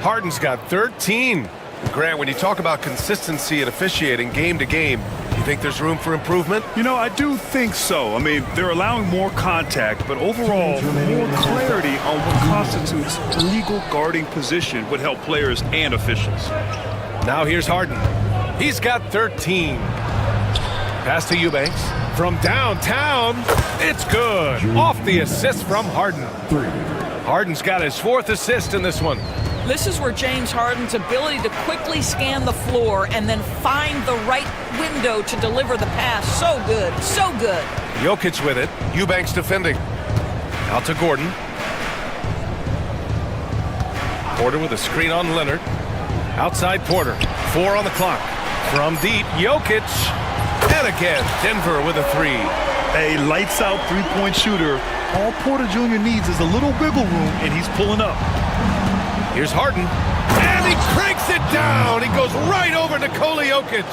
Harden's got 13. Grant, when you talk about consistency and officiating game to game, you think there's room for improvement? You know, I do think so. I mean, they're allowing more contact, but overall, more clarity on what constitutes a legal guarding position would help players and officials. Now here's Harden. He's got 13. Pass to Eubanks. From downtown, it's good. Off the assist from Harden. Harden's got his 4th assist in this one. This is where James Harden's ability to quickly scan the floor and then find the right window to deliver the pass. So good, so good. Jokic with it. Eubanks defending. Out to Gordon. Porter with a screen on Leonard. Outside Porter. 4 on the clock. From deep, Jokic. And again, Denver with a 3. A lights-out three-point shooter. All Porter Jr. needs is a little wiggle room, and he's pulling up. Here's Harden. And he cranks it down. He goes right over Nikola Jokic.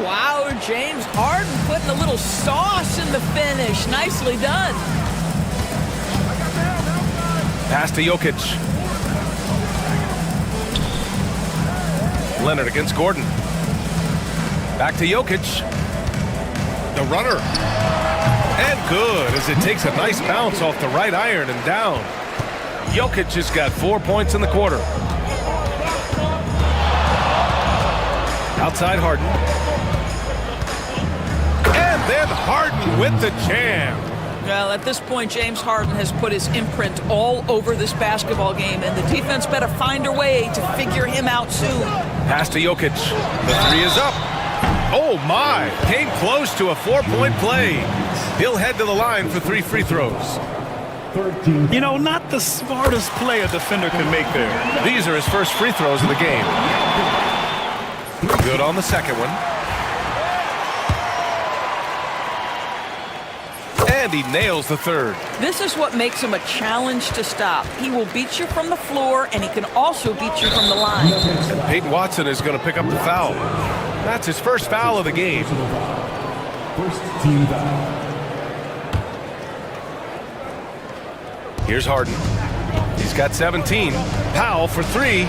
Wow, James Harden putting a little sauce in the finish. Nicely done. Pass to Jokic. Leonard against Gordon. Back to Jokic. The runner. And good as it takes a nice bounce off the right iron and down. Jokic has got 4 points in the quarter. Outside Harden. And then Harden with the jam. Well, at this point, James Harden has put his imprint all over this basketball game, and the defense better find a way to figure him out soon. Pass to Jokic. The 3 is up. Oh, my. Came close to a 4-point play. He'll head to the line for 3 free throws. You know, not the smartest play a defender can make there. These are his first free throws of the game. Good on the second one. And he nails the 3rd. This is what makes him a challenge to stop. He will beat you from the floor, and he can also beat you from the line. And Peyton Watson is going to pick up the foul. That's his first foul of the game. First team foul. Here's Harden. He's got 17. Powell for 3.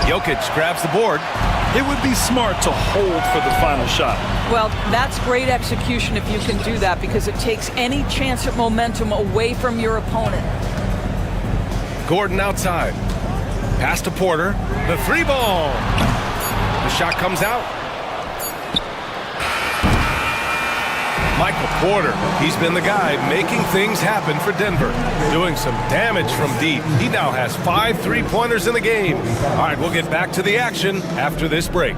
Jokic grabs the board. It would be smart to hold for the final shot. Well, that's great execution if you can do that, because it takes any chance at momentum away from your opponent. Gordon outside. Pass to Porter. The 3 ball. The shot comes out. Michael Porter, he's been the guy making things happen for Denver, doing some damage from deep. He now has 5 3-pointers in the game. All right, we'll get back to the action after this break.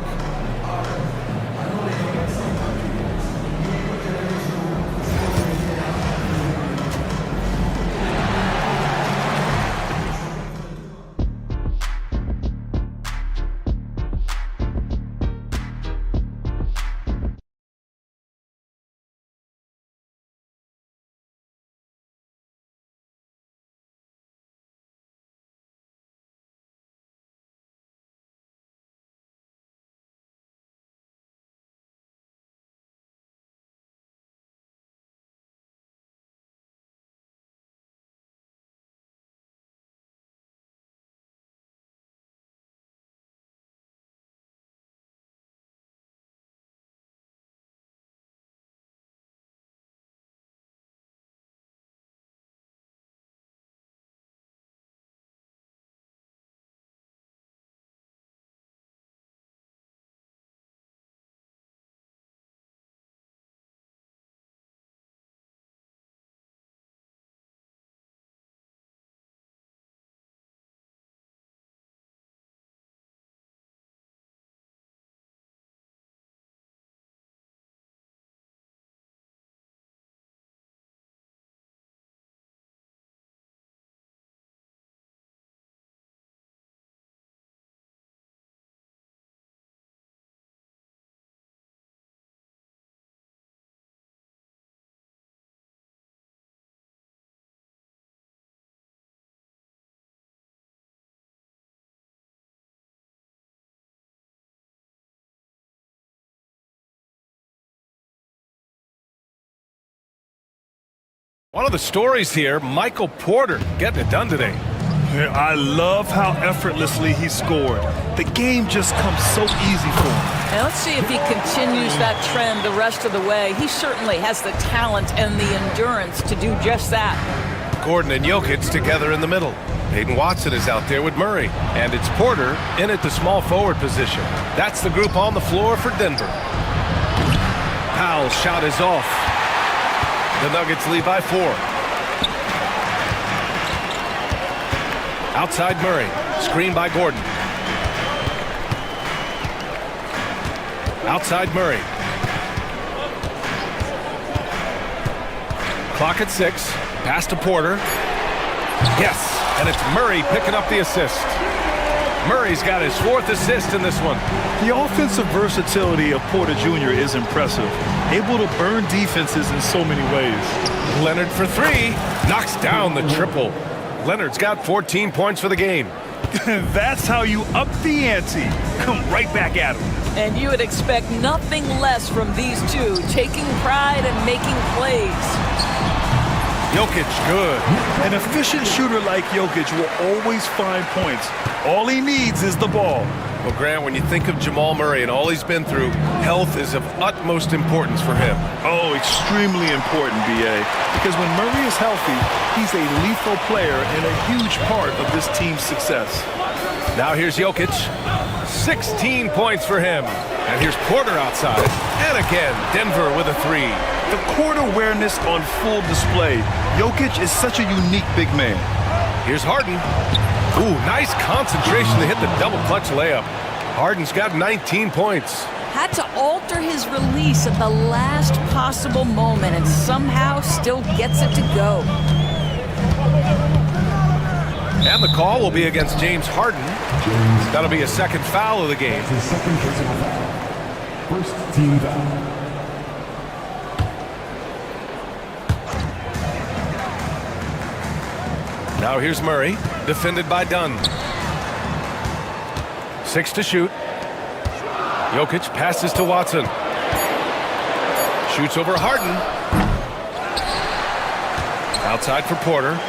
One of the stories here, Michael Porter getting it done today. I love how effortlessly he scored. The game just comes so easy for him. And let's see if he continues that trend the rest of the way. He certainly has the talent and the endurance to do just that. Gordon and Jokic together in the middle. Peyton Watson is out there with Murray. And it's Porter in at the small forward position. That's the group on the floor for Denver. Powell's shot is off. The Nuggets lead by 4. Outside Murray. Screen by Gordon. Outside Murray. Clock at 6. Pass to Porter. Yes, and it's Murray picking up the assist. Murray's got his 4th assist in this one. The offensive versatility of Porter Jr. is impressive. Able to burn defenses in so many ways. Leonard for 3. Knocks down the triple. Leonard's got 14 points for the game. That's how you up the ante. Come right back at him. And you would expect nothing less from these two, taking pride and making plays. Jokic, good. An efficient shooter like Jokic will always find points. All he needs is the ball. Well, Grant, when you think of Jamal Murray and all he's been through, health is of utmost importance for him. Oh, extremely important, B.A. Because when Murray is healthy, he's a lethal player and a huge part of this team's success. Now here's Jokic. 16 points for him. And here's Porter outside. And again, Denver with a 3. The court awareness on full display. Jokic is such a unique big man. Here's Harden. Ooh, nice concentration to hit the double clutch layup. Harden's got 19 points. Had to alter his release at the last possible moment and somehow still gets it to go. And the call will be against James Harden. That'll be a second foul of the game. First team foul. Now here's Murray, defended by Dunn. 6 to shoot. Jokic passes to Watson. Shoots over Harden. Outside for Porter.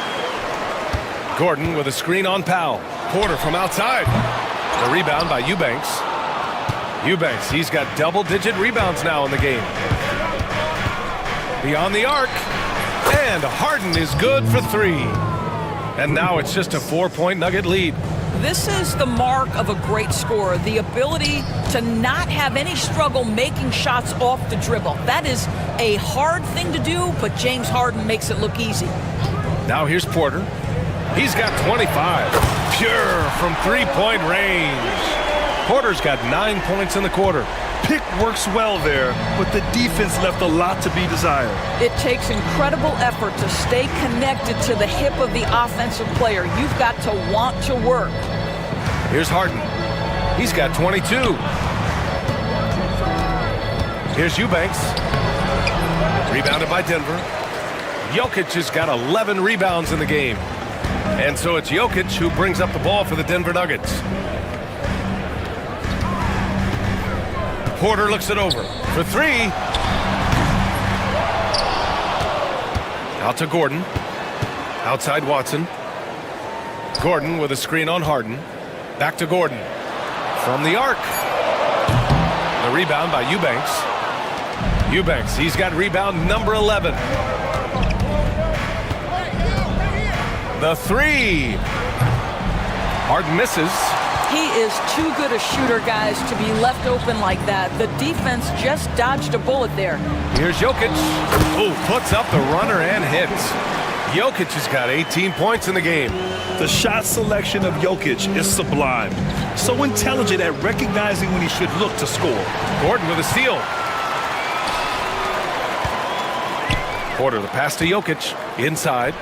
Gordon with a screen on Powell. Porter from outside. The rebound by Eubanks. Eubanks, he's got double-digit rebounds now in the game. Beyond the arc. And Harden is good for 3. And now it's just a 4-point Nugget lead. This is the mark of a great scorer, the ability to not have any struggle making shots off the dribble. That is a hard thing to do, but James Harden makes it look easy. Now here's Porter. He's got 25. Pure from 3-point range. Porter's got 9 points in the quarter. Pick works well there, but the defense left a lot to be desired. It takes incredible effort to stay connected to the hip of the offensive player. You've got to want to work. Here's Harden. He's got 22. Here's Eubanks. Rebounded by Denver. Jokic has got 11 rebounds in the game. And so it's Jokic who brings up the ball for the Denver Nuggets. Porter looks it over for 3. Out to Gordon. Outside Watson. Gordon with a screen on Harden. Back to Gordon. From the arc. The rebound by Eubanks. Eubanks, he's got rebound number 11. The 3. Harden misses. He is too good a shooter, guys, to be left open like that. The defense just dodged a bullet there. Here's Jokic. Oh, puts up the runner and hits. Jokic has got 18 points in the game. The shot selection of Jokic is sublime. So intelligent at recognizing when he should look to score. Gordon with a steal. Porter, the pass to Jokic. Inside.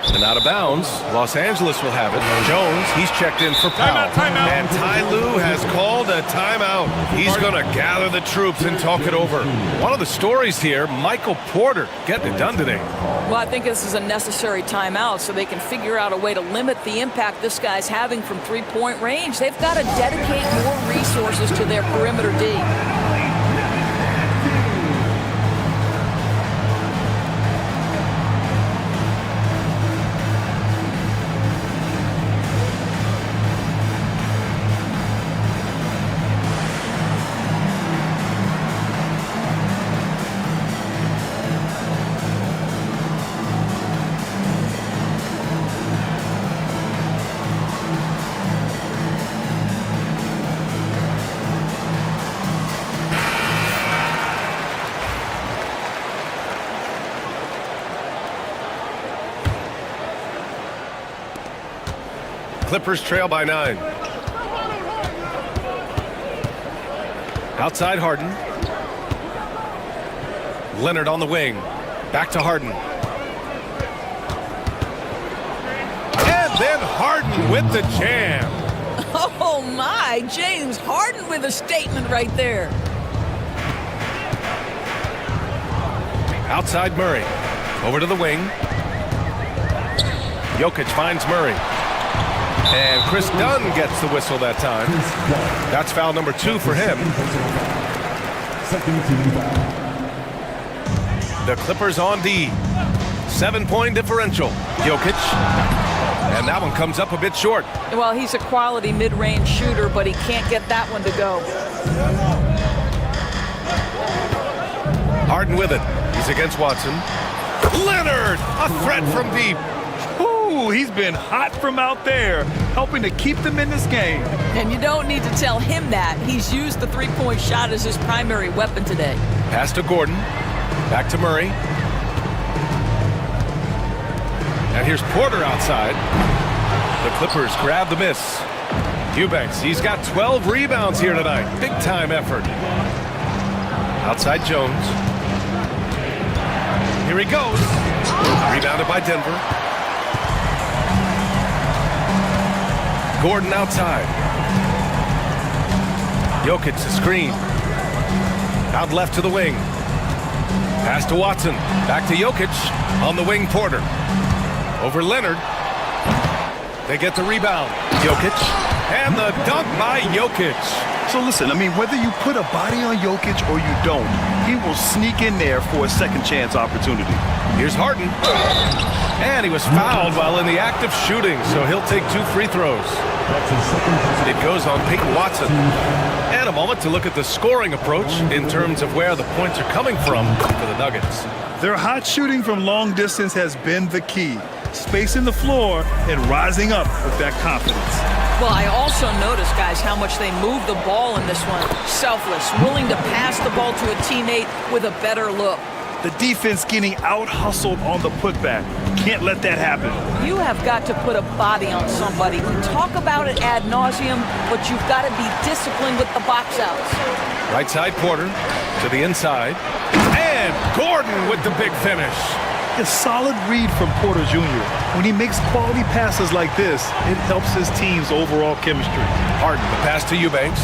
And out of bounds. Los Angeles will have it. Jones, he's checked in for Powell. Timeout. And Ty Lue has called a timeout. He's going to gather the troops and talk it over. One of the stories here, Michael Porter getting it done today. Well, I think this is a necessary timeout so they can figure out a way to limit the impact this guy's having from 3-point range. They've got to dedicate more resources to their perimeter D. Clippers trail by 9. Outside Harden. Leonard on the wing. Back to Harden. And then Harden with the jam. Oh my, James Harden with a statement right there. Outside Murray. Over to the wing. Jokic finds Murray. And Chris Dunn gets the whistle that time. That's foul number 2 for him. The Clippers on D. 7-point differential. Jokic. And that one comes up a bit short. Well, he's a quality mid-range shooter, but he can't get that one to go. Harden with it. He's against Watson. Leonard, a threat from deep. Ooh, he's been hot from out there, helping to keep them in this game. And you don't need to tell him that. He's used the three-point shot as his primary weapon today. Pass to Gordon. Back to Murray. And here's Porter outside. The Clippers grab the miss. Eubanks, he's got 12 rebounds here tonight. Big-time effort. Outside Jones. Here he goes. Rebounded by Denver. Gordon outside. Jokic the screen. Out left to the wing. Pass to Watson. Back to Jokic. On the wing, Porter. Over Leonard. They get the rebound. Jokic. And the dunk by Jokic. So listen, I mean, whether you put a body on Jokic or you don't, he will sneak in there for a second chance opportunity. Here's Harden. And he was fouled while in the act of shooting, so he'll take 2 free throws. It goes on Peyton Watson. And a moment to look at the scoring approach in terms of where the points are coming from for the Nuggets. Their hot shooting from long distance has been the key. Spacing the floor and rising up with that confidence. Well, I also noticed, guys, how much they moved the ball in this one. Selfless, willing to pass the ball to a teammate with a better look. The defense getting out-hustled on the putback. Can't let that happen. You have got to put a body on somebody. We talk about it ad nauseum, but you've got to be disciplined with the box outs. Right side Porter to the inside. And Gordon with the big finish. A solid read from Porter Jr. When he makes quality passes like this, it helps his team's overall chemistry. Harden, the pass to Eubanks.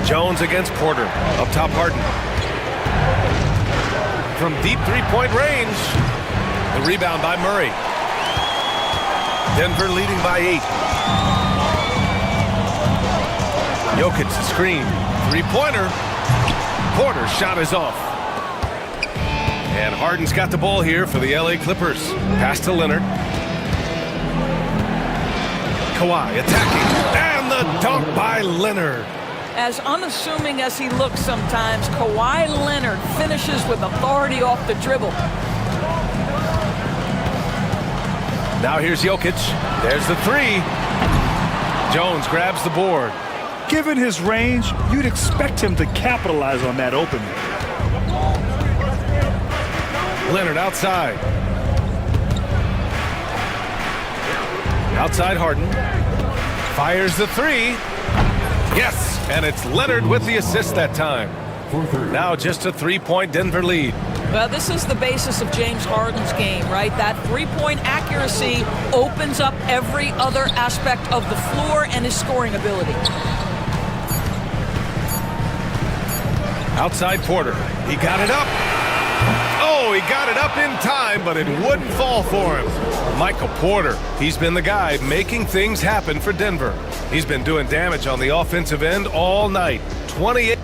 Jones against Porter. Up top, Harden. From deep three-point range. The rebound by Murray. Denver leading by 8. Jokic the screen. Three-pointer. Porter's shot is off. And Harden's got the ball here for the LA Clippers. Pass to Leonard. Kawhi attacking. And the dunk by Leonard. As unassuming as he looks sometimes, Kawhi Leonard finishes with authority off the dribble. Now here's Jokic. There's the 3. Jones grabs the board. Given his range, you'd expect him to capitalize on that opening. Leonard outside. Outside Harden. Fires the 3. Yes, and it's Leonard with the assist that time. Now just a 3-point Denver lead. Well, this is the basis of James Harden's game, right? That three-point accuracy opens up every other aspect of the floor and his scoring ability. Outside Porter. He got it up. Oh, he got it up in time, but it wouldn't fall for him. Michael Porter, he's been the guy making things happen for Denver. He's been doing damage on the offensive end all night. 28.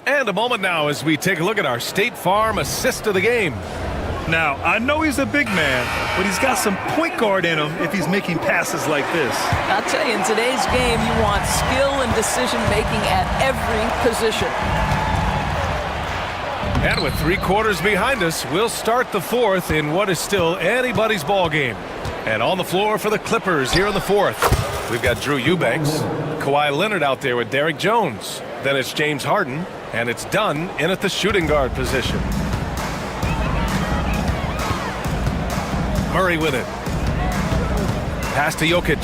And a moment now as we take a look at our State Farm assist of the game. Now, I know he's a big man, but he's got some point guard in him if he's making passes like this. I'll tell you, in today's game, you want skill and decision-making at every position. And with 3 quarters behind us, we'll start the 4th in what is still anybody's ball game. And on the floor for the Clippers here in the 4th, we've got Drew Eubanks, Kawhi Leonard out there with Derrick Jones. Then it's James Harden, and it's Dunn in at the shooting guard position. Murray with it. Pass to Jokic.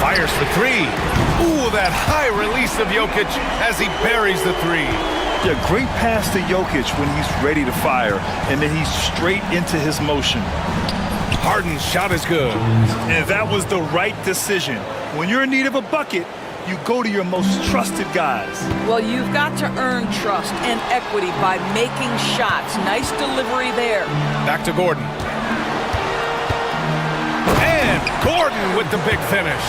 Fires for three. Ooh, that high release of Jokic as he buries the three. Yeah, great pass to Jokic when he's ready to fire, and then he's straight into his motion. Harden's shot is good. And that was the right decision. When you're in need of a bucket, you go to your most trusted guys. Well, you've got to earn trust and equity by making shots. Nice delivery there. Back to Gordon. And Gordon with the big finish.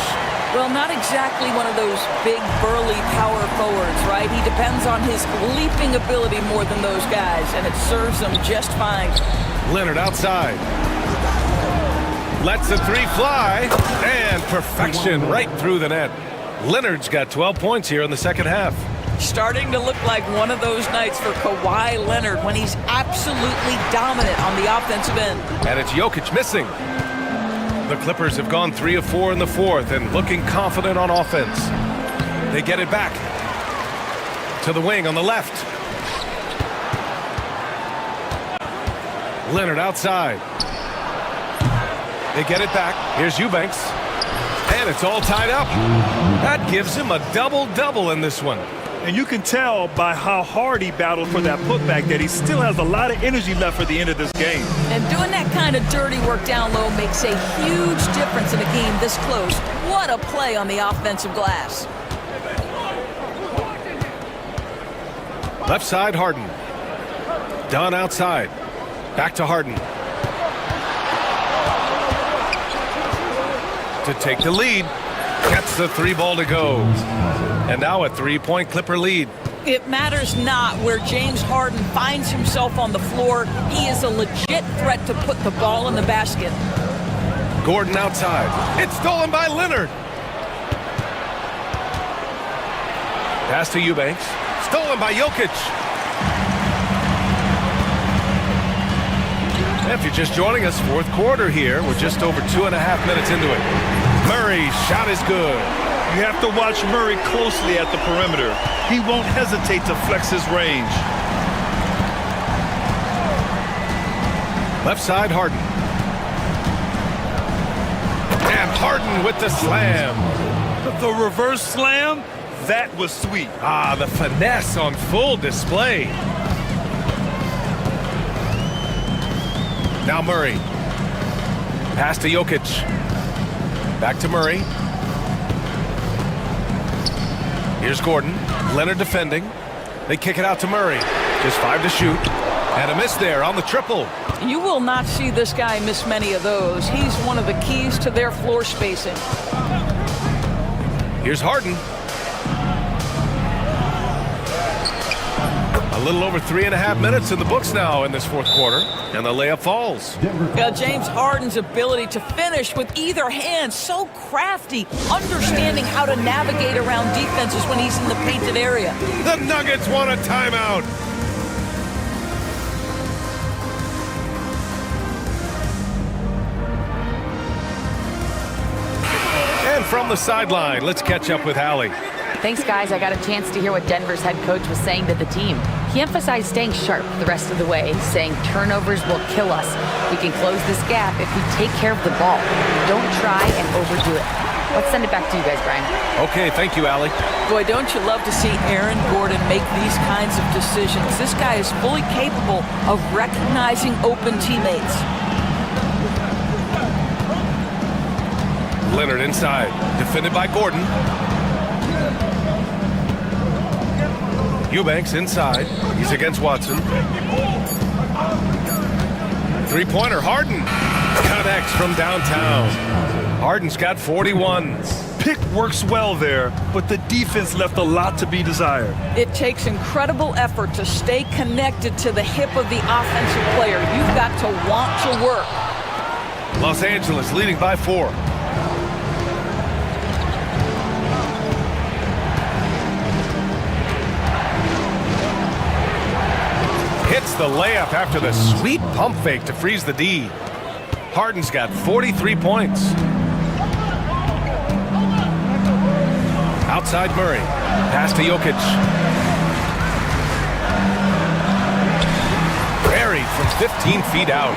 Well, not exactly one of those big, burly power forwards, right? He depends on his leaping ability more than those guys, and it serves him just fine. Leonard outside. Lets the three fly, and perfection right through the net. Leonard's got 12 points here in the second half. Starting to look like one of those nights for Kawhi Leonard when he's absolutely dominant on the offensive end. And it's Jokic missing. The Clippers have gone 3 of 4 in the fourth and looking confident on offense. They get it back to the wing on the left. Leonard outside. They get it back. Here's Eubanks. And it's all tied up. That gives him a double-double in this one. And you can tell by how hard he battled for that putback that he still has a lot of energy left for the end of this game. And doing that kind of dirty work down low makes a huge difference in a game this close. What a play on the offensive glass. Left side, Harden. Dunn outside. Back to Harden. To take the lead. Gets the three ball to go. And now a three-point Clipper lead. It matters not where James Harden finds himself on the floor. He is a legit threat to put the ball in the basket. Gordon outside. It's stolen by Leonard. Pass to Eubanks. Stolen by Jokic. If you're just joining us, fourth quarter here. We're just over 2.5 minutes into it. Murray's shot is good. You have to watch Murray closely at the perimeter. He won't hesitate to flex his range. Left side, Harden. And Harden with the slam. The reverse slam, that was sweet. Ah, the finesse on full display. Now Murray. Pass to Jokic. Back to Murray. Here's Gordon. Leonard defending. They kick it out to Murray. Just 5 to shoot. And a miss there on the triple. You will not see this guy miss many of those. He's one of the keys to their floor spacing. Here's Harden. A little over 3.5 minutes in the books now in this fourth quarter. And the layup falls. James Harden's ability to finish with either hand, so crafty, understanding how to navigate around defenses when he's in the painted area. The Nuggets want a timeout. And from the sideline, let's catch up with Allie. Thanks, guys. I got a chance to hear what Denver's head coach was saying to the team. He emphasized staying sharp the rest of the way, saying turnovers will kill us. We can close this gap if we take care of the ball. Don't try and overdo it. Let's send it back to you guys, Brian. Okay, thank you, Allie. Boy, don't you love to see Aaron Gordon make these kinds of decisions. This guy is fully capable of recognizing open teammates. Leonard inside, defended by Gordon. Eubanks inside. He's against Watson. Three-pointer, Harden. Connects from downtown. Harden's got 41. Pick works well there, but the defense left a lot to be desired. It takes incredible effort to stay connected to the hip of the offensive player. You've got to want to work. Los Angeles leading by 4. Hits the layup after the sweet pump fake to freeze the D. Harden's got 43 points. Outside Murray. Pass to Jokic. Buried from 15 feet out.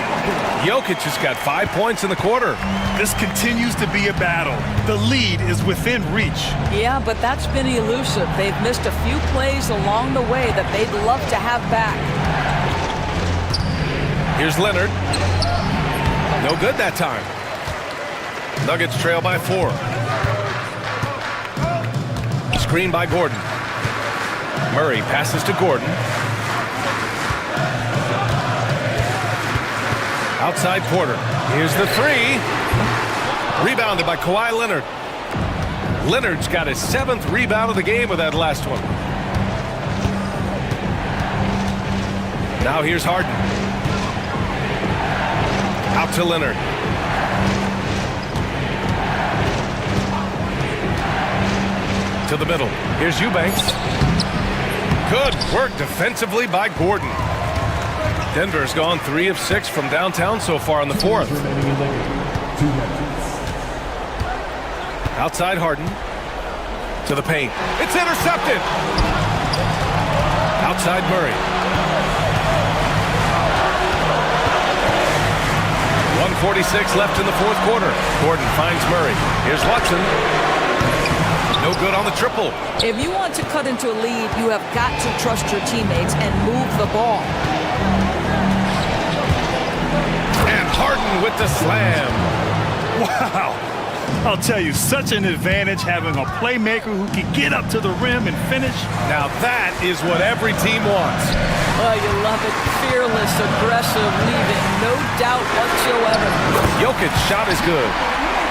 Jokic has got 5 points in the quarter. This continues to be a battle. The lead is within reach. Yeah, but that's been elusive. They've missed a few plays along the way that they'd love to have back. Here's Leonard. No good that time. Nuggets trail by 4. Screen by Gordon. Murray passes to Gordon. Outside Porter. Here's the 3. Rebounded by Kawhi Leonard. Leonard's got his 7th rebound of the game with that last one. Now here's Harden. Out to Leonard. To the middle. Here's Eubanks. Good work defensively by Gordon. Denver's gone 3 of 6 from downtown so far in the 4th. Outside Harden. To the paint. It's intercepted. Outside Murray. 1:46 left in the 4th quarter. Gordon finds Murray. Here's Watson. No good on the triple. If you want to cut into a lead, you have got to trust your teammates and move the ball. And Harden with the slam. Wow. I'll tell you, such an advantage having a playmaker who can get up to the rim and finish. Now that is what every team wants. Oh, you love it. Fearless, aggressive, leaving no doubt whatsoever. Jokic's shot is good.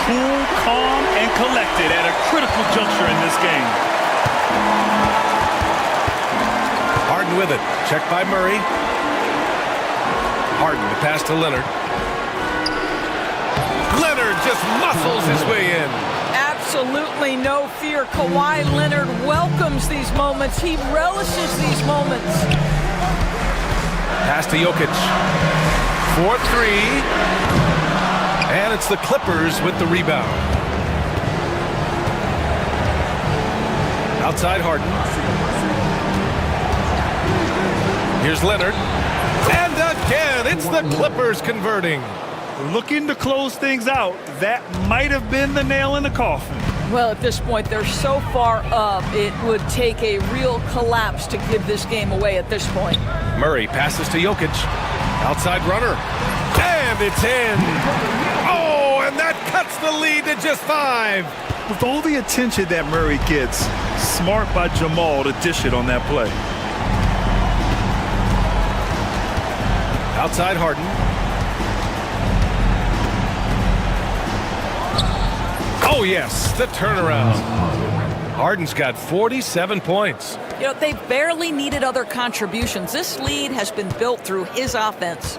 Cool, calm, and collected at a critical juncture in this game. Harden with it. Checked by Murray. Harden, the pass to Leonard. Leonard just muscles his way in. Absolutely no fear. Kawhi Leonard welcomes these moments. He relishes these moments. Pass to Jokic. 4-3. And it's the Clippers with the rebound. Outside Harden. Here's Leonard. And again, it's the Clippers converting. Looking to close things out. That might have been the nail in the coffin. Well, at this point, they're so far up, it would take a real collapse to give this game away at this point. Murray passes to Jokic. Outside runner. And it's in. Oh, and that cuts the lead to just 5. With all the attention that Murray gets, smart by Jamal to dish it on that play. Outside Harden. Oh, yes, the turnaround. Harden's got 47 points. You know, they barely needed other contributions. This lead has been built through his offense.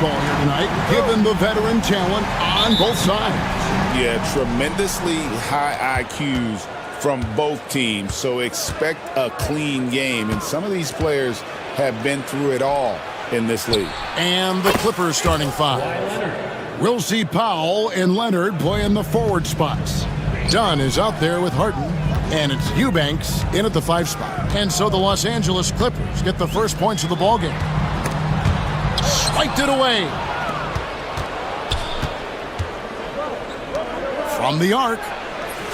basketball here tonight, given the veteran talent on both sides. Yeah, tremendously high IQs from both teams, so expect a clean game. And some of these players have been through it all in this league. And the Clippers starting five. We'll see Powell and Leonard play in the forward spots. Dunn is out there with Harden, and it's Eubanks in at the 5 spot. And so the Los Angeles Clippers get the first points of the ballgame. Swiped it away. From the arc,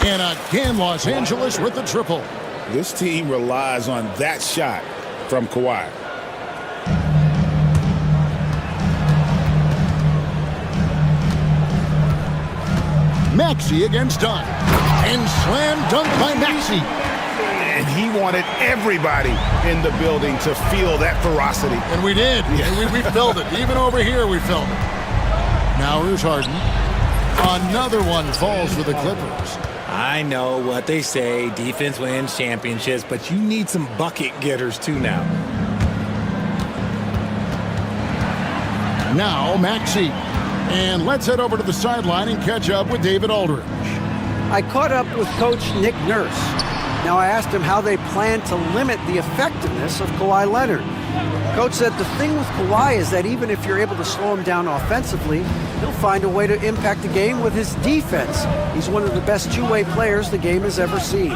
and again Los Angeles with the triple. This team relies on that shot from Kawhi. Maxey against Dunn. And slam dunk by Maxey. And he wanted everybody in the building to feel that ferocity. And we did. Yeah. We felt it. Even over here we felt it. Now here's Harden. Another one falls for the Clippers. I know what they say, defense wins championships, but you need some bucket getters too now. Now Maxey. And let's head over to the sideline and catch up with David Aldridge. I caught up with Coach Nick Nurse. Now I asked him how they plan to limit the effectiveness of Kawhi Leonard. Coach said the thing with Kawhi is that even if you're able to slow him down offensively, he'll find a way to impact the game with his defense. He's one of the best two-way players the game has ever seen.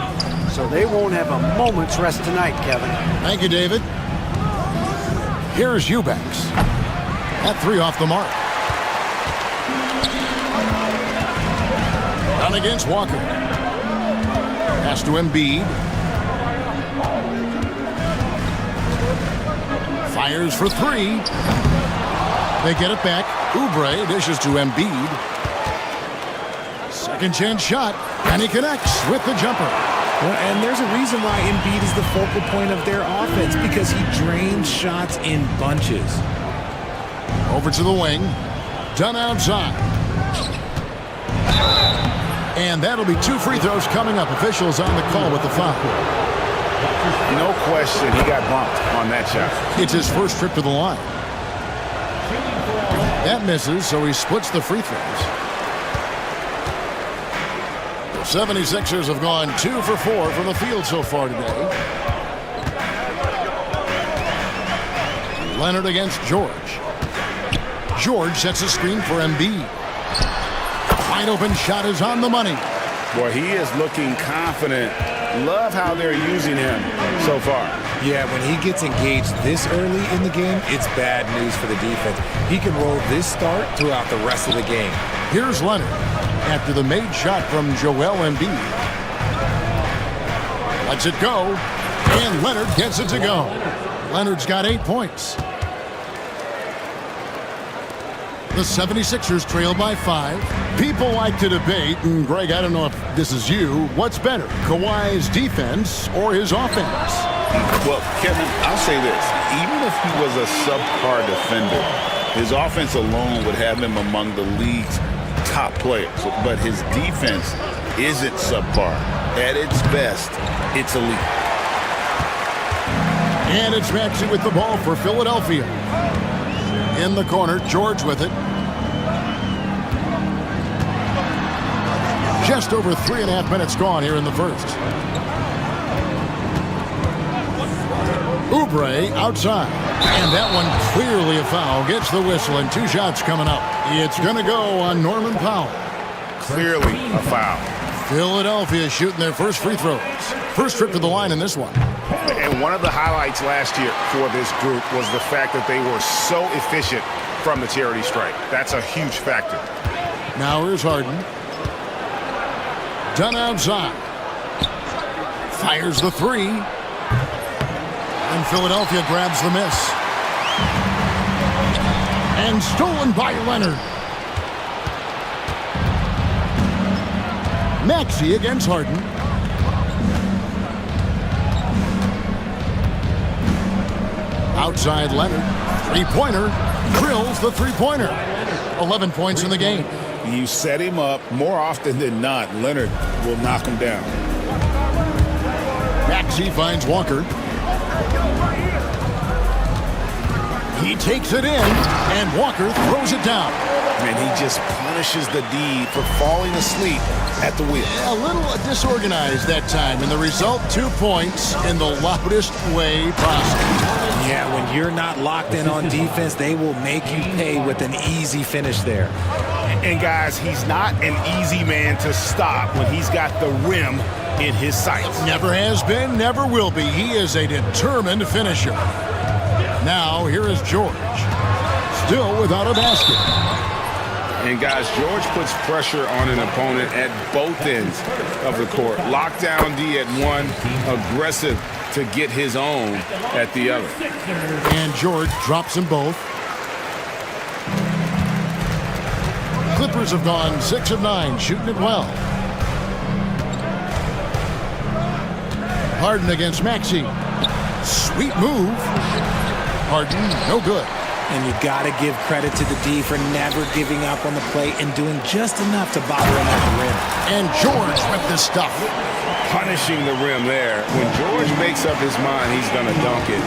So they won't have a moment's rest tonight, Kevin. Thank you, David. Here's Eubanks. That 3 off the mark. Down against Walker. Pass to Embiid. Fires for 3. They get it back. Oubre dishes to Embiid. Second chance shot, and he connects with the jumper. Well, and there's a reason why Embiid is the focal point of their offense, because he drains shots in bunches. Over to the wing. Dunn outside. And that'll be 2 free throws coming up. Officials on the call with the foul. No question, he got bumped on that shot. It's his first trip to the line. That misses, so he splits the free throws. The 76ers have gone 2 for 4 from the field so far today. Leonard against George. George sets a screen for Embiid. Wide open shot is on the money. Boy, he is looking confident. Love how they're using him so far. Yeah, when he gets engaged this early in the game, it's bad news for the defense. He can roll this start throughout the rest of the game. Here's Leonard after the made shot from Joel Embiid. Lets it go, and Leonard gets it to go. Leonard's got 8 points. The 76ers trail by 5. People like to debate, and Greg, I don't know if this is you, what's better, Kawhi's defense or his offense? Well, Kevin, I'll say this. Even if he was a subpar defender, his offense alone would have him among the league's top players. But his defense isn't subpar. At its best, it's elite. And it's Maxey with the ball for Philadelphia. In the corner, George with it. Just over 3.5 minutes gone here in the first. Oubre outside. And that one clearly a foul. Gets the whistle, and 2 shots coming up. It's going to go on Norman Powell. Clearly a foul. Philadelphia shooting their first free throws. First trip to the line in this one. And one of the highlights last year for this group was the fact that they were so efficient from the charity stripe. That's a huge factor. Now here's Harden. Dunn outside. Fires the 3. And Philadelphia grabs the miss. And stolen by Leonard. Maxey against Harden. Outside Leonard. 3-pointer. Drills the 3-pointer. 11 points in the game. You set him up more often than not. Leonard will knock him down. Maxey finds Walker. He takes it in, and Walker throws it down. And he just punishes the D for falling asleep at the wheel. A little disorganized that time, and the result, 2 points in the loudest way possible. Yeah, when you're not locked in on defense, they will make you pay with an easy finish there. And guys, he's not an easy man to stop when he's got the rim in his sights. Never has been, never will be. He is a determined finisher. Now, here is George. Still without a basket. And guys, George puts pressure on an opponent at both ends of the court. Lockdown D at one, aggressive to get his own at the other. And George drops them both. Clippers have gone 6 of 9, shooting it well. Harden against Maxey. Sweet move. Harden, no good. And you got to give credit to the D for never giving up on the play and doing just enough to bother him at the rim. And George with the stuff. Punishing the rim there. When George makes up his mind he's going to dunk it,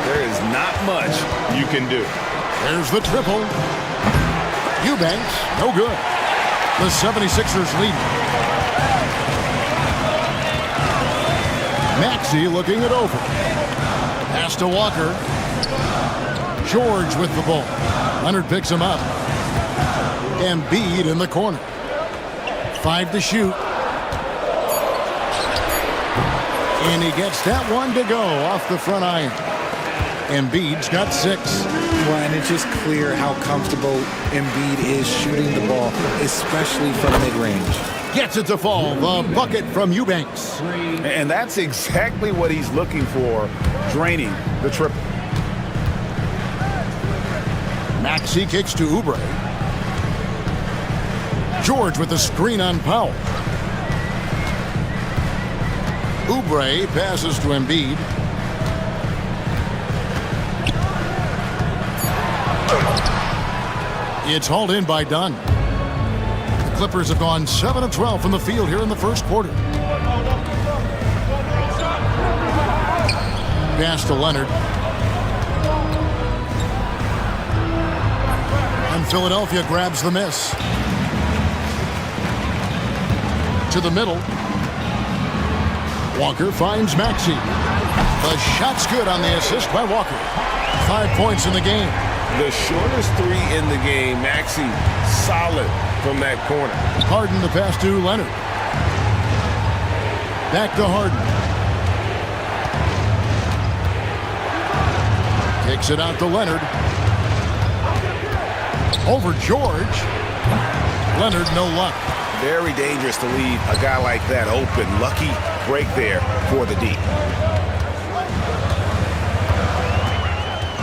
there is not much you can do. There's the triple. Eubanks, no good. The 76ers lead. Maxey looking it over. Pass to Walker. George with the ball. Leonard picks him up. Embiid in the corner. 5 to shoot. And he gets that one to go off the front iron. Embiid's got 6. Well, and it's just clear how comfortable Embiid is shooting the ball, especially from mid-range. Gets it to fall. The bucket from Eubanks. And that's exactly what he's looking for, draining the triple. Maxey kicks to Oubre. George with the screen on Powell. Oubre passes to Embiid. It's hauled in by Dunn. The Clippers have gone 7 of 12 from the field here in the first quarter. Pass to Leonard. And Philadelphia grabs the miss. To the middle. Walker finds Maxey. The shot's good on the assist by Walker. 5 points in the game. The shortest 3 in the game. Maxey solid from that corner. Harden the pass to Leonard. Back to Harden. Takes it out to Leonard. Over George. Leonard, no luck. Very dangerous to leave a guy like that open. Lucky break there for the D.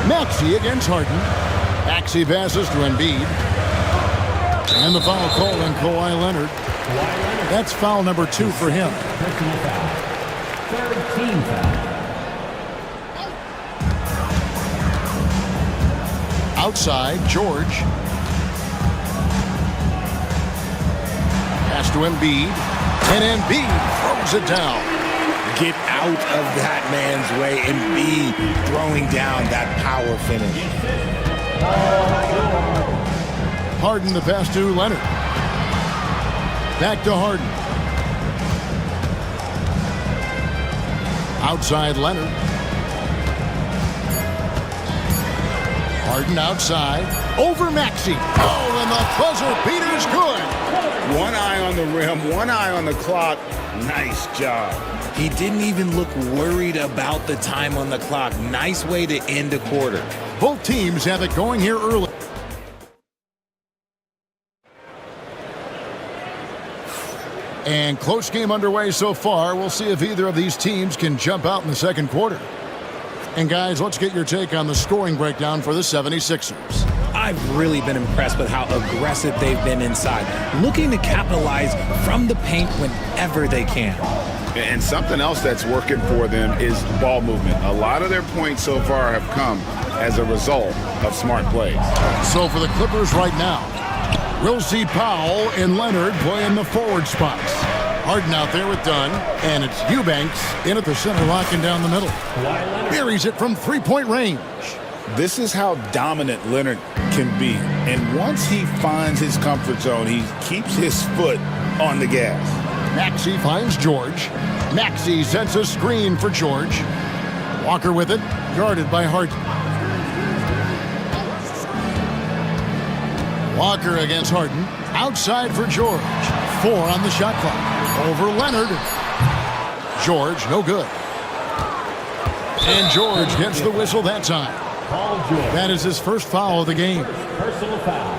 Maxey against Harden. Maxey passes to Embiid. And the foul call on Kawhi Leonard. That's foul number 2 for him. Outside, George. Pass to Embiid. And Embiid throws it down. Get out of that man's way. Embiid throwing down that power finish. Harden the pass to Leonard. Back to Harden. Outside Leonard. Harden outside. Over Maxey. Oh, and the buzzer beater's good. One eye on the rim, one eye on the clock. Nice job. He didn't even look worried about the time on the clock. Nice way to end a quarter. Both teams have it going here early. And close game underway so far. We'll see if either of these teams can jump out in the second quarter. And guys, let's get your take on the scoring breakdown for the 76ers. I've really been impressed with how aggressive they've been inside, looking to capitalize from the paint whenever they can. And something else that's working for them is ball movement. A lot of their points so far have come as a result of smart plays. So for the Clippers right now, we'll see Powell and Leonard play in the forward spots. Harden out there with Dunn, and it's Eubanks in at the center, locking down the middle. Buries it from three-point range. This is how dominant Leonard can be. And once he finds his comfort zone, he keeps his foot on the gas. Maxey finds George. Maxey sends a screen for George. Walker with it, guarded by Harden. Walker against Harden. Outside for George. 4 on the shot clock. Over Leonard. George, no good. And George gets the whistle that time. That is his first foul of the game. Personal foul.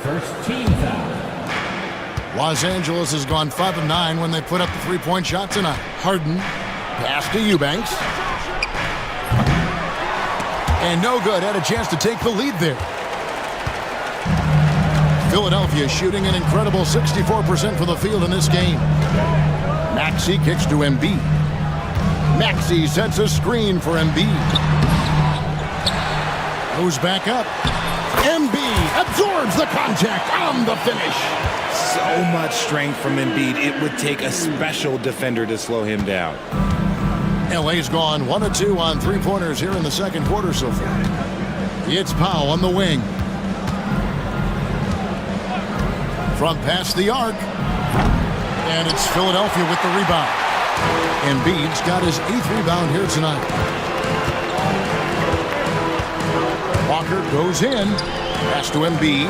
First team foul. Los Angeles has gone 5 of 9 when they put up the three-point shot tonight. Harden, pass to Eubanks. And no good, had a chance to take the lead there. Philadelphia shooting an incredible 64% for the field in this game. Maxey kicks to Embiid. Maxey sets a screen for Embiid. Goes back up. Embiid absorbs the contact on the finish. So much strength from Embiid. It would take a special defender to slow him down. LA's gone 1 of 2 on three-pointers here in the second quarter so far. It's Powell on the wing. From past the arc. And it's Philadelphia with the rebound. Embiid's got his 8th rebound here tonight. Walker goes in. Pass to Embiid.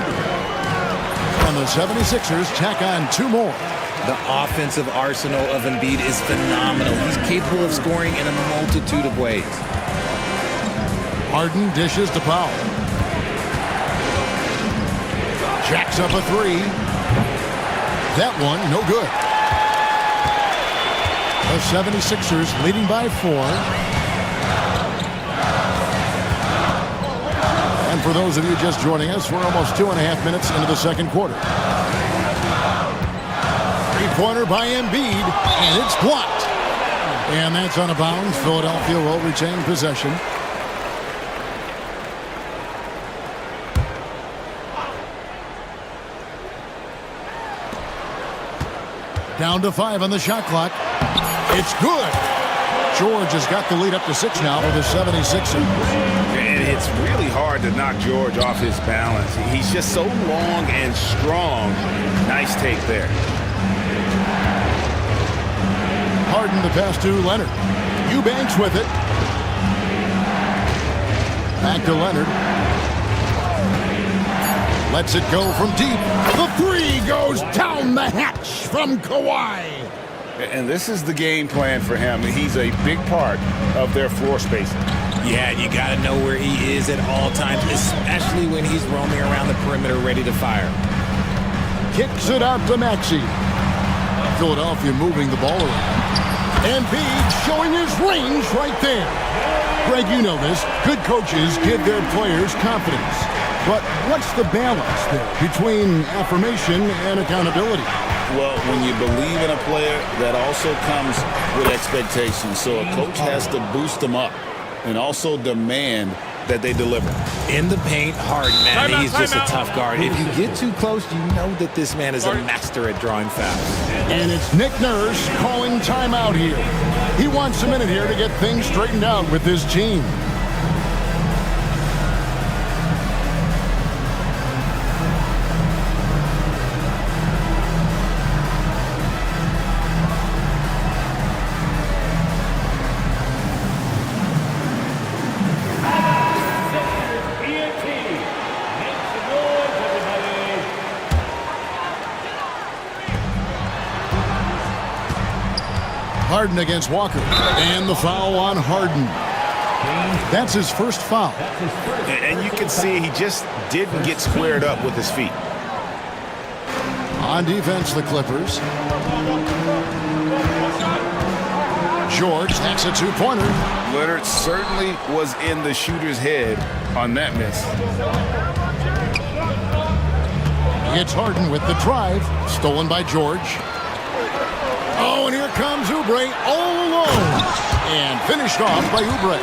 And the 76ers tack on 2 more. The offensive arsenal of Embiid is phenomenal. He's capable of scoring in a multitude of ways. Harden dishes to Powell. Jacks up a 3. That one, no good. The 76ers leading by 4. And for those of you just joining us, we're almost 2.5 minutes into the second quarter. Three-pointer by Embiid, and it's blocked. And that's out of bounds. Philadelphia will retain possession. Down to 5 on the shot clock. It's good. George has got the lead up to 6 now for the 76ers. And it's really hard to knock George off his balance. He's just so long and strong. Nice take there. Harden the pass to Leonard. Eubanks with it. Back to Leonard. Lets it go from deep. The 3 goes down the hatch from Kawhi. And this is the game plan for him. He's a big part of their floor spacing. Yeah, you got to know where he is at all times, especially when he's roaming around the perimeter ready to fire. Kicks it out to Maxey. Philadelphia moving the ball around. Embiid showing his range right there. Greg, you know this. Good coaches give their players confidence. But what's the balance there between affirmation and accountability? Well, when you believe in a player, that also comes with expectations. So a coach has to boost them up and also demand that they deliver. In the paint, Harden, man, he's just a tough guard. If you get too close, you know that this man is a master at drawing fouls. And it's Nick Nurse calling timeout here. He wants a minute here to get things straightened out with his team. Harden against Walker. And the foul on Harden. That's his first foul. And you can see he just didn't get squared up with his feet. On defense, the Clippers. George, that's a 2-pointer. Leonard certainly was in the shooter's head on that miss. It's Harden with the drive. Stolen by George. Oh, and here comes Oubre all alone. And finished off by Oubre.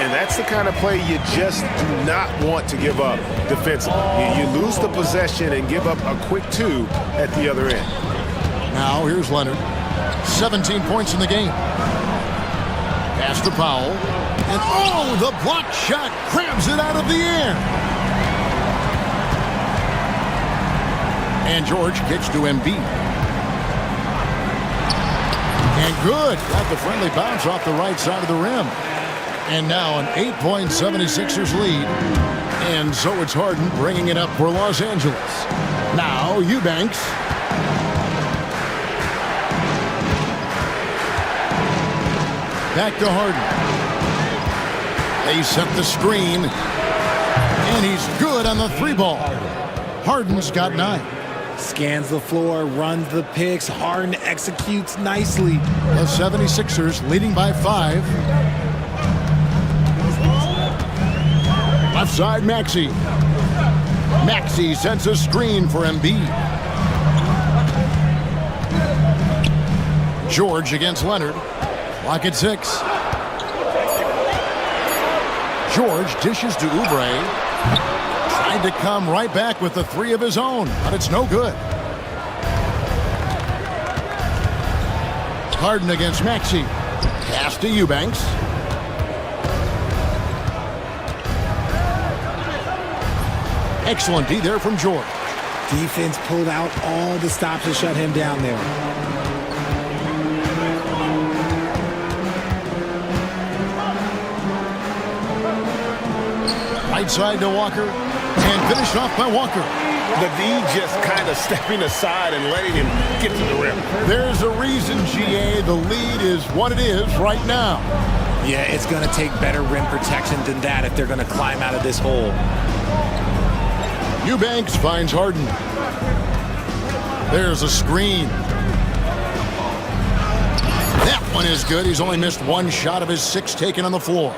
And that's the kind of play you just do not want to give up defensively. You lose the possession and give up a quick 2 at the other end. Now here's Leonard. 17 points in the game. Pass to Powell. And oh, the block shot grabs it out of the air. And George kicks to Embiid. And good. Got the friendly bounce off the right side of the rim. And now an 8-point 76ers lead. And so it's Harden bringing it up for Los Angeles. Now Eubanks. Back to Harden. They set the screen. And he's good on the three ball. Harden's got 9. Scans the floor, runs the picks. Harden executes nicely. The 76ers leading by 5. Left side, Maxey. Maxey sets a screen for Embiid. George against Leonard. Clock at 6. George dishes to Oubre. Tried to come right back with the 3 of his own, but it's no good. Harden against Maxey. Pass to Eubanks. Excellent D there from George. Defense pulled out all the stops to shut him down there. Right side to Walker, and finished off by Walker. The D just kind of stepping aside and letting him get to the rim. There's a reason, GA, the lead is what it is right now. Yeah, it's going to take better rim protection than that if they're going to climb out of this hole. Eubanks finds Harden. There's a screen. That one is good. He's only missed 1 shot of his 6 taken on the floor.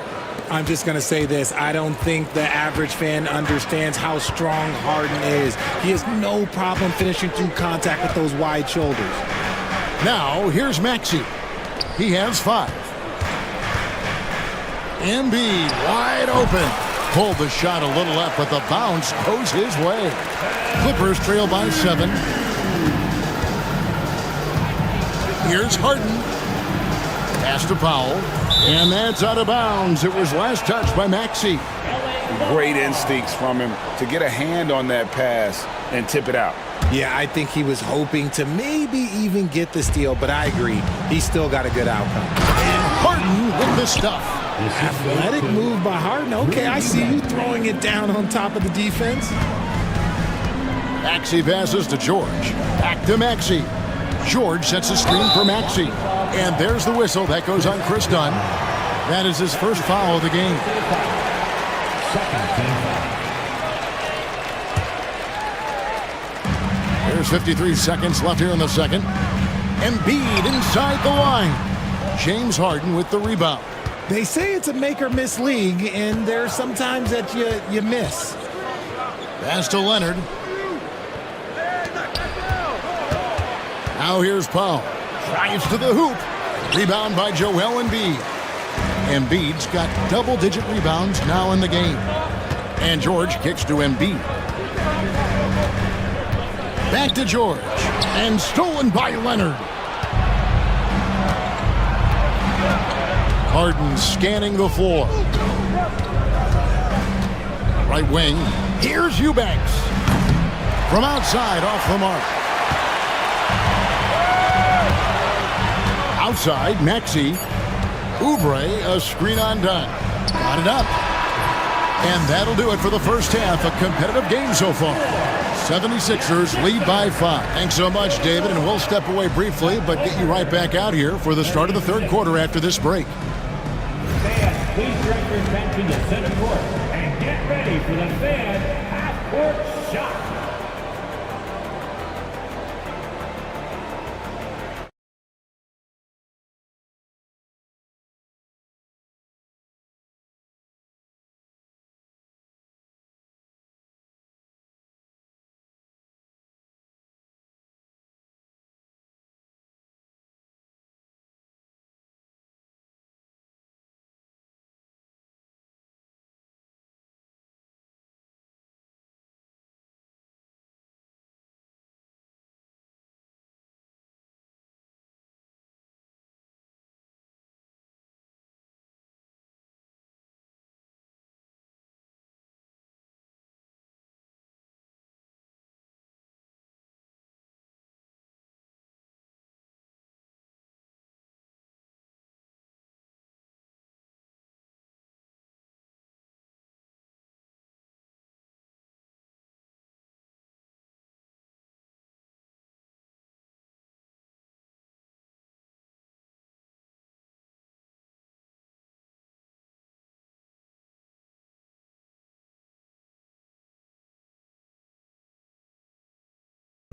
I'm just going to say this. I don't think the average fan understands how strong Harden is. He has no problem finishing through contact with those wide shoulders. Now, here's Maxey. He has 5. Embiid wide open. Pulled the shot a little up, but the bounce goes his way. Clippers trail by 7. Here's Harden. Pass to Powell. And that's out of bounds. It was last touched by Maxey. Great instincts from him to get a hand on that pass and tip it out. Yeah, I think he was hoping to maybe even get the steal, but I agree. He still got a good outcome. And Harden with the stuff. Athletic move by Harden. Okay, I see you throwing it down on top of the defense. Maxey passes to George. Back to Maxey. George sets a screen for Maxey. And there's the whistle. That goes on Chris Dunn. That is his first foul of the game. There's 53 seconds left here in the second. Embiid inside the line. James Harden with the rebound. They say it's a make-or-miss league, and there's sometimes that you miss. Pass to Leonard. Now here's Powell. Drives to the hoop. Rebound by Joel Embiid. Embiid's got double-digit rebounds now in the game. And George kicks to Embiid. Back to George. And stolen by Leonard. Harden scanning the floor. Right wing. Here's Eubanks. From outside, off the mark. Outside, Maxey. Oubre, a screen on Dunn. Got it up. And that'll do it for the first half. A competitive game so far. 76ers lead by 5. Thanks so much, David, and we'll step away briefly, but get you right back out here for the start of the third quarter after this break. Fans, please direct your attention to center court and get ready for the fan half-court shot.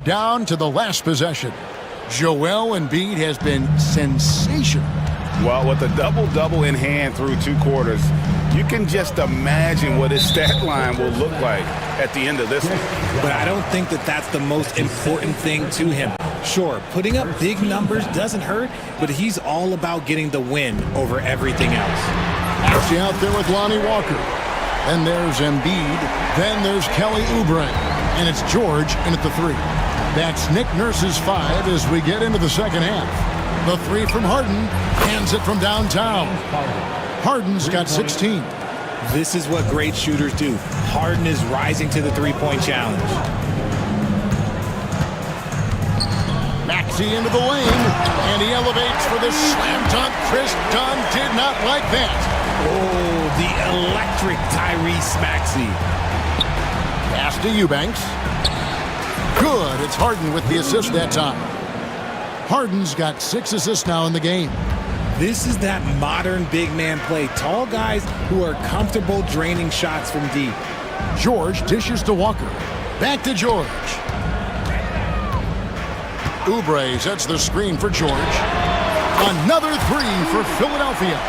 down to the last possession. Joel Embiid has been sensational. Well, with a double-double in hand through 2 quarters, you can just imagine what his stat line will look like at the end of this one. But I don't think that that's the most important thing to him. Sure, putting up big numbers doesn't hurt, but he's all about getting the win over everything else. Maxey out there with Lonnie Walker. Then there's Embiid. Then there's Kelly Oubre. And it's George in at the 3. That's Nick Nurse's 5 as we get into the second half. The 3 from Harden, hands it from downtown. Harden's got 16. This is what great shooters do. Harden is rising to the three-point challenge. Maxey into the lane, and he elevates for the slam dunk. Chris Dunn did not like that. Oh, the electric Tyrese Maxey. Pass to Eubanks. Good. It's Harden with the assist that time. Harden's got 6 assists now in the game. This is that modern big man play. Tall guys who are comfortable draining shots from deep. George dishes to Walker. Back to George. Oubre sets the screen for George. Another 3 for Philadelphia.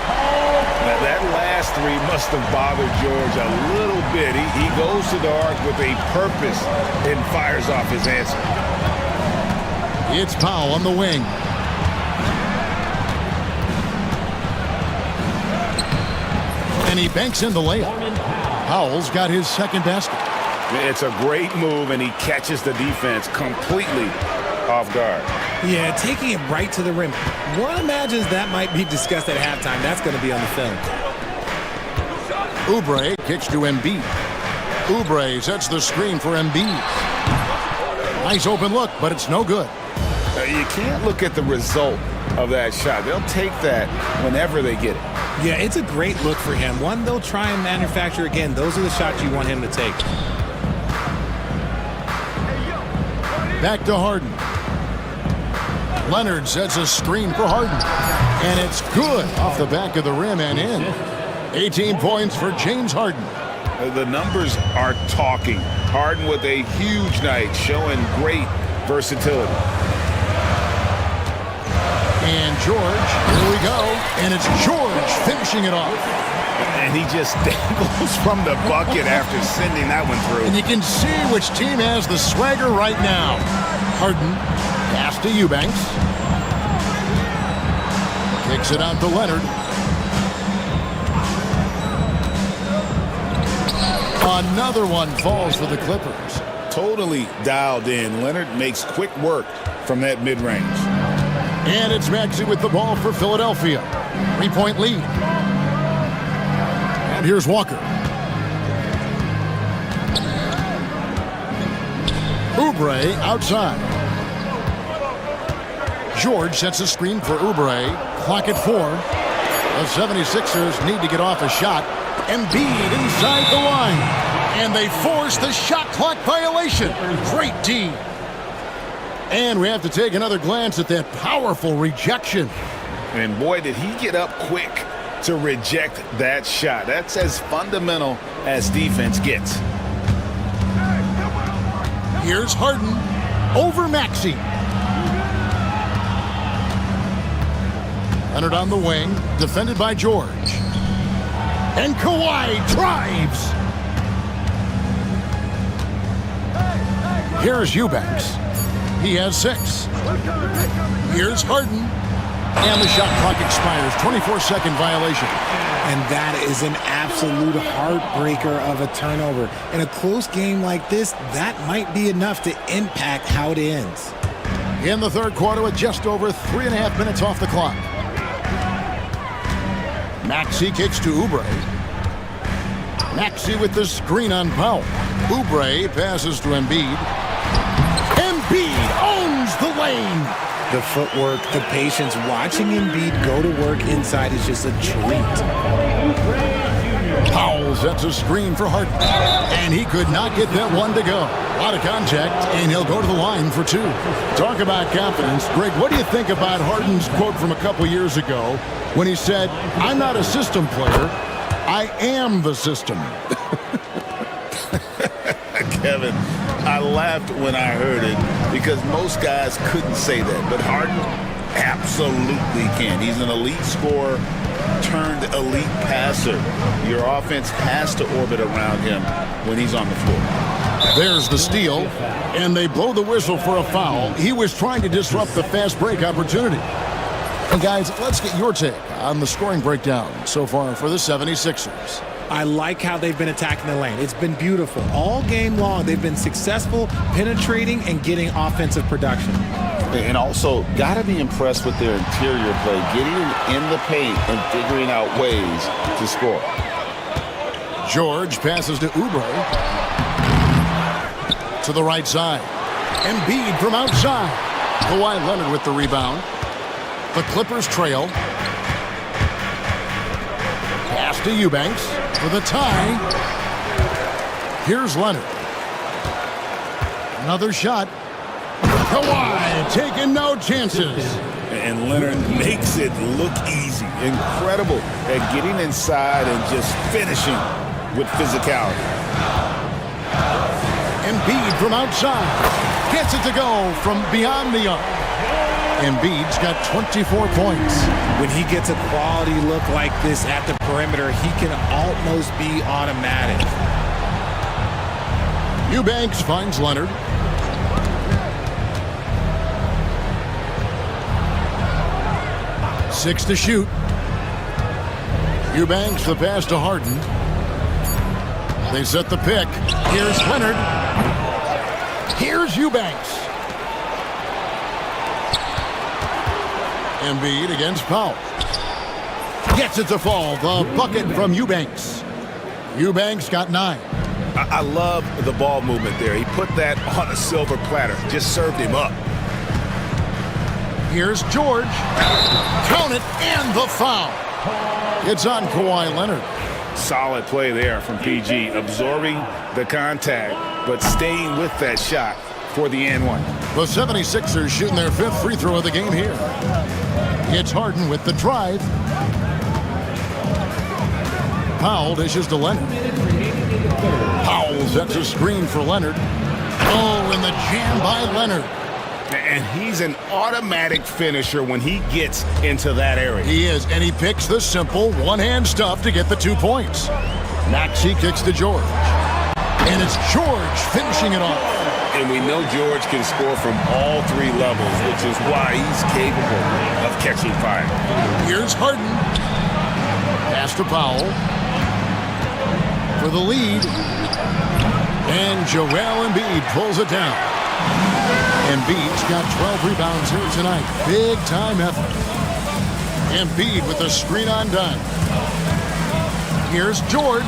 That last 3 must have bothered George a little bit. He goes to the arc with a purpose and fires off his answer. It's Powell on the wing. And he banks in the layup. Powell's got his second basket. It's a great move, and he catches the defense completely off guard. Yeah, taking it right to the rim. One imagines that might be discussed at halftime. That's going to be on the film. Oubre kicks to Embiid. Oubre sets the screen for Embiid. Nice open look, but it's no good. You can't look at the result of that shot. They'll take that whenever they get it. Yeah, it's a great look for him. One they'll try and manufacture again. Those are the shots you want him to take. Back to Harden. Leonard sets a screen for Harden. And it's good off the back of the rim and in. 18 points for James Harden. The numbers are talking. Harden with a huge night, showing great versatility. And George, here we go. And it's George finishing it off. And he just dangles from the bucket after sending that one through. And you can see which team has the swagger right now. Harden, pass to Eubanks. Kicks it out to Leonard. Another one falls for the Clippers. Totally dialed in. Leonard makes quick work from that mid-range. And it's Maxey with the ball for Philadelphia. 3-point lead. And here's Walker. Oubre outside. George sets a screen for Oubre. Clock at 4. The 76ers need to get off a shot. Embiid inside the line. And they force the shot clock violation. Great D. And we have to take another glance at that powerful rejection. And boy, did he get up quick to reject that shot. That's as fundamental as defense gets. Here's Harden over Maxey. Leonard on the wing, defended by George. And Kawhi drives. Here's Eubanks. He has 6. Here's Harden. And the shot clock expires. 24-second violation. And that is an absolute heartbreaker of a turnover. In a close game like this, that might be enough to impact how it ends. In the third quarter with just over 3.5 minutes off the clock. Maxey kicks to Oubre. Maxey with the screen on Powell. Oubre passes to Embiid. Embiid owns the lane. The footwork, the patience, watching Embiid go to work inside is just a treat. Powell sets a screen for Harden. And he could not get that one to go. A lot of contact, and he'll go to the line for 2. Talk about confidence. Greg, what do you think about Harden's quote from a couple years ago when he said, "I'm not a system player, I am the system"? Kevin, I laughed when I heard it. because most guys couldn't say that. But Harden absolutely can. He's an elite scorer turned elite passer. Your offense has to orbit around him when he's on the floor. There's the steal, and they blow the whistle for a foul. He was trying to disrupt the fast break opportunity. And guys, let's get your take on the scoring breakdown so far for the 76ers. I like how they've been attacking the lane. It's been beautiful. All game long, they've been successful penetrating and getting offensive production. And also, got to be impressed with their interior play, getting in the paint and figuring out ways to score. George passes to Oubre. To the right side. Embiid from outside. Kawhi Leonard with the rebound. The Clippers trail. Pass to Eubanks for the tie. Here's Leonard. Another shot. Kawhi taking no chances. And Leonard makes it look easy. Incredible at getting inside and just finishing with physicality. Embiid from outside. Gets it to go from beyond the arc. Embiid's got 24 points. When he gets a quality look like this at the perimeter, he can almost be automatic. Eubanks finds Leonard. Six to shoot. Eubanks the pass to Harden. They set the pick. Here's Leonard. Here's Eubanks. Embiid against Powell. Gets it to fall. The bucket from Eubanks. Eubanks got 9. I love the ball movement there. He put that on a silver platter. Just served him up. Here's George. Count it, and the foul. It's on Kawhi Leonard. Solid play there from PG. Absorbing the contact, but staying with that shot for the and one. The 76ers shooting their 5th free throw of the game here. It's Harden with the drive. Powell dishes to Leonard. Powell sets a screen for Leonard. Oh, and the jam by Leonard. And he's an automatic finisher when he gets into that area. He is, and he picks the simple one-hand stuff to get the 2 points. Maxey kicks to George. And it's George finishing it off. And we know George can score from all 3 levels, which is why he's capable of catching fire. Here's Harden. Pass to Powell. For the lead. And Joel Embiid pulls it down. Embiid's got 12 rebounds here tonight. Big time effort. Embiid with the screen on done. Here's George.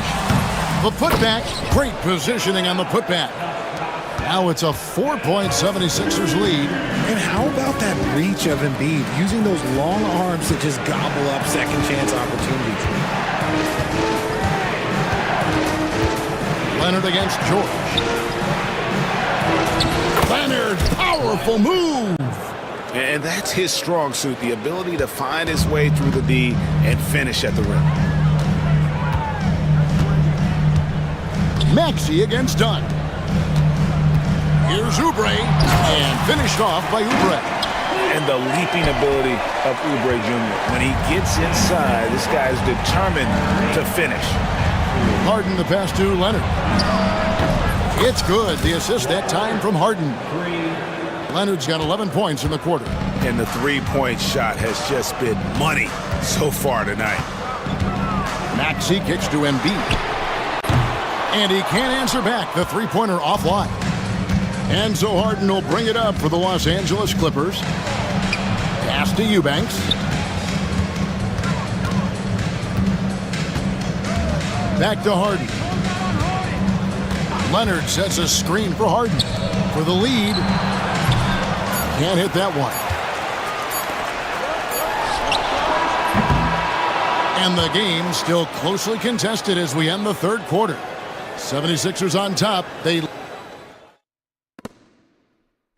The putback. Great positioning on the putback. Now it's a 4-point 76ers lead. And how about that reach of Embiid, using those long arms to just gobble up second chance opportunities? Leonard against George. Leonard, powerful move. And that's his strong suit, the ability to find his way through the D and finish at the rim. Maxey against Dunn. Here's Oubre, and finished off by Oubre. And the leaping ability of Oubre Jr. When he gets inside, this guy's determined to finish. Harden the pass to Leonard. It's good. The assist that time from Harden. Leonard's got 11 points in the quarter. And the three-point shot has just been money so far tonight. Maxey kicks to Embiid. And he can't answer back. The three-pointer offline. And so Harden will bring it up for the Los Angeles Clippers. Pass to Eubanks. Back to Harden. Leonard sets a screen for Harden. For the lead. Can't hit that one. And the game still closely contested as we end the third quarter. 76ers on top.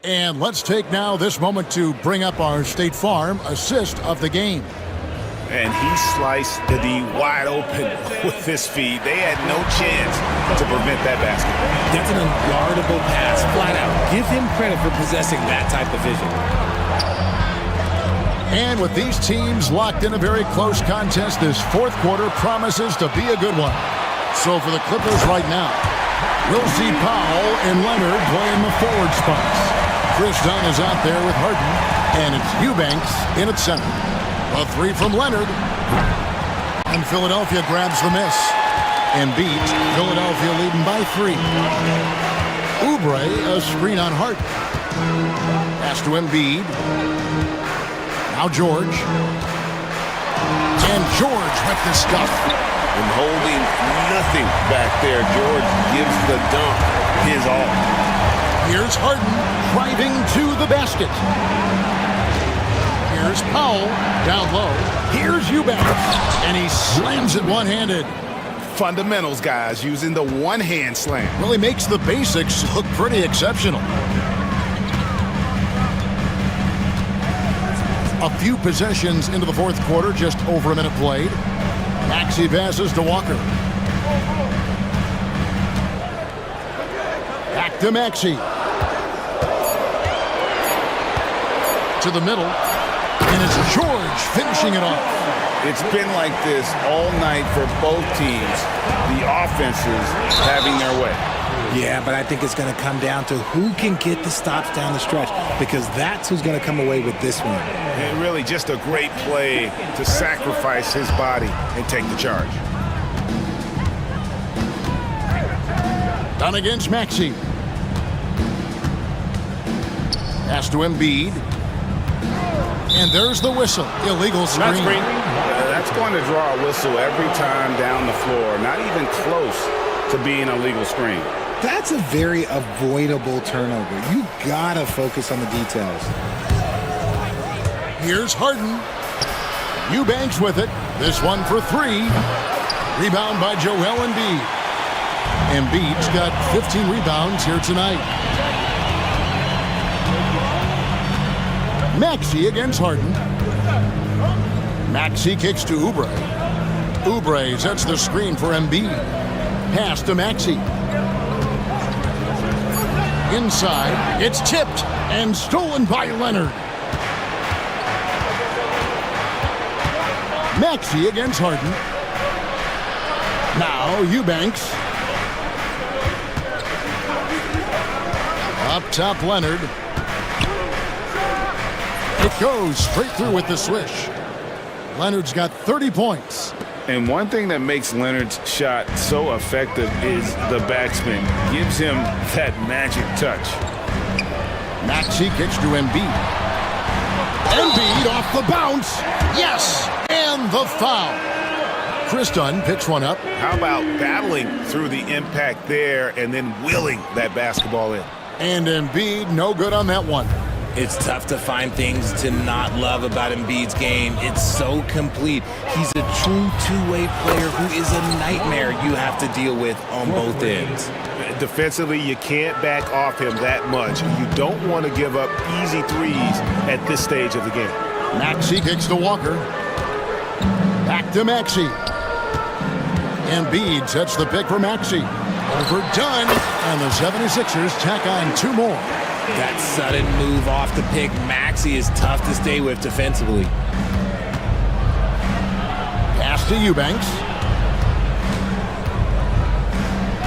And let's take now this moment to bring up our State Farm assist of the game. And he sliced the D wide open with his feet. They had no chance to prevent that basket. That's an unguardable pass, flat out. Give him credit for possessing that type of vision. And with these teams locked in a very close contest, this fourth quarter promises to be a good one. So for the Clippers right now, we'll see Powell and Leonard playing the forward spots. Chris Dunn is out there with Harden, and it's Eubanks in at center. A three from Leonard. And Philadelphia grabs the miss. Embiid, Philadelphia leading by 3. Oubre, a screen on Harden. Pass to Embiid. Now George. And George with the stuff. And holding nothing back there, George gives the dunk his all. Here's Harden driving to the basket. Here's Powell down low. Here's Eubanks. And he slams it one-handed. Fundamentals, guys, using the one-hand slam. Really makes the basics look pretty exceptional. A few possessions into the fourth quarter, just over a minute played. Maxey passes to Walker. Back to Maxey. To the middle. And it's George finishing it off. It's been like this all night for both teams. The offenses having their way. Yeah, but I think it's going to come down to who can get the stops down the stretch, because that's who's going to come away with this one. And really just a great play to sacrifice his body and take the charge. Done against Maxey. Pass to Embiid. And there's the whistle. Illegal screen. That's going to draw a whistle every time down the floor. Not even close to being a legal screen. That's a very avoidable turnover. You got to focus on the details. Here's Harden. Eubanks with it. This one for 3. Rebound by Joel Embiid. Embiid's got 15 rebounds here tonight. Maxey against Harden. Maxey kicks to Oubre. Oubre sets the screen for Embiid. Pass to Maxey. Inside, it's tipped and stolen by Leonard. Maxey against Harden. Now Eubanks. Up top, Leonard. It goes straight through with the swish. Leonard's got 30 points. And one thing that makes Leonard's shot so effective is the backspin. Gives him that magic touch. Maxey kicks to Embiid. Embiid off the bounce. Yes, and the foul. Chris Dunn picks one up. How about battling through the impact there and then willing that basketball in? And Embiid, no good on that one. It's tough to find things to not love about Embiid's game. It's so complete. He's a true two-way player who is a nightmare you have to deal with on both ends. Defensively, you can't back off him that much. You don't want to give up easy threes at this stage of the game. Maxey kicks to Walker. Back to Maxey. Embiid sets the pick for Maxey. Overdone, and the 76ers tack on 2 more. That sudden move off the pick, Maxey, is tough to stay with defensively. Pass to Eubanks.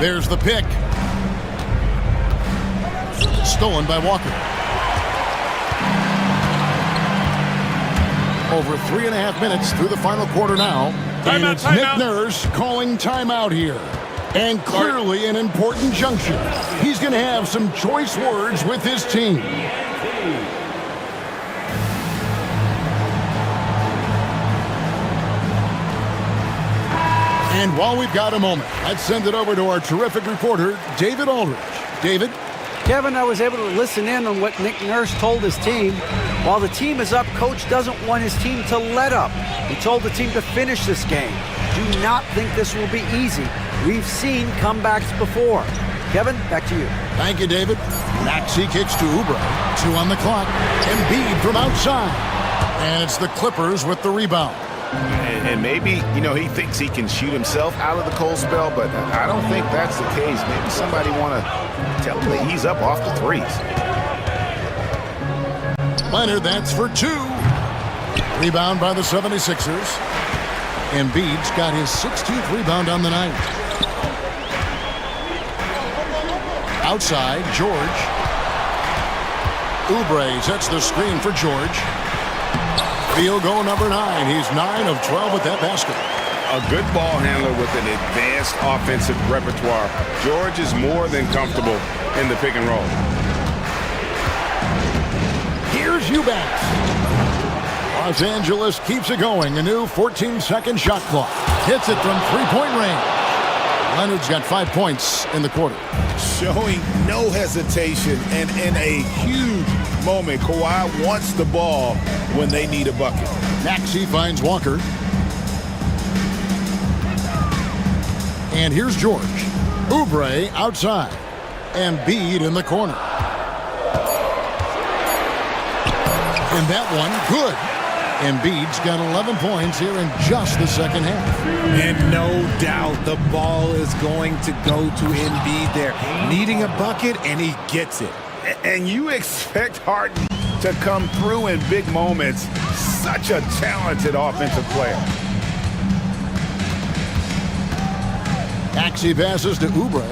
There's the pick. Stolen by Walker. Over 3.5 minutes through the final quarter now. And it's Nick Nurse calling timeout here. And clearly an important juncture. He's going to have some choice words with his team. And while we've got a moment, let's send it over to our terrific reporter, David Aldridge. David? Kevin, I was able to listen in on what Nick Nurse told his team. While the team is up, Coach doesn't want his team to let up. He told the team to finish this game. Do not think this will be easy. We've seen comebacks before. Kevin, back to you. Thank you, David. Maxey kicks to Oubre. 2 on the clock. Embiid from outside. And it's the Clippers with the rebound. And maybe, he thinks he can shoot himself out of the cold spell, but I don't think that's the case. Maybe somebody want to tell him that he's up off the threes. Leonard, that's for 2. Rebound by the 76ers. Embiid's got his 16th rebound on the night. Outside, George. Oubre sets the screen for George. Field goal number 9. He's 9 of 12 with that basket. A good ball handler with an advanced offensive repertoire. George is more than comfortable in the pick and roll. Here's Eubanks. Los Angeles keeps it going. A new 14-second shot clock. Hits it from three-point range. Leonard's got 5 points in the quarter. Showing no hesitation, and in a huge moment, Kawhi wants the ball when they need a bucket. Maxey finds Walker. And here's George. Oubre outside. Embiid in the corner. And that one, good. Embiid's got 11 points here in just the second half. And no doubt the ball is going to go to Embiid there. Needing a bucket, and he gets it. And you expect Harden to come through in big moments. Such a talented offensive player. Maxey passes to Oubre.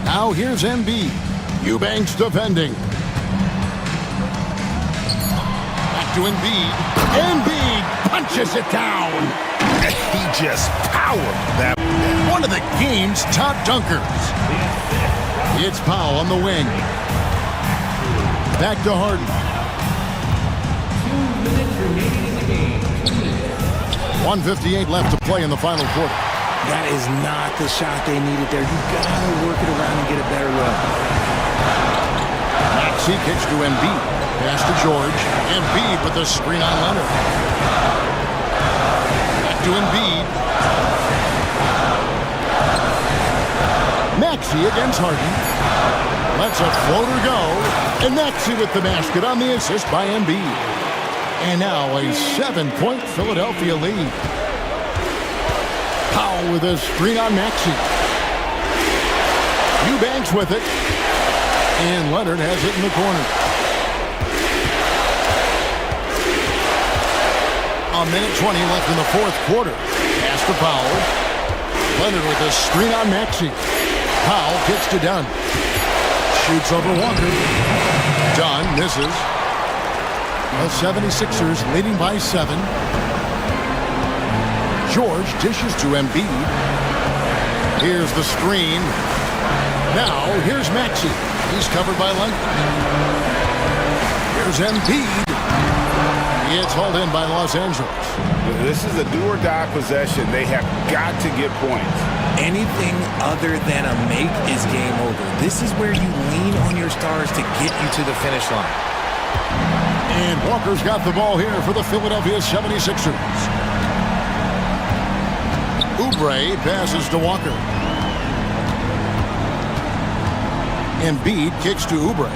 Now here's Embiid. Eubanks defending. Back to Embiid. Embiid punches it down. He just powered that. One of the game's top dunkers. It's Powell on the wing. Back to Harden. 1:58 left to play in the final quarter. That is not the shot they needed there. You gotta work it around and get a better look. Maxey kicks to Embiid. Pass to George. Embiid with the screen on Leonard. Back to Embiid. Maxey against Harden. Lets a floater go. And Maxey with the basket on the assist by Embiid. And now a 7-point Philadelphia lead. Powell with a screen on Maxey. Eubanks with it. And Leonard has it in the corner. A minute 20 left in the fourth quarter. Pass to Powell. Leonard with a screen on Maxey. Powell kicks to Dunn. Shoots over Walker. Dunn misses. The 76ers leading by 7. George dishes to Embiid. Here's the screen. Now, here's Maxey. He's covered by Leonard. Here's Embiid. It's hauled in by Los Angeles. This is a do-or-die possession. They have got to get points. Anything other than a make is game over. This is where you lean on your stars to get you to the finish line. And Walker's got the ball here for the Philadelphia 76ers. Oubre passes to Walker. Embiid kicks to Oubre.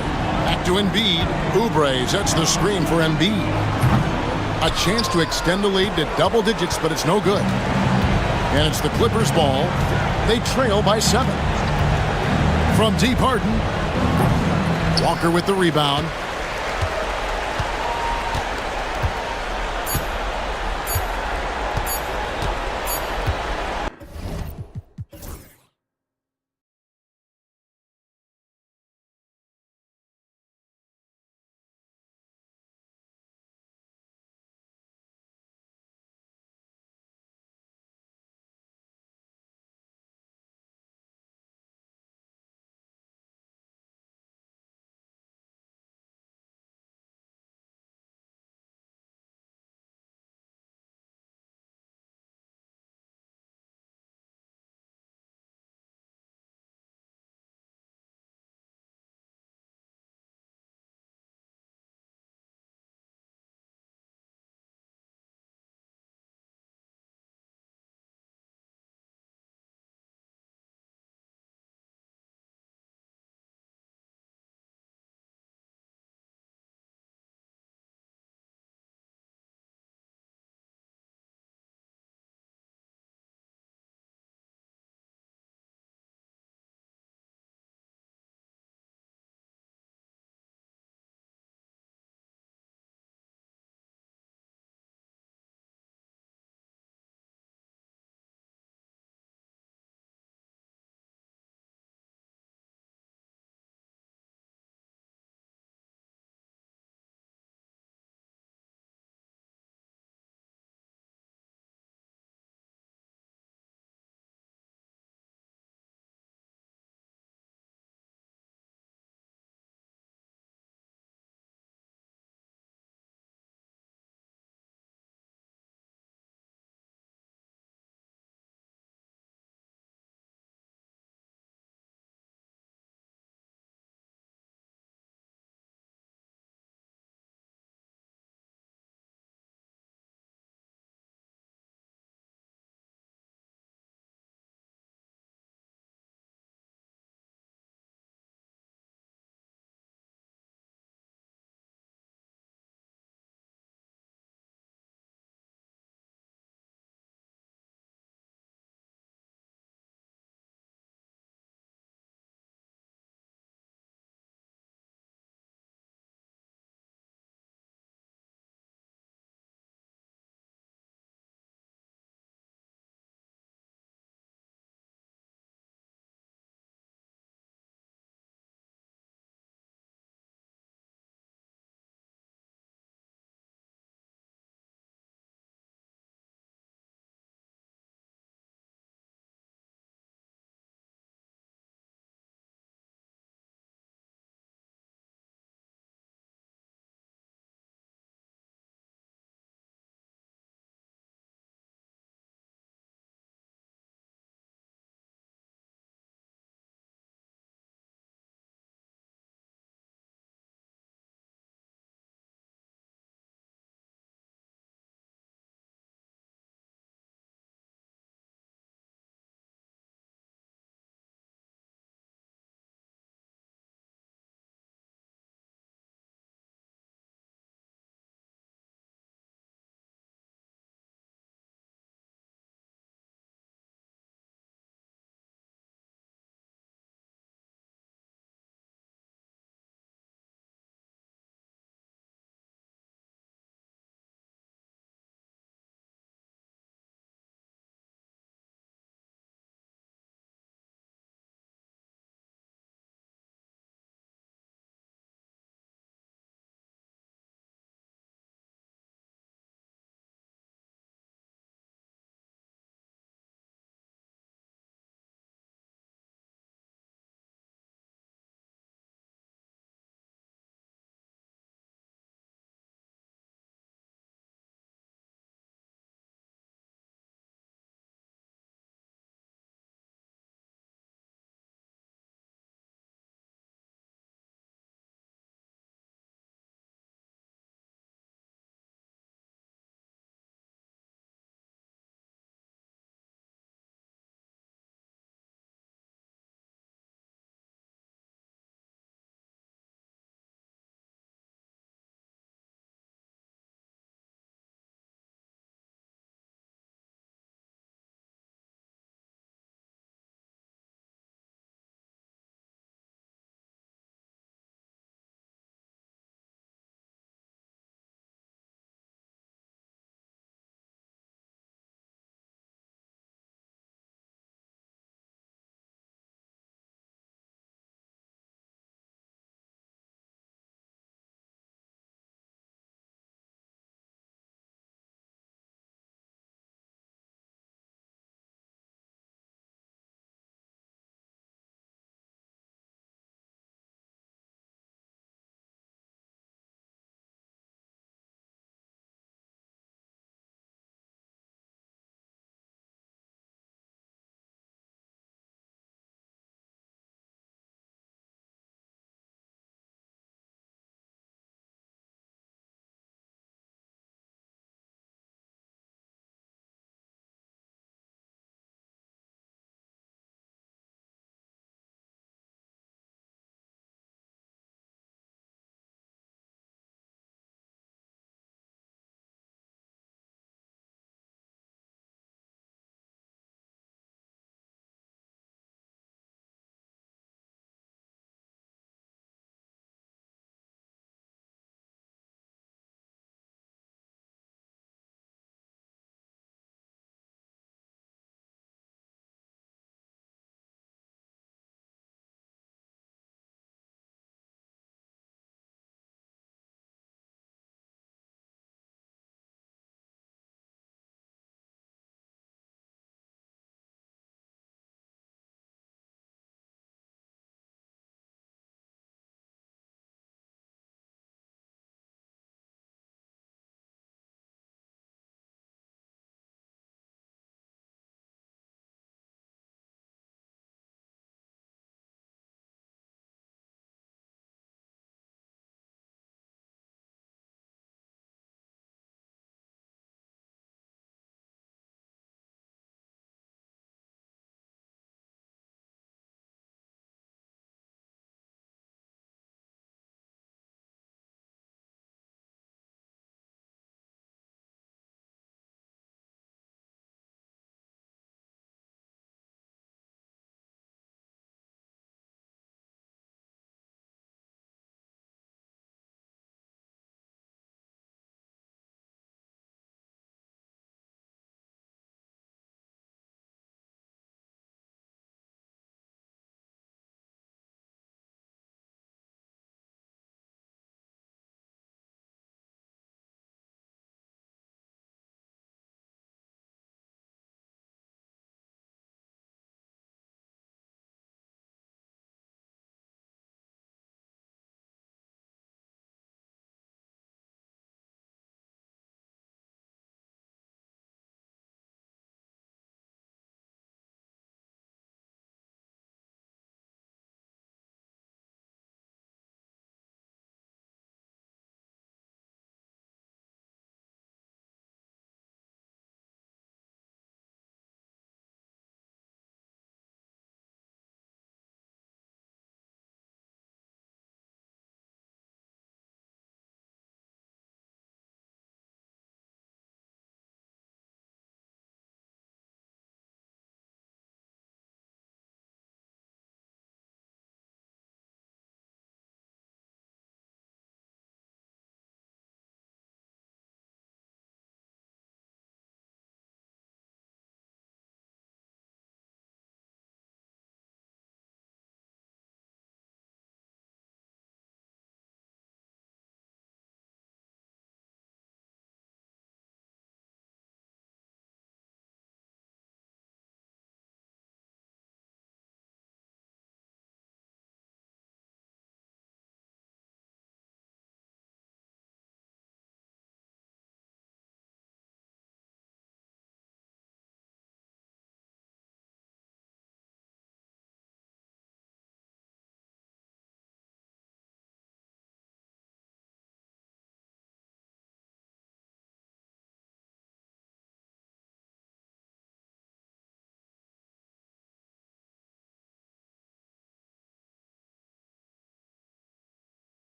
Back to Embiid. Oubre sets the screen for Embiid. A chance to extend the lead to double digits, but it's no good. And it's the Clippers' ball. They trail by 7. From deep, Harden. Walker with the rebound.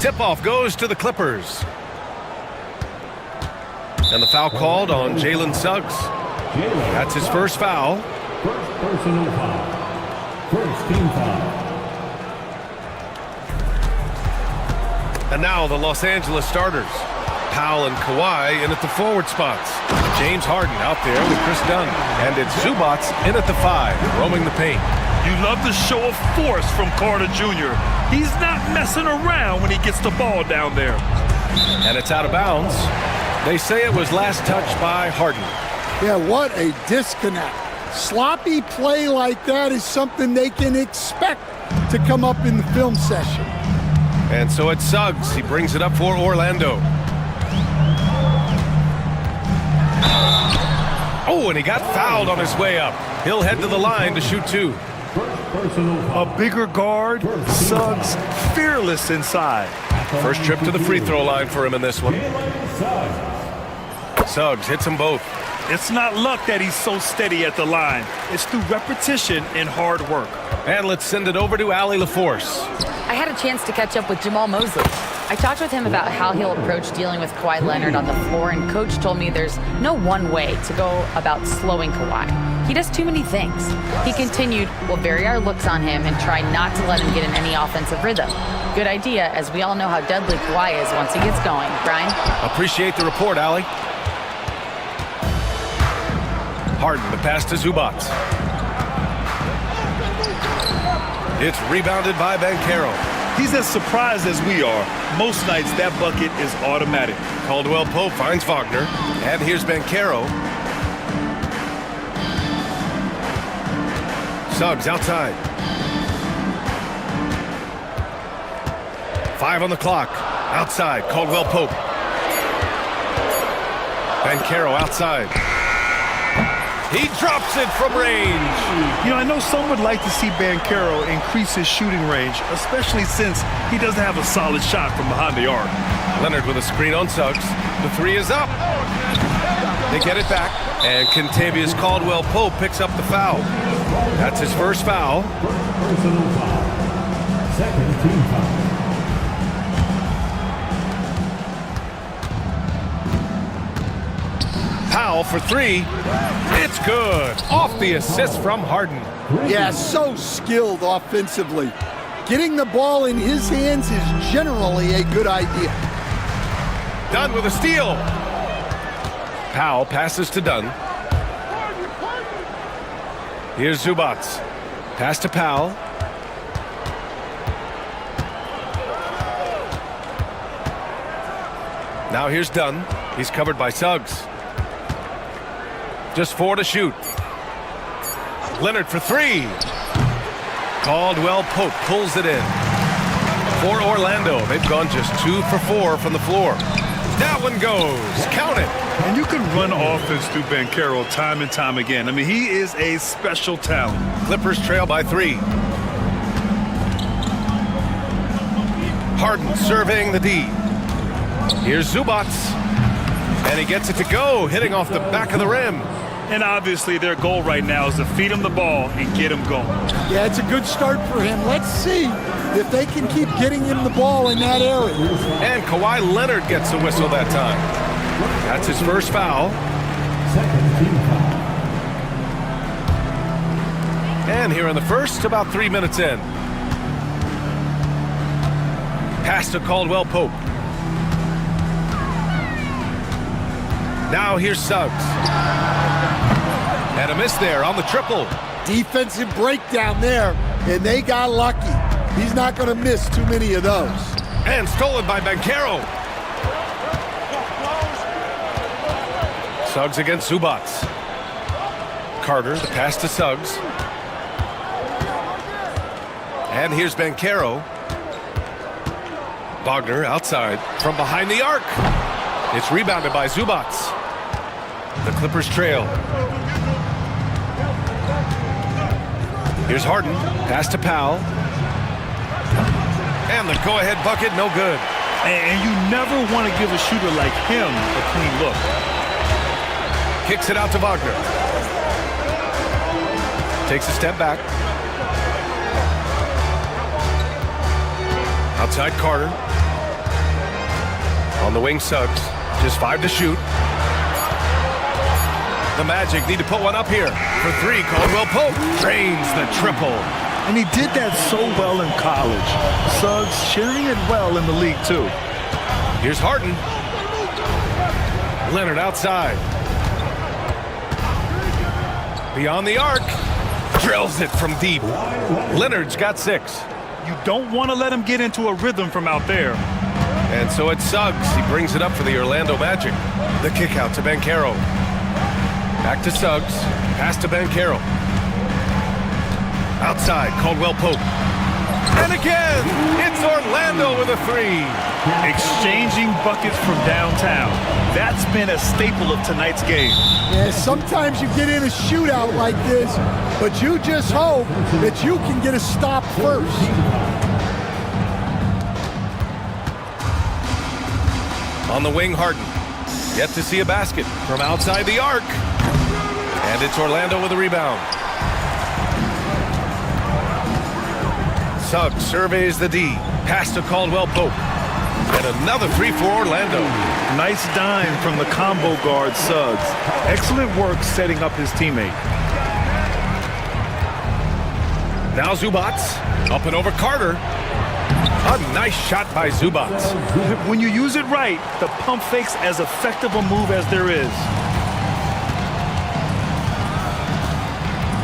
Tip-off goes to the Clippers. And the foul called on Jalen Suggs. That's his first foul. First personal foul. First team foul. And now the Los Angeles starters. Powell and Kawhi in at the forward spots. James Harden out there with Chris Dunn. And it's Zubats in at the 5, roaming the paint. You love the show of force from Carter Jr. He's not messing around when he gets the ball down there. And it's out of bounds. They say it was last touched by Harden. Yeah, what a disconnect. Sloppy play like that is something they can expect to come up in the film session. And so it's Suggs. He brings it up for Orlando. Oh, and he got fouled on his way up. He'll head to the line to shoot 2. A bigger guard, Suggs fearless inside. First trip to the free throw line for him in this one. Suggs hits them both. It's not luck that he's so steady at the line. It's through repetition and hard work. And let's send it over to Allie LaForce. I had a chance to catch up with Jamal Mosley. I talked with him about how he'll approach dealing with Kawhi Leonard on the floor, and Coach told me there's no one way to go about slowing Kawhi. He does too many things. He continued, we'll vary our looks on him and try not to let him get in any offensive rhythm. Good idea, as we all know how deadly Kawhi is once he gets going. Brian? Appreciate the report, Allie. Harden, the pass to Zubats. It's rebounded by Banchero. He's as surprised as we are. Most nights, that bucket is automatic. Caldwell Pope finds Wagner. And here's Banchero. Suggs outside. 5 on the clock. Outside, Caldwell Pope. Banchero outside. He drops it from range. You know, I know some would like to see Banchero increase his shooting range, especially since he doesn't have a solid shot from behind the arc. Leonard with a screen on Suggs. The 3 is up. They get it back. And Kentavious Caldwell Pope picks up the foul. That's his first foul. Personal foul. Second team foul. Powell for 3. It's good. Off the assist from Harden. Yeah, so skilled offensively. Getting the ball in his hands is generally a good idea. Dunn with a steal. Powell passes to Dunn. Here's Zubats. Pass to Powell. Now here's Dunn. He's covered by Suggs. Just 4 to shoot. Leonard for 3. Caldwell Pope pulls it in. For Orlando, they've gone just 2 for 4 from the floor. That one goes. Count it. And you can run offense through Banchero time and time again. I mean, he is a special talent. Clippers trail by 3. Harden surveying the D. Here's Zubats. And he gets it to go, hitting off the back of the rim. And obviously their goal right now is to feed him the ball and get him going. Yeah, it's a good start for him. Let's see if they can keep getting him the ball in that area. And Kawhi Leonard gets a whistle that time. That's his first foul. Second team foul. And here in the first, about 3 minutes in. Pass to Caldwell Pope. Now here's Suggs. And a miss there on the triple. Defensive breakdown there, and they got lucky. He's not going to miss too many of those. And stolen by Banchero. Suggs against Zubats. Carter, the pass to Suggs. And here's Banchero. Wagner outside from behind the arc. It's rebounded by Zubats. The Clippers trail. Here's Harden. Pass to Powell. And the go-ahead bucket, no good. And you never want to give a shooter like him a clean look. Kicks it out to Wagner. Takes a step back. Outside Carter. On the wing, Suggs. Just 5 to shoot. The Magic need to put one up here. For 3, Caldwell Pope drains the triple. And he did that so well in college. Suggs sharing it well in the league, too. Here's Harden. Leonard outside. Beyond the arc. Drills it from deep. Leonard's got 6. You don't want to let him get into a rhythm from out there. And so it's Suggs. He brings it up for the Orlando Magic. The kick out to Banchero. Back to Suggs. Pass to Banchero. Outside, Caldwell Pope. And again, it's Orlando with a 3. Exchanging buckets from downtown. That's been a staple of tonight's game. Yeah, sometimes you get in a shootout like this, but you just hope that you can get a stop first. On the wing, Harden. Yet to see a basket from outside the arc. And it's Orlando with a rebound. Suggs surveys the D. Pass to Caldwell Pope. And another 3 for Orlando. Nice dime from the combo guard, Suggs. Excellent work setting up his teammate. Now Zubac. Up and over Carter. A nice shot by Zubac. When you use it right, the pump fake's as effective a move as there is.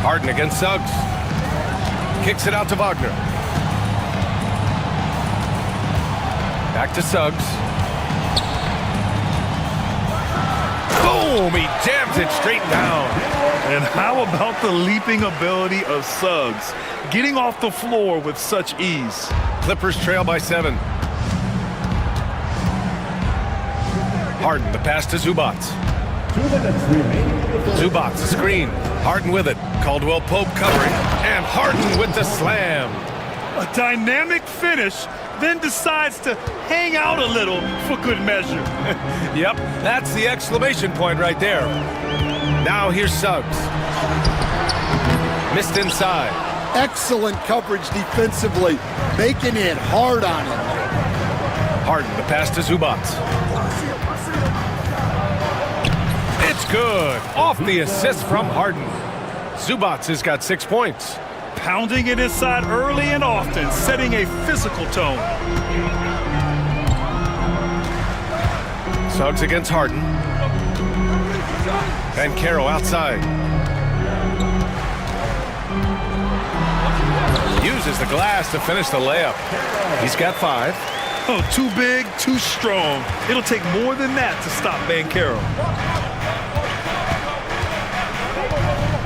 Harden against Suggs. Kicks it out to Wagner. Back to Suggs. Boom! He jams it straight down. And how about the leaping ability of Suggs? Getting off the floor with such ease. Clippers trail by 7. Harden, the pass to Zubac. Zubac, the screen. Harden with it. Caldwell Pope covering. And Harden with the slam. A dynamic finish, then decides to hang out a little for good measure. Yep, that's the exclamation point right there. Now here's Suggs. Missed inside. Excellent coverage defensively, making it hard on him. Harden, the pass to Zubac. It's good. Off the assist from Harden. Zubac has got 6 points. Pounding it inside early and often, setting a physical tone. Suggs against Harden. Banchero outside. Uses the glass to finish the layup. He's got 5. Oh, too big, too strong. It'll take more than that to stop Banchero.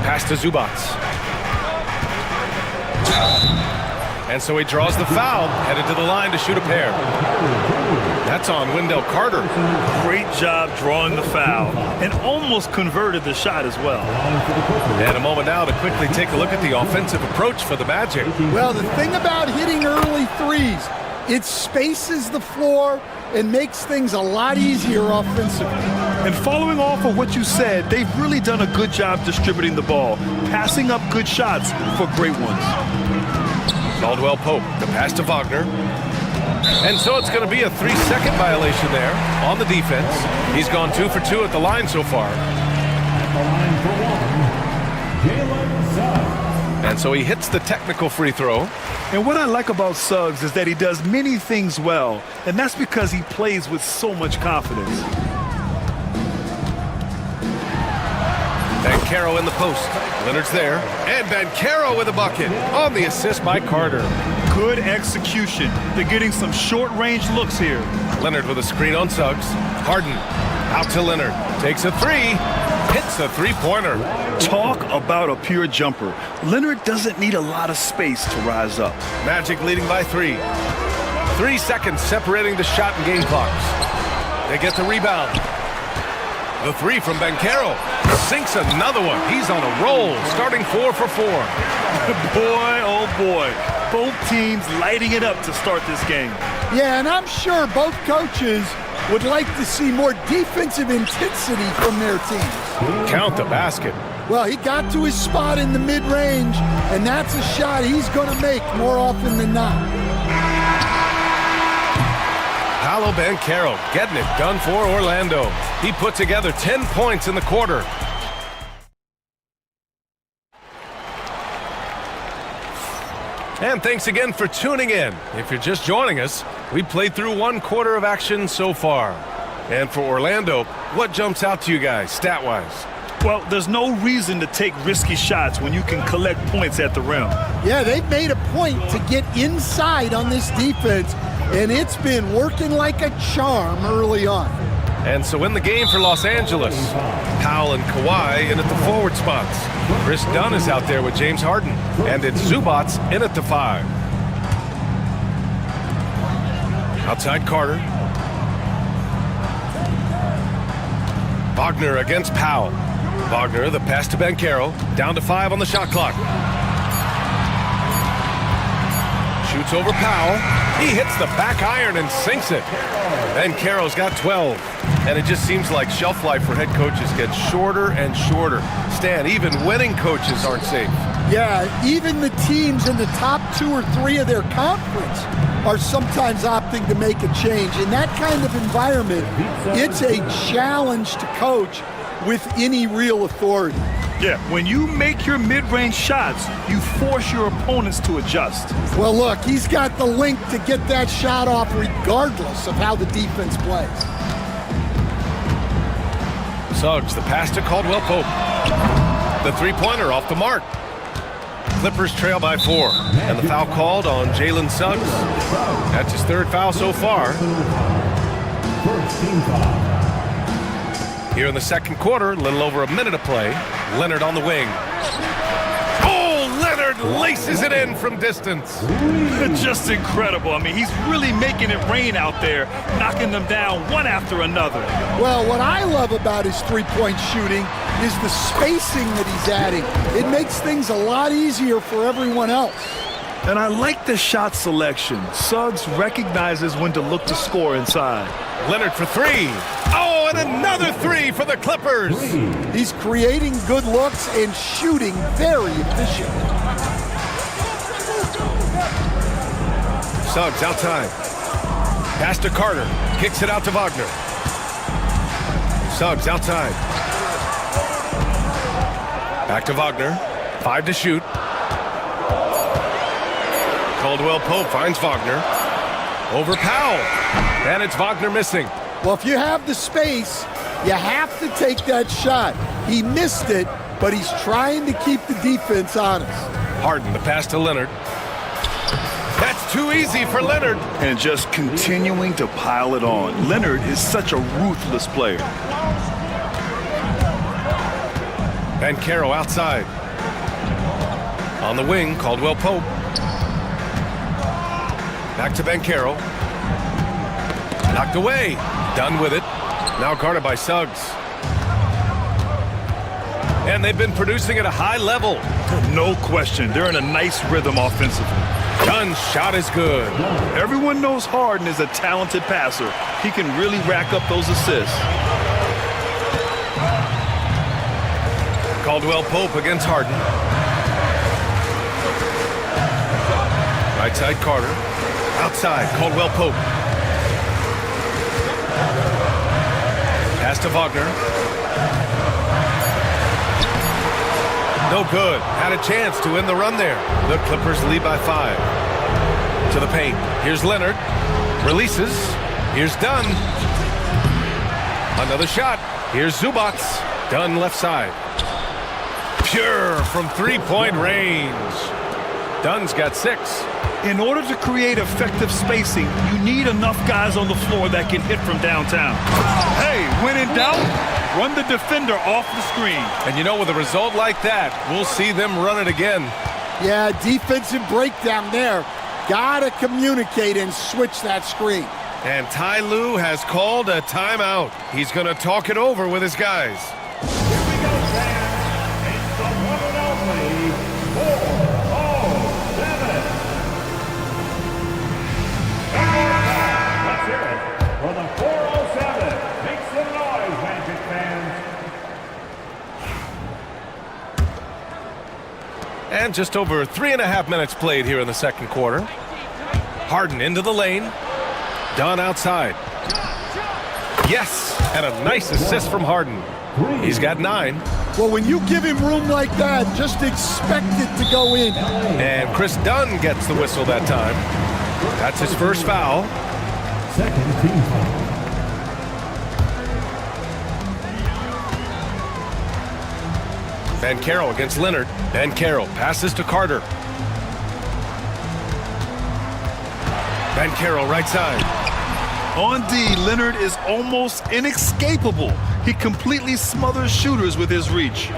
Pass to Zubac. And so he draws the foul, headed to the line to shoot a pair. That's on Wendell Carter. Great job drawing the foul and almost converted the shot as well. And a moment now to quickly take a look at the offensive approach for the Magic. Well, the thing about hitting early threes, it spaces the floor and makes things a lot easier offensively. And following off of what you said, they've really done a good job distributing the ball, passing up good shots for great ones. Caldwell Pope, the pass to Wagner. And so it's going to be a 3-second violation there on the defense. He's gone 2 for 2 at the line so far. And so he hits the technical free throw. And what I like about Suggs is that he does many things well, and that's because he plays with so much confidence. Banchero in the post. Leonard's there. And Banchero with a bucket on the assist by Carter. Good execution. They're getting some short-range looks here. Leonard with a screen on Suggs. Harden out to Leonard. Takes a 3. Hits a 3-pointer. Talk about a pure jumper. Leonard doesn't need a lot of space to rise up. Magic leading by 3. 3 seconds separating the shot and game clocks. They get the rebound. The 3 from Banchero. Sinks another one. He's on a roll, starting 4 for 4. Boy, oh boy. Both teams lighting it up to start this game. Yeah, and I'm sure both coaches would like to see more defensive intensity from their teams. Count the basket. Well, he got to his spot in the mid-range, and that's a shot he's going to make more often than not. Paolo Banchero getting it done for Orlando. He put together 10 points in the quarter. And thanks again for tuning in. If you're just joining us, we played through one quarter of action so far. And for Orlando, what jumps out to you guys, stat-wise? Well, there's no reason to take risky shots when you can collect points at the rim. Yeah, they've made a point to get inside on this defense, and it's been working like a charm early on. And so in the game for Los Angeles, Powell and Kawhi in at the forward spots. Chris Dunn is out there with James Harden, and it's Zubats in at the 5. Outside Carter. Wagner against Powell. Wagner, the pass to Banchero, down to 5 on the shot clock. Shoots over Powell. He hits the back iron and sinks it. Banchero's got 12. And it just seems like shelf life for head coaches gets shorter and shorter. Stan, even winning coaches aren't safe. Yeah, even the teams in the top 2 or 3 of their conference are sometimes opting to make a change. In that kind of environment, it's a challenge to coach with any real authority. Yeah, when you make your mid-range shots, you force your opponents to adjust. Well, look, he's got the link to get that shot off regardless of how the defense plays. Suggs, the pass to Caldwell Pope. The three-pointer off the mark. Clippers trail by 4. And the foul called on Jalen Suggs. That's his 3rd foul so far. Here in the second quarter, a little over a minute of play. Leonard on the wing. Oh, Leonard laces it in from distance. Just incredible. I mean, he's really making it rain out there, knocking them down one after another. Well, what I love about his three-point shooting is the spacing that he's adding. It makes things a lot easier for everyone else. And I like the shot selection. Suggs recognizes when to look to score inside. Leonard for 3. Oh, and another 3 for the Clippers. He's creating good looks and shooting very efficient. Suggs outside. Pass to Carter. Kicks it out to Wagner. Suggs outside. Back to Wagner. 5 to shoot. Caldwell Pope finds Wagner. Over Powell. And it's Wagner missing. Well, if you have the space, you have to take that shot. He missed it, but he's trying to keep the defense honest. Harden, the pass to Leonard. That's too easy for Leonard. And just continuing to pile it on. Leonard is such a ruthless player. Banchero outside. On the wing, Caldwell Pope. Back to Banchero. Knocked away. Done with it. Now guarded by Suggs. And they've been producing at a high level. No question. They're in a nice rhythm offensively. Dunn's shot is good. Everyone knows Harden is a talented passer. He can really rack up those assists. Caldwell Pope against Harden. Right side Carter. Outside Caldwell Pope. Pass to Wagner. No good. Had a chance to end the run there. The Clippers lead by 5. To the paint. Here's Leonard. Releases. Here's Dunn. Another shot. Here's Zubats. Dunn left side. Pure from three-point range. Dunn's got 6. In order to create effective spacing, you need enough guys on the floor that can hit from downtown. Hey, when in doubt, run the defender off the screen. And you know, with a result like that, we'll see them run it again. Yeah, defensive breakdown there. Gotta communicate and switch that screen. And Ty Lue has called a timeout. He's going to talk it over with his guys. Here we go, fans. It's the one and only 407. Let's hear it for the 407. Make some noise, Magic fans. And just over 3.5 minutes played here in the second quarter. Harden into the lane. Dunn outside. Yes, and a nice assist from Harden. He's got 9. Well, when you give him room like that, just expect it to go in. And Chris Dunn gets the whistle that time. That's his first foul. Second team foul. Van Carroll against Leonard. Van Carroll passes to Carter. Van Carroll right side. On D, Leonard is almost inescapable. He completely smothers shooters with his reach.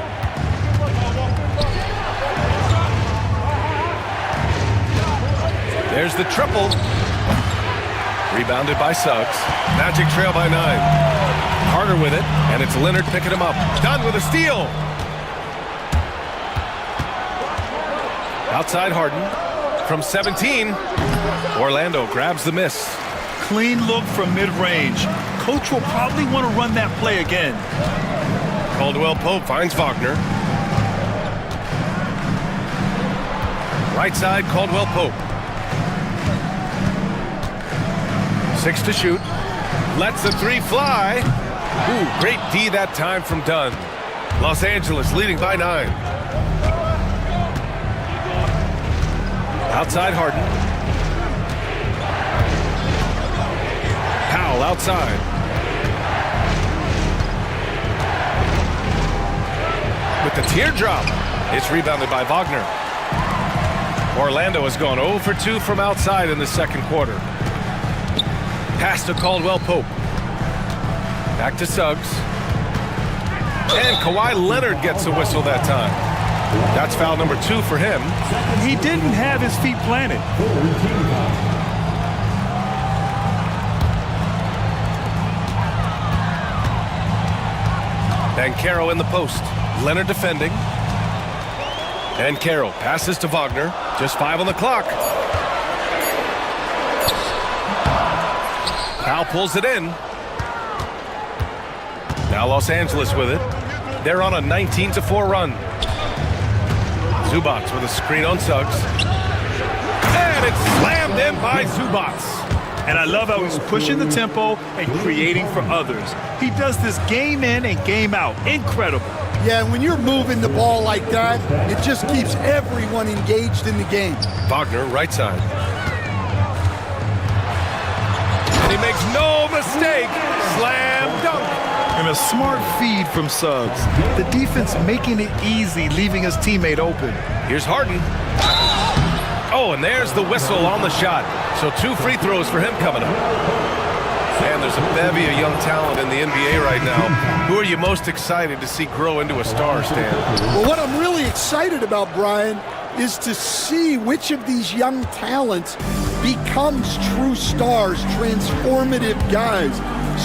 There's the triple. Rebounded by Suggs. Magic trail by 9. Carter with it, and it's Leonard picking him up. Dunn with a steal. Outside Harden. From 17, Orlando grabs the miss. Clean look from mid-range. Coach will probably want to run that play again. Caldwell Pope finds Wagner. Right side, Caldwell Pope. 6 to shoot. Lets the 3 fly. Ooh, great D that time from Dunn. Los Angeles leading by 9. Outside Harden. Powell outside. With the teardrop. It's rebounded by Wagner. Orlando has gone 0 for 2 from outside in the second quarter. Pass to Caldwell Pope. Back to Suggs. And Kawhi Leonard gets a whistle that time. That's foul number 2 for him. He didn't have his feet planted. Van Carroll in the post. Leonard defending. Van Carroll passes to Wagner. Just 5 on the clock. Powell pulls it in. Now Los Angeles with it. They're on a 19-4 run. Zubac with a screen on Suggs. And it's slammed in by Zubac. And I love how he's pushing the tempo and creating for others. He does this game in and game out. Incredible. Yeah, when you're moving the ball like that, it just keeps everyone engaged in the game. Wagner, right side. And he makes no mistake. Slam dunk. And a smart feed from Suggs. The defense making it easy, leaving his teammate open. Here's Harden. Oh, and there's the whistle on the shot. So 2 free throws for him coming up. Man, there's a bevy of young talent in the NBA right now. Who are you most excited to see grow into a star, Stan? Well, what I'm really excited about, Brian, is to see which of these young talents becomes true stars, transformative guys.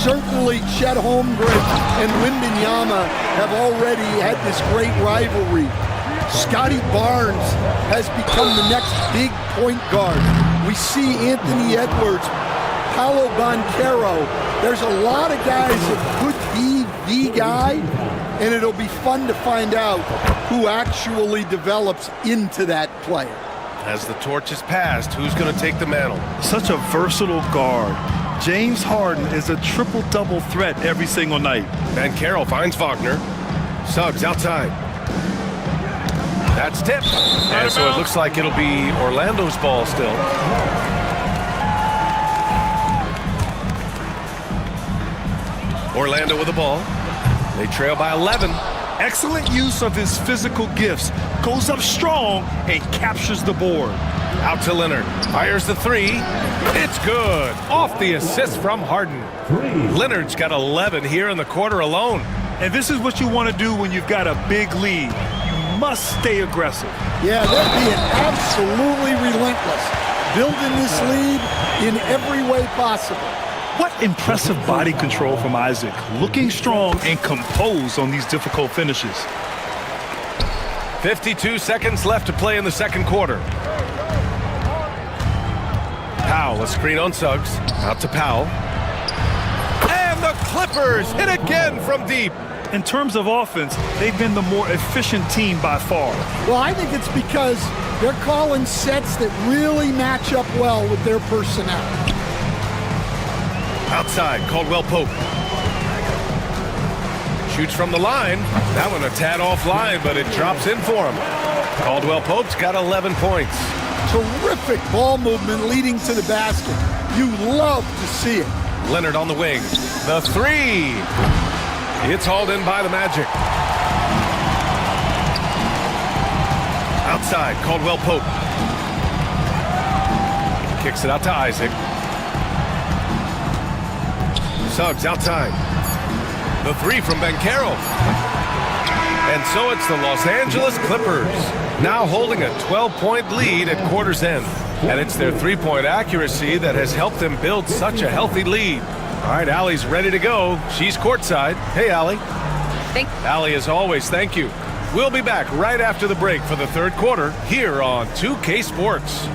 Certainly, Chet Holmgren and Wembanyama have already had this great rivalry. Scotty Barnes has become the next big point guard. We see Anthony Edwards, Paolo Banchero. There's a lot of guys that could be the guy, and it'll be fun to find out who actually develops into that player. As the torch is passed, who's going to take the mantle? Such a versatile guard. James Harden is a triple-double threat every single night. Van Carroll finds Wagner. Suggs outside. That's tipped. And so it looks like it'll be Orlando's ball still. Orlando with the ball. They trail by 11. Excellent use of his physical gifts. Goes up strong and captures the board. Out to Leonard. Fires the 3. It's good. Off the assist from Harden. Leonard's got 11 here in the quarter alone. And this is what you want to do when you've got a big lead. You must stay aggressive. Yeah, they're being absolutely relentless. Building this lead in every way possible. What impressive body control from Isaac. Looking strong and composed on these difficult finishes. 52 seconds left to play in the second quarter. Powell, a screen on Suggs. Out to Powell. And the Clippers hit again from deep. In terms of offense, they've been the more efficient team by far. Well, I think it's because they're calling sets that really match up well with their personnel. Outside, Caldwell Pope. Shoots from the line. That one a tad offline, but it drops in for him. Caldwell Pope's got 11 points. Terrific ball movement leading to the basket. You love to see it. Leonard on the wing. The three. It's hauled in by the Magic. Outside, Caldwell Pope. Kicks it out to Isaac. Suggs outside. The three from Banchero. And so it's the Los Angeles Clippers, now holding a 12-point lead at quarter's end. And it's their three-point accuracy that has helped them build such a healthy lead. All right, Allie's ready to go. She's courtside. Hey, Allie. Allie, as always, thank you. We'll be back right after the break for the third quarter here on 2K Sports.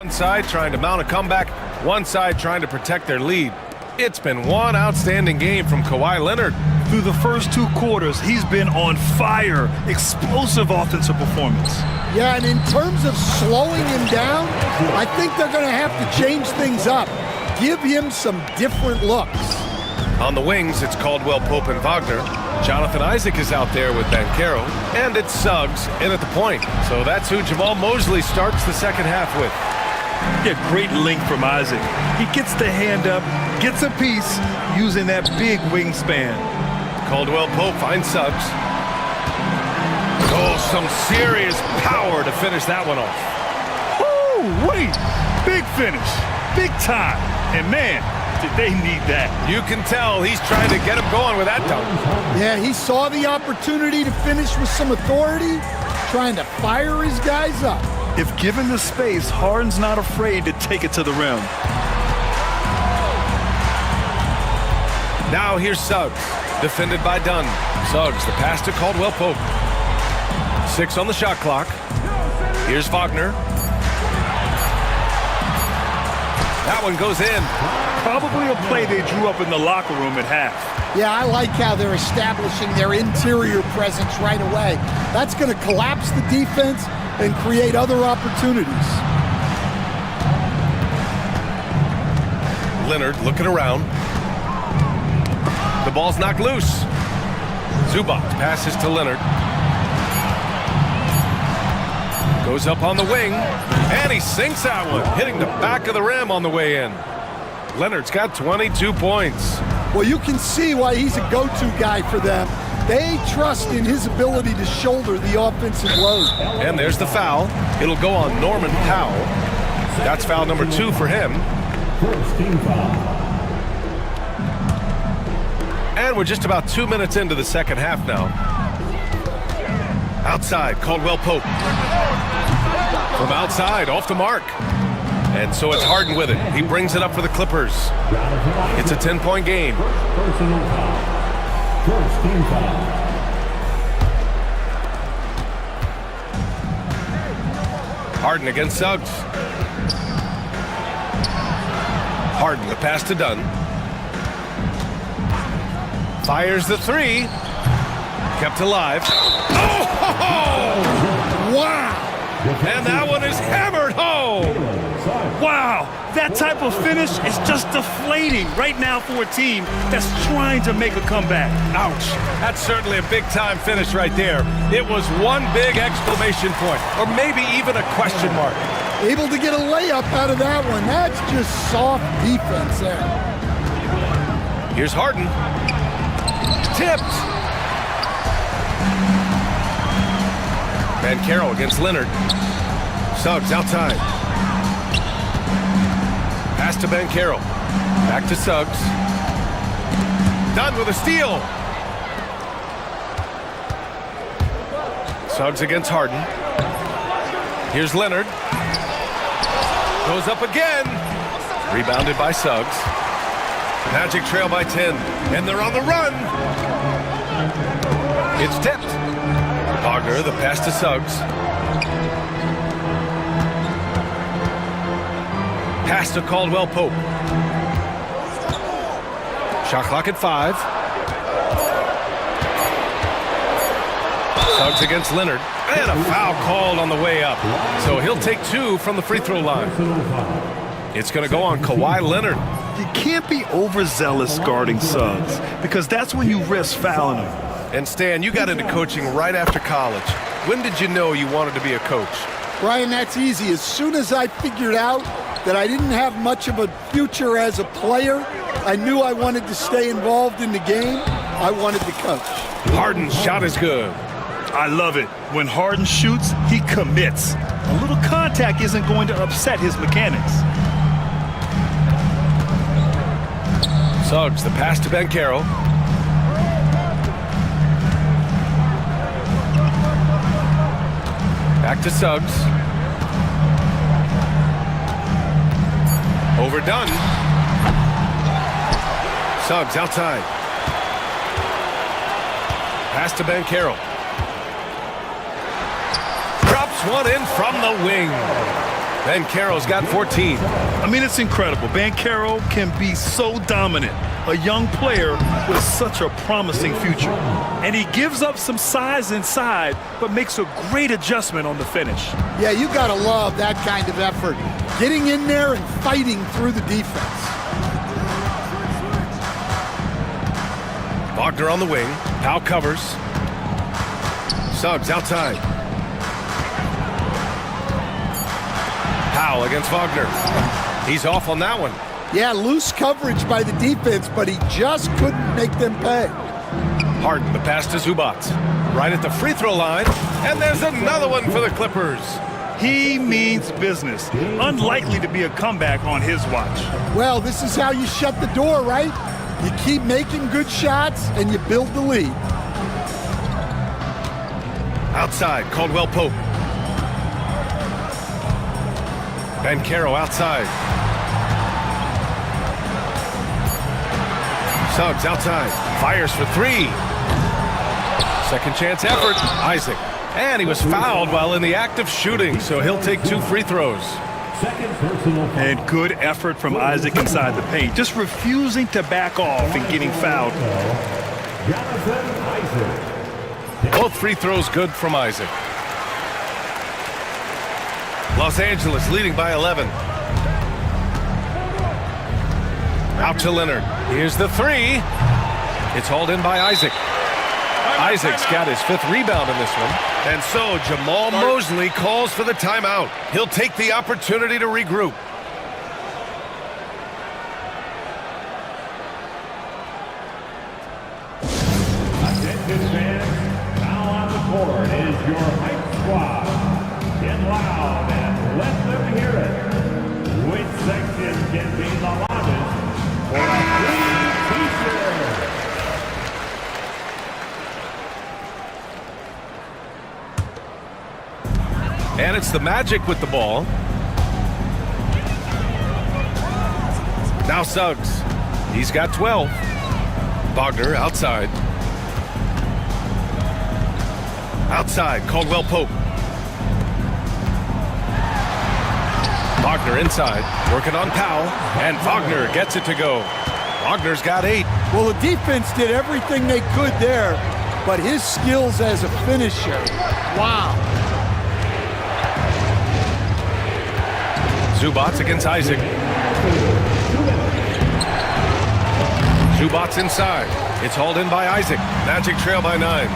One side trying to mount a comeback, one side trying to protect their lead. It's been one outstanding game from Kawhi Leonard. Through the first two quarters, he's been on fire. Explosive offensive performance. Yeah, and in terms of slowing him down, I think they're going to have to change things up. Give him some different looks. On the wings, it's Caldwell Pope and Wagner. Jonathan Isaac is out there with Banchero, and it's Suggs in at the point. So that's who Jamal Mosley starts the second half with. Yeah, great length from Isaac. He gets the hand up, gets a piece using that big wingspan. Caldwell Pope finds Suggs. Oh, some serious power to finish that one off. Woo, wait, big finish, big time. And man, did they need that. You can tell he's trying to get him going with that dunk. Yeah, he saw the opportunity to finish with some authority, trying to fire his guys up. If given the space, Harden's not afraid to take it to the rim. Now here's Suggs, defended by Dunn. Suggs, the pass to Caldwell Pope. 6 on the shot clock. Here's Wagner. That one goes in. Probably a play they drew up in the locker room at half. Yeah, I like how they're establishing their interior presence right away. That's going to collapse the defense and create other opportunities. Leonard looking around. The ball's knocked loose. Zubac passes to Leonard. Goes up on the wing, and he sinks that one, hitting the back of the rim on the way in. Leonard's got 22 points. Well, you can see why he's a go-to guy for them. They trust in his ability to shoulder the offensive load. And there's the foul. It'll go on Norman Powell. That's foul number 2 for him. First team foul. And we're just about 2 minutes into the second half now. Outside, Caldwell Pope. From outside, off the mark. And so it's Harden with it. He brings it up for the Clippers. It's a 10-point game. Personal foul. First team foul. Harden against Suggs. Harden, the pass to Dunn. Fires the three. Kept alive. Oh! Wow! And that one is hammered home. Wow! That type of finish is just deflating right now for a team that's trying to make a comeback. Ouch. That's certainly a big-time finish right there. It was one big exclamation point, or maybe even a question mark. Able to get a layup out of that one. That's just soft defense there. Here's Harden. Tipped. Carroll against Leonard. Suggs outside. Pass to Carroll. Back to Suggs. Dunn with a steal. Suggs against Harden. Here's Leonard. Goes up again. Rebounded by Suggs. Magic trail by 10. And they're on the run. It's tipped. Wagner, the pass to Suggs. Pass to Caldwell Pope. Shot clock at 5. Suggs against Leonard. And a foul called on the way up. So he'll take 2 from the free throw line. It's going to go on Kawhi Leonard. You can't be overzealous guarding Suggs because that's when you risk fouling him. And Stan, you got into coaching right after college. When did you know you wanted to be a coach? Brian, that's easy. As soon as I figured out that I didn't have much of a future as a player, I knew I wanted to stay involved in the game. I wanted to coach. Harden's shot is good. I love it. When Harden shoots, he commits. A little contact isn't going to upset his mechanics. Suggs, the pass to Carroll. Back to Suggs. Overdone. Suggs outside. Pass to Carroll. Drops one in from the wing. Carroll's got 14. I mean, it's incredible. Carroll can be so dominant. A young player with such a promising future. And he gives up some size inside, but makes a great adjustment on the finish. Yeah, you gotta love that kind of effort. Getting in there and fighting through the defense. Wagner on the wing. Powell covers. Suggs outside. Powell against Wagner. He's off on that one. Yeah, loose coverage by the defense, but he just couldn't make them pay. Harden, the pass to Zubac. Right at the free throw line, and there's another one for the Clippers. He means business. Unlikely to be a comeback on his watch. Well, this is how you shut the door, right? You keep making good shots, and you build the lead. Outside, Caldwell Pope. Carroll outside. Suggs outside. Fires for 3. Second chance effort. Isaac. And he was fouled while in the act of shooting, so he'll take 2 free throws. And good effort from Isaac inside the paint. Just refusing to back off and getting fouled. Both free throws good from Isaac. Los Angeles leading by 11. Out to Leonard. Here's the 3. It's hauled in by Isaac. Isaac's got his 5th rebound in this one. And so Jamal Mosley calls for the timeout. He'll take the opportunity to regroup. Attention fans, now on the court is your hype squad. Get loud and let them hear it. Which section can be the loudest for a free t-shirt? And it's the Magic with the ball. Now Suggs. He's got 12. Wagner outside. Outside, Caldwell Pope. Wagner inside, working on Powell, and Wagner gets it to go. Wagner's got 8. Well, the defense did everything they could there, but his skills as a finisher, wow. Zubats against Isaac. Zubats inside. It's hauled in by Isaac. Magic trail by 9.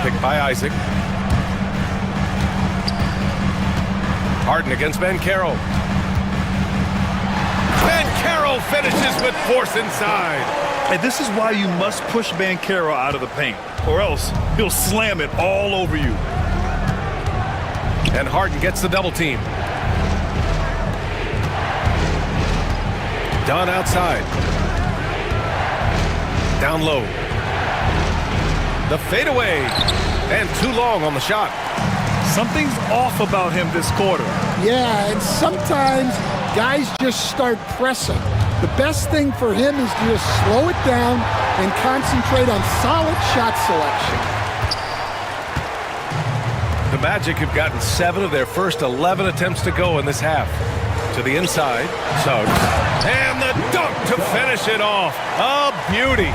Picked by Isaac. Harden against Bankero. Bankero finishes with force inside. And this is why you must push Bankero out of the paint, or else he'll slam it all over you. And Harden gets the double team. Dunn outside. Down low. The fadeaway. And too long on the shot. Something's off about him this quarter. Yeah, and sometimes guys just start pressing. The best thing for him is to just slow it down and concentrate on solid shot selection. The Magic have gotten 7 of their first 11 attempts to go in this half. To the inside, Suggs. And the dunk to finish it off. A beauty.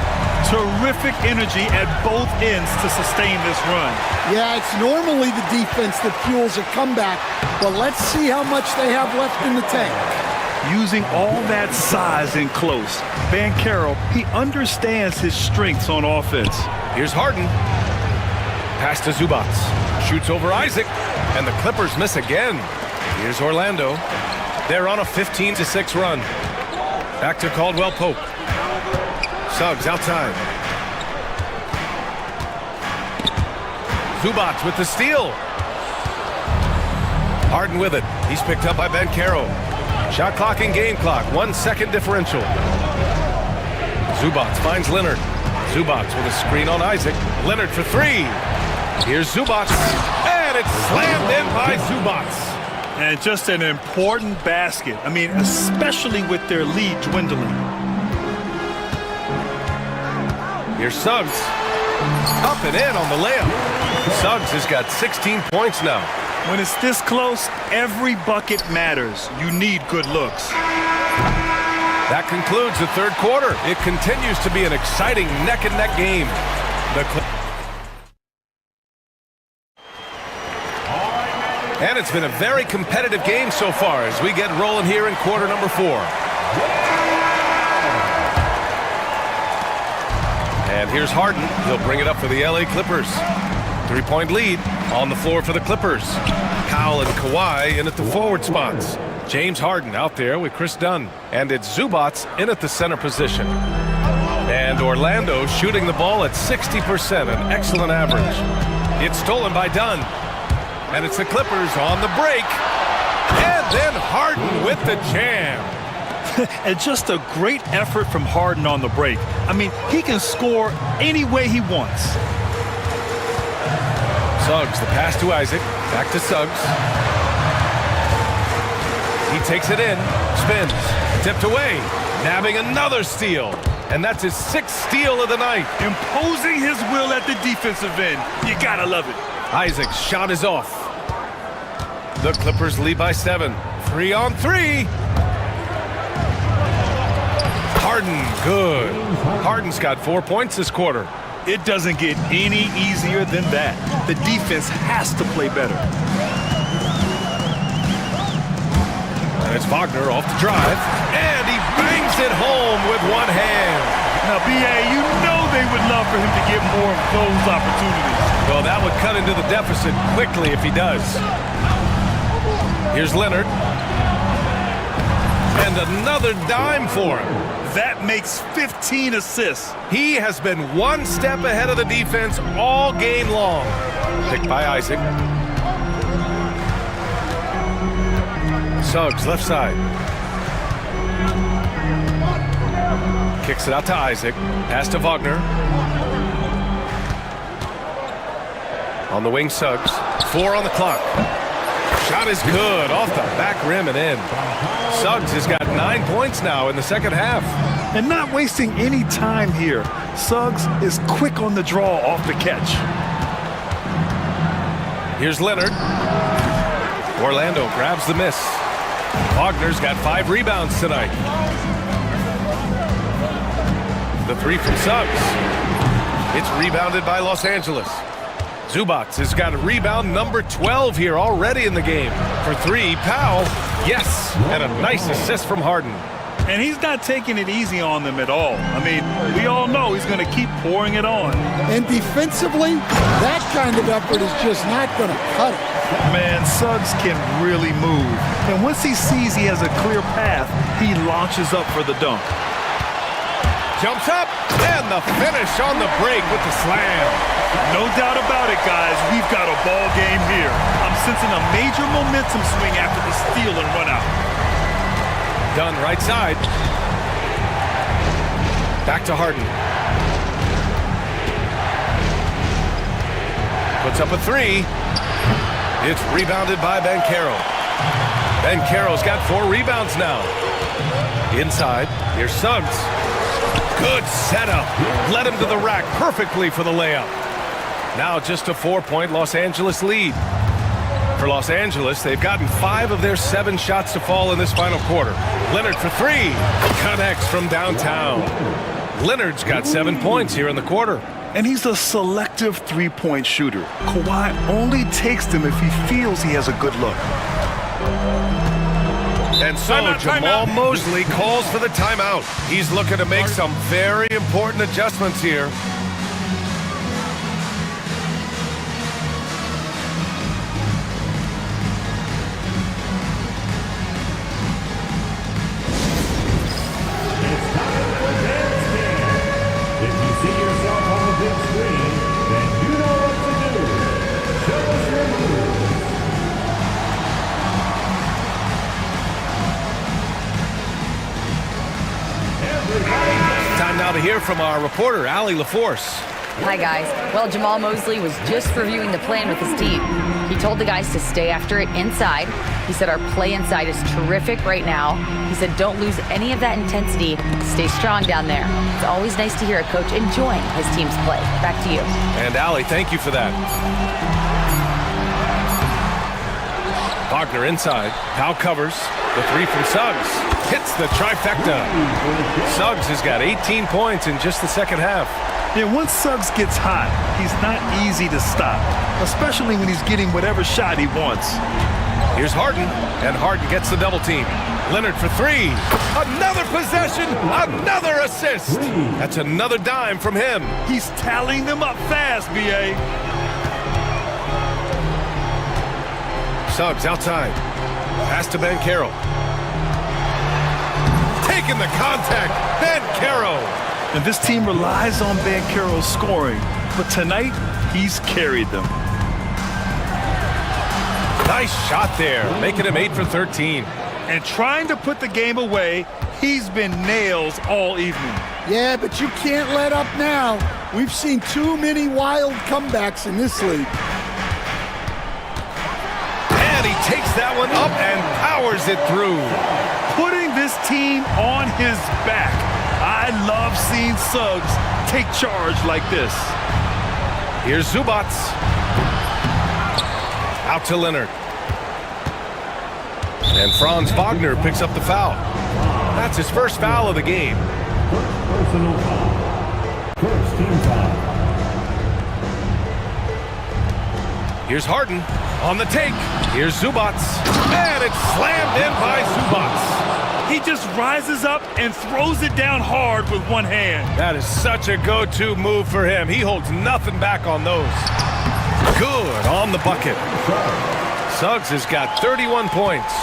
Terrific energy at both ends to sustain this run. Yeah, it's normally the defense that fuels a comeback, but let's see how much they have left in the tank. Using all that size in close, Bankero, he understands his strengths on offense. Here's Harden. Pass to Zubats. Shoots over Isaac, and the Clippers miss again. Here's Orlando. They're on a 15-6 run. Back to Caldwell Pope. Suggs outside. Zubats with the steal. Harden with it. He's picked up by Bankero. Shot clock and game clock. 1 second differential. Zubats finds Leonard. Zubats with a screen on Isaac. Leonard for 3. Here's Zubats. And it's slammed in by Zubats. And just an important basket. I mean, especially with their lead dwindling. Here's Suggs. Up and in on the layup. Suggs has got 16 points now. When it's this close, every bucket matters. You need good looks. That concludes the third quarter. It continues to be an exciting neck-and-neck game. And it's been a very competitive game so far as we get rolling here in quarter number 4. And here's Harden. He'll bring it up for the LA Clippers. 3-point lead on the floor for the Clippers. Powell and Kawhi in at the forward spots. James Harden out there with Chris Dunn. And it's Zubats in at the center position. And Orlando shooting the ball at 60%, an excellent average. It's stolen by Dunn. And it's the Clippers on the break. And then Harden with the jam. And just a great effort from Harden on the break. I mean, he can score any way he wants. Suggs, the pass to Isaac. Back to Suggs. He takes it in. Spins. Tipped away. Nabbing another steal. And that's his 6th steal of the night. Imposing his will at the defensive end. You gotta love it. Isaac's shot is off. The Clippers lead by 7. 3-on-3. Harden, good. Harden's got 4 points this quarter. It doesn't get any easier than that. The defense has to play better. And it's Wagner off the drive. And he bangs it home with one hand. Now, B.A., you know they would love for him to get more of those opportunities. Well, that would cut into the deficit quickly if he does. Here's Leonard. And another dime for him. That makes 15 assists. He has been one step ahead of the defense all game long. Picked by Isaac. Suggs, left side. Kicks it out to Isaac. Pass to Wagner. On the wing, Suggs. 4 on the clock. Shot is good. Off the back rim and in. Suggs has got 9 points now in the second half. And not wasting any time here. Suggs is quick on the draw off the catch. Here's Leonard. Orlando grabs the miss. Wagner's got 5 rebounds tonight. The three from Suggs. It's rebounded by Los Angeles. Zubac has got a rebound number 12 here already in the game. For 3, Powell. Yes, and a nice assist from Harden. And he's not taking it easy on them at all. I mean, we all know he's going to keep pouring it on. And defensively, that kind of effort is just not going to cut it. Man, Suggs can really move. And once he sees he has a clear path, he launches up for the dunk. Jumps up, and the finish on the break with the slam. No doubt about it, guys. We've got a ball game here. I'm sensing a major momentum swing after the steal and run out. Done right side. Back to Harden. Puts up a 3. It's rebounded by Banchero. Banchero's got 4 rebounds now. Inside, here's Suggs. Good setup. Led him to the rack perfectly for the layup. Now just a 4-point Los Angeles lead. For Los Angeles, they've gotten 5 of their 7 shots to fall in this final quarter. Leonard for 3. Connects from downtown. Leonard's got 7 points here in the quarter. And he's a selective three-point shooter. Kawhi only takes them if he feels he has a good look. And so Jamal Mosley calls for the timeout. He's looking to make some very important adjustments here. Time now to hear from our reporter, Allie LaForce. Hi, guys. Well, Jamal Mosley was just reviewing the plan with his team. He told the guys to stay after it inside. He said our play inside is terrific right now. He said don't lose any of that intensity. Stay strong down there. It's always nice to hear a coach enjoying his team's play. Back to you. And Allie, thank you for that. Wagner inside. Powell covers. The 3 from Suggs. Hits the trifecta. Suggs has got 18 points in just the second half. Yeah, once Suggs gets hot, he's not easy to stop, especially when he's getting whatever shot he wants. Here's Harden, and Harden gets the double team. Leonard for 3. Another possession, another assist. That's another dime from him. He's tallying them up fast, B.A. Suggs outside. Pass to Banchero. Taking the contact. Banchero. And this team relies on Banchero's scoring, but tonight he's carried them. Nice shot there, making him 8 for 13. And trying to put the game away, he's been nails all evening. Yeah, but you can't let up now. We've seen too many wild comebacks in this league. And he takes that one up and powers it through. Putting this team on his back. I love seeing Suggs take charge like this. Here's Zubac. Out to Leonard. And Franz Wagner picks up the foul. That's his first foul of the game. Personal foul. First team foul. Here's Harden on the take. Here's Zubac. And it's slammed in by Zubac. He just rises up and throws it down hard with one hand. That is such a go-to move for him. He holds nothing back on those. Good on the bucket. Suggs has got 31 points.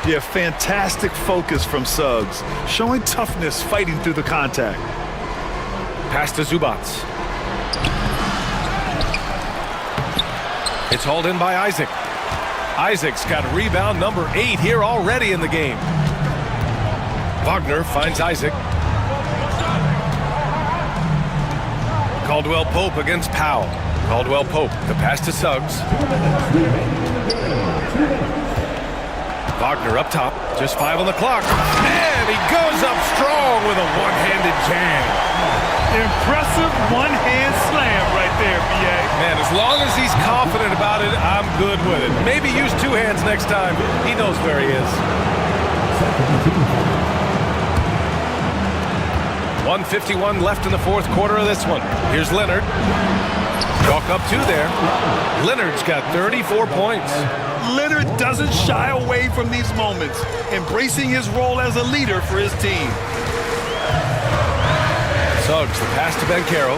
Yeah, fantastic focus from Suggs, showing toughness fighting through the contact. Pass to Zubac. It's hauled in by Isaac. Isaac's got rebound number 8 here already in the game. Wagner finds Isaac. Caldwell Pope against Powell. Caldwell Pope, the pass to Suggs. Wagner up top, just 5 on the clock. And he goes up strong with a one-handed jam. Impressive one-hand slam right there, B.A. Man, as long as he's confident about it, I'm good with it. Maybe use two hands next time. He knows where he is. 1:51 left in the fourth quarter of this one. Here's Leonard. Chalk up two there. Leonard's got 34 points. Leonard doesn't shy away from these moments, embracing his role as a leader for his team. Suggs, the pass to Bankero.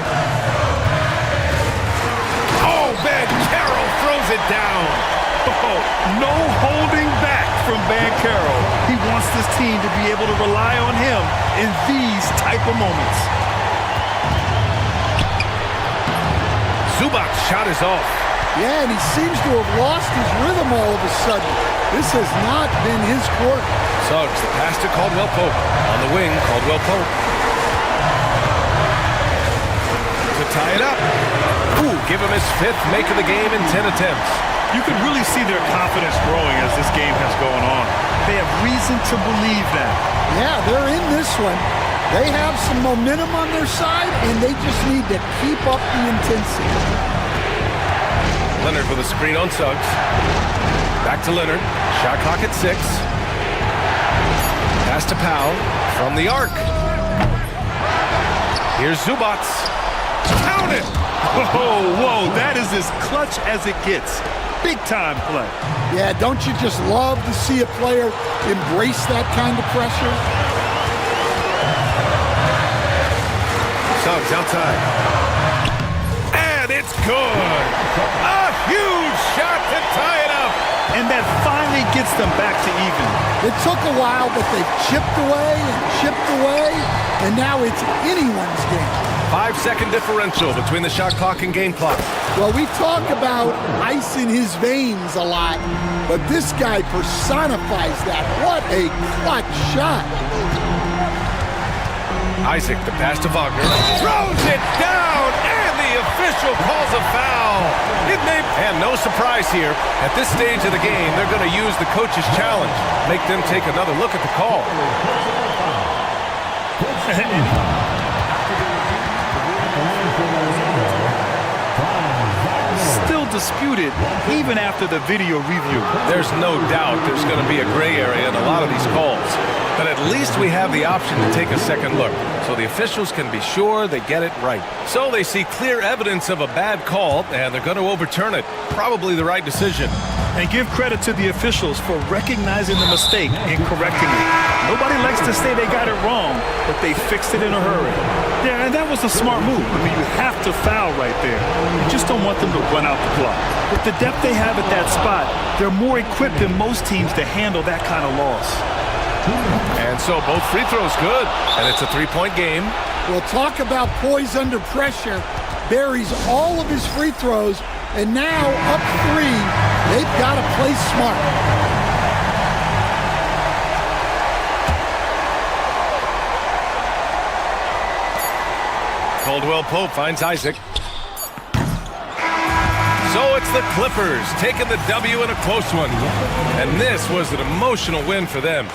Oh, Bankero throws it down. Oh, no holding back from Bankero. He wants this team to be able to rely on him in these type of moments. Zubac's shot is off. Yeah, and he seems to have lost his rhythm all of a sudden. This has not been his court. Suggs, the pass to Caldwell Pope. On the wing, Caldwell Pope. To tie it up. Ooh, give him his fifth make of the game in 10 attempts. You can really see their confidence growing as this game has gone on. They have reason to believe that. Yeah, they're in this one. They have some momentum on their side, and they just need to keep up the intensity. Leonard with a screen on Suggs. Back to Leonard. Shot clock at 6. Pass to Powell from the arc. Here's Zubats. Count it! Whoa, that is as clutch as it gets. Big time play. Yeah, don't you just love to see a player embrace that kind of pressure? Suggs outside. And it's good. A huge shot to tie it up. And that finally gets them back to even. It took a while, but they've chipped away, and now it's anyone's game. 5-second differential between the shot clock and game clock. Well, we talk about ice in his veins a lot, but this guy personifies that. What a clutch shot. Isaac, the pass to Wagner. Throws it down, and the official calls a foul. And no surprise here. At this stage of the game, they're going to use the coach's challenge. Make them take another look at the call. Still disputed even after the video review. There's no doubt there's going to be a gray area in a lot of these calls. But at least we have the option to take a second look, so the officials can be sure they get it right. So they see clear evidence of a bad call, and they're going to overturn it. Probably the right decision. And give credit to the officials for recognizing the mistake and correcting it. Nobody likes to say they got it wrong, but they fixed it in a hurry. Yeah, and that was a smart move. I mean, you have to foul right there. You just don't want them to run out the clock. With the depth they have at that spot, they're more equipped than most teams to handle that kind of loss. And so both free throws good, and it's a three-point game. Well, talk about poise under pressure. Buries all of his free throws, and now up 3, they've got to play smart. Caldwell Pope finds Isaac. So it's the Clippers taking the W in a close one. And this was an emotional win for them.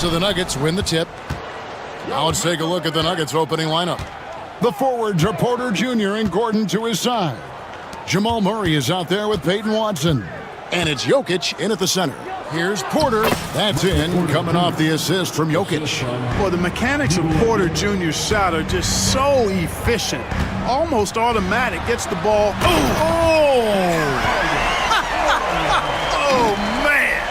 So the Nuggets win the tip. Now let's take a look at the Nuggets opening lineup. The forwards are Porter Jr. and Gordon to his side. Jamal Murray is out there with Peyton Watson. And it's Jokic in at the center. Here's Porter. That's in, coming off the assist from Jokic. Well, the mechanics of Porter Jr.'s shot are just so efficient. Almost automatic. Gets the ball. Oh, oh man.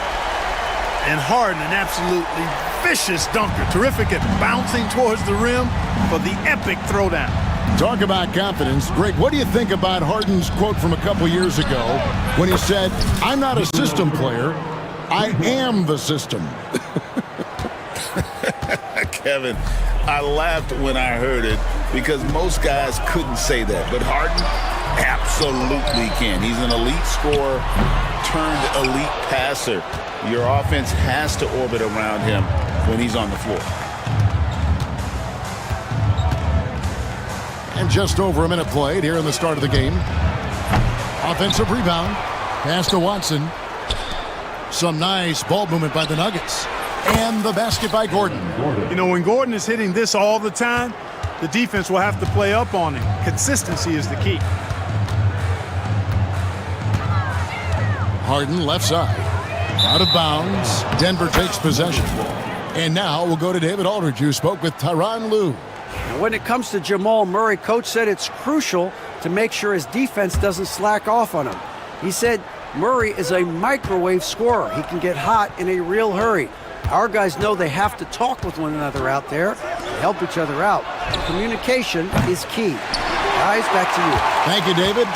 And Harden, an absolutely vicious dunker. Terrific at bouncing towards the rim for the epic throwdown. Talk about confidence. Greg, what do you think about Harden's quote from a couple years ago when he said, "I'm not a system player, I am the system"? Kevin, I laughed when I heard it because most guys couldn't say that. But Harden absolutely can. He's an elite scorer turned elite passer. Your offense has to orbit around him when he's on the floor. And just over a minute played here in the start of the game. Offensive rebound. Pass to Watson. Some nice ball movement by the Nuggets. And the basket by Gordon. You know, when Gordon is hitting this all the time, the defense will have to play up on him. Consistency is the key. Harden left side. Out of bounds. Denver takes possession. And now we'll go to David Aldridge, who spoke with Tyronn Lue. When it comes to Jamal Murray, coach said it's crucial to make sure his defense doesn't slack off on him. He said Murray is a microwave scorer. He can get hot in a real hurry. Our guys know they have to talk with one another out there to help each other out. Communication is key. Guys, back to you. Thank you, David.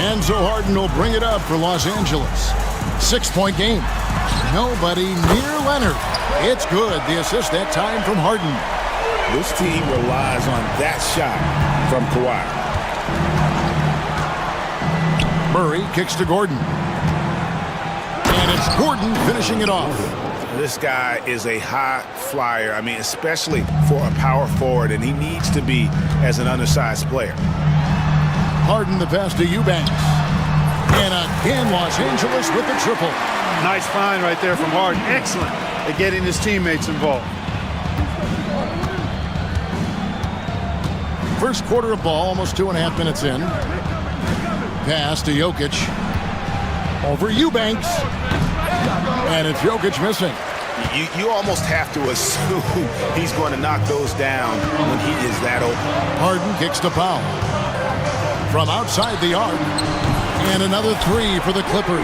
And so Harden will bring it up for Los Angeles. 6-point game. Nobody near Leonard. It's good. The assist that time from Harden. This team relies on that shot from Kawhi. Murray kicks to Gordon. And it's Gordon finishing it off. This guy is a high flyer. I mean, especially for a power forward, and he needs to be as an undersized player. Harden the pass to Eubanks. And again, Los Angeles with the triple. Nice find right there from Harden. Excellent at getting his teammates involved. First quarter of ball, almost 2.5 minutes in. Pass to Jokic. Over Eubanks. And it's Jokic missing. You almost have to assume he's going to knock those down when he is that open. Harden kicks to Powell. From outside the arc. And another three for the Clippers.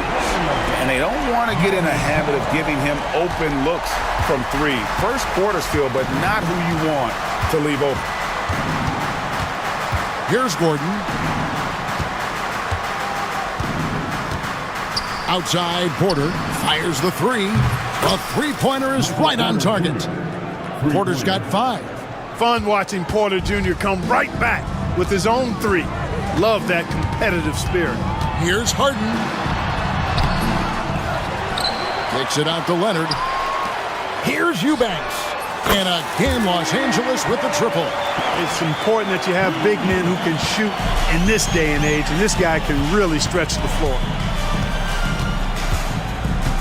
And they don't want to get in a habit of giving him open looks from three. First quarter still, but not who you want to leave open. Here's Gordon. Outside, Porter fires the three. A three-pointer is right on target. Porter's got 5. Fun watching Porter Jr. come right back with his own three. Love that competitive spirit. Here's Harden. Kicks it out to Leonard. Here's Eubanks. And again, Los Angeles with the triple. It's important that you have big men who can shoot in this day and age, and this guy can really stretch the floor.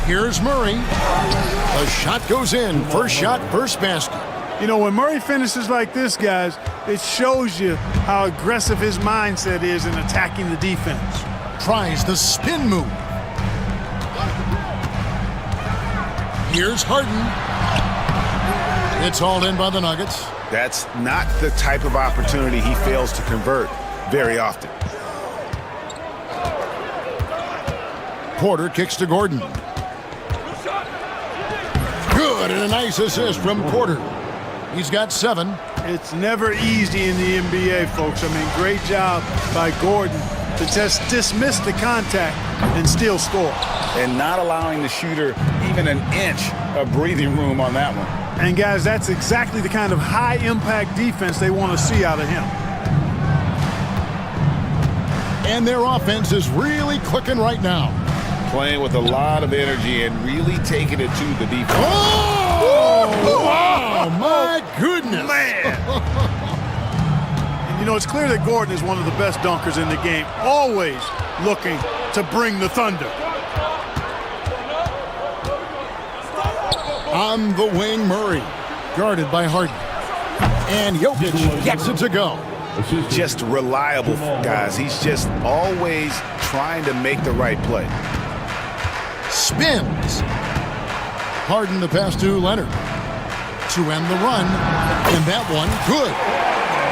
Here's Murray. A shot goes in. First shot, first basket. You know, when Murray finishes like this, guys, it shows you how aggressive his mindset is in attacking the defense. Tries the spin move. Here's Harden. It's hauled in by the Nuggets. That's not the type of opportunity he fails to convert very often. Porter kicks to Gordon. Good, and a nice assist from Porter. He's got 7. It's never easy in the NBA, folks. I mean, great job by Gordon to just dismiss the contact and still score. And not allowing the shooter even an inch of breathing room on that one. And guys, that's exactly the kind of high-impact defense they want to see out of him. And their offense is really clicking right now. Playing with a lot of energy and really taking it to the defense. Oh! Wow, my goodness. Man! And you know, it's clear that Gordon is one of the best dunkers in the game, always looking to bring the thunder. On the wing, Murray, guarded by Harden. And Jokic gets it to go. Just reliable, guys. He's just always trying to make the right play. Spins. Harden the pass to Leonard to end the run. And that one, good.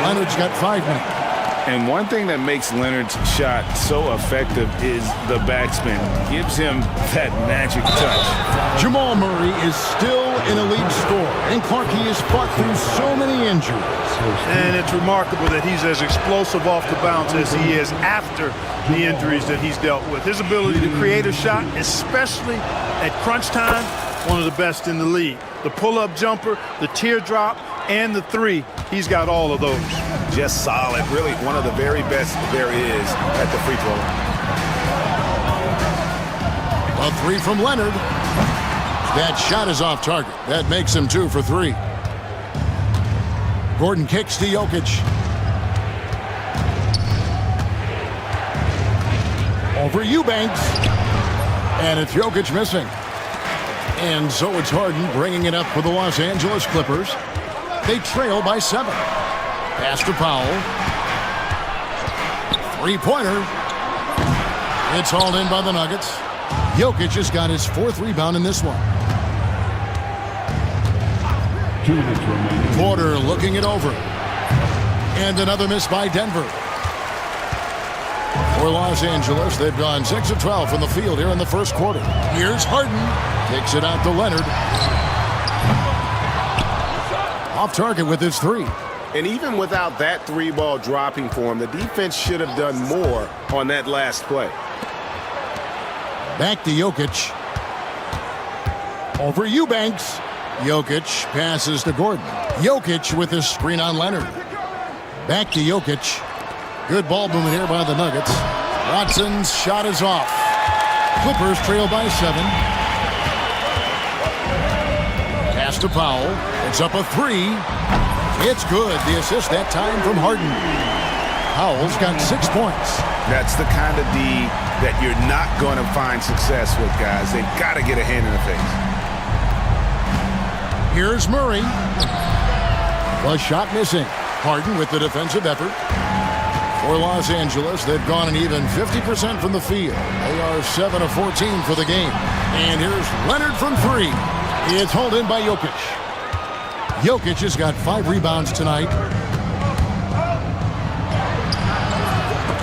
Leonard's got 5 minutes. And one thing that makes Leonard's shot so effective is the backspin. Gives him that magic touch. Jamal Murray is still an elite scorer, and Clarkey has fought through so many injuries. And it's remarkable that he's as explosive off the bounce as he is after the injuries that he's dealt with. His ability to create a shot, especially at crunch time, one of the best in the league. The pull-up jumper, the teardrop, and the three, he's got all of those. Just solid. Really one of the very best there is at the free throw line. A three from Leonard. That shot is off target. That makes him 2 for 3. Gordon kicks to Jokic. Over Eubanks. And it's Jokic missing. And so it's Harden bringing it up for the Los Angeles Clippers. They trail by 7. Pass to Powell. 3-pointer. It's hauled in by the Nuggets. Jokic has got his 4th rebound in this one. 2 minutes remaining. Porter looking it over. And another miss by Denver. For Los Angeles, they've gone 6 of 12 from the field here in the first quarter. Here's Harden. Takes it out to Leonard. Off target with his 3. And even without that 3-ball dropping for him, the defense should have done more on that last play. Back to Jokic. Over Eubanks. Jokic passes to Gordon. Jokic with his screen on Leonard. Back to Jokic. Good ball movement here by the Nuggets. Watson's shot is off. Clippers trail by 7. Pass to Powell. It's up a 3. It's good. The assist that time from Harden. Powell's got 6 points. That's the kind of D that you're not going to find success with, guys. They've got to get a hand in the face. Here's Murray. The shot missing. Harden with the defensive effort. For Los Angeles, they've gone an even 50% from the field. They are 7 of 14 for the game. And here's Leonard from 3. It's hauled in by Jokic. Jokic has got 5 rebounds tonight.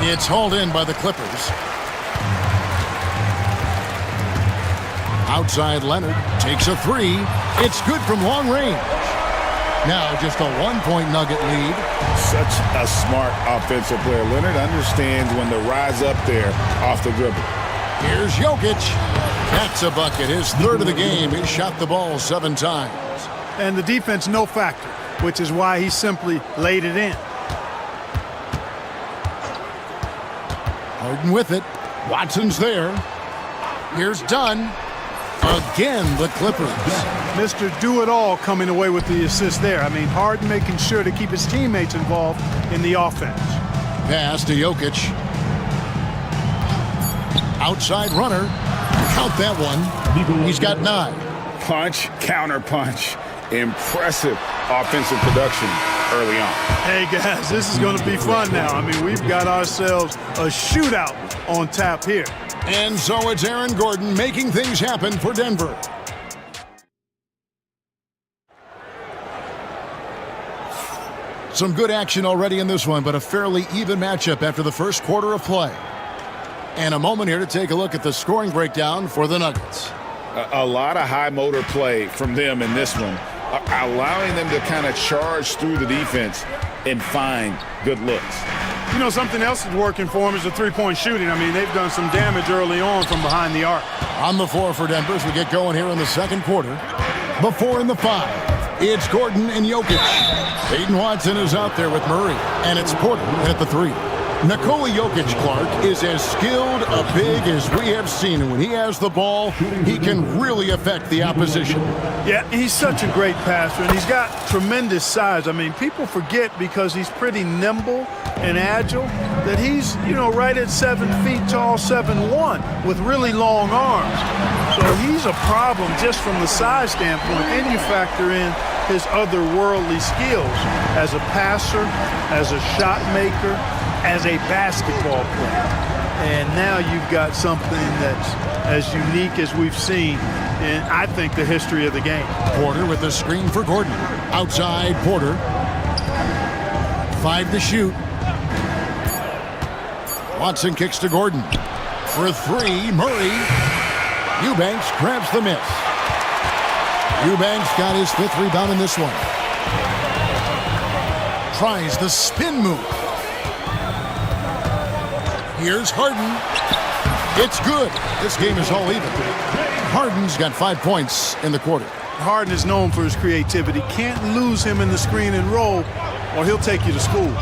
It's hauled in by the Clippers. Outside Leonard takes a 3. It's good from long range. Now just a 1-point Nugget lead. Such a smart offensive player. Leonard understands when to rise up there off the dribble. Here's Jokic. That's a bucket. His 3rd of the game. He shot the ball 7 times. And the defense no factor, which is why he simply laid it in. Harden with it. Watson's there. Here's Dunn. Again, the Clippers. Mr. Do-It-All coming away with the assist there. I mean, Harden making sure to keep his teammates involved in the offense. Pass to Jokic. Outside runner. Count that one. He's got 9. Punch, counter punch. Impressive offensive production early on. Hey, guys, this is going to be fun now. I mean, we've got ourselves a shootout on tap here. And so it's Aaron Gordon making things happen for Denver. Some good action already in this one, but a fairly even matchup after the first quarter of play. And a moment here to take a look at the scoring breakdown for the Nuggets. A lot of high motor play from them in this one, allowing them to kind of charge through the defense and find good looks. You know, something else that's working for them is the three-point shooting. I mean, they've done some damage early on from behind the arc. On the floor for Denver as we get going here in the second quarter. The 4 and the 5. It's Gordon and Jokic. Peyton Watson is out there with Murray. And it's Porter at the 3. Nikola Jokic, Clark, is as skilled a big as we have seen. And when he has the ball, he can really affect the opposition. Yeah, he's such a great passer, and he's got tremendous size. I mean, people forget because he's pretty nimble and agile that he's, you know, right at 7 feet tall, 7'1", with really long arms. So he's a problem just from the size standpoint. Then you factor in his otherworldly skills as a passer, as a shot maker, as a basketball player. And now you've got something that's as unique as we've seen in, I think, the history of the game. Porter with the screen for Gordon. Outside Porter. 5 to shoot. Watson kicks to Gordon. For 3, Murray. Eubanks grabs the miss. Eubanks got his 5th rebound in this one. Tries the spin move. Here's Harden. It's good. This game is all even. Harden's got 5 points in the quarter. Harden is known for his creativity. Can't lose him in the screen and roll, or he'll take you to school.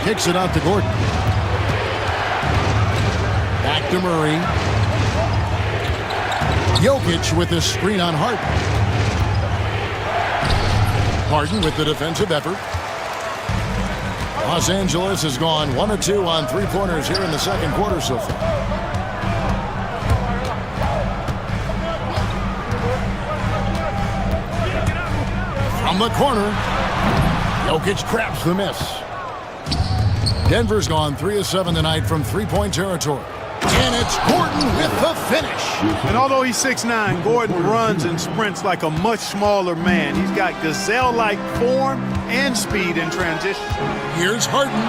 Kicks it out to Gordon. Back to Murray. Jokic with the screen on Harden. Harden with the defensive effort. Los Angeles has gone 1 of 2 on 3-pointers here in the second quarter so far. From the corner, Jokic grabs the miss. Denver's gone 3 of 7 tonight from 3-point territory. And it's Gordon with the finish. And although he's 6'9", Gordon runs and sprints like a much smaller man. He's got gazelle-like form and speed in transition. Here's Harden.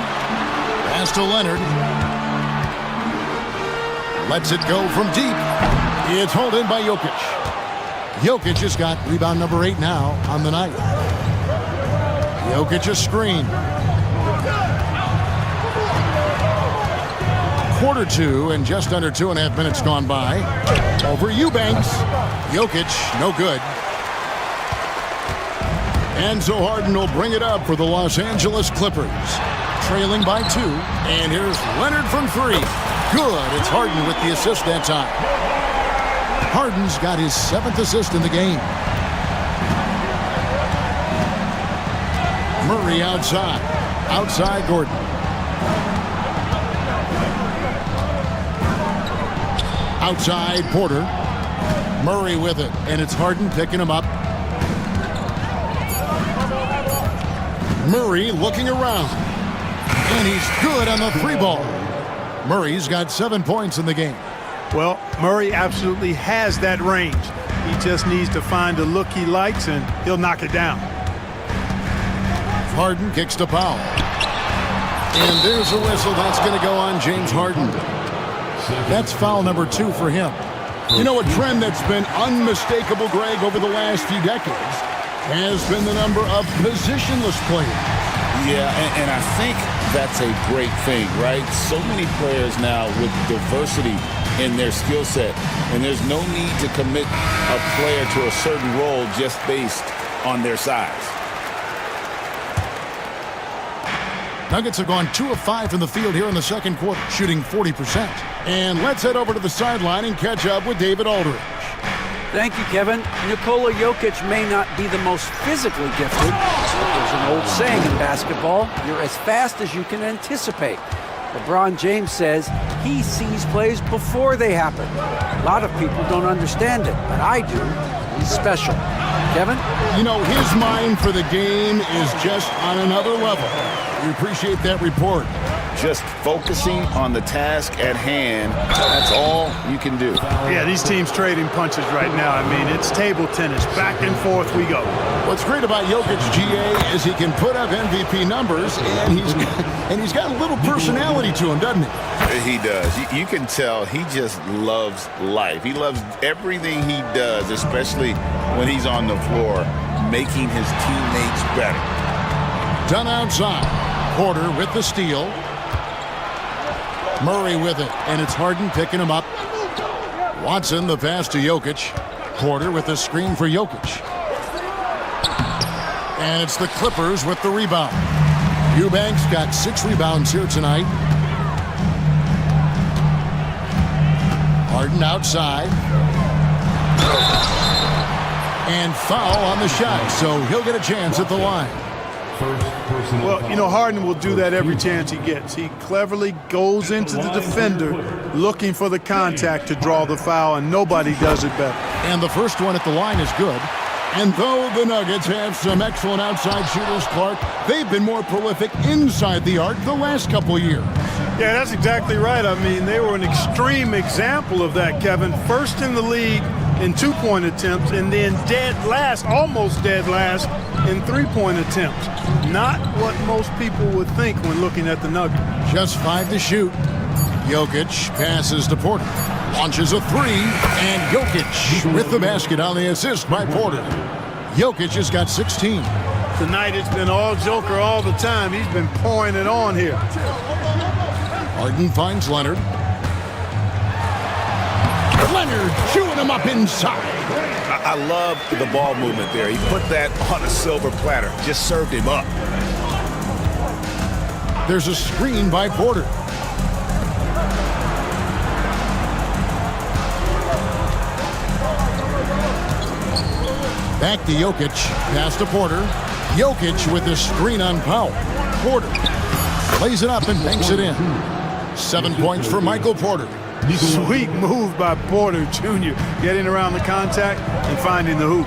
Pass to Leonard. Lets it go from deep. It's hauled in by Jokic. Jokic has got rebound number 8 now on the night. Jokic a screen. Quarter 2 and just under 2.5 minutes gone by. Over Eubanks. Jokic, no good. And so Harden will bring it up for the Los Angeles Clippers. Trailing by 2. And here's Leonard from 3. Good. It's Harden with the assist that time. Harden's got his 7th assist in the game. Murray outside. Outside Gordon. Outside Porter. Murray with it. And it's Harden picking him up. Murray looking around. And he's good on the 3-ball. Murray's got 7 points in the game. Well, Murray absolutely has that range. He just needs to find the look he likes, and he'll knock it down. Harden kicks to Powell. And there's a whistle. That's going to go on James Harden. That's foul number 2 for him. You know, a trend that's been unmistakable, Greg, over the last few decades has been the number of positionless players. Yeah, and I think that's a great thing, right? So many players now with diversity in their skill set, and there's no need to commit a player to a certain role just based on their size. Nuggets have gone 2 of 5 from the field here in the second quarter, shooting 40%. And let's head over to the sideline and catch up with David Aldridge. Thank you, Kevin. Nikola Jokic may not be the most physically gifted, but there's an old saying in basketball, you're as fast as you can anticipate. LeBron James says he sees plays before they happen. A lot of people don't understand it, but I do. He's special. Kevin? You know, his mind for the game is just on another level. We appreciate that report. Just focusing on the task at hand, that's all you can do. Yeah, these teams trading punches right now. I mean, it's table tennis. Back and forth we go. What's great about Jokic, GA, is he can put up MVP numbers, and he's got a little personality to him, doesn't he? He does. You can tell he just loves life. He loves everything he does, especially when he's on the floor, making his teammates better. Done outside. Porter with the steal. Murray with it, and it's Harden picking him up. Watson, the pass to Jokic. Porter with the screen for Jokic. And it's the Clippers with the rebound. Eubanks got 6 rebounds here tonight. Harden outside. And foul on the shot, so he'll get a chance at the line. Well, you know, Harden will do that every chance he gets. He cleverly goes into the defender looking for the contact to draw the foul, and nobody does it better. And the first one at the line is good. And though the Nuggets have some excellent outside shooters, Clark, they've been more prolific inside the arc the last couple years. Yeah, that's exactly right. I mean, they were an extreme example of that, Kevin. First in the league in two-point attempts, and then dead last, almost dead last, in three-point attempts. Not what most people would think when looking at the Nuggets. Just 5 to shoot. Jokic passes to Porter. Launches a three, and Jokic with the basket on the assist by Porter. Jokic has got 16. Tonight it's been all Joker all the time. He's been pouring it on here. Harden finds Leonard. Leonard chewing him up inside. I love the ball movement there. He put that on a silver platter. Just served him up. There's a screen by Porter. Back to Jokic. Pass to Porter. Jokic with the screen on Powell. Porter lays it up and banks it in. 7 points for Michael Porter. Sweet move by Porter Jr. Getting around the contact and finding the hoop.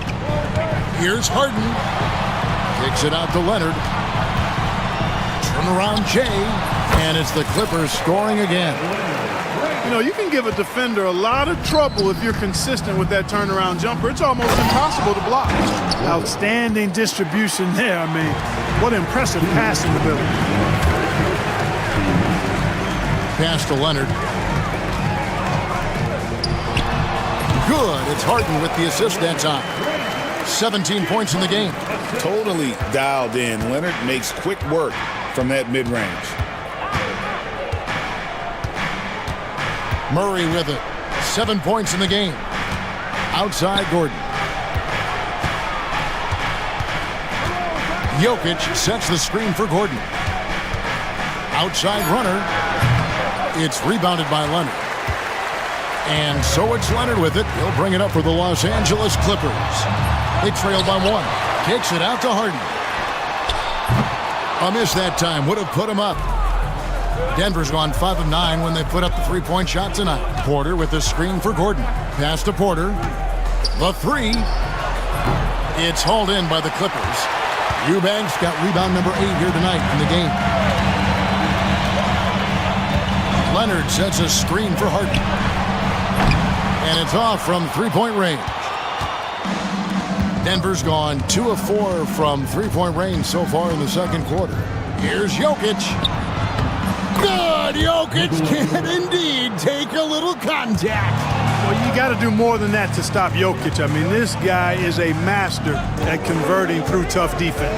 Here's Harden. Kicks it out to Leonard. Turnaround Jay. And it's the Clippers scoring again. You know, you can give a defender a lot of trouble if you're consistent with that turnaround jumper. It's almost impossible to block. Outstanding distribution there. I mean, what impressive passing ability. Pass to Leonard. Good. It's Harden with the assist that time. 17 points in the game. Totally dialed in. Leonard makes quick work from that mid-range. Murray with it. 7 points in the game. Outside Gordon. Jokic sets the screen for Gordon. Outside runner. It's rebounded by Leonard. And so it's Leonard with it. He'll bring it up for the Los Angeles Clippers. They trail by 1. Kicks it out to Harden. A miss that time. Would have put him up. Denver's gone 5 of 9 when they put up the three-point shot tonight. Porter with the screen for Gordon. Pass to Porter. The three. It's hauled in by the Clippers. Eubanks got rebound number 8 here tonight in the game. Leonard sets a screen for Harden. And it's off from three-point range. Denver's gone 2 of 4 from three-point range so far in the second quarter. Here's Jokic. Good! Jokic can indeed take a little contact. Well, you got to do more than that to stop Jokic. I mean, this guy is a master at converting through tough defense.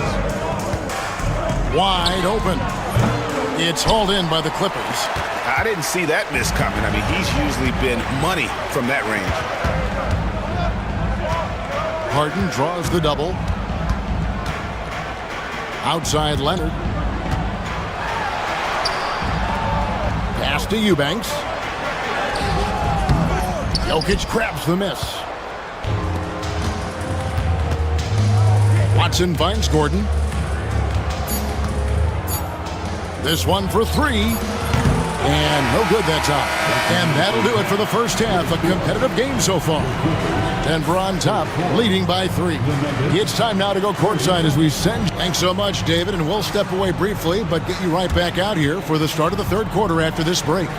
Wide open. It's hauled in by the Clippers. I didn't see that miss coming. I mean, he's usually been money from that range. Harden draws the double. Outside Leonard. Pass to Eubanks. Jokic grabs the miss. Watson finds Gordon. This one for 3. And no good that time. And that'll do it for the first half. A competitive game so far. Denver on top, leading by 3. It's time now to go courtside as we send. Thanks so much, David, and we'll step away briefly, but get you right back out here for the start of the third quarter after this break.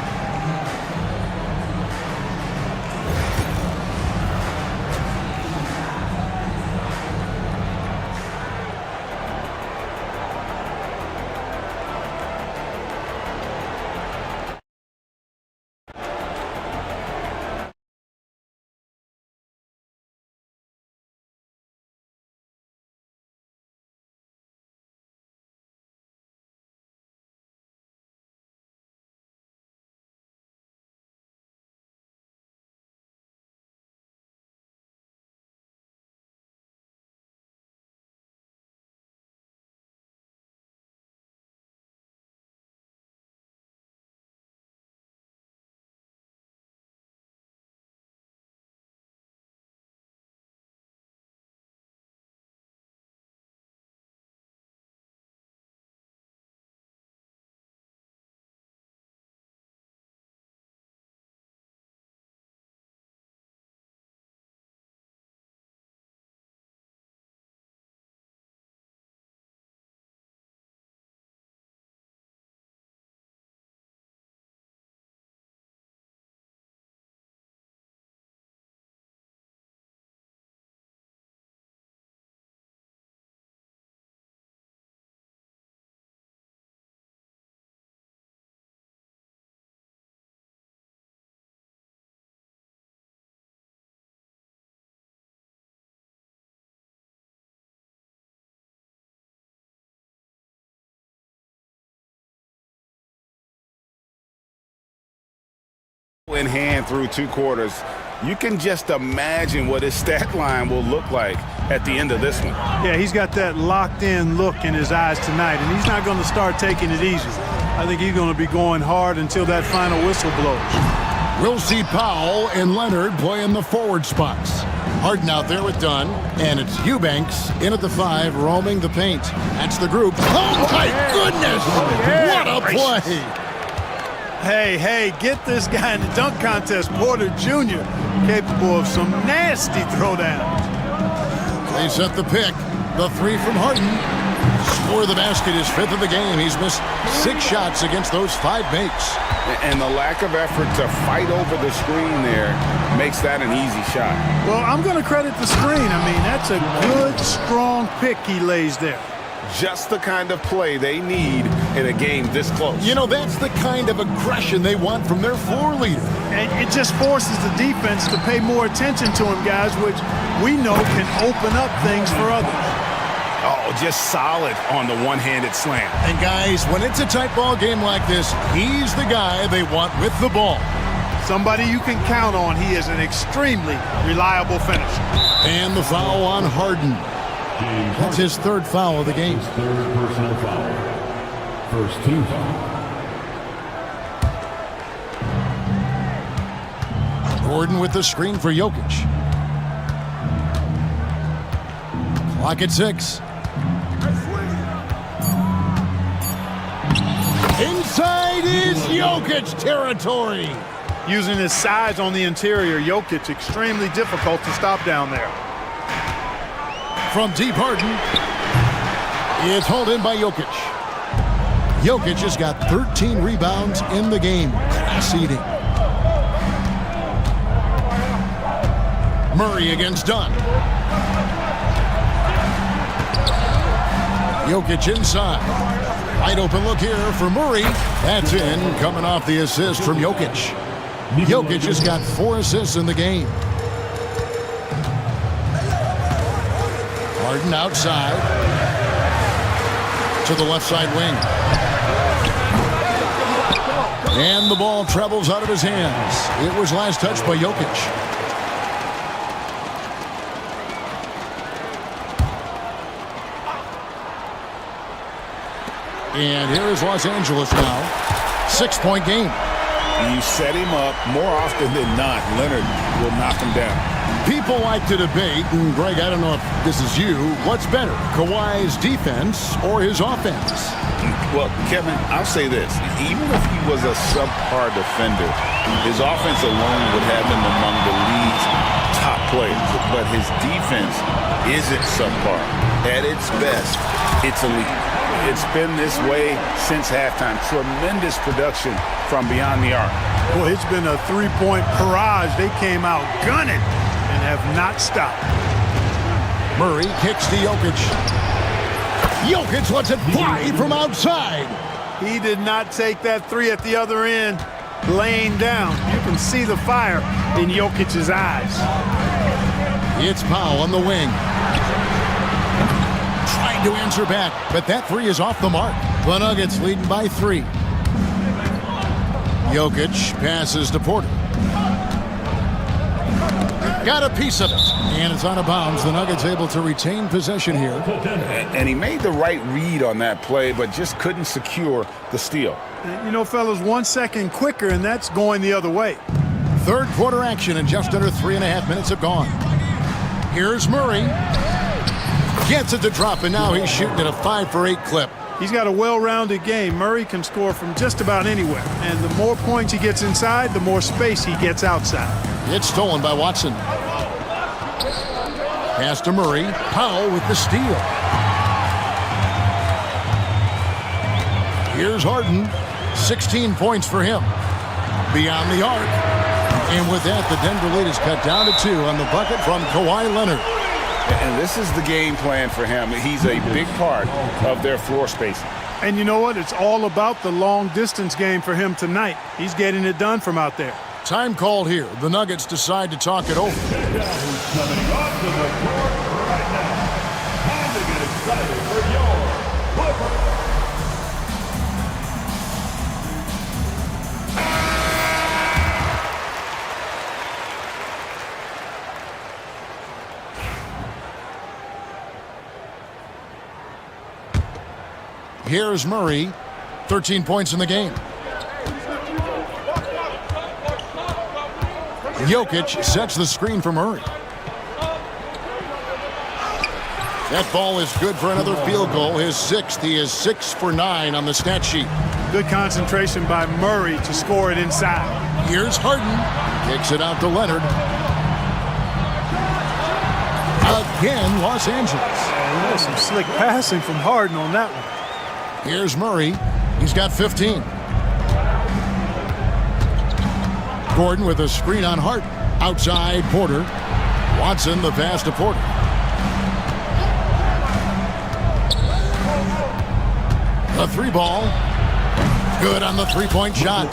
in hand through 2 quarters. You can just imagine what his stat line will look like at the end of this one. Yeah, he's got that locked-in look in his eyes tonight, and he's not going to start taking it easy. I think he's going to be going hard until that final whistle blows. We'll see Powell and Leonard play in the forward spots. Harden out there with Dunn, and it's Eubanks in at the 5, roaming the paint. That's the group. Oh, my goodness! What a play! Hey, get this guy in the dunk contest, Porter Jr., capable of some nasty throwdowns. They set the pick. The 3 from Harden. Score the basket, his 5th of the game. He's missed 6 shots against those 5 makes. And the lack of effort to fight over the screen there makes that an easy shot. Well, I'm going to credit the screen. I mean, that's a good, strong pick he lays there. Just the kind of play they need in a game this close. You know, that's the kind of aggression they want from their floor leader. And it just forces the defense to pay more attention to him, guys, which we know can open up things for others. Oh, just solid on the one-handed slam. And guys, when it's a tight ball game like this, he's the guy they want with the ball. Somebody you can count on. He is an extremely reliable finisher. And the foul on Harden. That's his 3rd foul of the game. His 3rd personal foul. First team foul. Gordon with the screen for Jokic. Clock at 6. Inside is Jokic territory. Using his size on the interior, Jokic extremely difficult to stop down there. From deep, Harden. It's hauled in by Jokic. Jokic has got 13 rebounds in the game. Class eating. Murray against Dunn. Jokic inside. Wide open look here for Murray. That's in, coming off the assist from Jokic. Jokic has got 4 assists in the game. Harden outside to the left side wing. And the ball travels out of his hands. It was last touched by Jokic. And here is Los Angeles now. 6-point game. You set him up more often than not. Leonard will knock him down. People like to debate, and Greg, I don't know if this is you, what's better, Kawhi's defense or his offense? Well, Kevin, I'll say this. Even if he was a subpar defender, his offense alone would have him among the league's top players. But his defense isn't subpar. At its best, it's elite. It's been this way since halftime. Tremendous production from beyond the arc. Well, it's been a 3-point barrage. They came out gunning and have not stopped. Murray kicks to Jokic. Jokic lets it fly from outside. He did not take that 3 at the other end, laying down. You can see the fire in Jokic's eyes. It's Powell on the wing. Trying to answer back, but that 3 is off the mark. The Nuggets leading by 3. Jokic passes to Porter. Got a piece of it, and it's out of bounds. The Nuggets able to retain possession here. And he made the right read on that play, but just couldn't secure the steal. You know, fellas, 1 second quicker, and that's going the other way. 3rd quarter action, and just under 3.5 minutes have gone. Here's Murray. Gets it to drop, and now he's shooting at a 5-for-8 clip. He's got a well-rounded game. Murray can score from just about anywhere. And the more points he gets inside, the more space he gets outside. It's stolen by Watson. Pass to Murray. Powell with the steal. Here's Harden. 16 points for him. Beyond the arc. And with that, the Denver lead is cut down to 2 on the bucket from Kawhi Leonard. And this is the game plan for him. He's a big part of their floor spacing. And you know what? It's all about the long-distance game for him tonight. He's getting it done from out there. Time called here. The Nuggets decide to talk it over. Coming onto the court right now. Time to get excited for your Clippers. Here's Murray, 13 points in the game. Jokic sets the screen for Murray. That ball is good for another field goal, his sixth. He is 6 for 9 on the stat sheet. Good concentration by Murray to score it inside. Here's Harden. Kicks it out to Leonard. Again, Los Angeles. Some slick passing from Harden on that one. Here's Murray. He's got 15. Gordon with a screen on Harden. Outside Porter. Watson the pass to Porter. A 3-ball. Good on the three-point shot.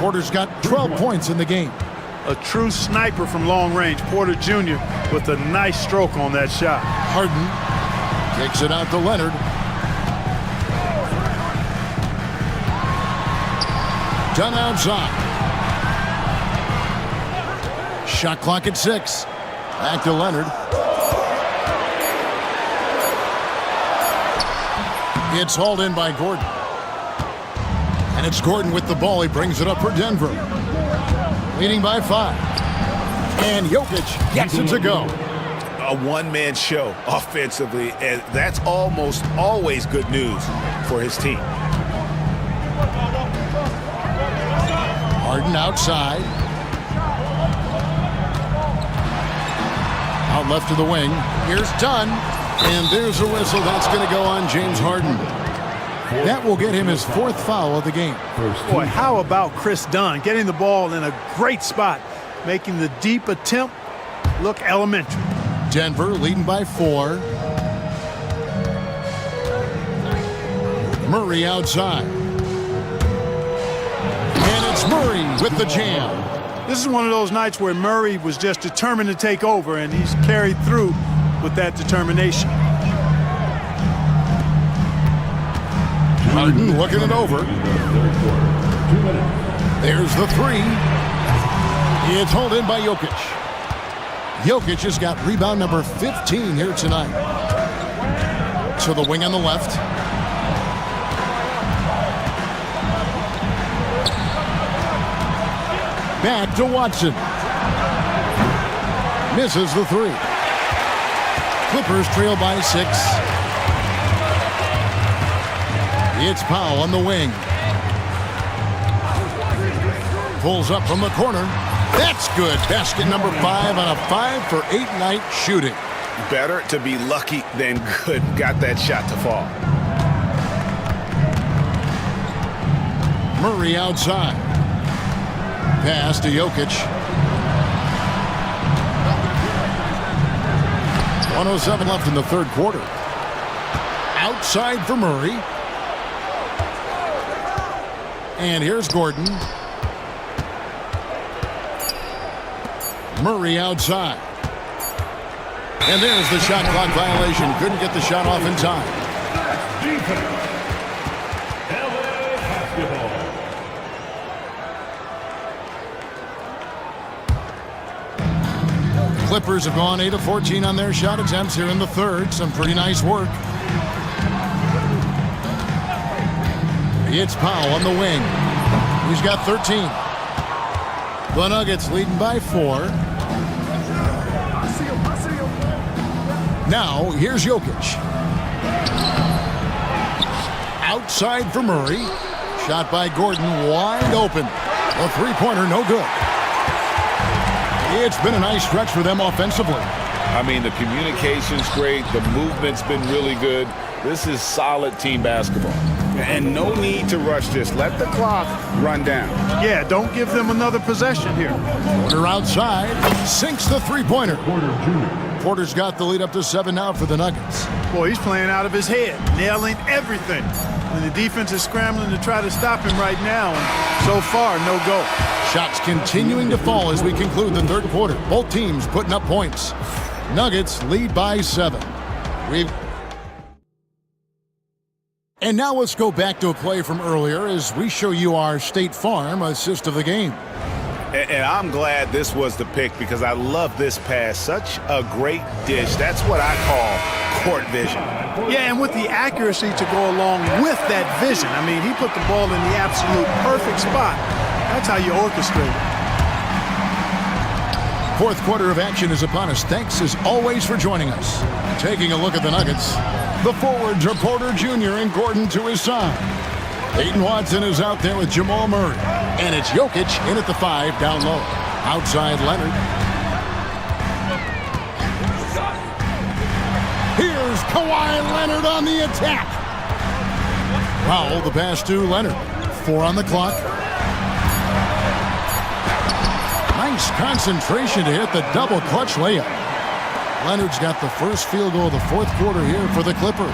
Porter's got 12 points in the game. A true sniper from long range. Porter Jr. with a nice stroke on that shot. Harden kicks it out to Leonard. Done outside. Shot clock at 6. Back to Leonard. It's hauled in by Gordon. And it's Gordon with the ball. He brings it up for Denver. Leading by 5. And Jokic gets it to go. A one-man show offensively, and that's almost always good news for his team. Harden outside. Out left to the wing. Here's Dunn. And there's a whistle. That's going to go on James Harden. That will get him his 4th foul of the game. Boy, how about Chris Dunn getting the ball in a great spot, making the deep attempt look elementary. Denver leading by 4. Murray outside. And it's Murray with the jam. This is one of those nights where Murray was just determined to take over, and he's carried through with that determination. Harden looking it over. There's the 3. It's hauled in by Jokic. Jokic has got rebound number 15 here tonight. To the wing on the left. Back to Watson. Misses the 3. Clippers trail by 6. It's Powell on the wing. Pulls up from the corner. That's good. Basket number 5 on a 5 for 8 night shooting. Better to be lucky than good. Got that shot to fall. Murray outside. Pass to Jokic. 1:07 left in the third quarter. Outside for Murray. And here's Gordon. Murray outside. And there's the shot clock violation. Couldn't get the shot off in time. Clippers have gone 8 of 14 on their shot attempts here in the third. Some pretty nice work. It's Powell on the wing. He's got 13. The Nuggets leading by 4. Now, here's Jokic. Outside for Murray. Shot by Gordon, wide open. A three-pointer, no good. It's been a nice stretch for them offensively. I mean, the communication's great. The movement's been really good. This is solid team basketball. And no need to rush this. Let the clock run down. Yeah, don't give them another possession here. Porter outside. Sinks the three-pointer. Porter's got the lead up to 7 now for the Nuggets. Boy, he's playing out of his head, nailing everything. And the defense is scrambling to try to stop him right now. And so far, no go. Shots continuing to fall as we conclude the third quarter. Both teams putting up points. Nuggets lead by 7. And now let's go back to a play from earlier as we show you our State Farm assist of the game. And I'm glad this was the pick because I love this pass. Such a great dish. That's what I call court vision. Yeah, and with the accuracy to go along with that vision. I mean, he put the ball in the absolute perfect spot. That's how you orchestrate it. Fourth quarter of action is upon us. Thanks, as always, for joining us. Taking a look at the Nuggets. The forwards are Porter Jr. and Gordon to his side. Peyton Watson is out there with Jamal Murray. And it's Jokic in at the 5 down low. Outside Leonard. Here's Kawhi Leonard on the attack. Foul, the pass to Leonard. 4 on the clock. Nice concentration to hit the double clutch layup. Leonard's got the first field goal of the fourth quarter here for the Clippers.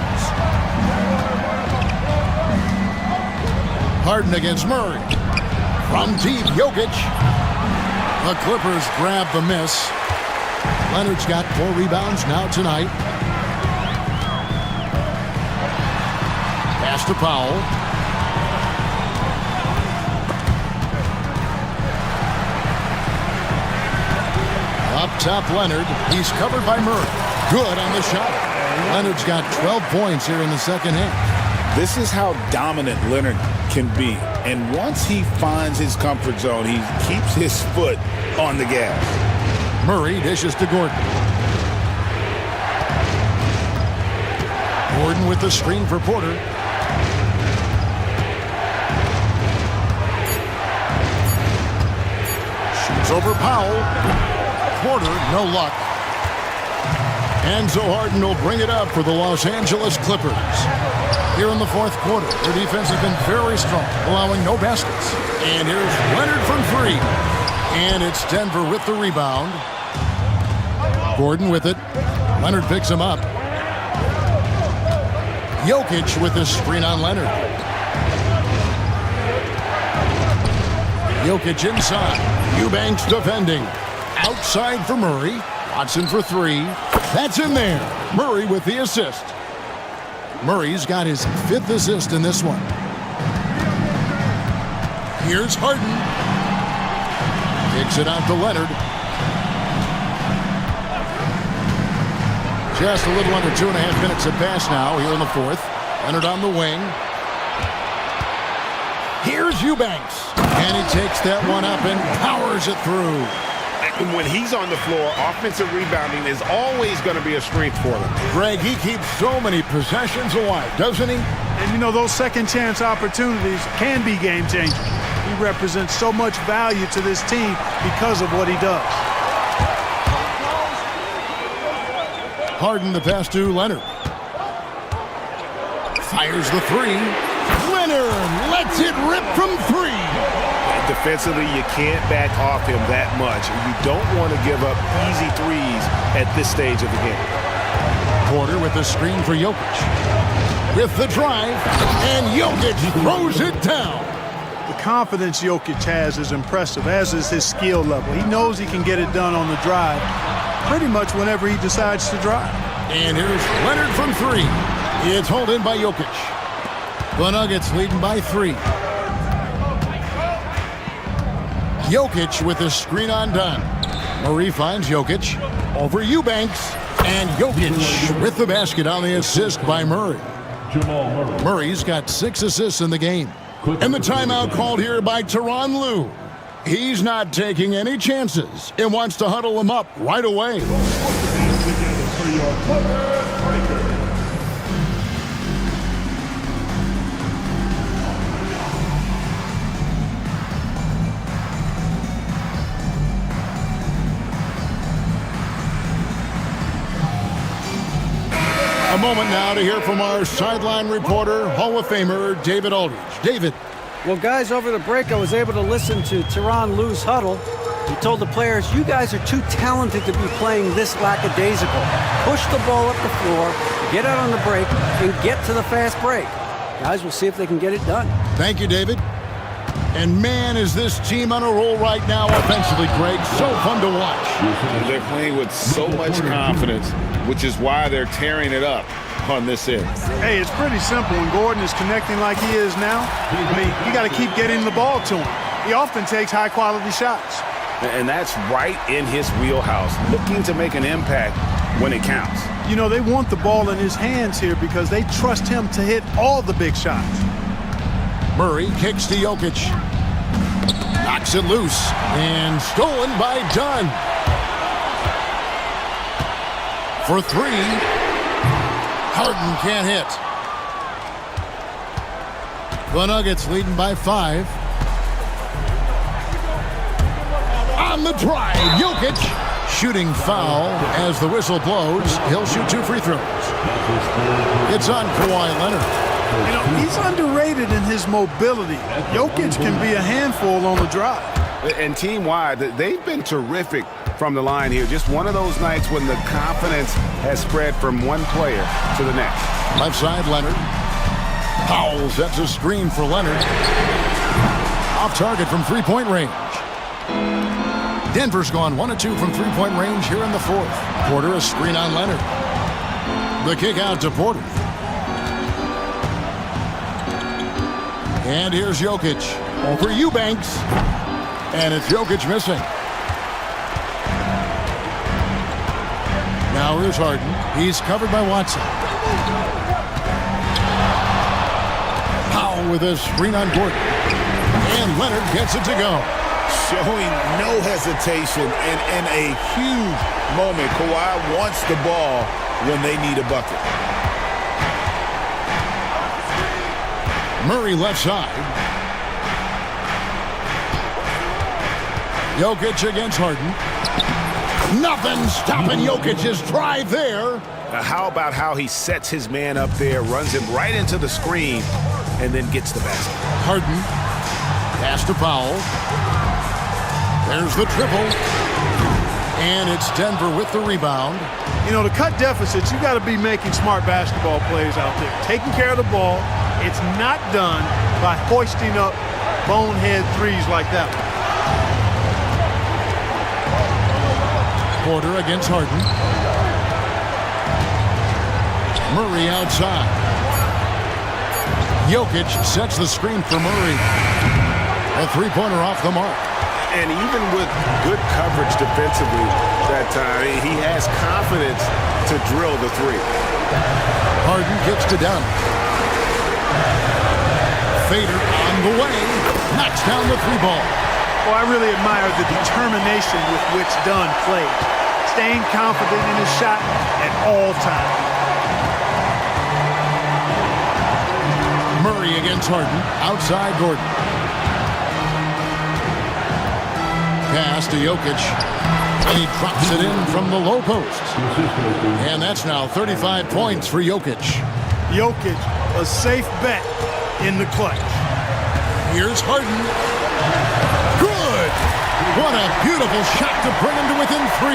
Harden against Murray. From deep, Jokic. The Clippers grab the miss. Leonard's got 4 rebounds now tonight. Pass to Powell. Up top, Leonard. He's covered by Murray. Good on the shot. Leonard's got 12 points here in the second half. This is how dominant Leonard can be. And once he finds his comfort zone, he keeps his foot on the gas. Murray dishes to Gordon. Gordon with the screen for Porter. Shoots over Powell. Porter, no luck. And so Harden will bring it up for the Los Angeles Clippers. Here in the fourth quarter, their defense has been very strong, allowing no baskets. And here's Leonard from 3. And it's Denver with the rebound. Gordon with it. Leonard picks him up. Jokic with the screen on Leonard. Jokic inside. Eubanks defending. Outside for Murray. Watson for 3. That's in there. Murray with the assist. Murray's got his 5th assist in this one. Here's Harden. Kicks it out to Leonard. Just a little under 2.5 minutes have passed now here in the fourth. Leonard on the wing. Here's Eubanks. And he takes that one up and powers it through. When he's on the floor, offensive rebounding is always going to be a strength for them. Greg, he keeps so many possessions alive, doesn't he? And you know, those second chance opportunities can be game changers. He represents so much value to this team because of what he does. Harden the pass to Leonard. Fires the 3. Leonard lets it rip from 3. Defensively, you can't back off him that much. You don't want to give up easy threes at this stage of the game. Porter with the screen for Jokic. With the drive, and Jokic throws it down. The confidence Jokic has is impressive, as is his skill level. He knows he can get it done on the drive pretty much whenever he decides to drive. And here's Leonard from 3. It's hauled in by Jokic. The Nuggets leading by 3. Jokic with the screen on Dunn. Murray finds Jokic over Eubanks. And Jokic with the basket on the assist by Murray. Murray's got 6 assists in the game. And the timeout called here by Tyronn Lue. He's not taking any chances and wants to huddle him up right away. A moment now to hear from our sideline reporter, Hall of Famer David Aldridge. David. Well, guys, over the break, I was able to listen to Tyronn Lue's huddle. He told the players, you guys are too talented to be playing this lackadaisical. Push the ball up the floor, get out on the break, and get to the fast break. Guys, we'll see if they can get it done. Thank you, David. And man, is this team on a roll right now offensively, Greg. So fun to watch. They're playing with so much confidence, which is why they're tearing it up on this end. Hey, it's pretty simple. When Gordon is connecting like he is now, I mean, you got to keep getting the ball to him. He often takes high-quality shots. And that's right in his wheelhouse, looking to make an impact when it counts. You know, they want the ball in his hands here because they trust him to hit all the big shots. Murray kicks to Jokic. Knocks it loose and stolen by Dunn. For three. Harden can't hit. The Nuggets leading by 5. On the drive, Jokic shooting foul as the whistle blows. He'll shoot 2 free throws. It's on Kawhi Leonard. You know, he's underrated in his mobility. Jokic can be a handful on the drive. And team-wide, they've been terrific from the line here. Just one of those nights when the confidence has spread from one player to the next. Left side, Leonard. Powell sets a screen for Leonard. Off target from three-point range. Denver's gone 1 of 2 from three-point range here in the fourth. Porter a screen on Leonard. The kick out to Porter. And here's Jokic over Eubanks. And it's Jokic missing. Now here's Harden. He's covered by Watson. Powell with a screen on Gordon. And Leonard gets it to go. Showing no hesitation and in a huge moment. Kawhi wants the ball when they need a bucket. Murray left side. Jokic against Harden. Nothing stopping Jokic's drive there. How about how he sets his man up there, runs him right into the screen, and then gets the basket. Harden. Pass to Powell. There's the triple. And it's Denver with the rebound. You know, to cut deficits, you got to be making smart basketball plays out there. Taking care of the ball. It's not done by hoisting up bonehead threes like that one. Porter against Harden. Murray outside. Jokic sets the screen for Murray. A three-pointer off the mark. And even with good coverage defensively that time, he has confidence to drill the three. Harden kicks to Dunn. Fader on the way. Knocks down the three ball. Well, I really admire the determination with which Dunn played. Staying confident in his shot at all times. Murray against Harden. Outside Gordon. Pass to Jokic. And he drops it in from the low post. And that's now 35 points for Jokic. Jokic, a safe bet in the clutch. Here's Harden. Good! What a beautiful shot to bring him to within 3.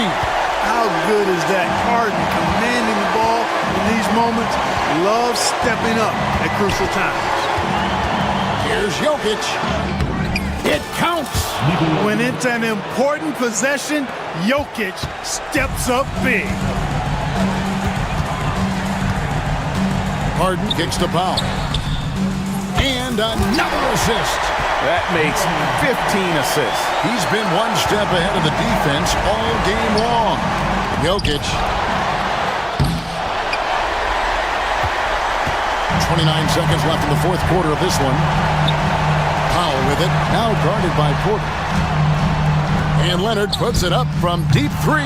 How good is that? Harden commanding the ball in these moments. Loves stepping up at crucial times. Here's Jokic. It counts. When it's an important possession, Jokic steps up big. Harden kicks to Powell. And another assist. That makes 15 assists. He's been one step ahead of the defense all game long. Jokic. 29 seconds left in the fourth quarter of this one. Powell with it, now guarded by Porter. And Leonard puts it up from deep 3.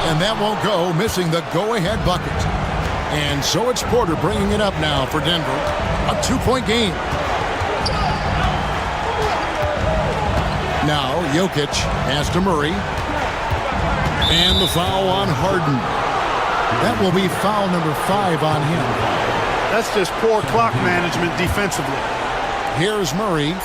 And that won't go, missing the go-ahead bucket. And so it's Porter bringing it up now for Denver. A 2-point game. Now Jokic has to Murray. And the foul on Harden. That will be foul number 5 on him. That's just poor clock management defensively. Here's Murray.